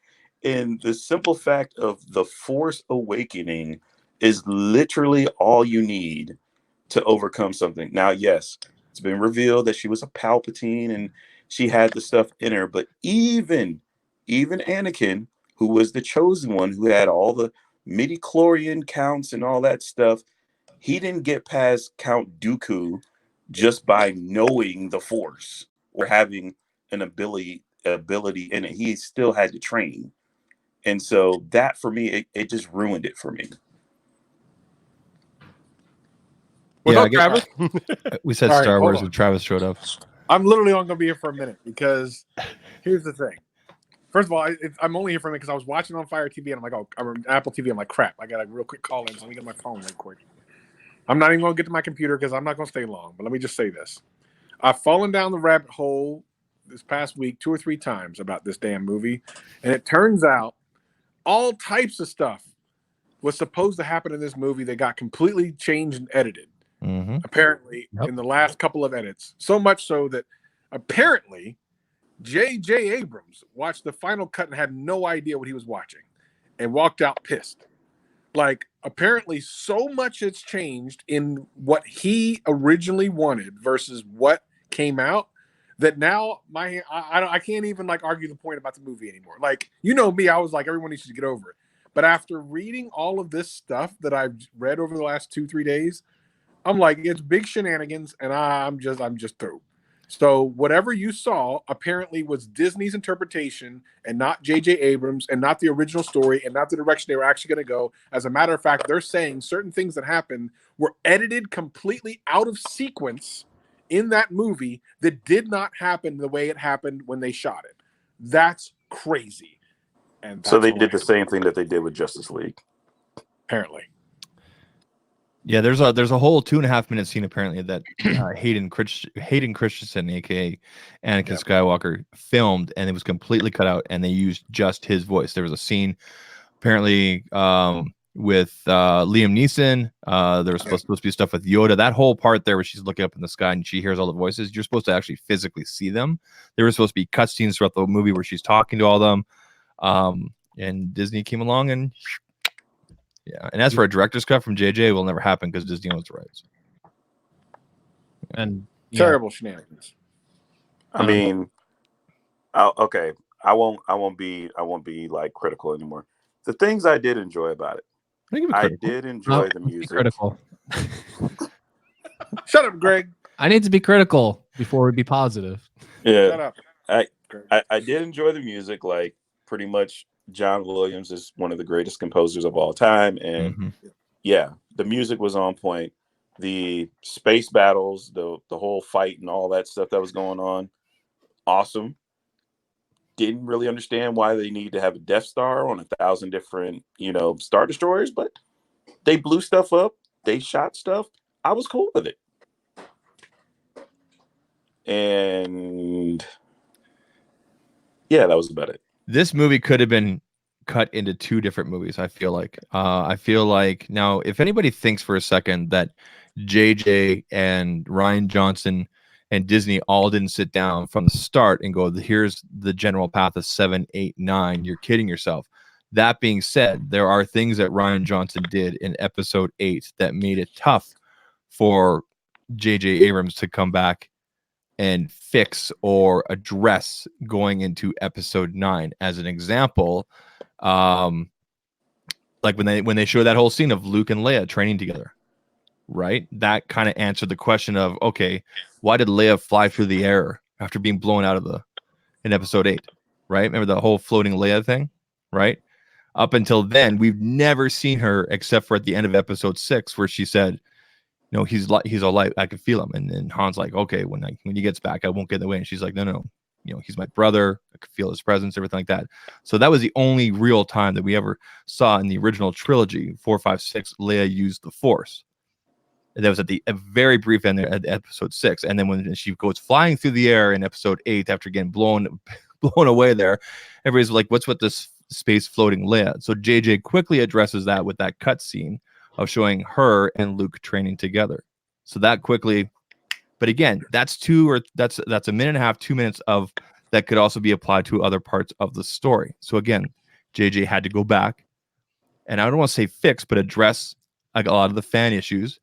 and the simple fact of the Force awakening is literally all you need to overcome something. Now, yes, it's been revealed that she was a Palpatine and she had the stuff in her, but even Anakin, who was the chosen one, who had all the midi-chlorian counts and all that stuff, he didn't get past Count Dooku just by knowing the Force or having an ability in it. He still had to train. And so that, for me, it just ruined it for me. What's up, Travis? We said All Star right, Wars hold and Travis showed up. I'm literally only going to be here for a minute because here's the thing. First of all, I'm only here for a minute because I was watching on Fire TV and I'm like, oh, I'm on Apple TV. I'm like, crap, I got a real quick call in, so let me get my phone real quick. I'm not even going to get to my computer because I'm not going to stay long, but let me just say this. I've fallen down the rabbit hole this past week 2 or 3 times about this damn movie, and it turns out all types of stuff was supposed to happen in this movie that got completely changed and edited. Apparently, in the last couple of edits. So much so that apparently J.J. Abrams watched the final cut and had no idea what he was watching and walked out pissed. Like, apparently so much has changed in what he originally wanted versus what came out that now I can't even like argue the point about the movie anymore. Like, me, I was like, everyone needs to get over it. But after reading all of this stuff that I've read over the last 2-3 days, I'm like, it's big shenanigans, and I'm just through. So whatever you saw apparently was Disney's interpretation and not J.J. Abrams and not the original story and not the direction they were actually going to go. As a matter of fact, they're saying certain things that happened were edited completely out of sequence in that movie that did not happen the way it happened when they shot it. That's crazy. And so they did the same thing that they did with Justice League. Apparently. Yeah, there's a whole 2.5 minute scene apparently that Hayden Christensen, aka Anakin Skywalker, filmed, and it was completely cut out, and they used just his voice. There was a scene apparently with Liam Neeson. There was supposed to be stuff with Yoda. That whole part there where she's looking up in the sky and she hears all the voices, you're supposed to actually physically see them. There were supposed to be cutscenes throughout the movie where she's talking to all of them. And Disney came along and and as for a director's cut from JJ, it will never happen because Disney owns the rights. And terrible shenanigans. I mean, okay. I won't be like critical anymore. The things I did enjoy about it, I did enjoy the music. Critical. Shut up, Greg. I need to be critical before we be positive. Yeah, Shut up. I did enjoy the music. Like pretty much, John Williams is one of the greatest composers of all time, and the music was on point. The space battles, the whole fight, and all that stuff that was going on, awesome. Didn't really understand why they need to have a Death Star on 1,000 different, Star Destroyers, but they blew stuff up. They shot stuff. I was cool with it. And that was about it. This movie could have been cut into 2 different movies. I feel like now, if anybody thinks for a second that JJ and Rian Johnson and Disney all didn't sit down from the start and go, here's the general path of 7, 8, 9, you're kidding yourself. That being said, there are things that Rian Johnson did in episode 8 that made it tough for JJ Abrams to come back and fix or address going into episode 9. As an example, like when they show that whole scene of Luke and Leia training together, right? That kind of answered the question of, okay, why did Leia fly through the air after being blown out of in episode 8, right? Remember the whole floating Leia thing, right? Up until then, we've never seen her except for at the end of episode 6, where she said, no, he's all light. I can feel him. And then Han's like, okay, when he gets back, I won't get in the way. And she's like, no, he's my brother. I could feel his presence, everything like that. So that was the only real time that we ever saw in the original trilogy, 4, 5, 6, Leia used the Force. And that was at a very brief end at episode 6. And then when she goes flying through the air in episode 8, after getting blown away there, everybody's like, what's with this space floating Leia? So JJ quickly addresses that with that cut scene of showing her and Luke training together. So that quickly, but again, that's a minute and a half, 2 minutes of that could also be applied to other parts of the story. So again, JJ had to go back, and I don't want to say fix, but address like a lot of the fan issues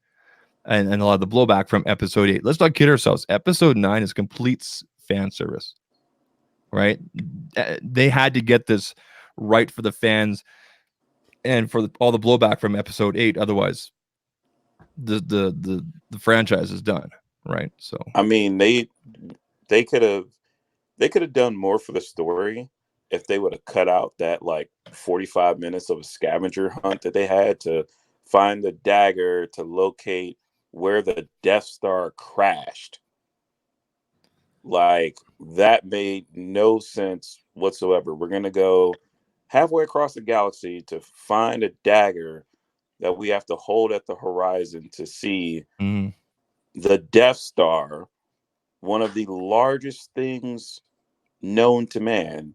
and a lot of the blowback from episode 8. Let's not kid ourselves. Episode 9 is complete fan service, right? They had to get this right for the fans and for all the blowback from episode 8. Otherwise, the franchise is done, right? So I mean, they could have done more for the story if they would have cut out that like 45 minutes of a scavenger hunt that they had to find the dagger to locate where the Death Star crashed. Like, that made no sense whatsoever. We're gonna go halfway across the galaxy to find a dagger that we have to hold at the horizon to see the Death Star, one of the largest things known to man.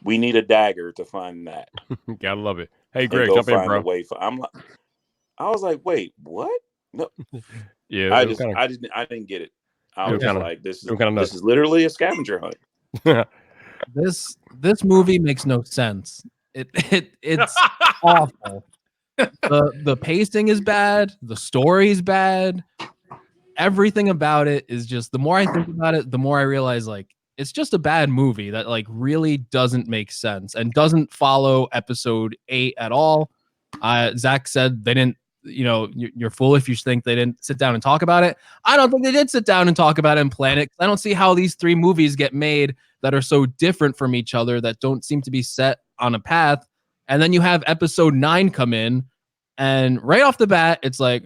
We need a dagger to find that. Gotta love it. Hey, Greg, jump in, bro. I was like, wait, what? No. Yeah, I didn't get it. I was like, this is nuts. literally a scavenger hunt. This movie makes no sense. It's awful. The pacing is bad. The story is bad. Everything about it is just, the more I think about it, the more I realize like it's just a bad movie that like really doesn't make sense and doesn't follow episode 8 at all. Zach said they didn't, you're fool if you think they didn't sit down and talk about it. I don't think they did sit down and talk about it and plan it. I don't see how these 3 movies get made that are so different from each other that don't seem to be set on a path. And then you have episode 9 come in, and right off the bat, it's like,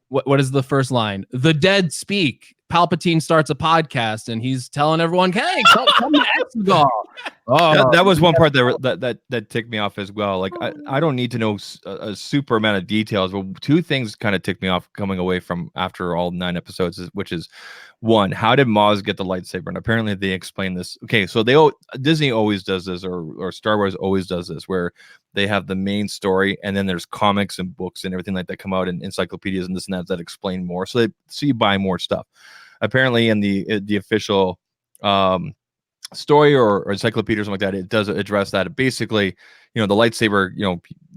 what is the first line? The dead speak. Palpatine starts a podcast and he's telling everyone, "Hey, come to Exegol." Oh, that was one part that ticked me off as well. Like I don't need to know a super amount of details, but two things kind of ticked me off coming away from after all 9 episodes, which is one, how did Maz get the lightsaber? And apparently they explain this. Okay, so Disney always does this, or Star Wars always does this, where they have the main story and then there's comics and books and everything like that come out in encyclopedias and this and that explain more. So you buy more stuff. Apparently in the official story or encyclopedia or something like that, it does address that. Basically, the lightsaber,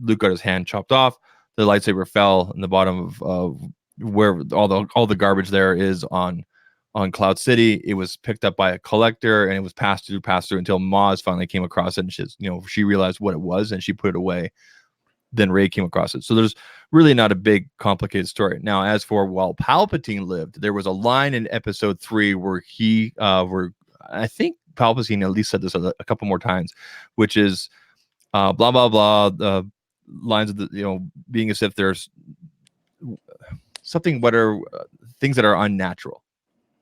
Luke got his hand chopped off. The lightsaber fell in the bottom of where all the garbage there is on Cloud City. It was picked up by a collector and it was passed through until Maz finally came across it, and she realized what it was and she put it away. Then Rey came across it. So there's really not a big complicated story. Now, as for while Palpatine lived, there was a line in episode 3 where I think Palpatine at least said this a couple more times, which is blah blah blah, the lines of the being as if there's something, what are things that are unnatural,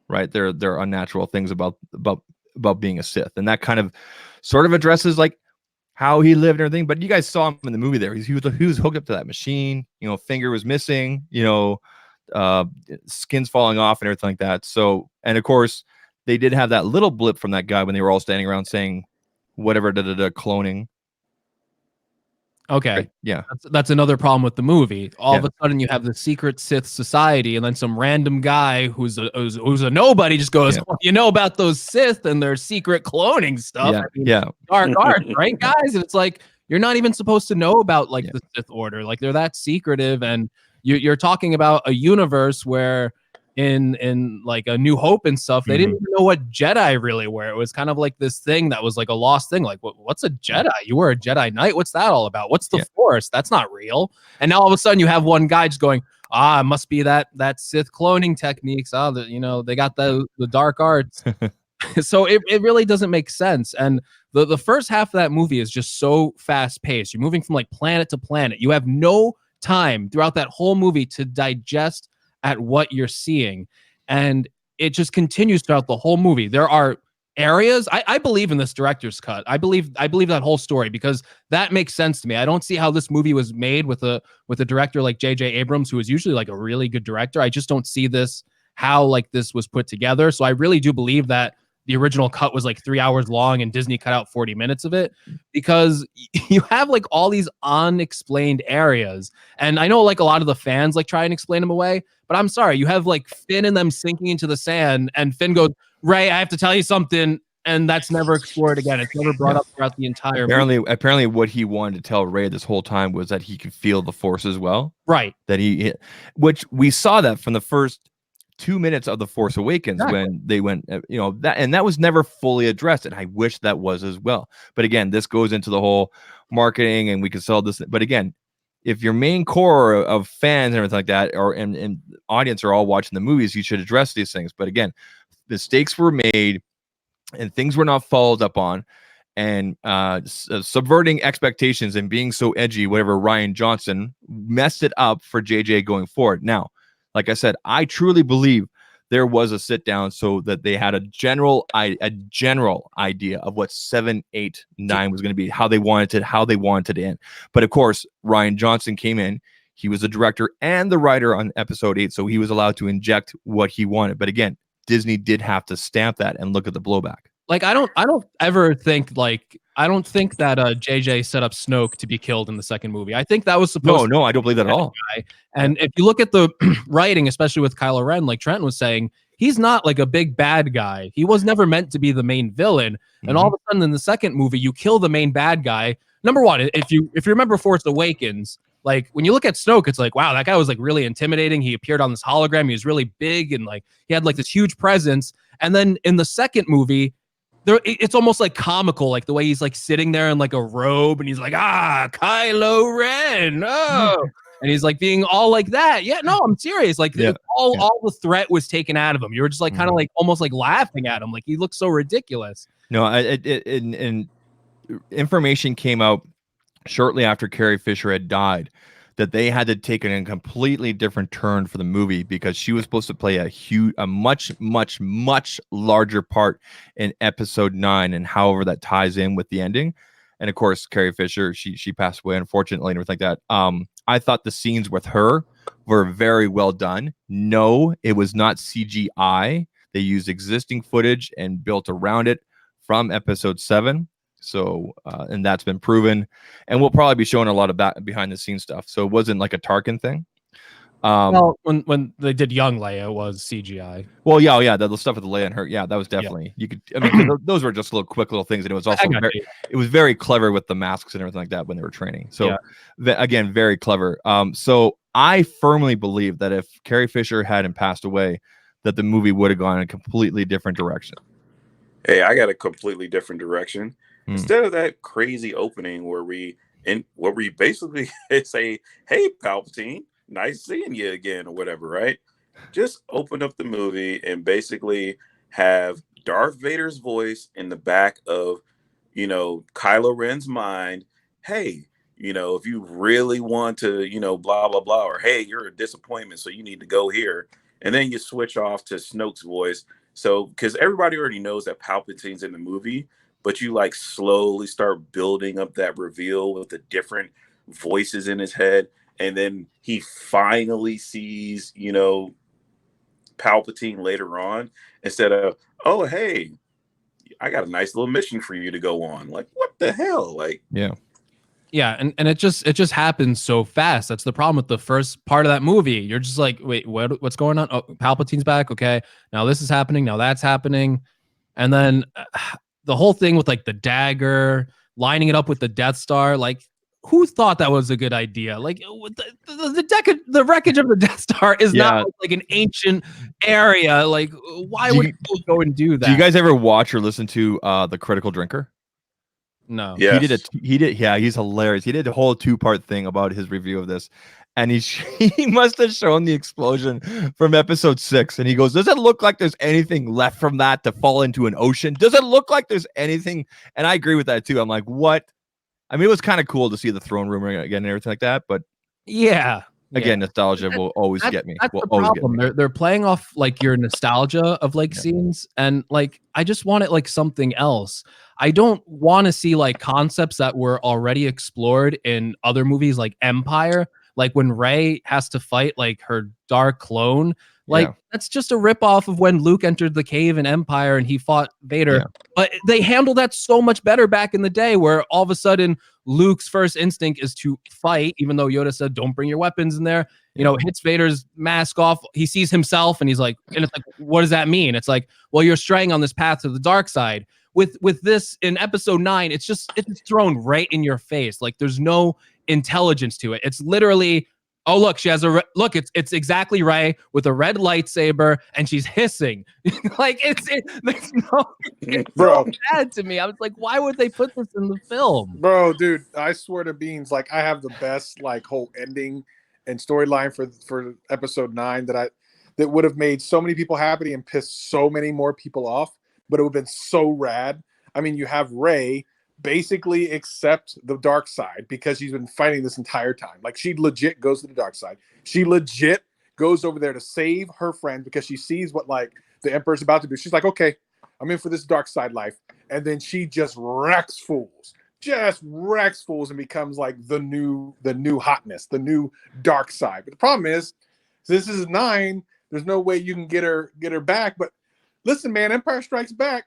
right? They're unnatural things about being a Sith, and that kind of sort of addresses like how he lived and everything. But you guys saw him in the movie there. He was hooked up to that machine, finger was missing, skin's falling off and everything like that. So, and of course they did have that little blip from that guy when they were all standing around saying whatever, cloning. Okay. Right. Yeah. That's another problem with the movie. All of a sudden you have the secret Sith society, and then some random guy who's a nobody just goes, "Oh, about those Sith and their secret cloning stuff." Dark art, right, guys? And it's like, you're not even supposed to know about the Sith Order. Like, they're that secretive, and you're talking about a universe where in like A New Hope and stuff, they didn't even know what Jedi really were. It was kind of like this thing that was like a lost thing. Like, what's a Jedi? You were a Jedi Knight? What's that all about? What's the Force? That's not real. And now all of a sudden you have one guy just going, it must be that Sith cloning techniques. They got the dark arts. So it really doesn't make sense. And the first half of that movie is just so fast paced. You're moving from like planet to planet. You have no time throughout that whole movie to digest at what you're seeing, and it just continues throughout the whole movie. There are areas I believe in this director's cut. I believe that whole story, because that makes sense to me. I don't see how this movie was made with a director like J.J. Abrams, who is usually like a really good director. I just don't see how like this was put together. So I really do believe that the original cut was like 3 hours long and Disney cut out 40 minutes of it, because you have like all these unexplained areas. And I know like a lot of the fans like try and explain them away, but I'm sorry, you have like Finn and them sinking into the sand, and Finn goes, "Rey, I have to tell you something," and that's never explored again. It's never brought up throughout the entire movie. Apparently what he wanted to tell Rey this whole time was that he could feel the Force as well. Right. Which we saw that from the first 2 minutes of The Force Awakens, when they went, that was never fully addressed, and I wish that was as well. But again, this goes into the whole marketing, and we can sell this. But again, if your main core of fans and everything like that, and audience are all watching the movies, you should address these things. But again, mistakes were made, and things were not followed up on, and subverting expectations and being so edgy, whatever. Rian Johnson messed it up for JJ going forward. Now, like I said, I truly believe there was a sit down so that they had a general idea of what 7, 8, 9 was going to be, how they wanted to end. But of course, Rian Johnson came in. He was the director and the writer on episode 8, so he was allowed to inject what he wanted. But again, Disney did have to stamp that and look at the blowback. Like, I don't ever think I don't think that JJ set up Snoke to be killed in the second movie. I think that was supposed No, I don't believe that at all. And if you look at the writing, especially with Kylo Ren, like Trent was saying, he's not like a big bad guy. He was never meant to be the main villain. And all of a sudden in the second movie, you kill the main bad guy. Number one, if you remember Force Awakens, like when you look at Snoke, it's like, wow, that guy was like really intimidating. He appeared on this hologram. He was really big, and like he had like this huge presence. And then in the second movie, it's almost like comical, like the way he's like sitting there in like a robe, and he's like, Kylo Ren, and he's like being all like that. Yeah, no, I'm serious. Like all the threat was taken out of him. You were just like kind of like almost like laughing at him, like he looks so ridiculous. No, and information came out shortly after Carrie Fisher had died that they had to take a completely different turn for the movie because she was supposed to play a much larger part in episode 9, and however that ties in with the ending. And of course, Carrie Fisher, she passed away, unfortunately, and everything like that. I thought the scenes with her were very well done. No, it was not CGI. They used existing footage and built around it from episode 7. So, and that's been proven. And we'll probably be showing a lot of behind the scenes stuff. So it wasn't like a Tarkin thing. Well, when they did young Leia, it was CGI. Well, yeah, the stuff with the Leia and her, that was definitely you could. I mean, those were just quick little things, and it was also it was very clever with the masks and everything like that when they were training. So, again, very clever. So I firmly believe that if Carrie Fisher hadn't passed away, that the movie would have gone in a completely different direction. Hey, I got a completely different direction. Instead of that crazy opening where we basically say, "Hey, Palpatine, nice seeing you again," or whatever, right? Just open up the movie and basically have Darth Vader's voice in the back of, Kylo Ren's mind. Hey, if you really want to, blah, blah, blah, or hey, you're a disappointment, so you need to go here. And then you switch off to Snoke's voice. So, because everybody already knows that Palpatine's in the movie, but you like slowly start building up that reveal with the different voices in his head. And then he finally sees, Palpatine later on, instead of, oh, hey, I got a nice little mission for you to go on. Like, what the hell? Like, yeah, and it just happens so fast. That's the problem with the first part of that movie. You're just like, wait, what's going on? Oh, Palpatine's back. Okay, now this is happening. Now that's happening, and then the whole thing with like the dagger, lining it up with the Death Star, like. Who thought that was a good idea? Like the wreckage of the Death Star is not like an ancient area. Like, why would people go and do that? Do you guys ever watch or listen to the Critical Drinker? No. Yes. He's hilarious. He did a whole 2-part thing about his review of this. And he must have shown the explosion from episode 6. And he goes, does it look like there's anything left from that to fall into an ocean? Does it look like there's anything? And I agree with that too. I'm like, what? I mean, it was kind of cool to see the throne room again and everything like that, but again, nostalgia will always get me. That's the problem. They're playing off like your nostalgia of like scenes, and like I just want it like something else. I don't want to see like concepts that were already explored in other movies like Empire, like when Rey has to fight like her dark clone. Like that's just a ripoff of when Luke entered the cave in Empire and he fought Vader. But they handled that so much better back in the day, where all of a sudden Luke's first instinct is to fight, even though Yoda said, "Don't bring your weapons in there." Hits Vader's mask off. He sees himself and he's like, and it's like, what does that mean? It's like, well, you're straying on this path to the dark side. With this in episode 9, it's thrown right in your face. Like there's no intelligence to it. It's literally, oh, look, she has look, it's exactly Rey with a red lightsaber and she's hissing. Like it's bro, so bad to me. I was like, why would they put this in the film? Bro, dude, I swear to beans, like I have the best like whole ending and storyline for episode 9 that would have made so many people happy and pissed so many more people off, but it would have been so rad. I mean, you have Rey basically accept the dark side because she's been fighting this entire time. Like she legit goes to the dark side. She legit goes over there to save her friend because she sees what like the Emperor's about to do. She's like, okay, I'm in for this dark side life. And then she just wrecks fools and becomes like the new hotness, the new dark side. But the problem is, this is 9. There's no way you can get her back. But listen, man, Empire Strikes Back,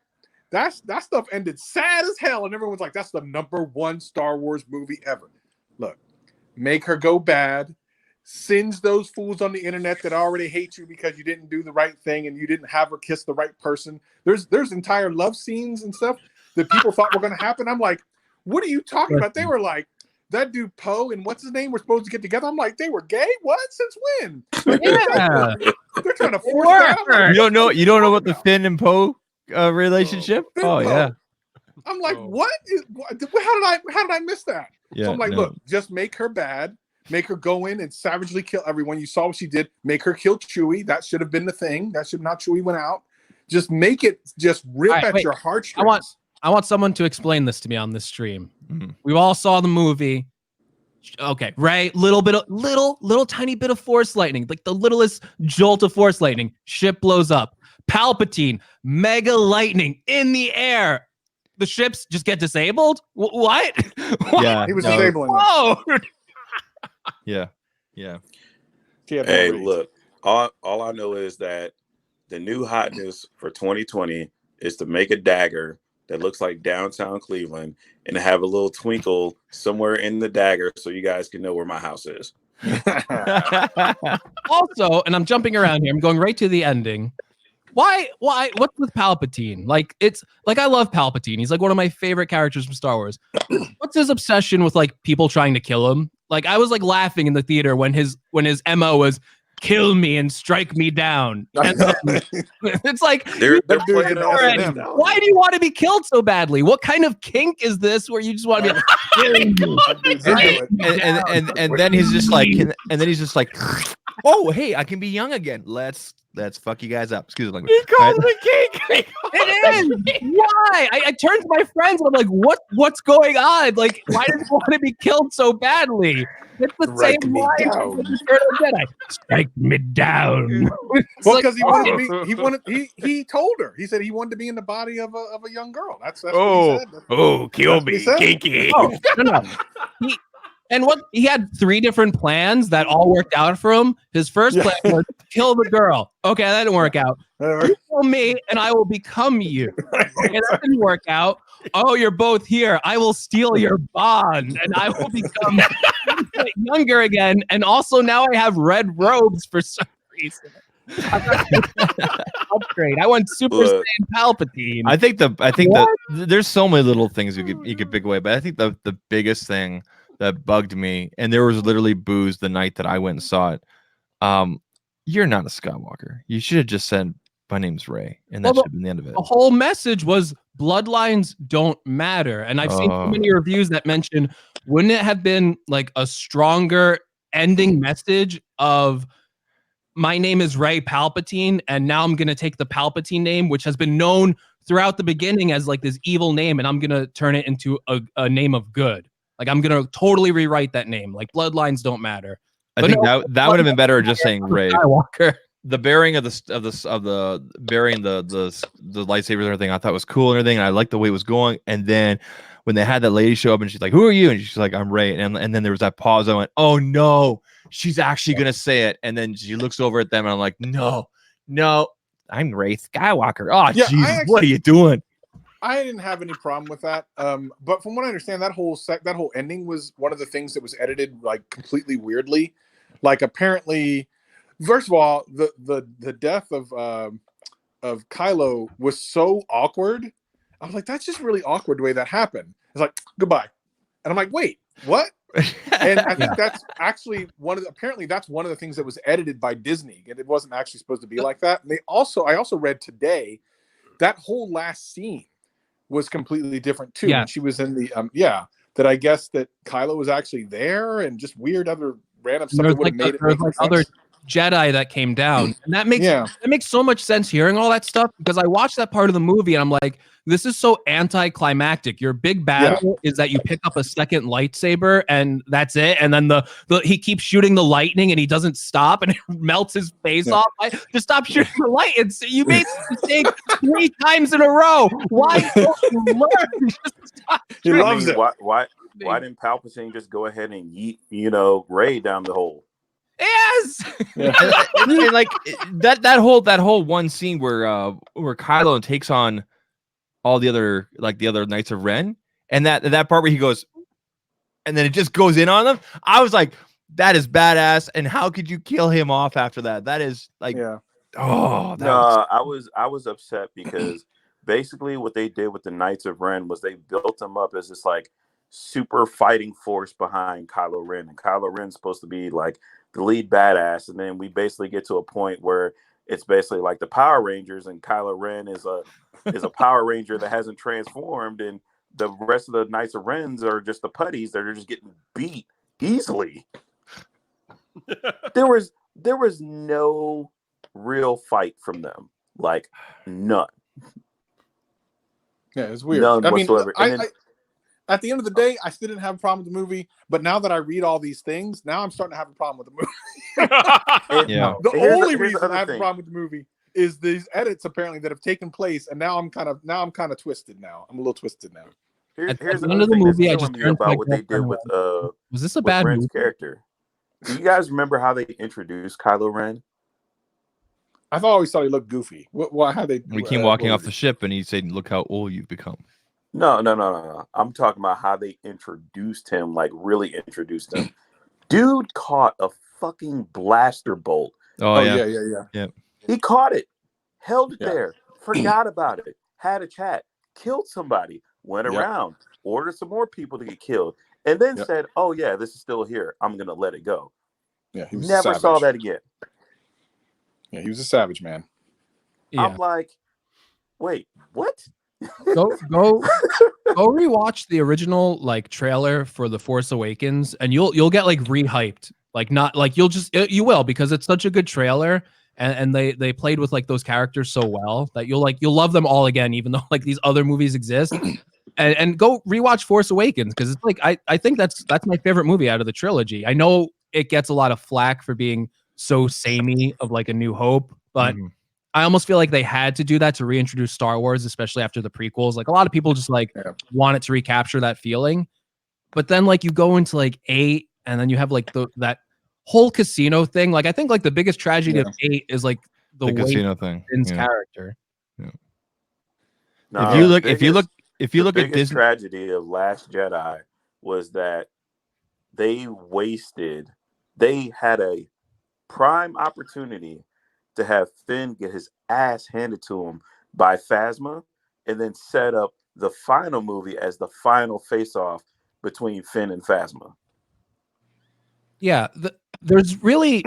that stuff ended sad as hell, and everyone's like, that's the #1 Star Wars movie ever. Look, make her go bad, singe those fools on the internet that already hate you because you didn't do the right thing and you didn't have her kiss the right person. There's entire love scenes and stuff that people thought were going to happen. I'm like, what are you talking about? They were like, that dude Poe and what's his name were supposed to get together. I'm like, they were gay? What? Since when? Yeah. They're trying to force that. Like, you don't know about the Finn and Poe relationship? I'm like, what? How did I miss that? Yeah, so I'm like, look, just make her bad, make her go in and savagely kill everyone. You saw what she did. Make her kill Chewie. That should have been the thing. That should not Chewie went out. Just make it just rip at your heartstrings. I want someone to explain this to me on this stream. Mm-hmm. We all saw the movie. Okay, right. Little tiny bit of force lightning, like the littlest jolt of force lightning. Ship blows up. Palpatine, mega lightning in the air. The ships just get disabled. What? Yeah, He was no, disabling them. Whoa! yeah. He had no Hey, reason. look, all I know is that the new hotness for 2020 is to make a dagger that looks like downtown Cleveland and have a little twinkle somewhere in the dagger so you guys can know where my house is. Also, and I'm jumping around here. I'm going right to the ending. Why? What's with Palpatine? Like, it's like I love Palpatine. He's like one of my favorite characters from Star Wars. What's his obsession with like people trying to kill him? Like, I was like laughing in the theater when his MO was kill me and strike me down. And, it's like They're That dude's playing an off S&M. nostalgia. why do you want to be killed so badly? What kind of kink is this where you just want to be like, kill me? That dude's into it. and then he's just like, oh, hey, I can be young again. Let's fuck you guys up. Excuse the language. He calls it kink. It is. Why? I turned to my friends and I'm like, what's going on? Like, why does he want to be killed so badly? It's the Strike same me line down. as Return of the Jedi. Strike me down. It's Well, like, because he told her. He said he wanted to be in the body of a young girl. That's what he Oh, said. kill That's what he me, said. kinky. oh, no. He had 3 different plans that all worked out for him. His first plan was kill the girl. Okay, that didn't work out. You kill me and I will become you. Okay, that didn't work out. Oh, you're both here. I will steal your bond and I will become younger again. And also now I have red robes for some reason. Upgrade. I want Super Look. Saiyan Palpatine. I think that there's so many little things you could pick away, but I think the biggest thing that bugged me, and there was literally booze the night that I went and saw it. You're not a Skywalker. You should have just said, "My name's Rey," and that should have been the end of it. The whole message was bloodlines don't matter. And I've seen so many reviews that mention, wouldn't it have been like a stronger ending message of my name is Rey Palpatine, and now I'm going to take the Palpatine name, which has been known throughout the beginning as like this evil name, and I'm going to turn it into a name of good. Like, I'm going to totally rewrite that name. Like, bloodlines don't matter. I think that would have been better just saying Rey. Skywalker. The bearing of the bearing the lightsabers and everything I thought was cool and everything, and I liked the way it was going. And then when they had that lady show up and she's like, "Who are you?" and she's like, "I'm Rey," and then there was that pause. I went, "Oh no, she's actually gonna say it." And then she looks over at them and I'm like, "No, I'm Rey Skywalker." Oh Yeah, Jesus, what are you doing? I didn't have any problem with that. But from what I understand, that whole ending was one of the things that was edited like completely weirdly. Like, apparently, first of all, the death of Kylo was so awkward. I was like, that's just really awkward the way that happened. It's like, goodbye. And I'm like, wait, what? And I think that's actually apparently that's one of the things that was edited by Disney. And it wasn't actually supposed to be like that. And I also read today that whole last scene was completely different too. Yeah. And she was in the that I guess that Kylo was actually there, and just weird other random stuff that would have made it make sense. Other Jedi that came down, and that makes so much sense hearing all that stuff, because I watched that part of the movie and I'm like, this is so anticlimactic. Your big battle is that you pick up a second lightsaber and that's it, and then he keeps shooting the lightning and he doesn't stop and it melts his face off. Just stop shooting the light. You made the mistake 3 times in a row. Why don't you learn? Just stop. He loves it. Why didn't Palpatine just go ahead and yeet, Rey down the hole? Yes. and like that whole one scene where Kylo takes on all the other Knights of Ren, and that part where he goes, and then it just goes in on them. I was like, that is badass. And how could you kill him off after that? That is like, I was upset because basically what they did with the Knights of Ren was they built them up as this like super fighting force behind Kylo Ren, and Kylo Ren's supposed to be like the lead badass, and then we basically get to a point where it's basically like the Power Rangers, and Kylo Ren is a Power Ranger that hasn't transformed, and the rest of the Knights of Rens are just the putties that are just getting beat easily. There was no real fight from them, like none. Yeah, it's weird. None I mean, whatsoever. at the end of the day, I still didn't have a problem with the movie. But now that I read all these things, now I'm starting to have a problem with the movie. Yeah. The Here's only the reason other I have a thing. problem with the movie is these edits apparently that have taken place, and now I'm kind of twisted now. I'm a little twisted now. Here's At the the end other of the thing that's movie, I killing just me turned to my about what they did girlfriend and with went, "Was this a with bad Ren's movie?" character. Do you guys remember how they introduced Kylo Ren? I've always thought he looked goofy. Why? How they? We came walking off the ship, and he said, "Look how old you've become." No. I'm talking about how they introduced him, like really introduced him. Dude caught a fucking blaster bolt. Oh, Oh yeah. yeah. He caught it, held it Yeah. there, forgot about it, had a chat, killed somebody, went Yep. around, ordered some more people to get killed, and then Yep. said, "Oh yeah, this is still here. I'm gonna let it go." Yeah, he was a Never saw savage. that again. Yeah, he was a savage, man. Yeah. I'm like, wait, what? Go rewatch the original like trailer for The Force Awakens, and you'll get like rehyped. Like not like you will, because it's such a good trailer, and they played with like those characters so well that you'll love them all again, even though like these other movies exist. And go rewatch Force Awakens, because it's like I think that's my favorite movie out of the trilogy. I know it gets a lot of flack for being so samey of like A New Hope, but Mhm. I almost feel like they had to do that to reintroduce Star Wars, especially after the prequels. Like a lot of people just like wanted to recapture that feeling. But then like you go into like 8, and then you have like that whole casino thing. Like I think like the biggest tragedy of 8 is like the The way casino thing. Finn's Yeah. character. No, If you look the at biggest Disney, tragedy of Last Jedi was that they had a prime opportunity to have Finn get his ass handed to him by Phasma, and then set up the final movie as the final face-off between Finn and Phasma. Yeah, there's really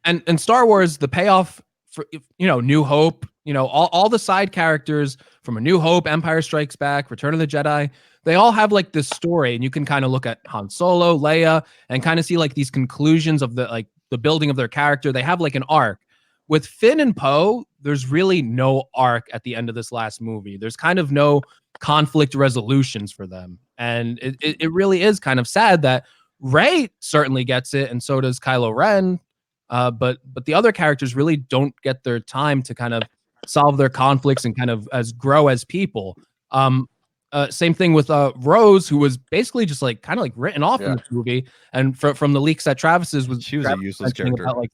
and Star Wars, the payoff for New Hope, all the side characters from A New Hope, Empire Strikes Back, Return of the Jedi, they all have like this story, and you can kind of look at Han Solo, Leia, and kind of see like these conclusions of the building of their character. They have like an arc. With Finn and Poe, there's really no arc at the end of this last movie. There's kind of no conflict resolutions for them, and it really is kind of sad that Rey certainly gets it, and so does Kylo Ren. But the other characters really don't get their time to kind of solve their conflicts and kind of grow as people. Same thing with Rose, who was basically just like kind of like written off in this movie. And from the leaks that Travis's was, she was a useless character about like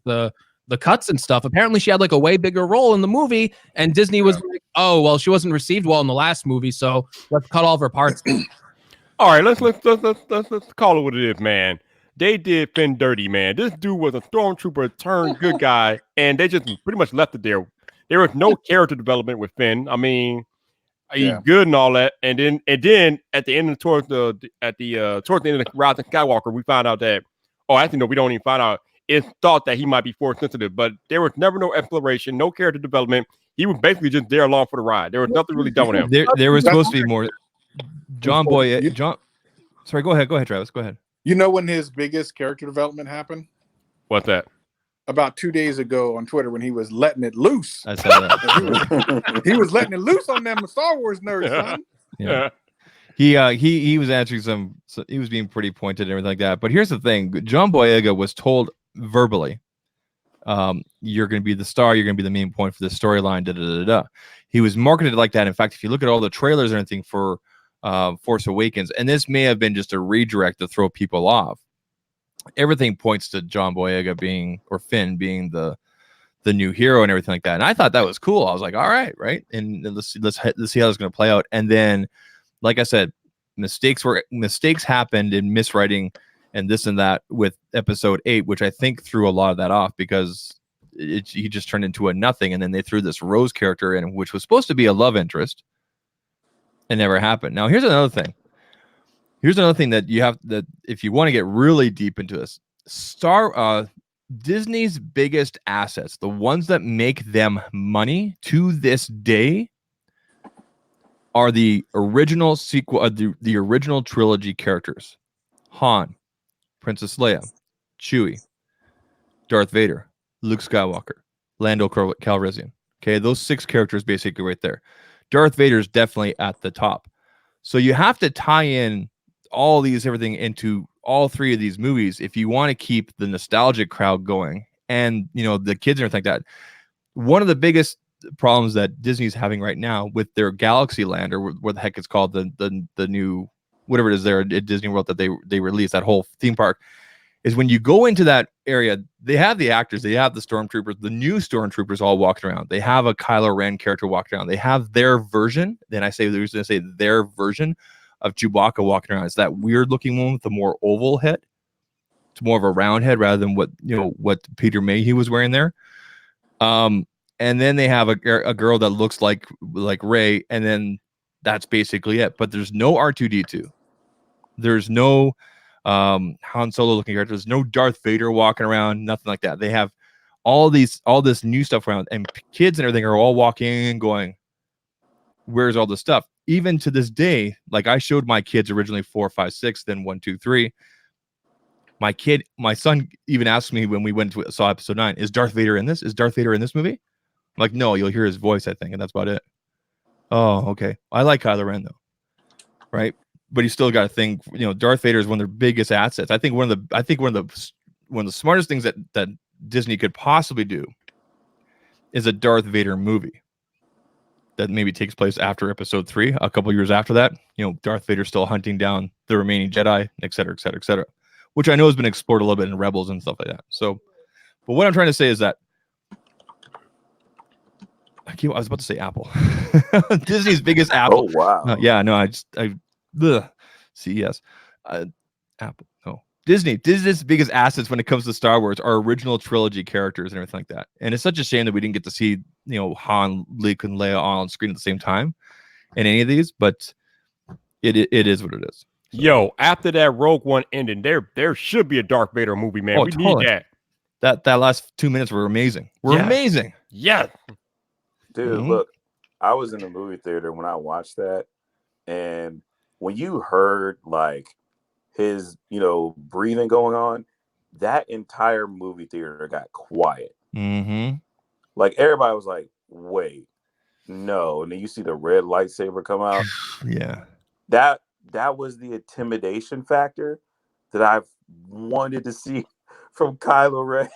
the cuts and stuff. Apparently, she had like a way bigger role in the movie, and Disney was like, "Oh, well, she wasn't received well in the last movie, so let's cut all of her parts." All right, let's call it what it is, man. They did Finn dirty, man. This dude was a stormtrooper turned good guy, and they just pretty much left it there. There was no character development with Finn. I mean, he's good and all that, and then at the end towards the end of the Rise of Skywalker, we found out that actually no, we don't even find out. It's thought that he might be force sensitive, but there was never no exploration, no character development. He was basically just there along for the ride. There was nothing really done with him. There was supposed to be more. Sorry, go ahead, Travis. Go ahead. You know when his biggest character development happened? What's that? About 2 days ago on Twitter, when he was letting it loose. I saw that. he was letting it loose on them Star Wars nerds, son. Yeah. He was answering he was being pretty pointed and everything like that. But here's the thing: John Boyega was told verbally, "You're going to be the star. You're going to be the main point for the storyline." Da da da da. He was marketed like that. In fact, if you look at all the trailers and everything for Force Awakens, and this may have been just a redirect to throw people off, everything points to John Boyega Finn being the new hero and everything like that. And I thought that was cool. I was like, all right, and let's see how it's going to play out. And then, like I said, mistakes happened in miswriting and this and that with episode 8, which I think threw a lot of that off, because he just turned into a nothing. And then they threw this Rose character in, which was supposed to be a love interest. It never happened. Now, here's another thing. That you have, that if you want to get really deep into this, Disney's biggest assets, the ones that make them money to this day, are the original sequel, the original trilogy characters: Han, Princess Leia, Chewie, Darth Vader, Luke Skywalker, Lando Calrissian. Okay, those 6 characters basically right there. Darth Vader's definitely at the top. So you have to tie in all these everything into all three of these movies if you want to keep the nostalgic crowd going and the kids and everything like that. One of the biggest problems that Disney's having right now with their Galaxy Land, or what the heck it's called, the new whatever it is there at Disney World that they released, that whole theme park, is when you go into that area, they have the actors, they have the stormtroopers, the new stormtroopers all walking around. They have a Kylo Ren character walking around. They have their version. Then I say there's going to say their version of Chewbacca walking around. It's that weird looking one with the more oval head. It's more of a round head rather than what Peter Mayhew was wearing there. And then they have a girl that looks like Rey, and then that's basically it. But there's no R2-D2. There's no Han Solo looking character. There's no Darth Vader walking around, nothing like that. They have all this new stuff around, and kids and everything are all walking in going, where's all this stuff? Even to this day, like I showed my kids originally 4, 5, 6, then 1, 2, 3. My son even asked me when we saw episode 9, is Darth Vader in this? Is Darth Vader in this movie? I'm like, no, you'll hear his voice, I think, and that's about it. Oh, okay. I like Kylo Ren though, right? But you still got to think, Darth Vader is one of their biggest assets. I think one of the smartest things that Disney could possibly do is a Darth Vader movie that maybe takes place after episode 3, a couple years after that. Darth Vader still hunting down the remaining Jedi, et cetera, et cetera, et cetera, which I know has been explored a little bit in Rebels and stuff like that. So, but what I'm trying to say is that I was about to say Apple. Disney's biggest Apple. Oh wow. Yeah, no, CES. Apple. No. Disney's biggest assets when it comes to Star Wars are original trilogy characters and everything like that. And it's such a shame that we didn't get to see, Han, Luke, and Leia on screen at the same time in any of these, but it is what it is. So. Yo, after that Rogue One ending, there should be a Darth Vader movie, man. We totally. need that. That last 2 minutes were amazing. Amazing. Yeah. Dude, look, I was in the movie theater when I watched that, and when you heard like his, breathing going on, that entire movie theater got quiet. Mm-hmm. Like everybody was like, "Wait, no!" And then you see the red lightsaber come out. Yeah, that was the intimidation factor that I've wanted to see from Kylo Ren.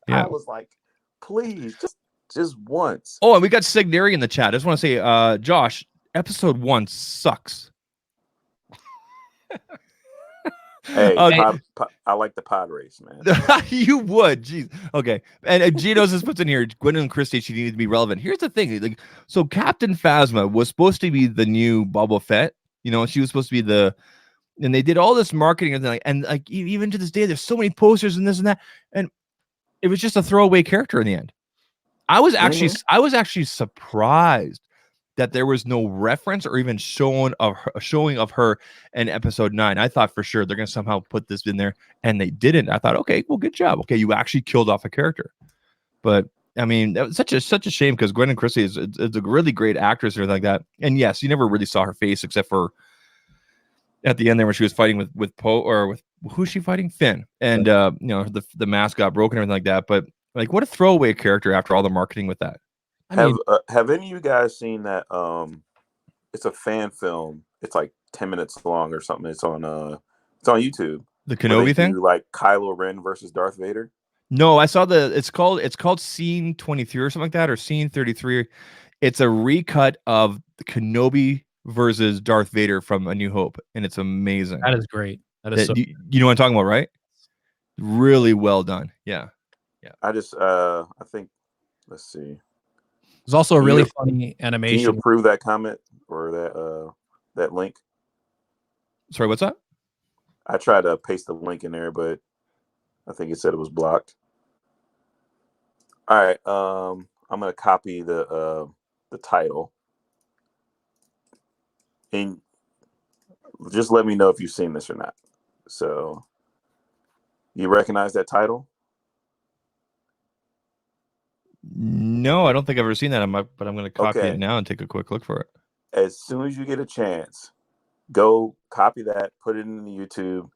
Yeah. I was like, please, just once. Oh, and we got Signeri in the chat. I just want to say, Josh, episode 1 sucks. Hey, I like the pod race, man. You would, jeez. Okay, and Gino just puts in here, Gwendolyn Christie, she needed to be relevant. Here's the thing, like, so Captain Phasma was supposed to be the new Boba Fett. She was supposed to be and they did all this marketing and like even to this day, there's so many posters and this and that, and it was just a throwaway character in the end. I was actually surprised that there was no reference or even showing of her in episode 9. I thought for sure they're going to somehow put this in there, and they didn't. I thought, okay, well, good job. Okay, you actually killed off a character. But I mean, that was such a shame because Gwendolyn Christie is a really great actress or like that. And yes, you never really saw her face except for at the end there when she was fighting with Poe, or with who's she fighting? Finn. And the mask got broken and everything like that. But like, what a throwaway character after all the marketing with that. Have any of you guys seen that? It's a fan film. It's like 10 minutes long or something. It's on YouTube. The Kenobi thing, like Kylo Ren versus Darth Vader. No, I saw it's called Scene 23 or something like that, or Scene 33. It's a recut of Kenobi versus Darth Vader from A New Hope, and it's amazing. That is great. That is you know what I'm talking about, right? Really well done. Yeah. I just I think, let's see. There's also a really funny animation. Can you approve that comment or that link? Sorry, what's that? I tried to paste the link in there, but I think it said it was blocked. All right, I'm gonna copy the title, and just let me know if you've seen this or not. So, you recognize that title? No, I don't think I've ever seen that. But I'm going to copy it now and take a quick look for it. As soon as you get a chance, go copy that, put it in the YouTube.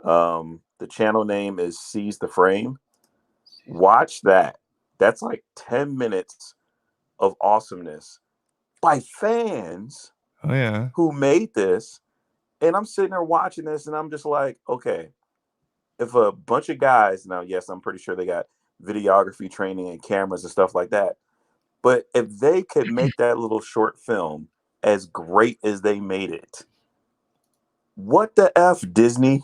The channel name is Seize the Frame. Watch that. That's like 10 minutes of awesomeness by fans Oh yeah. who made this. And I'm sitting there watching this, and I'm just like, okay, if a bunch of guys, now, yes, I'm pretty sure they got videography training and cameras and stuff like that. But if they could make that little short film as great as they made it, what the F, Disney?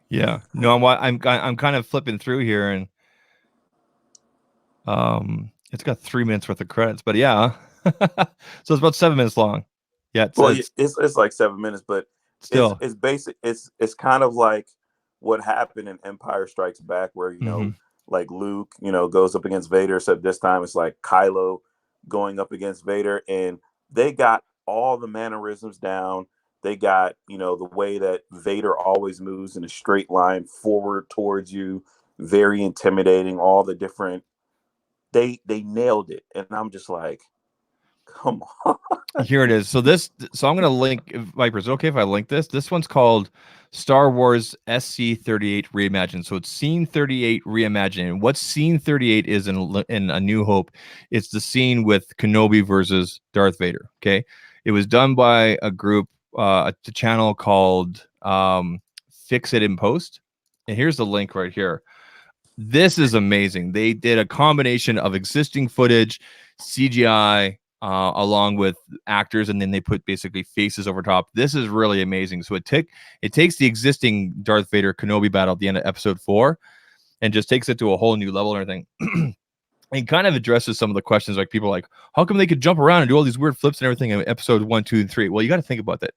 Yeah. No, I'm kind of flipping through here, and it's got 3 minutes worth of credits, but yeah. So it's about 7 minutes long. Yeah, Well, it's it's like 7 minutes, but still. it's basic. It's kind of like what happened in Empire Strikes Back, where like Luke, goes up against Vader. Except this time it's like Kylo going up against Vader, and they got all the mannerisms down. They got the way that Vader always moves in a straight line forward towards you, very intimidating. All the different they nailed it, and I'm just like, come on. Here it is. So I'm gonna link Viper. Is it okay if I link this? This one's called Star Wars SC-38 Reimagined. So it's Scene 38 Reimagined. And what Scene 38 is in A New Hope, it's the scene with Kenobi versus Darth Vader. Okay, it was done by a group, a channel called Fix It in Post. And here's the link right here. This is amazing. They did a combination of existing footage, CGI, along with actors, and then they put basically faces over top. This is really amazing. So it takes the existing Darth Vader Kenobi battle at the end of episode 4 and just takes it to a whole new level and everything. And kind of addresses some of the questions, like people like, how come they could jump around and do all these weird flips and everything in episode 1, 2, and 3? Well, you got to think about that.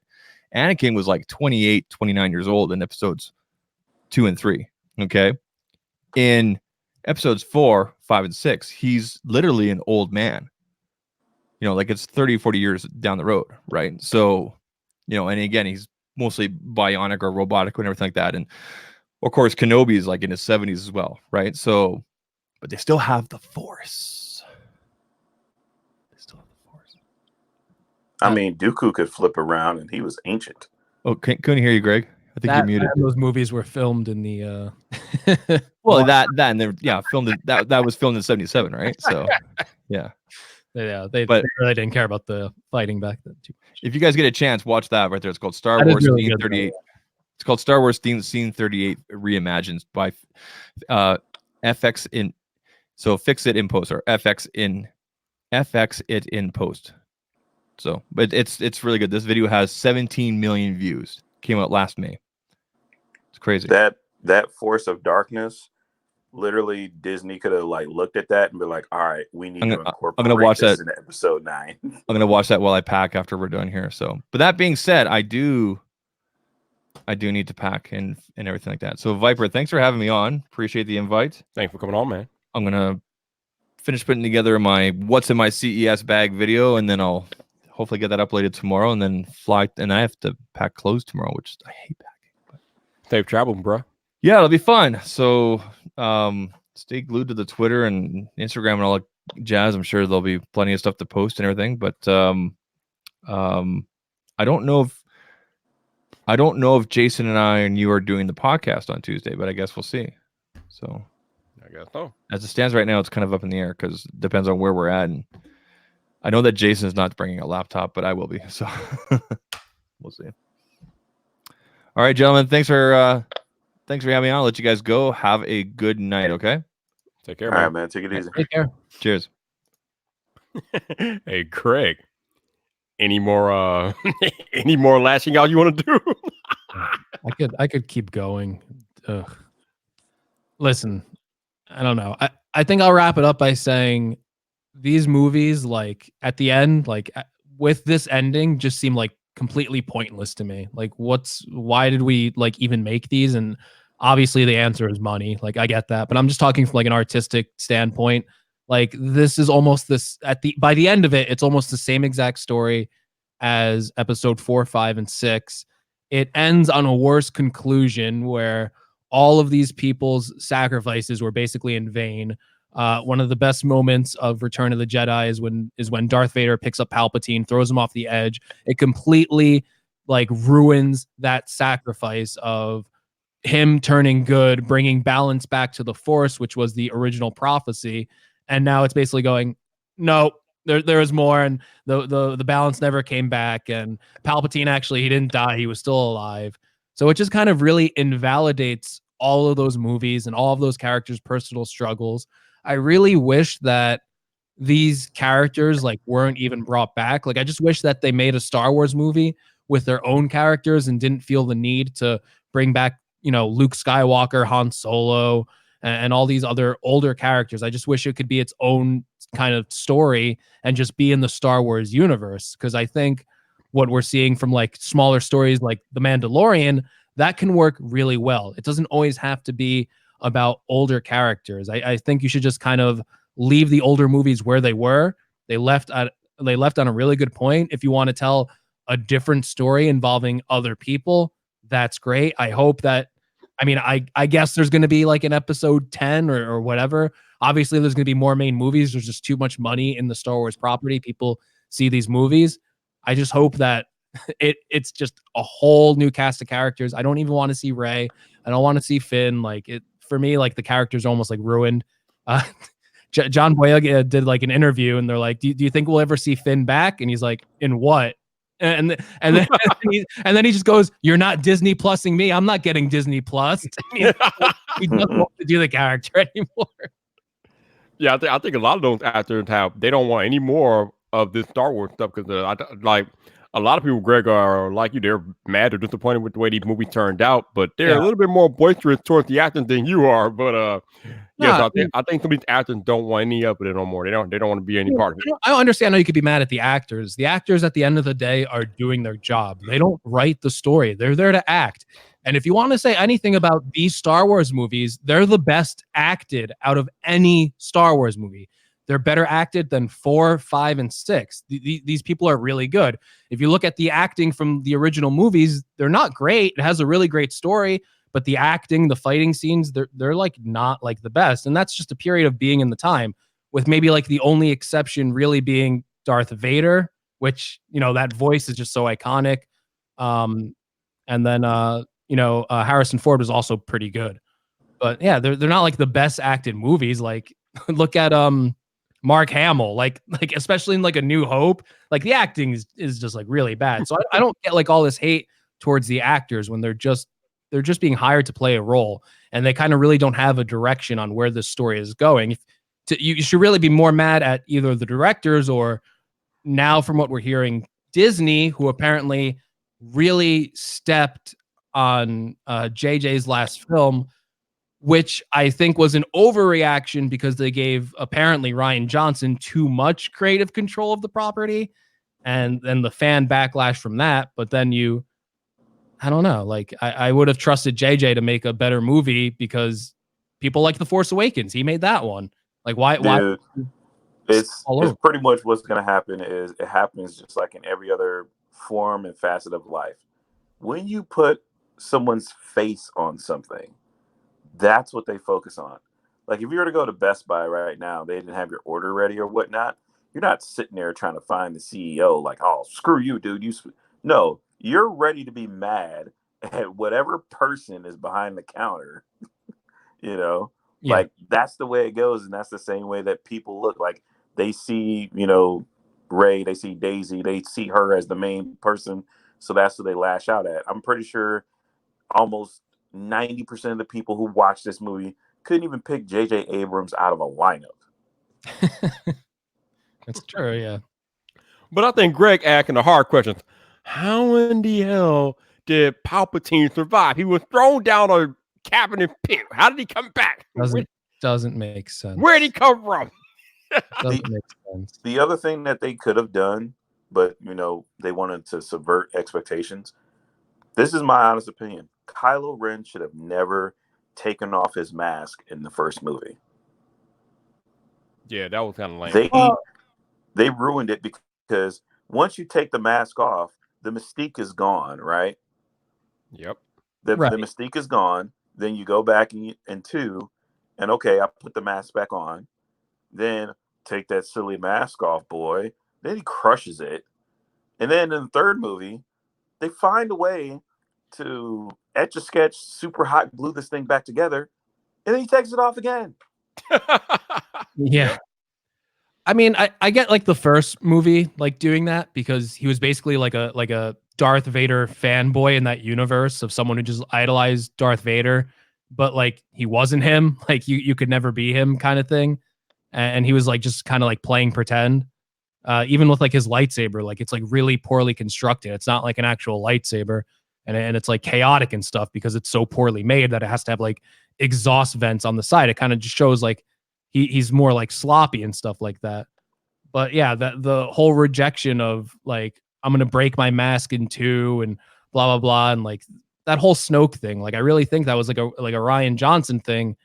Anakin was like 28, 29 years old in episodes 2 and 3. Okay. In episodes 4, 5, and 6, he's literally an old man. Like it's 30, 40 years down the road, right? So, and again, he's mostly bionic or robotic and everything like that. And of course, Kenobi is like in his 70s as well, right? So, but they still have the Force. I mean, Dooku could flip around, and he was ancient. Oh, couldn't hear you, Greg. I think you're muted. Those movies were filmed in the. Well, that and then filmed it. That was filmed in 77, right? So, yeah. Yeah, they really didn't care about the fighting back then too much. If you guys get a chance, watch that right there. It's called Star Wars Scene 38. It's called Star Wars Scene 38 Reimagined by FX in. So Fix It in Post, or FX It in Post. So, but it's really good. This video has 17 million views. Came out last May. It's crazy. That Force of Darkness. Literally, Disney could have looked at that and be like, "All right, we need to incorporate I'm gonna watch this that in episode 9." I'm gonna watch that while I pack after we're done here. So, but that being said, I do need to pack and everything like that. So, Viper, thanks for having me on. Appreciate the invite. Thanks for coming on, man. I'm gonna finish putting together my what's in my CES bag video, and then I'll hopefully get that uploaded tomorrow, and then fly. And I have to pack clothes tomorrow, which I hate packing. But safe travel, bro. Yeah, it'll be fun. So stay glued to the Twitter and Instagram and all that jazz. I'm sure there'll be plenty of stuff to post and everything. But I don't know if Jason and I and you are doing the podcast on Tuesday, but I guess we'll see. So I guess so. As it stands right now, it's kind of up in the air because it depends on where we're at. And I know that Jason's not bringing a laptop, but I will be. So we'll see. All right, gentlemen. Thanks for having me on. I'll let you guys go. Have a good night, okay? Take care, man. All right, man. Take it easy. Take care. Cheers. Hey, Craig. Any more lashing out you want to do? I could keep going. Listen, I don't know. I think I'll wrap it up by saying these movies, at the end, with this ending, just seem completely pointless to me. Why did we even make these? And obviously the answer is money. I get that, but I'm just talking from an artistic standpoint. This is almost by the end of it, it's almost the same exact story as episode 4, 5, and 6. It ends on a worse conclusion where all of these people's sacrifices were basically in vain. One of the best moments of Return of the Jedi is when Darth Vader picks up Palpatine, throws him off the edge. It completely ruins that sacrifice of him turning good, bringing balance back to the Force, which was the original prophecy. And now it's basically going, no, there was more, and the balance never came back. And Palpatine actually, he didn't die; he was still alive. So it just kind of really invalidates all of those movies and all of those characters' personal struggles. I really wish that these characters like weren't even brought back. Like I just wish that they made a Star Wars movie with their own characters and didn't feel the need to bring back, Luke Skywalker, Han Solo, and all these other older characters. I just wish it could be its own kind of story and just be in the Star Wars universe. Because I think what we're seeing from like smaller stories like The Mandalorian, that can work really well. It doesn't always have to be about older characters. I think you should just kind of leave the older movies where they were. They left on a really good point. If you want to tell a different story involving other people, that's great. I hope that, I guess there's going to be like an episode 10 or whatever. Obviously, there's going to be more main movies. There's just too much money in the Star Wars property. People see these movies. I just hope that it's just a whole new cast of characters. I don't even want to see Rey. I don't want to see Finn. Like it for me, like the characters are almost like ruined. John Boyega did like an interview, and they're like, "Do you think we'll ever see Finn back?" And he's like, "In what?" And then and then he just goes, "You're not Disney Plusing me. I'm not getting Disney Plus." He doesn't want to do the character anymore. Yeah, I think a lot of those actors they don't want any more of this Star Wars stuff because like a lot of people, Greg, are like you. They're mad or disappointed with the way these movies turned out, but they're a little bit more boisterous towards the acting than you are. But yes, I think some of these actors don't want any of it no more. They don't want to be any part of it. I don't understand how you could be mad at the actors. The actors at the end of the day are doing their job. They don't write the story. They're there to act. And if you want to say anything about these Star Wars movies, they're the best acted out of any Star Wars movie. They're better acted than 4, 5, and 6. These people are really good. If you look at the acting from the original movies, they're not great. It has a really great story, but the acting, the fighting scenes, they're like not like the best. And that's just a period of being in the time, with maybe like the only exception really being Darth Vader, which, that voice is just so iconic. And then Harrison Ford was also pretty good. But yeah, they're not like the best acted movies. Like look at Mark Hamill, like especially in like A New Hope, like the acting is just like really bad. So I don't get like all this hate towards the actors when they're just being hired to play a role, and they kind of really don't have a direction on where this story is going. You should really be more mad at either the directors or, now from what we're hearing, Disney, who apparently really stepped on JJ's last film, which I think was an overreaction because they gave apparently Rian Johnson too much creative control of the property, and then the fan backlash from that. But then I don't know, like I would have trusted JJ to make a better movie because people like The Force Awakens. He made that one. Like why? Dude, it's pretty much what's going to happen is it happens just like in every other form and facet of life. When you put someone's face on something, that's what they focus on. Like if you were to go to Best Buy right now, they didn't have your order ready or whatnot. You're not sitting there trying to find the CEO like, oh, screw you, dude. No, you're ready to be mad at whatever person is behind the counter. Like that's the way it goes. And that's the same way that people look. Like they see, Rey, they see Daisy, they see her as the main person. So that's what they lash out at. I'm pretty sure almost 90% of the people who watch this movie couldn't even pick J.J. Abrams out of a lineup. That's true, yeah. But I think Greg asking the hard questions. How in the hell did Palpatine survive? He was thrown down a cabinet pit. How did he come back? Doesn't make sense. Where did he come from? Doesn't make sense. The other thing that they could have done, but they wanted to subvert expectations. This is my honest opinion. Kylo Ren should have never taken off his mask in the first movie. Yeah, that was kind of lame. They ruined it because once you take the mask off, the mystique is gone, right? Yep. The mystique is gone. Then you go back in 2, and okay, I put the mask back on. Then take that silly mask off, boy. Then he crushes it. And then in the third movie, they find a way to Etch-a-Sketch, super hot glue this thing back together, and then he takes it off again. Yeah. I mean, I get like the first movie like doing that because he was basically like a Darth Vader fanboy in that universe of someone who just idolized Darth Vader, but like he wasn't him. Like you could never be him kind of thing. And he was like just kind of like playing pretend. Even with like his lightsaber, like it's like really poorly constructed. It's not like an actual lightsaber, and it's like chaotic and stuff because it's so poorly made that it has to have like exhaust vents on the side. It kind of just shows like he's more like sloppy and stuff like that. But yeah, the whole rejection of like I'm gonna break my mask in two and blah blah blah and like that whole Snoke thing. Like I really think that was like a Ryan Johnson thing,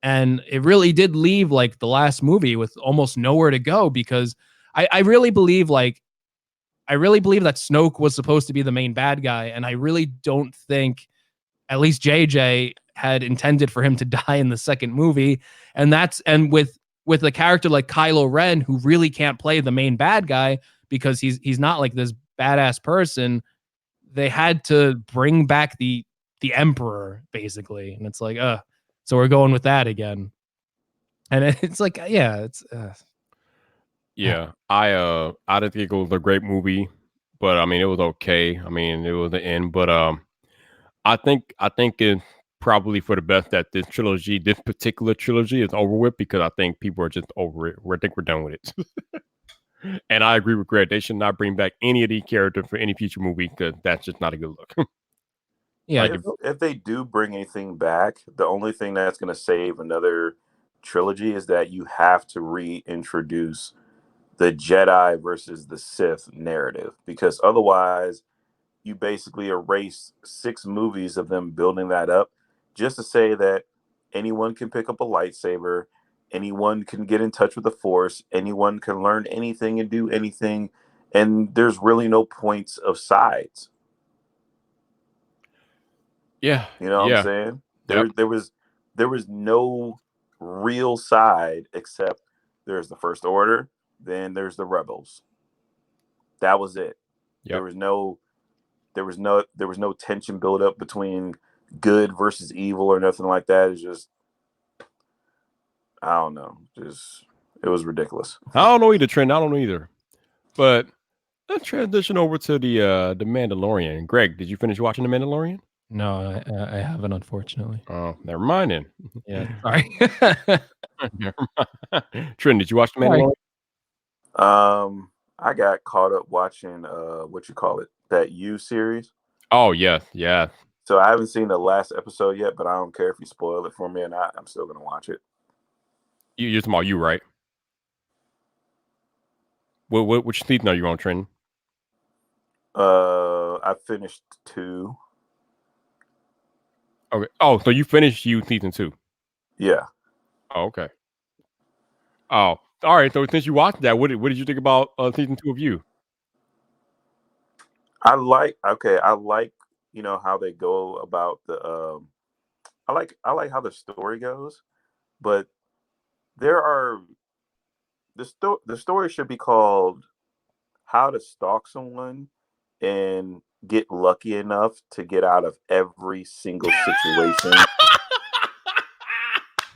and it really did leave like the last movie with almost nowhere to go because I really believe like I really believe that Snoke was supposed to be the main bad guy, and I really don't think at least JJ had intended for him to die in the second movie. And with a character like Kylo Ren, who really can't play the main bad guy because he's not like this badass person, they had to bring back the Emperor basically, and it's like, so we're going with that again, and it's like, yeah, it's. Yeah, I didn't think it was a great movie, but I mean it was okay. I mean it was the end, but I think it's probably for the best that this particular trilogy is over with because I think people are just over it. I think we're done with it. And I agree with Greg. They should not bring back any of these characters for any future movie because that's just not a good look. Yeah, Like, if they do bring anything back, the only thing that's going to save another trilogy is that you have to reintroduce the Jedi versus the Sith narrative, because otherwise you basically erase 6 movies of them building that up just to say that anyone can pick up a lightsaber, anyone can get in touch with the Force, anyone can learn anything and do anything, and there's really no points of sides. Yeah, You know what I'm saying? There was no real side except there's the First Order, then there's the Rebels. That was it. Yep. There was no tension build up between good versus evil or nothing like that. It's just, I don't know. Just, it was ridiculous. I don't know either, Trent. I don't know either. But let's transition over to the Mandalorian. Greg, did you finish watching the Mandalorian? No, I haven't, unfortunately. Oh, never mind then. Yeah, sorry. Never mind. Trent, did you watch the Mandalorian? I got caught up watching what you call it, that You series. Oh yeah. So I haven't seen the last episode yet, but I don't care if you spoil it for me or not. I'm still gonna watch it. You're talking about You, right? Which season are you on, Trent? I finished 2. Okay. Oh, so you finished You season 2? Yeah. Oh, okay. Oh, all right. So since you watched that, what did you think about season 2 of You? I like how they go about the I like how the story goes, but the story should be called How to Stalk Someone and Get Lucky Enough to Get Out of Every Single Situation.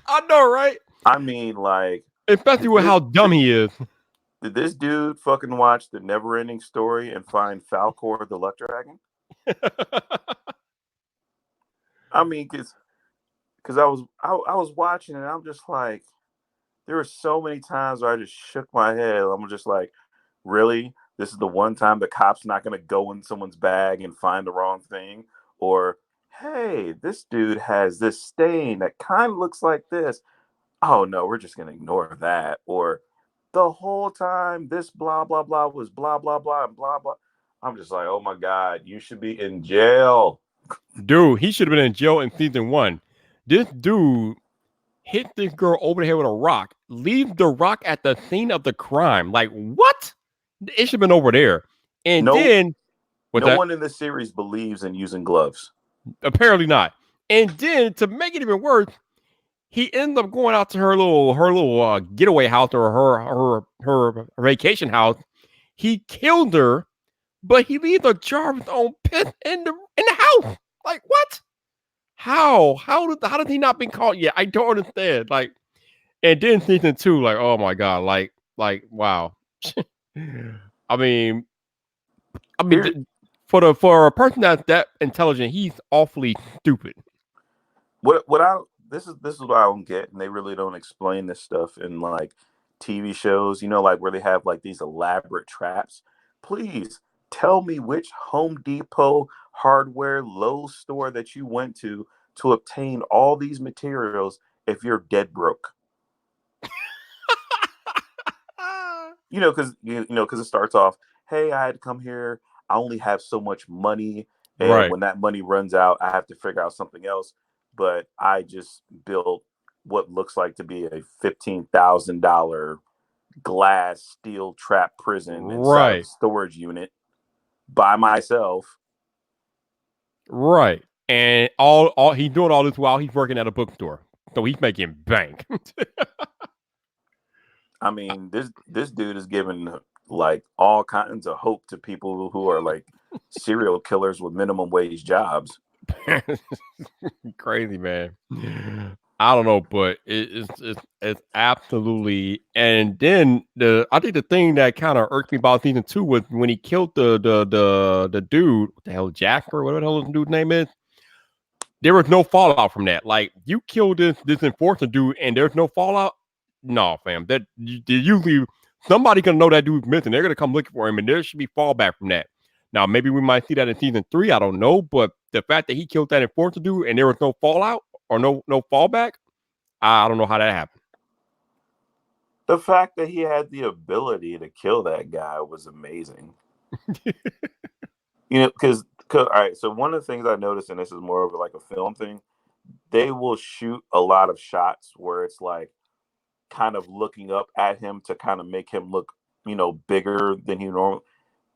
I know, right? I mean, like, especially with how dumb he is. Did this dude fucking watch The Never-Ending Story and find Falcor the Luck Dragon? I mean, because I was watching and I'm just like, there were so many times where I just shook my head. I'm just like, really? This is the one time the cop's not going to go in someone's bag and find the wrong thing? Or, hey, this dude has this stain that kind of looks like this. Oh, no, we're just going to ignore that. Or, the whole time this blah, blah, blah was blah, blah, blah, and blah, blah. I'm just like, oh, my God, you should be in jail. Dude, he should have been in jail in season 1. This dude hit this girl over the head with a rock, leave the rock at the scene of the crime. Like, what? It should have been over there. And then... No one in the series believes in using gloves. Apparently not. And then, to make it even worse, he ended up going out to her little getaway house or her vacation house. He killed her, but he leaves a jar of his own piss in the house. Like, what? How did he not been caught yet? I don't understand. Like, and then season 2, like, oh my God, like Like, wow. I mean, Here- for a person that's that intelligent, he's awfully stupid. what I this is what I don't get, and they really don't explain this stuff in like TV shows, like where they have like these elaborate traps. Please tell me which Home Depot, Hardware, Lowe's store that you went to obtain all these materials if you're dead broke. Because because it starts off, hey, I had to come here. I only have so much money, and Right. when that money runs out, I have to figure out something else. But I just built what looks like to be a $15,000 glass steel trap prison inside of Right. a storage unit by myself. Right. And all he's doing all this while he's working at a bookstore. So he's making bank. I mean, this dude is giving like all kinds of hope to people who are like serial killers with minimum wage jobs. Crazy, man. I don't know, but it's absolutely. And then I think the thing that kind of irked me about season 2 was when he killed the dude. What the hell, Jasper? Whatever the hell this dude's name is. There was no fallout from that. Like, you killed this enforcer dude, and there's no fallout. No, fam. That usually somebody gonna know that dude's missing. They're gonna come looking for him, and there should be fallback from that. Now, maybe we might see that in season 3. I don't know, but the fact that he killed that enforcer dude and there was no fallout or no fallback, I don't know how that happened. The fact that he had the ability to kill that guy was amazing. Because all right. So one of the things I noticed, and this is more of like a film thing, they will shoot a lot of shots where it's like kind of looking up at him to kind of make him look, bigger than he normally.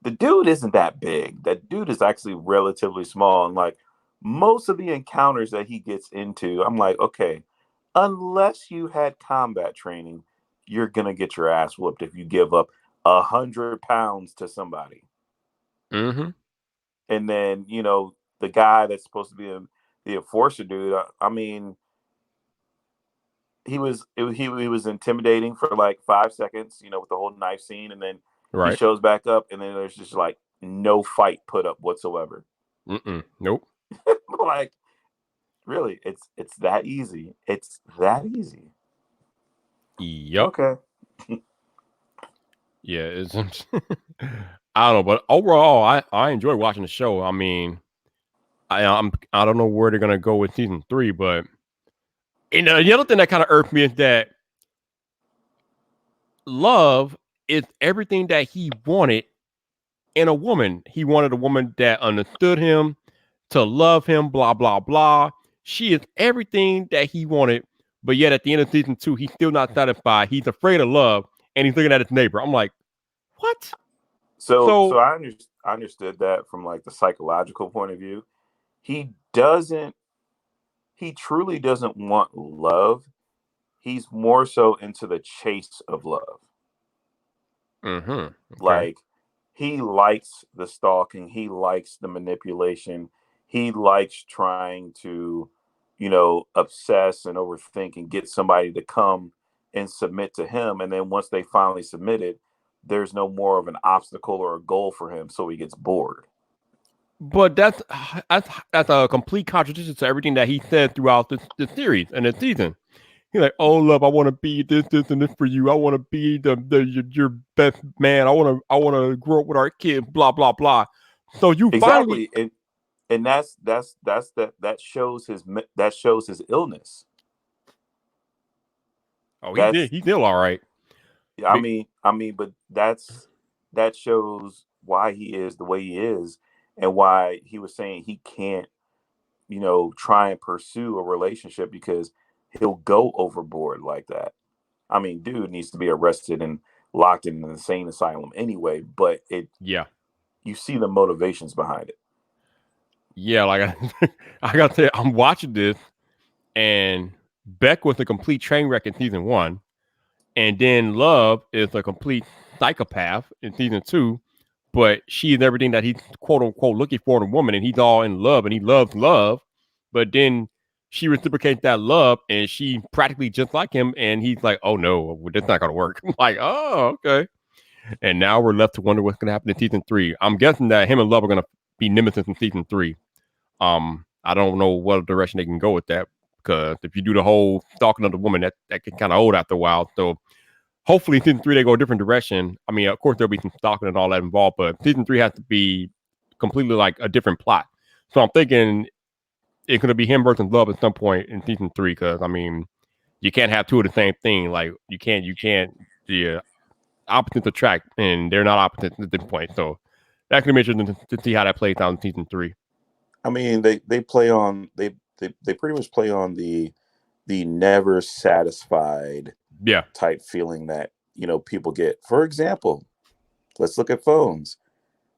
The dude isn't that big. That dude is actually relatively small. And like most of the encounters that he gets into, I'm like, okay, unless you had combat training, you're going to get your ass whooped if you give up 100 pounds to somebody. Mm-hmm. And then, the guy that's supposed to be the enforcer dude, I mean, he was intimidating for like 5 seconds, with the whole knife scene. And then Right. he shows back up, and then there's just like no fight put up whatsoever. Nope. Like, really, it's that easy. It's that easy. Yep. Okay. Yeah, it's I don't know, but overall, I enjoy watching the show. I mean, I don't know where they're gonna go with season 3, but the other thing that kind of irked me is that love is everything that he wanted in a woman. He wanted a woman that understood him, to love him, blah, blah, blah. She is everything that he wanted, but yet at the end of season 2, he's still not satisfied. He's afraid of love, and he's looking at his neighbor. I'm like, what? So I understood that from like the psychological point of view. He truly doesn't want love. He's more so into the chase of love. Mm-hmm. Okay. Like, he likes the stalking. He likes the manipulation. He likes trying to, obsess and overthink and get somebody to come and submit to him. And then once they finally submitted, there's no more of an obstacle or a goal for him. So he gets bored. But that's a complete contradiction to everything that he said throughout this series and this season. He's like, "Oh, love, I want to be this, and this for you. I want to be your best man. I want to grow up with our kids. Blah blah blah." So you Exactly, finally, and that shows his illness. oh, he's still all right. I mean, but that shows why he is the way he is, and why he was saying he can't, try and pursue a relationship because he'll go overboard like that. I mean, dude needs to be arrested and locked in an insane asylum anyway. But you see the motivations behind it. Yeah, like I got to say, I'm watching this, and Beck was a complete train wreck in season 1, and then Love is a complete psychopath in season 2. But she is everything that he's quote unquote looking for in a woman, and he's all in love, and he loves love. But then she reciprocates that love, and she practically just like him, and he's like, "Oh no, that's not gonna work." I'm like, "Oh, okay." And now we're left to wonder what's gonna happen in season 3. I'm guessing that him and Love are gonna be nemesis in season 3. I don't know what direction they can go with that, because if you do the whole stalking of the woman, that can kind of old after a while. So hopefully season 3 they go a different direction. I mean, of course there'll be some stalking and all that involved, but season 3 has to be completely like a different plot. So I'm thinking it's gonna be him versus Love at some point in season 3, because I mean, you can't have two of the same thing. Like you can't the opposites attract, and they're not opposites at this point. So that's gonna be interesting to see how that plays out in season 3. I mean, they play on they pretty much play on the never satisfied type feeling that people get. For example, let's look at phones.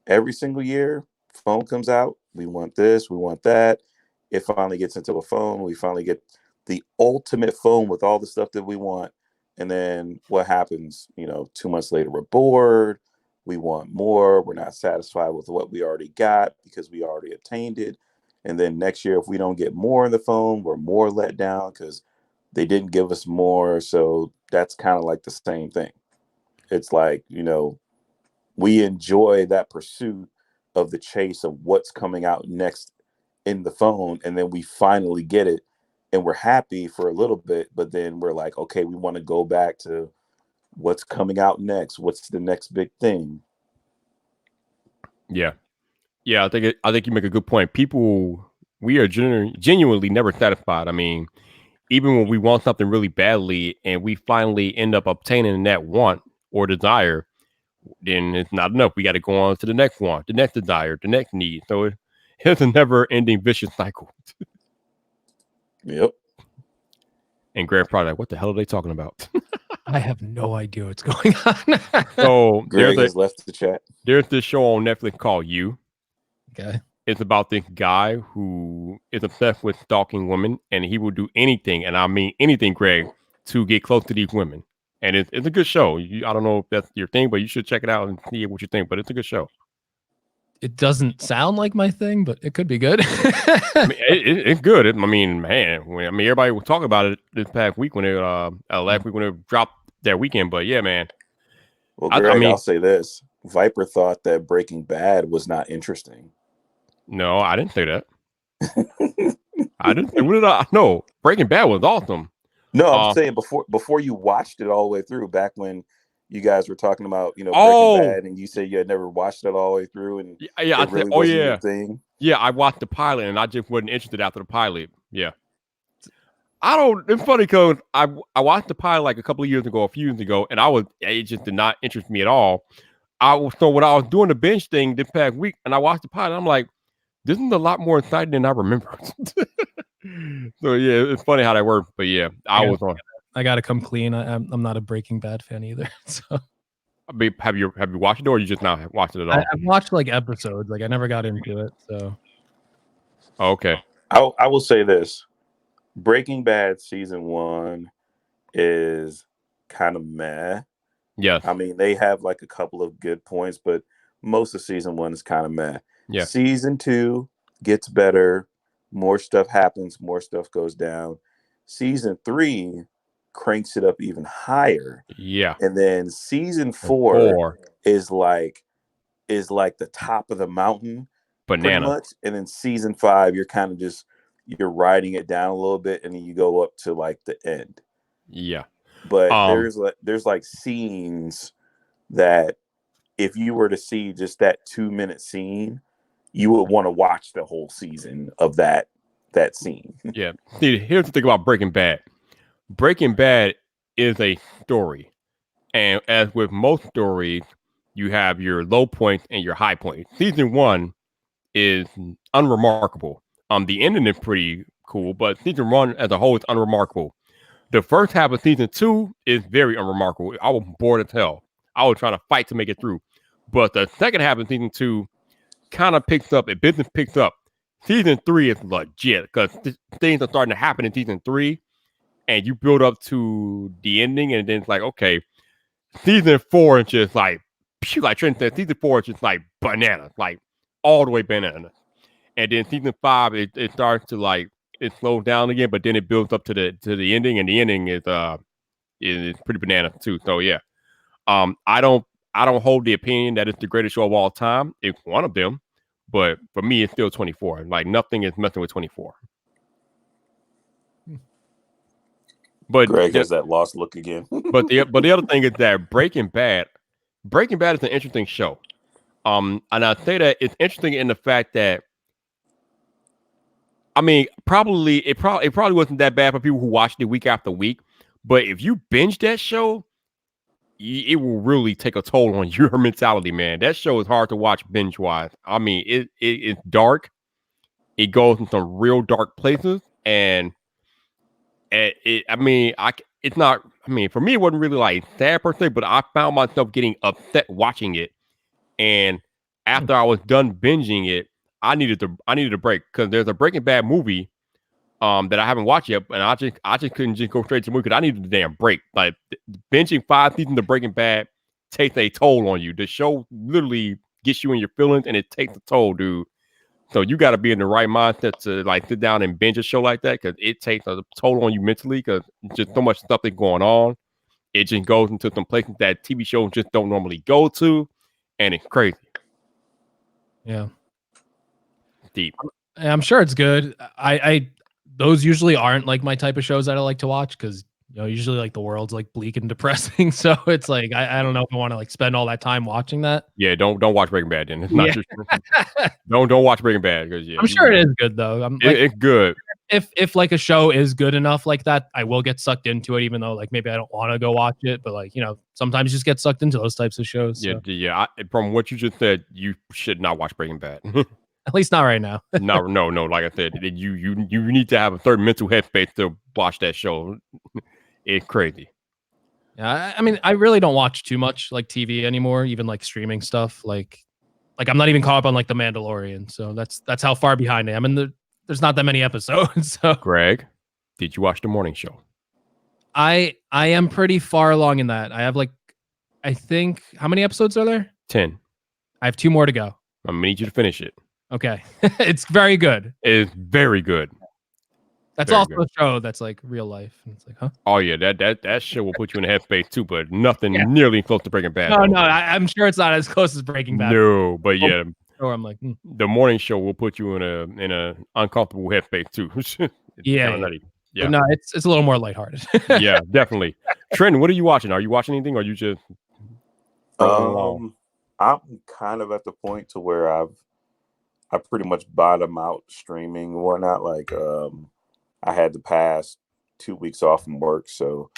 Every single year, phone comes out. We want this, we want that. It finally gets into a phone. We finally get the ultimate phone with all the stuff that we want. And then what happens? 2 months later, we're bored. We want more. We're not satisfied with what we already got because we already obtained it. And then next year, if we don't get more in the phone, we're more let down because they didn't give us more. So that's kind of like the same thing. It's like, we enjoy that pursuit of the chase of what's coming out next in the phone. And then we finally get it. And we're happy for a little bit. But then we're like, okay, we want to go back to what's coming out next. What's the next big thing? Yeah. I think you make a good point. People, we are genuinely never satisfied. I mean, even when we want something really badly and we finally end up obtaining that want or desire, then it's not enough. We got to go on to the next want, the next desire, the next need. So it's a never-ending vicious cycle. Yep. And Greg probably like, what the hell are they talking about? I have no idea what's going on. So Greg has left the chat. There's this show on Netflix called You. Okay. It's about this guy who is obsessed with stalking women, and he will do anything, and I mean anything, Greg, to get close to these women. And it's a good show. I don't know if that's your thing, but you should check it out and see what you think. But it's a good show. It doesn't sound like my thing, but it could be good. I mean, it's good. I mean, man. Everybody was talking about it this past week when it last week when it dropped that weekend. But yeah, man. Well, Greg, I'll say this: Viper thought that Breaking Bad was not interesting. No, I didn't say that. I didn't. What did I? No, Breaking Bad was awesome. No, I'm saying before you watched it all the way through, back when you guys were talking about Breaking Bad, and you said you had never watched it all the way through, and it really wasn't your thing. Yeah, I watched the pilot, and I just wasn't interested after the pilot. Yeah, It's funny because I watched the pilot like a few years ago, and it just did not interest me at all. So when I was doing the binge thing this past week, and I watched the pilot, I'm like, this is a lot more exciting than I remember. So yeah, it's funny how that worked. But yeah, I was on. I gotta come clean. I'm not a Breaking Bad fan either. So, I mean, have you watched it, or you just not watched it at all? I've watched like episodes. Like I never got into it. So, okay. I will say this: Breaking Bad season 1 is kind of meh. Yeah. I mean, they have like a couple of good points, but most of season 1 is kind of meh. Yeah. Season 2 gets better. More stuff happens. More stuff goes down. Season 3 cranks it up even higher. Yeah. And then season 4 is like the top of the mountain. Banana. Pretty much. And then season 5, you're riding it down a little bit, and then you go up to like the end. Yeah. But there's like scenes that if you were to see just that 2-minute scene, you would want to watch the whole season of that scene. Yeah. See, here's the thing about Breaking Bad. Breaking Bad is a story. And as with most stories, you have your low points and your high points. Season 1 is unremarkable. The ending is pretty cool, but season 1 as a whole is unremarkable. The first half of season 2 is very unremarkable. I was bored as hell. I was trying to fight to make it through. But the second half of season 2 kind of picks up. Business picks up. Season 3 is legit because things are starting to happen in season 3, and you build up to the ending, and then it's like, okay, season 4 is just like Trent said, season 4 is just like bananas, like all the way bananas. And then season 5, it starts to like it slows down again, but then it builds up to the ending, and the ending is pretty banana too. So yeah, I don't hold the opinion that it's the greatest show of all time. It's one of them, but for me, it's still 24. Like nothing is messing with 24. But Greg has that lost look again. but the other thing is that Breaking Bad is an interesting show. And I say that it's interesting in the fact that, I mean, it probably wasn't that bad for people who watched it week after week. But if you binge that show, it will really take a toll on your mentality, man. That show is hard to watch binge wise. I mean, it's dark. It goes in some real dark places, and I mean, it's not. I mean, for me, it wasn't really like sad per se, but I found myself getting upset watching it. And after I was done binging it, I needed a break because there's a Breaking Bad movie that I haven't watched yet, and I just couldn't just go straight to the movie because I needed a damn break. Like binging 5 seasons of Breaking Bad takes a toll on you. The show literally gets you in your feelings, and it takes a toll, dude. So you got to be in the right mindset to like sit down and binge a show like that because it takes a toll on you mentally because just so much stuff that's going on. It just goes into some places that TV shows just don't normally go to, and it's crazy. Yeah, deep. I'm sure it's good. I those usually aren't like my type of shows that I like to watch because usually like the world's like bleak and depressing. So it's like I don't know if I want to like spend all that time watching that. Yeah, don't watch Breaking Bad then. It's not just don't watch Breaking Bad because I'm sure it is good though. It's good. If like a show is good enough like that, I will get sucked into it, even though like maybe I don't want to go watch it. But like sometimes you just get sucked into those types of shows. Yeah, so. yeah. From what you just said, you should not watch Breaking Bad. At least not right now. No. Like I said, you need to have a certain mental headspace to watch that show. It's crazy. Yeah, I mean, I really don't watch too much like TV anymore, even like streaming stuff. Like I'm not even caught up on like The Mandalorian, so that's how far behind I am. And there's not that many episodes. So, Greg, did you watch the morning show? I am pretty far along in that. I have like, I think, how many episodes are there? 10. I have 2 more to go. I'm gonna need you to finish it. Okay, it's very good. It's very good. That's very also good. a show that's like real life. And it's like, huh? Oh yeah, that show will put you in a headspace too, but nothing nearly close to Breaking Bad. No, I'm sure it's not as close as Breaking Bad. No, but yeah, or I'm like, the morning show will put you in a uncomfortable headspace too. Yeah. But no, it's a little more lighthearted. Yeah, definitely. Trent, what are you watching? Are you watching anything, or are you just I'm kind of at the point to where I pretty much bottom out streaming and whatnot. Like I had the past 2 weeks off from work, so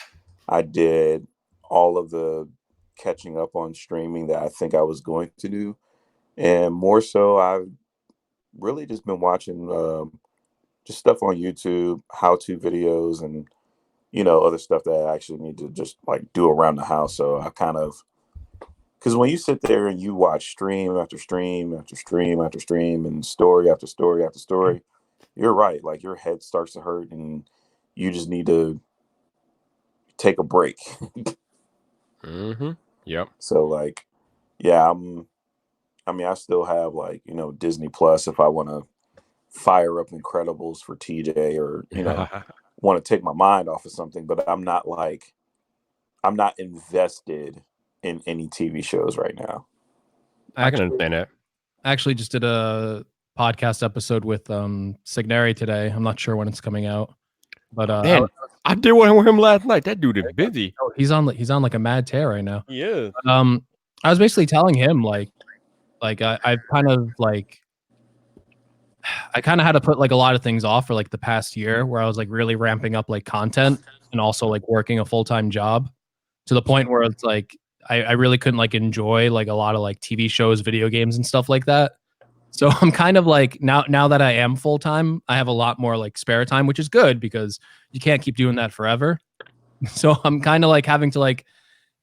I did all of the catching up on streaming that I think I was going to do, and more so, I've really just been watching just stuff on YouTube, how-to videos, and other stuff that I actually need to just like do around the house. So I kind of, because when you sit there and you watch stream after stream after stream after stream and story after story after story, you're right. Like your head starts to hurt and you just need to take a break. Mm-hmm. Yep. So like, yeah, I still have like, Disney Plus if I want to fire up Incredibles for TJ or, want to take my mind off of something, but I'm not invested in any TV shows right now. I can understand that. I actually just did a podcast episode with Signeri today. I'm not sure when it's coming out, but Man, I did one with him last night. That dude is busy. He's on like a mad tear right now. Yeah. I was basically telling him like I've kind of like I kind of had to put like a lot of things off for like the past year where I was like really ramping up like content and also like working a full-time job to the point where it's like I really couldn't like enjoy like a lot of like TV shows, video games and stuff like that. So I'm kind of like now that I am full-time, I have a lot more like spare time, which is good because you can't keep doing that forever. So I'm kind of like having to like,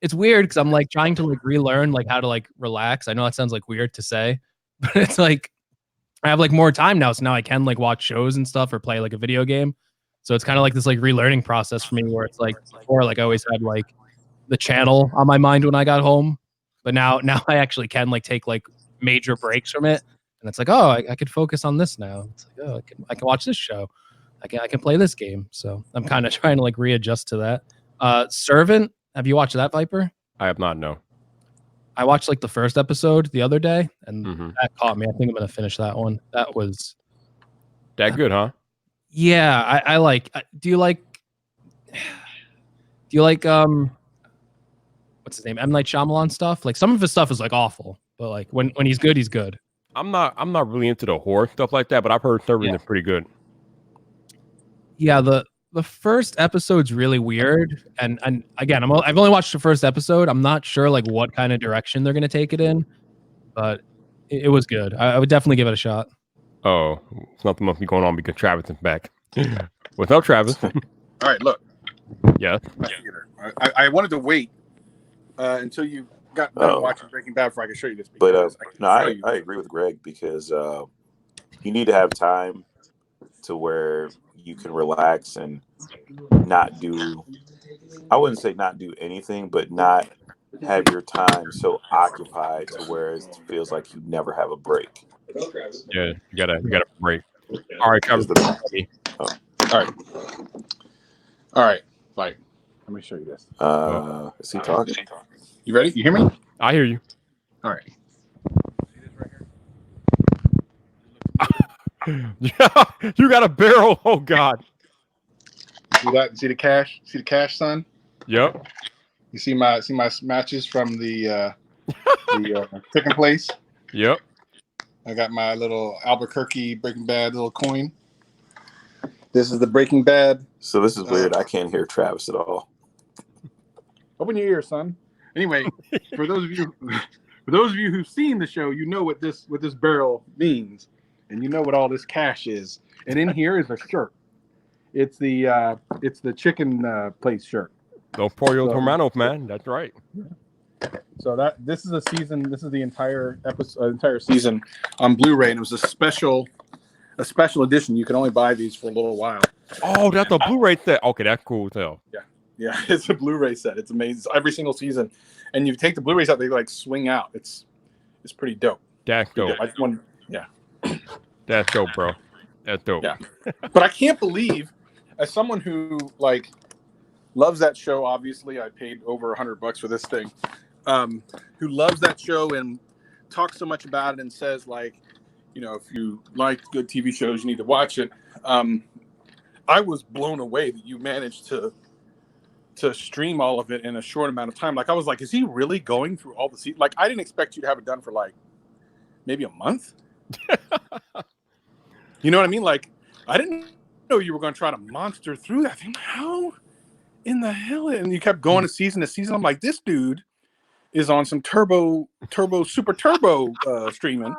it's weird because I'm like trying to like relearn like how to like relax. I know that sounds like weird to say, but it's like I have like more time now. So now I can like watch shows and stuff or play like a video game. So it's kind of like this like relearning process for me where it's like before like I always had like the channel on my mind when I got home. But now I actually can like take like major breaks from it. And it's like, oh, I could focus on this now. It's like, oh, I can watch this show. I can play this game. So I'm kind of trying to like readjust to that. Servant, have you watched that, Viper? I have not. No. I watched like the first episode the other day, and Mm-hmm. that caught me. I think I'm gonna finish that one. That was That good, huh? yeah. I like. Do you like what's his name? M. Night Shyamalan stuff. Like some of his stuff is like awful, but like when he's good, he's good. I'm not really into the horror stuff like that, but I've heard Servant is pretty good. Yeah, the first episode's really weird, and again, I've only watched the first episode. I'm not sure like what kind of direction they're gonna take it in, but it was good. I would definitely give it a shot. Oh, something must be going on because Travis is back. What's up, Travis? All right, look. Yeah. I wanted to wait until you got done watching Breaking Bad before I could show you this. But I agree with Greg because you need to have time to where you can relax and not do, I wouldn't say not do anything, but not have your time so occupied to where it feels like you never have a break. Yeah, you gotta break. All right, Travis. All right. Like, let me show you this. Is he talking? You ready? You hear me? I hear you. All right. Yeah, you got a barrel. Oh God. See that? See the cash? See the cash, son? Yep. You see my matches from the chicken place? Yep. I got my little Albuquerque Breaking Bad little coin. This is the Breaking Bad. So this is weird. I can't hear Travis at all. Open your ears, son. Anyway, for those of you who've seen the show, you know what this barrel means, and you know what all this cash is. And in here is a shirt. It's the chicken place shirt. Los Pollos Hermanos, man. That's right. So this is a season. This is the entire entire season on Blu-ray, and it was a special edition. You can only buy these for a little while. Oh, that's a Blu-ray set. Okay, that's cool as hell. Yeah, it's a Blu-ray set. It's amazing. It's every single season, and you take the Blu-rays out, they like swing out. It's pretty dope. That's dope. I just want, yeah. That's dope, bro. That's dope. Yeah, but I can't believe, as someone who like loves that show, obviously I paid over $100 for this thing. Who loves that show and talks so much about it and says like, you know, if you like good TV shows, you need to watch it. I was blown away that you managed to stream all of it in a short amount of time. Like I was like, is he really going through all the seasons? Like I didn't expect you to have it done for like maybe a month. You know what I mean? Like I didn't know you were going to try to monster through that thing. How in the hell? And you kept going to season. I'm like, this dude is on some super turbo streaming.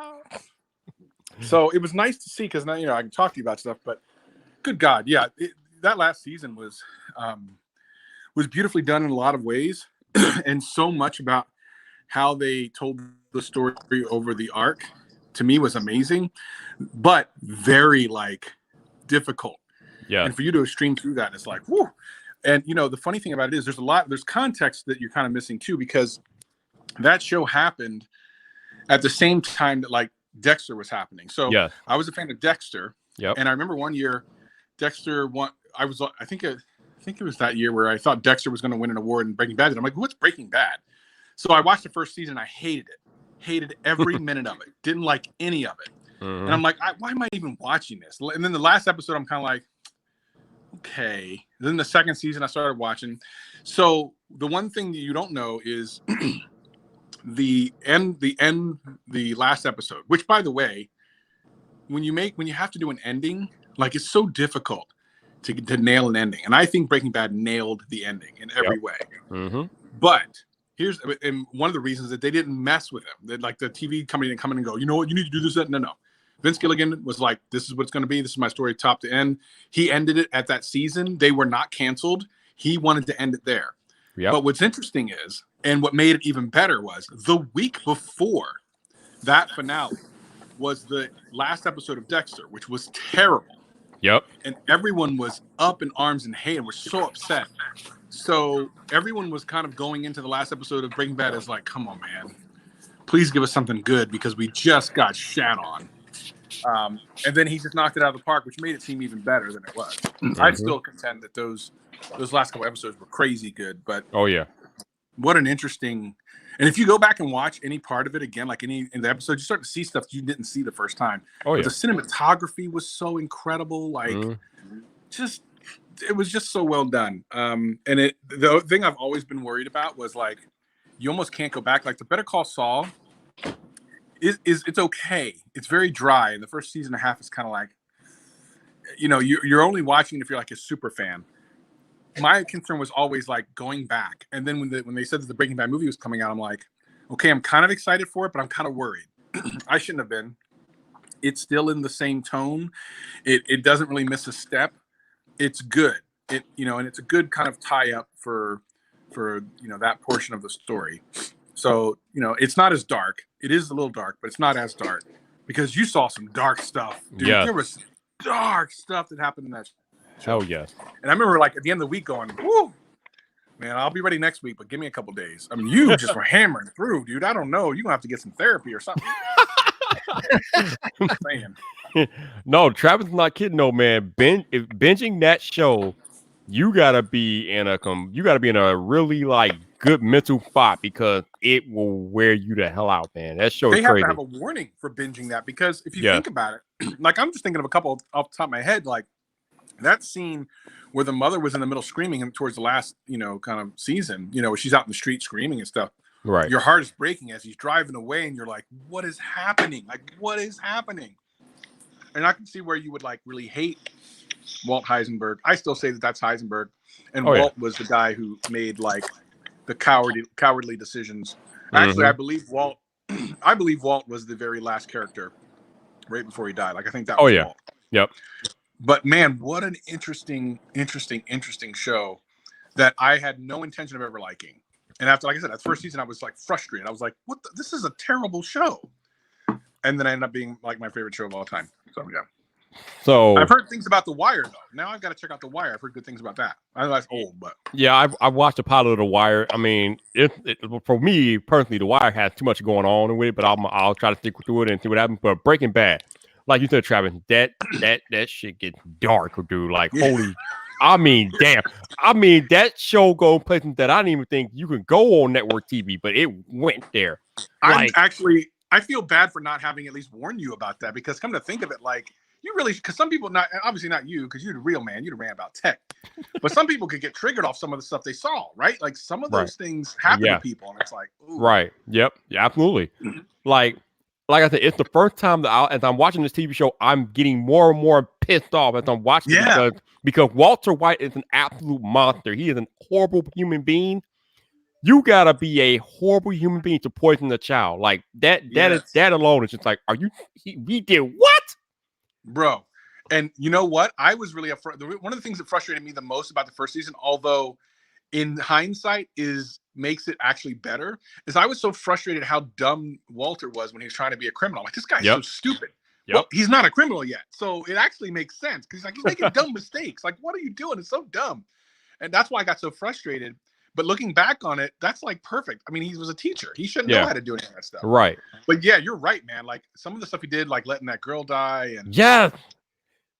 So it was nice to see because now, you know, I can talk to you about stuff, but good God. Yeah. That last season was beautifully done in a lot of ways and so much about how they told the story over the arc to me was amazing, but very like difficult. Yeah. And for you to stream through that, it's like, whoo. And you know, the funny thing about it is there's context that you're kind of missing too, because that show happened at the same time that like Dexter was happening. So yeah. I was a fan of Dexter. Yep. And I remember one year Dexter won. I think it was that year where I thought Dexter was going to win an award in Breaking Bad. And I'm like, what's Breaking Bad? So I watched the first season. I hated it. Hated every minute of it. Didn't like any of it. Mm-hmm. And I'm like, why am I even watching this? And then the last episode, I'm kind of like, okay. And then the second season, I started watching. So the one thing that you don't know is the last episode, which by the way, when you have to do an ending, like it's so difficult to nail an ending. And I think Breaking Bad nailed the ending in every way. Mm-hmm. But and one of the reasons that they didn't mess with him, that like the TV company didn't come in and go, you know what, you need to do this, that. No. Vince Gilligan was like, this is what it's going to be. This is my story top to end. He ended it at that season. They were not canceled. He wanted to end it there. Yep. But what's interesting is, and what made it even better was the week before that finale was the last episode of Dexter, which was terrible. Yep. And everyone was up in arms and hate and were so upset. So everyone was kind of going into the last episode of Breaking Bad as like, come on, man, please give us something good because we just got shat on. And then he just knocked it out of the park, which made it seem even better than it was. I'd still contend that those last couple episodes were crazy good, but Oh yeah. what an interesting. And if you go back and watch any part of it again, like in the episode, you start to see stuff you didn't see the first time. Oh But yeah. the cinematography was so incredible. Like, it was just so well done. And the thing I've always been worried about was like, you almost can't go back. Like the Better Call Saul it's okay. It's very dry. And the first season and a half is kind of like, you're only watching if you're like a super fan. My concern was always like going back. And then when they said that the Breaking Bad movie was coming out, I'm like, okay, I'm kind of excited for it, but I'm kind of worried. I shouldn't have been. It's still in the same tone. It doesn't really miss a step. It's good. And it's a good kind of tie up for that portion of the story. So, it's not as dark. It is a little dark, but it's not as dark because you saw some dark stuff, dude. Yeah. There was some dark stuff that happened in that show. Hell yes. And I remember like at the end of the week going, whoo, man, I'll be ready next week, but give me a couple days. I mean, you just were hammering through, dude. I don't know. You're going to have to get some therapy or something. Man. No, Travis is not kidding, no man. Binging that show, you gotta be in a really like good mental spot because it will wear you the hell out, man. That show is They have crazy. to have a warning for binging that because if you think about it, like I'm just thinking of a couple off the top of my head, like that scene where the mother was in the middle screaming and towards the last, kind of season, where she's out in the street screaming and stuff. Right. Your heart is breaking as he's driving away and you're like, what is happening? Like, what is happening? And I can see where you would like really hate Walt Heisenberg. I still say that that's Heisenberg. And Walt was the guy who made like the cowardly decisions. Actually, I believe Walt was the very last character right before he died. Like I think that was Walt. Yep. But man, what an interesting show that I had no intention of ever liking. And after, like I said, that first season, I was like frustrated. I was like, "What? This is a terrible show." And then I ended up being like my favorite show of all time. So yeah. So I've heard things about The Wire though. Now I've got to check out The Wire. I've heard good things about that. I know that's old, but yeah, I watched a pilot of The Wire. I mean, for me personally, The Wire has too much going on with it, but I'll try to stick through it and see what happens. But Breaking Bad, like you said, Travis, that shit gets dark, dude. Like holy. I mean, damn. I mean, that show goes places that I didn't even think you could go on network TV, but it went there. I feel bad for not having at least warned you about that because come to think of it, like you really, because some people obviously not you, because you're the real man, you'd have ran about tech, but some people could get triggered off some of the stuff they saw, right? Like some of those things happen to people, and it's like, ooh. Right. Yep. Yeah, absolutely. Like I said, it's the first time that as I'm watching this TV show, I'm getting more and more pissed off as I'm watching it because Walter White is an absolute monster. He is a horrible human being. You gotta be a horrible human being to poison a child. Like that alone is just like, we did what? Bro. And you know what? I was really one of the things that frustrated me the most about the first season, although in hindsight makes it actually better, is I was so frustrated how dumb Walter was when he was trying to be a criminal. Like, this guy's so stupid. Yep. Well, he's not a criminal yet. So it actually makes sense because he's making dumb mistakes. Like, what are you doing? It's so dumb. And that's why I got so frustrated. But looking back on it, that's like perfect. I mean, he was a teacher. He shouldn't know how to do any of that stuff. Right. But yeah, you're right, man. Like some of the stuff he did, like letting that girl die. And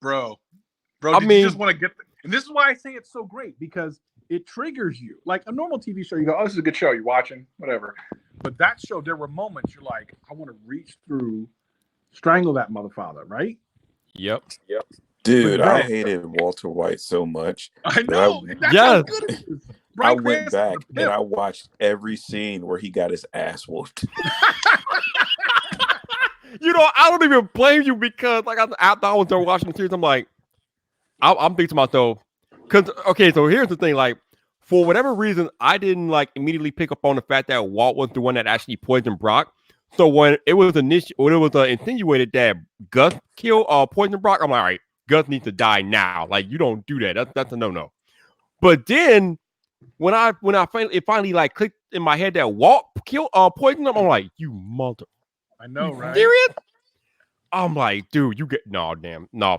bro, you just want to get and this is why I say it's so great because it triggers you. Like a normal TV show, you go, oh, this is a good show. You're watching, whatever. But that show, there were moments you're like, I want to reach through, strangle that motherfucker, right? Yep. Dude, I hated Walter White so much. I know. That's how good it is. I went back and I watched every scene where he got his ass whooped. I don't even blame you because like after I was done watching the series, I'm like, I'm thinking to myself, because so here's the thing, like for whatever reason, I didn't like immediately pick up on the fact that Walt was the one that actually poisoned Brock. So when it was insinuated that Gus killed poisoned Brock, I'm like, all right, Gus needs to die now. Like you don't do that. That's a no. But then when I finally like clicked in my head that Walt killed poisoned him, I'm like, you mother. I know, right? Serious? I'm like, dude, you get no,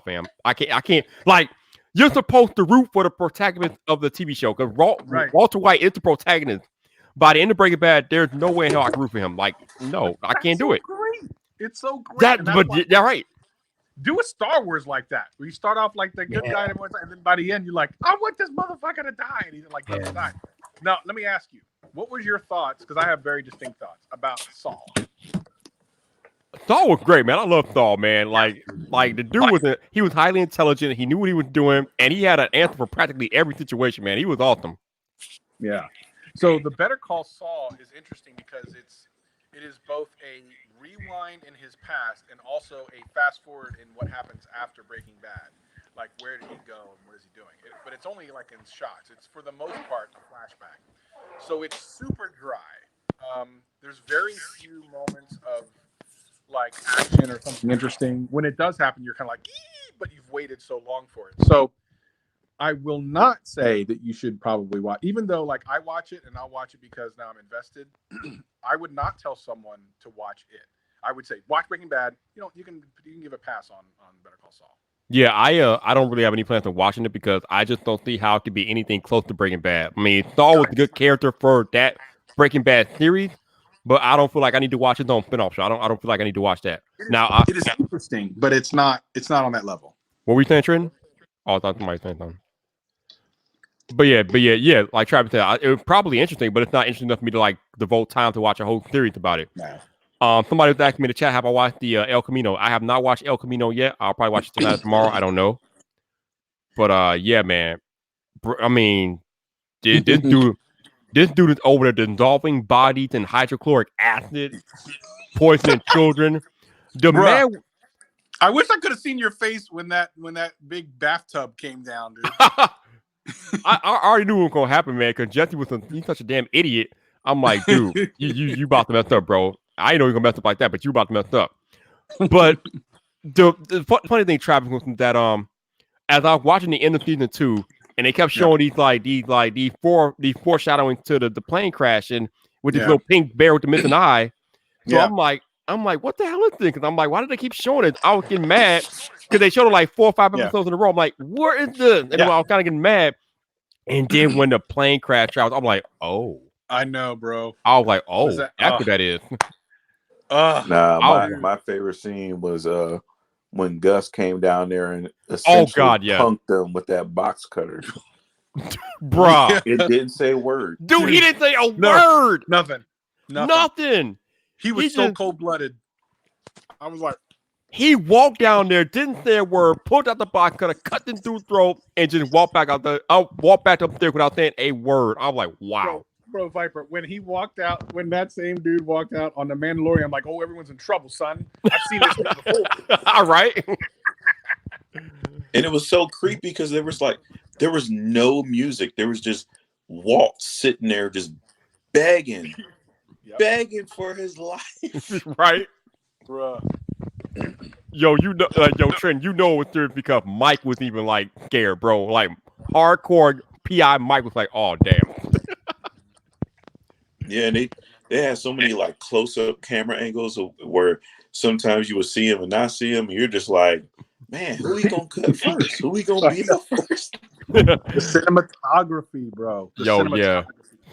fam. I can't. Like, you're supposed to root for the protagonist of the TV show because Walter White is the protagonist. By the end of Breaking Bad, there's no way in hell I can root for him. Like, no, I can't do it. Great. It's so great. Right. Do a Star Wars like that, where you start off like the good guy, and then by the end you're like, I want this motherfucker to die, and he like doesn't die. Now, let me ask you, what was your thoughts? Because I have very distinct thoughts about Saul. Saul was great, man. I love Saul, man. Like the dude he was highly intelligent. He knew what he was doing, and he had an answer for practically every situation, man. He was awesome. Yeah. So the Better Call Saul is interesting because it is both a rewind in his past and also a fast forward in what happens after Breaking Bad. Like, where did he go and what is he doing? But it's only like in shots. It's for the most part a flashback. So it's super dry. There's very few moments of like action or something interesting. When it does happen, you're kind of like, ee! But you've waited so long for it. So I will not say that you should probably watch, even though like I watch it and I'll watch it because now I'm invested. I would not tell someone to watch it. I would say watch Breaking Bad. You can give a pass on Better Call Saul. Yeah, I don't really have any plans on watching it because I just don't see how it could be anything close to Breaking Bad. I mean, Saul was a good character for that Breaking Bad series, but I don't feel like I need to watch his own spinoff show. I don't feel like I need to watch that. It is interesting, but it's not on that level. What were you saying, Trenton? Oh, I thought somebody saying something. But yeah. Like Travis said, it was probably interesting, but it's not interesting enough for me to like devote time to watch a whole series about it. No. Somebody was asking me in the chat, have I watched the El Camino? I have not watched El Camino yet. I'll probably watch it tonight or tomorrow. I don't know. But yeah, man. I mean, this dude is over there dissolving bodies in hydrochloric acid, poisoning children. Man. I wish I could have seen your face when that big bathtub came down, dude. I already knew what was gonna happen, man, because Jesse was he's such a damn idiot. I'm like, dude, you about to mess up, bro. I didn't know you're gonna mess up like that, but you about to mess up. But the funny thing, Travis, was that as I was watching the end of season 2, and they kept showing these foreshadowing to the plane crash and with this little pink bear with the missing eye. So I'm like, what the hell is this? Because I'm like, why did they keep showing it? I was getting mad because they showed it like 4 or 5 episodes in a row. I'm like, where is this? And I was kind of getting mad. And then when the plane crashed out, I'm like, oh. I know, bro. I was like, oh, that's what that is. My favorite scene was when Gus came down there and essentially punked them with that box cutter. Bruh. It didn't say a word. Dude, he didn't say a word. Nothing. He was so cold-blooded. I was like, he walked down there, didn't say a word, pulled out the box cutter, cut them through the throat, and just walked back upstairs without saying a word. I was like, wow. Bro, Viper, when that same dude walked out on the Mandalorian, I'm like, oh, everyone's in trouble, son. I've seen this before. All right. And it was so creepy because there was no music. There was just Walt sitting there just begging for his life. Right? Bruh. Yo, Trent, it was serious because Mike was even like scared, bro. Like hardcore PI Mike was like, oh damn. Yeah, and they had so many like close-up camera angles where sometimes you would see him and not see him, and you're just like, man, who we gonna cut first? Who we gonna be the first? The cinematography, bro. Yeah.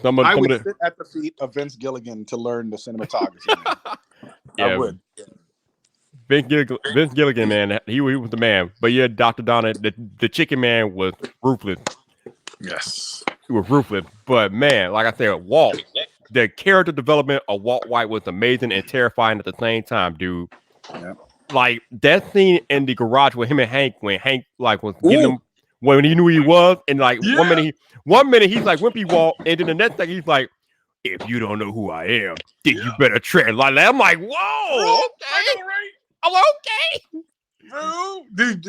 I would sit at the feet of Vince Gilligan to learn the cinematography. I would. Vince Gilligan, man, he was the man. But yeah, Dr. Donna, the chicken man was ruthless. Yes. He was ruthless. But man, like I said, Walt, the character development of Walt White was amazing and terrifying at the same time, dude. Yeah. Like that scene in the garage with him and Hank, when Hank like was getting him when he knew who he was, and like one minute he's like Wimpy Walt, and then the next thing he's like, if you don't know who I am, then you better tread like that. I'm like, whoa, bro, okay. Right? I'm like, okay. Bro, dude,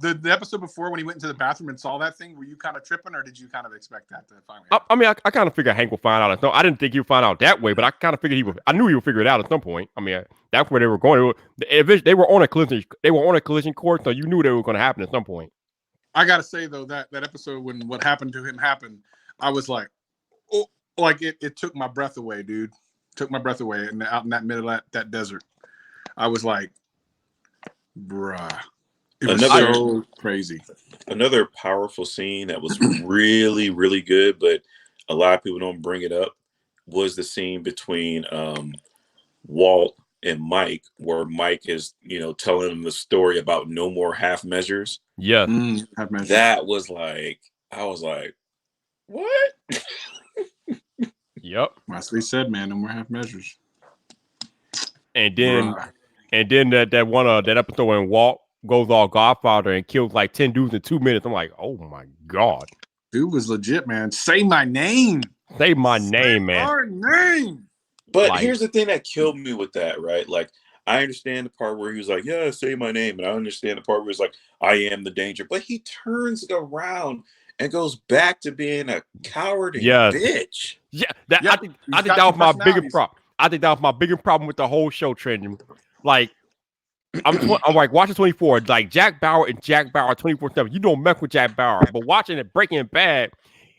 the episode before when he went into the bathroom and saw that thing, were you kind of tripping, or did you kind of expect that to finally happen? I mean, I kind of figured Hank would find out. I didn't think he would find out that way, but I kind of figured I knew he would figure it out at some point. I mean, that's where they were going. They were on a collision. They were on a collision course, so you knew they were going to happen at some point. I gotta say though, that episode when what happened to him happened, I was like, oh, like it took my breath away, dude. Took my breath away, and out in that middle of that desert, I was like, bruh. It was so crazy. Another powerful scene that was really, really good, but a lot of people don't bring it up, was the scene between Walt and Mike, where Mike is, telling him the story about no more half measures. Yeah. Half measures. That was like, I was like, what? Yep. That's what he said, man. No more half measures. And then that one that episode when Walt goes all Godfather and kills like 10 dudes in 2 minutes. I'm like, oh my God. Dude was legit, man. Say my name. Say my name, man. Our name. But here's the thing that killed me with that, right? Like, I understand the part where he was like, yeah, say my name. And I understand the part where he's like, I am the danger. But he turns around and goes back to being a coward and bitch. Yeah, I think that was my bigger problem. I think that was my bigger problem with the whole show, Trenton. Like, I'm like watching 24. Like Jack Bauer and Jack Bauer 24/7. You don't mess with Jack Bauer, but watching it Breaking Bad,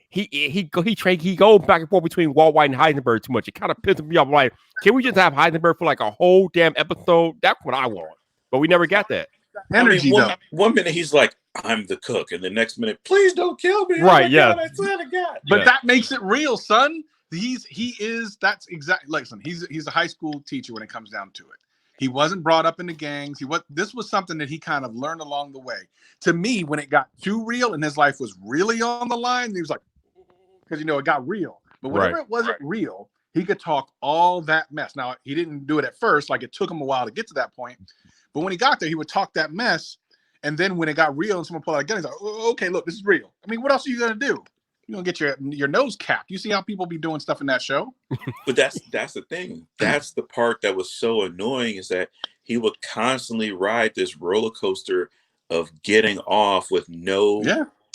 he goes back and forth between Walt White and Heisenberg too much. It kind of pisses me off. Like, can we just have Heisenberg for like a whole damn episode? That's what I want. But we never got that. Energy, one minute he's like, I'm the cook, and the next minute, please don't kill me. Right? Yeah. But that makes it real, son. That's exactly. Listen, he's a high school teacher when it comes down to it. He wasn't brought up in the gangs. This was something that he kind of learned along the way. To me, when it got too real and his life was really on the line, he was like, because it got real. But whenever it wasn't real, he could talk all that mess. Now, he didn't do it at first. Like, it took him a while to get to that point. But when he got there, he would talk that mess. And then when it got real and someone pulled out a gun, he's like, oh, okay, look, this is real. I mean, what else are you going to do? You're going to get your nose capped. You see how people be doing stuff in that show? But that's the thing. That's the part that was so annoying, is that he would constantly ride this roller coaster of getting off with no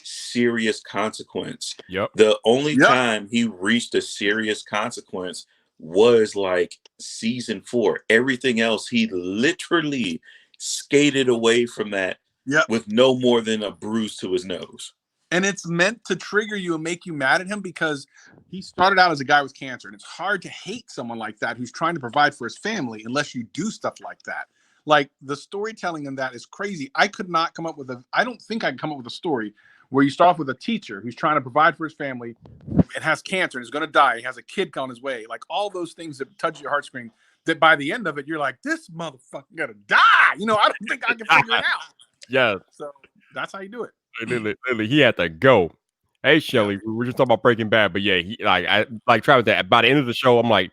serious consequence. Yep. The only time he reached a serious consequence was like season 4. Everything else, he literally skated away from that with no more than a bruise to his nose. And it's meant to trigger you and make you mad at him, because he started out as a guy with cancer. And it's hard to hate someone like that who's trying to provide for his family unless you do stuff like that. Like, the storytelling in that is crazy. I don't think I can come up with a story where you start off with a teacher who's trying to provide for his family and has cancer and is going to die. He has a kid on his way. Like, all those things that touch your heartstring, that by the end of it, you're like, this motherfucker got to die. I don't think I can figure it out. Yeah. So that's how you do it. Literally, he had to go. Hey, Shelly, we were just talking about Breaking Bad, but yeah, like Travis said, by the end of the show, I'm like,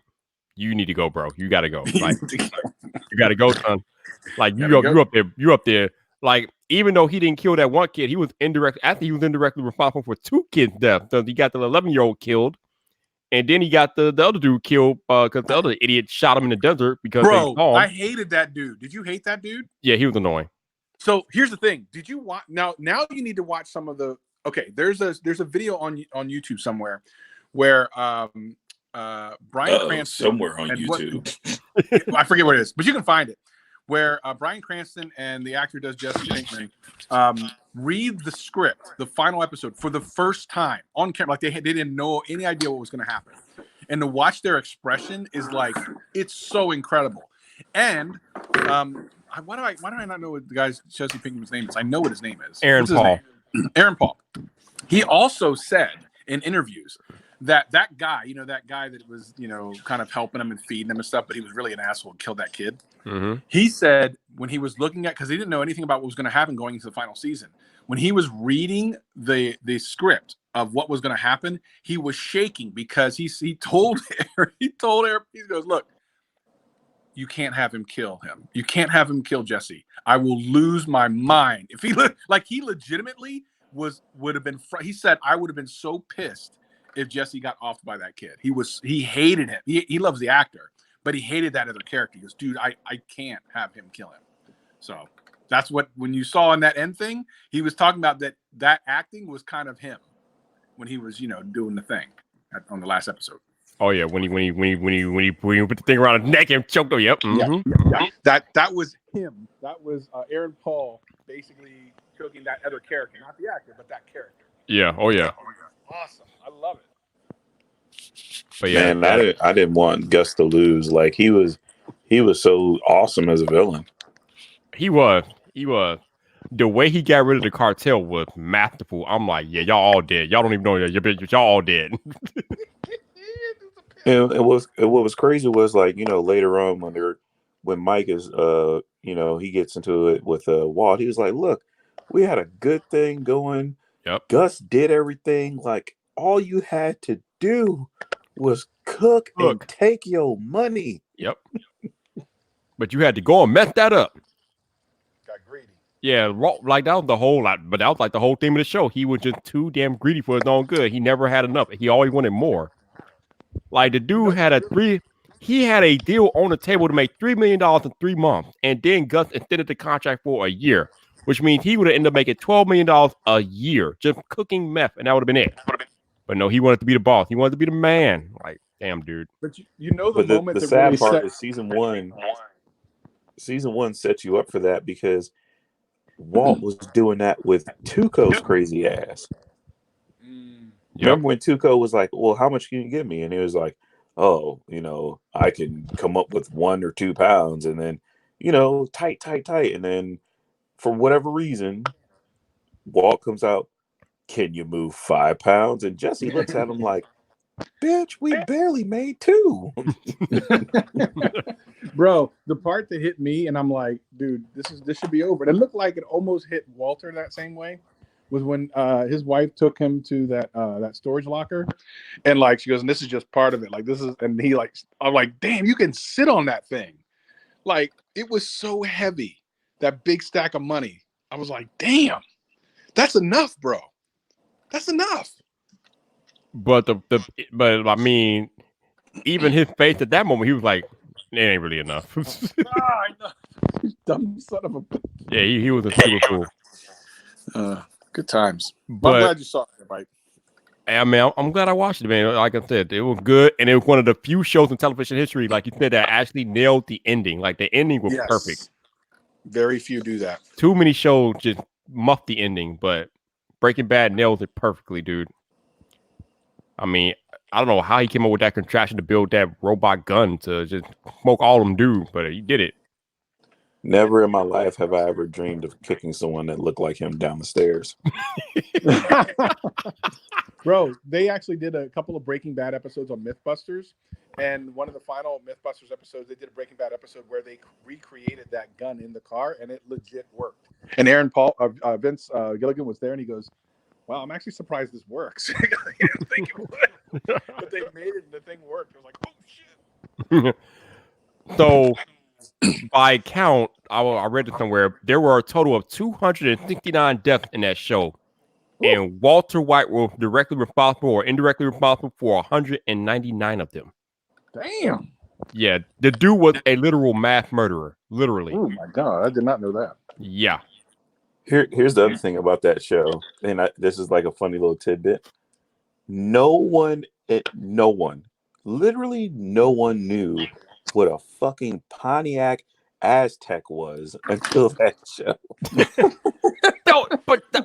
you need to go, bro. You got to go. Like, you got to go, son. Like, you up there. Like, even though he didn't kill that one kid, he was indirectly responsible for 2 kids' deaths. So he got the 11-year-old killed, and then he got the other dude killed because the other idiot shot him in the desert because they saw him. I hated that dude. Did you hate that dude? Yeah, he was annoying. So here's the thing. Did you watch now you need to watch some of the there's a video on YouTube somewhere where Bryan Cranston somewhere on YouTube. I forget what it is, but you can find it, where Bryan Cranston and the actor does Jesse Pinkman read the script, the final episode, for the first time on camera. Like, they didn't know any idea what was going to happen, and to watch their expression is like, it's so incredible. And why do I not know what the guy's Jesse Pinkman's name is? I know what his name is. Aaron Paul. Aaron Paul. He also said in interviews that guy, that guy that was, kind of helping him and feeding him and stuff, but he was really an asshole and killed that kid. Mm-hmm. He said when he was looking at, because he didn't know anything about what was going to happen going into the final season, when he was reading the script of what was going to happen, he was shaking because he told Aaron, he goes, look, you can't have him kill him. You can't have him kill Jesse. I will lose my mind. If he legitimately would have been. He said, I would have been so pissed if Jesse got offed by that kid. He hated him. He loves the actor, but he hated that other character. He goes, dude, I can't have him kill him. So that's what, when you saw in that end thing, he was talking about that acting was kind of him when he was, doing the thing on the last episode. Oh yeah, when he put the thing around his neck and choked him. Yep. Mm-hmm. Yeah. That was him. That was Aaron Paul basically choking that other character, not the actor, but that character. Yeah. Oh yeah. Awesome. I love it. But yeah, man, I didn't want Gus to lose. Like, he was so awesome as a villain. He was. The way he got rid of the cartel was masterful. I'm like, yeah, y'all all dead. Y'all don't even know that. Y'all all dead. And what was crazy was, like, later on when when Mike is he gets into it with Walt, he was like, look, we had a good thing going. Yep. Gus did everything. Like, all you had to do was cook. And take your money. Yep. But you had to go and mess that up. Got greedy. Yeah, like that was the whole lot, but that was like the whole theme of the show. He was just too damn greedy for his own good. He never had enough. He always wanted more. Like the dude had a deal on the table to make $3 million in 3 months, and then Gus extended the contract for a year, which means he would have ended up making $12 million a year just cooking meth, and that would have been it. But no, he wanted to be the boss. He wanted to be the man. Like, damn, dude. But you know the moment the that sad really part is season one sets you up for that because Walt was doing that with Tuco's crazy ass. Remember when Tuco was like, well, how much can you give me? And he was like, oh, I can come up with 1 or 2 pounds, and then, tight. And then for whatever reason, Walt comes out, can you move 5 pounds? And Jesse looks at him like, bitch, we barely made 2. Bro, the part that hit me, and I'm like, dude, this should be over. And it looked like it almost hit Walter that same way, was when his wife took him to that storage locker, and like she goes, and this is just part of it. Like this is, and he like, I'm like, damn, you can sit on that thing. Like it was so heavy, that big stack of money. I was like, damn, that's enough, bro. That's enough. But but I mean, even his face at that moment, he was like, it ain't really enough. I know. Dumb son of a bitch. Yeah, he was a super fool. Good times. But I'm glad you saw it, Mike. I mean, I'm glad I watched it, man. Like I said, it was good, and it was one of the few shows in television history, like you said, that actually nailed the ending. Like the ending was perfect. Very few do that. Too many shows just muff the ending, but Breaking Bad nails it perfectly, dude. I mean, I don't know how he came up with that contraption to build that robot gun to just smoke all them dudes, but he did it. Never in my life have I ever dreamed of kicking someone that looked like him down the stairs. Bro, they actually did a couple of Breaking Bad episodes on Mythbusters, and one of the final Mythbusters episodes, they did a Breaking Bad episode where they recreated that gun in the car, and it legit worked. And Vince Gilligan was there, and he goes, wow, I'm actually surprised this works. I didn't think it would. But they made it and the thing worked. I was like, oh, shit. So, by count, I read it somewhere, there were a total of 269 deaths in that show. Ooh. And Walter White was directly responsible or indirectly responsible for 199 of them. Damn. Yeah, the dude was a literal mass murderer. Literally. Oh, my God. I did not know that. Yeah. Here's the other thing about that show, and this is like a funny little tidbit. Literally no one knew what a fucking Pontiac Aztec was until that show.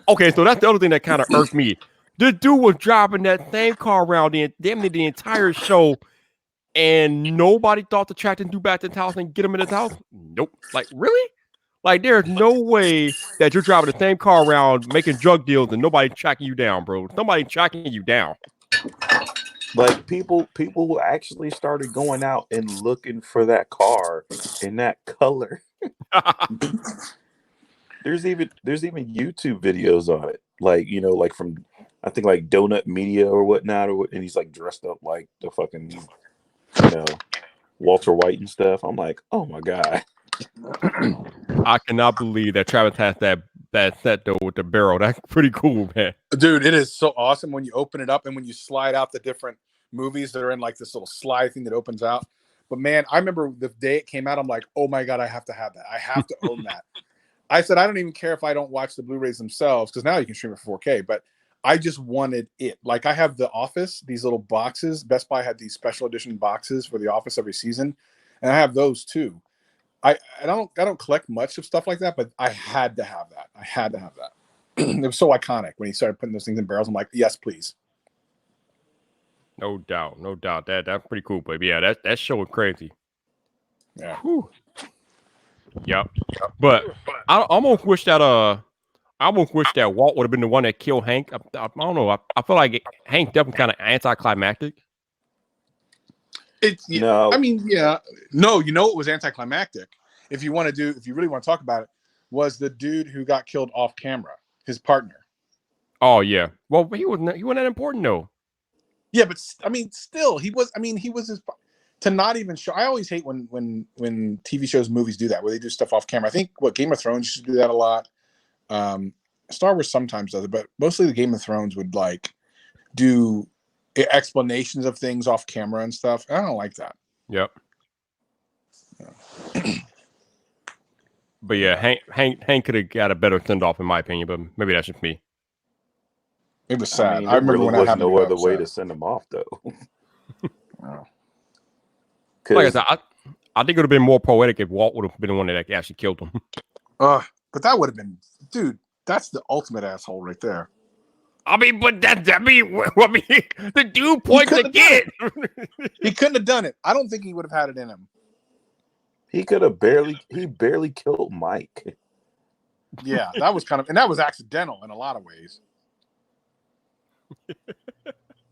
Okay, so that's the other thing that kind of irked me. The dude was driving that same car around damn near the entire show, and nobody thought to track him back to his house and get him in his house. Nope. Like, really? Like, there's no way that you're driving the same car around making drug deals and nobody tracking you down, bro. Somebody tracking you down. Like, people actually started going out and looking for that car in that color. There's even YouTube videos on it. Like, like from, I think, like Donut Media or whatnot, and he's like dressed up like the fucking, Walter White and stuff. I'm like, oh my God. I cannot believe that Travis has that set though with the barrel. That's pretty cool, man. Dude, it is so awesome when you open it up and when you slide out the different movies that are in like this little slide thing that opens out. But man, I remember the day it came out, I'm like, oh my God, I have to have that. I have to own that. I said, I don't even care if I don't watch the Blu-rays themselves, because now you can stream it for 4K, but I just wanted it. Like I have The Office, these little boxes. Best Buy had these special edition boxes for The Office every season, and I have those too. I don't collect much of stuff like that, but I had to have that. I had to have that. It was so iconic when he started putting those things in barrels. I'm like, yes, please. No doubt. That's pretty cool, but yeah, that show was crazy. Yeah. Whew. Yep. But I almost wish that Walt would have been the one that killed Hank. I don't know. I feel like Hank definitely kind of anticlimactic. No. I mean, yeah. No, you know what was anticlimactic? If you really want to talk about it, was the dude who got killed off camera, his partner. Oh yeah. Well, he wasn't that important though. Yeah, but I mean, still, he was his. To not even show. I always hate when TV shows, movies do that, where they do stuff off camera. I think Game of Thrones used to do that a lot. Star Wars sometimes does it, but mostly the Game of Thrones would like do explanations of things off camera and stuff. I don't like that. Yep. But yeah, Hank could have got a better send off in my opinion, but maybe that's just me. It was sad. I there remember really when that was happened. no other way to send him off, though. Oh. Like I said, I think it would have been more poetic if Walt would have been the one that actually killed him. But that would have been, dude. That's the ultimate asshole right there. I mean, but the dude points again. He couldn't have done it. I don't think he would have had it in him. He barely killed Mike. Yeah, that was accidental in a lot of ways.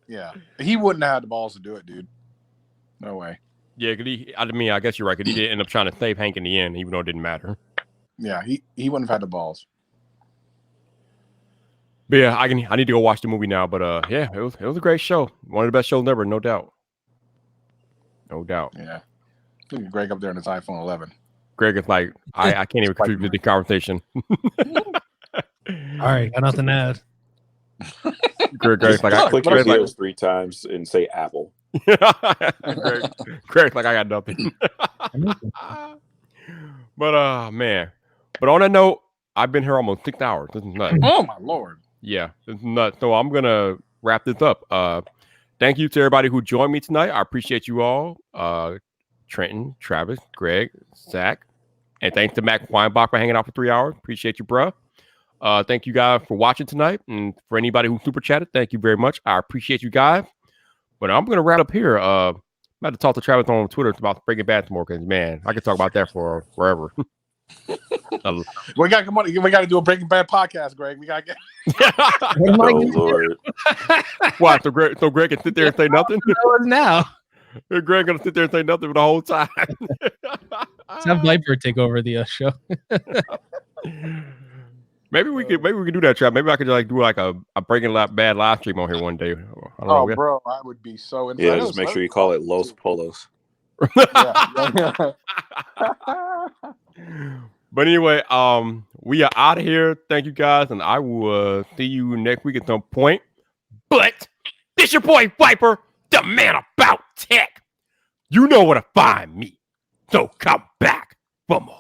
Yeah, he wouldn't have had the balls to do it, dude. No way. Yeah, I guess you're right, because he did end up trying to save Hank in the end, even though it didn't matter. Yeah, he wouldn't have had the balls. But yeah, I need to go watch the movie now. But yeah, it was a great show. One of the best shows ever, no doubt. No doubt. Yeah. Look at Greg up there in his iPhone 11. Greg is like, I can't even contribute to the conversation. All right, got nothing to add. Greg's like, click your heels 3 times and say Apple. Greg's like, I got nothing. But man. But on that note, I've been here almost 6 hours. This is nuts. Oh my Lord. Yeah, this is nuts. So I'm gonna wrap this up. Thank you to everybody who joined me tonight. I appreciate you all. Trenton, Travis, Greg, Zach, and thanks to Mac Weinbach for hanging out for 3 hours. Appreciate you, bro. Thank you guys for watching tonight, and for anybody who super chatted, thank you very much. I appreciate you guys. But I'm gonna wrap up here. I'm about to talk to Travis on Twitter about Breaking Bad more, because man, I could talk about that for forever. We got to do a Breaking Bad podcast, Greg. We got to get. Oh Lord! What? So Greg can sit there and say nothing? Now, Greg gonna sit there and say nothing for the whole time. let's have Viper take over the show. Maybe we could do that, Trap. Maybe I could do like a Breaking Bad live stream on here one day. I don't know. Bro, I would be so Yeah, just make sure you call it Los Polos. Yeah. But anyway, we are out of here. Thank you guys, and I will see you next week at some point. But this your boy Viper, the man about tech. You know where to find me, so come back for more.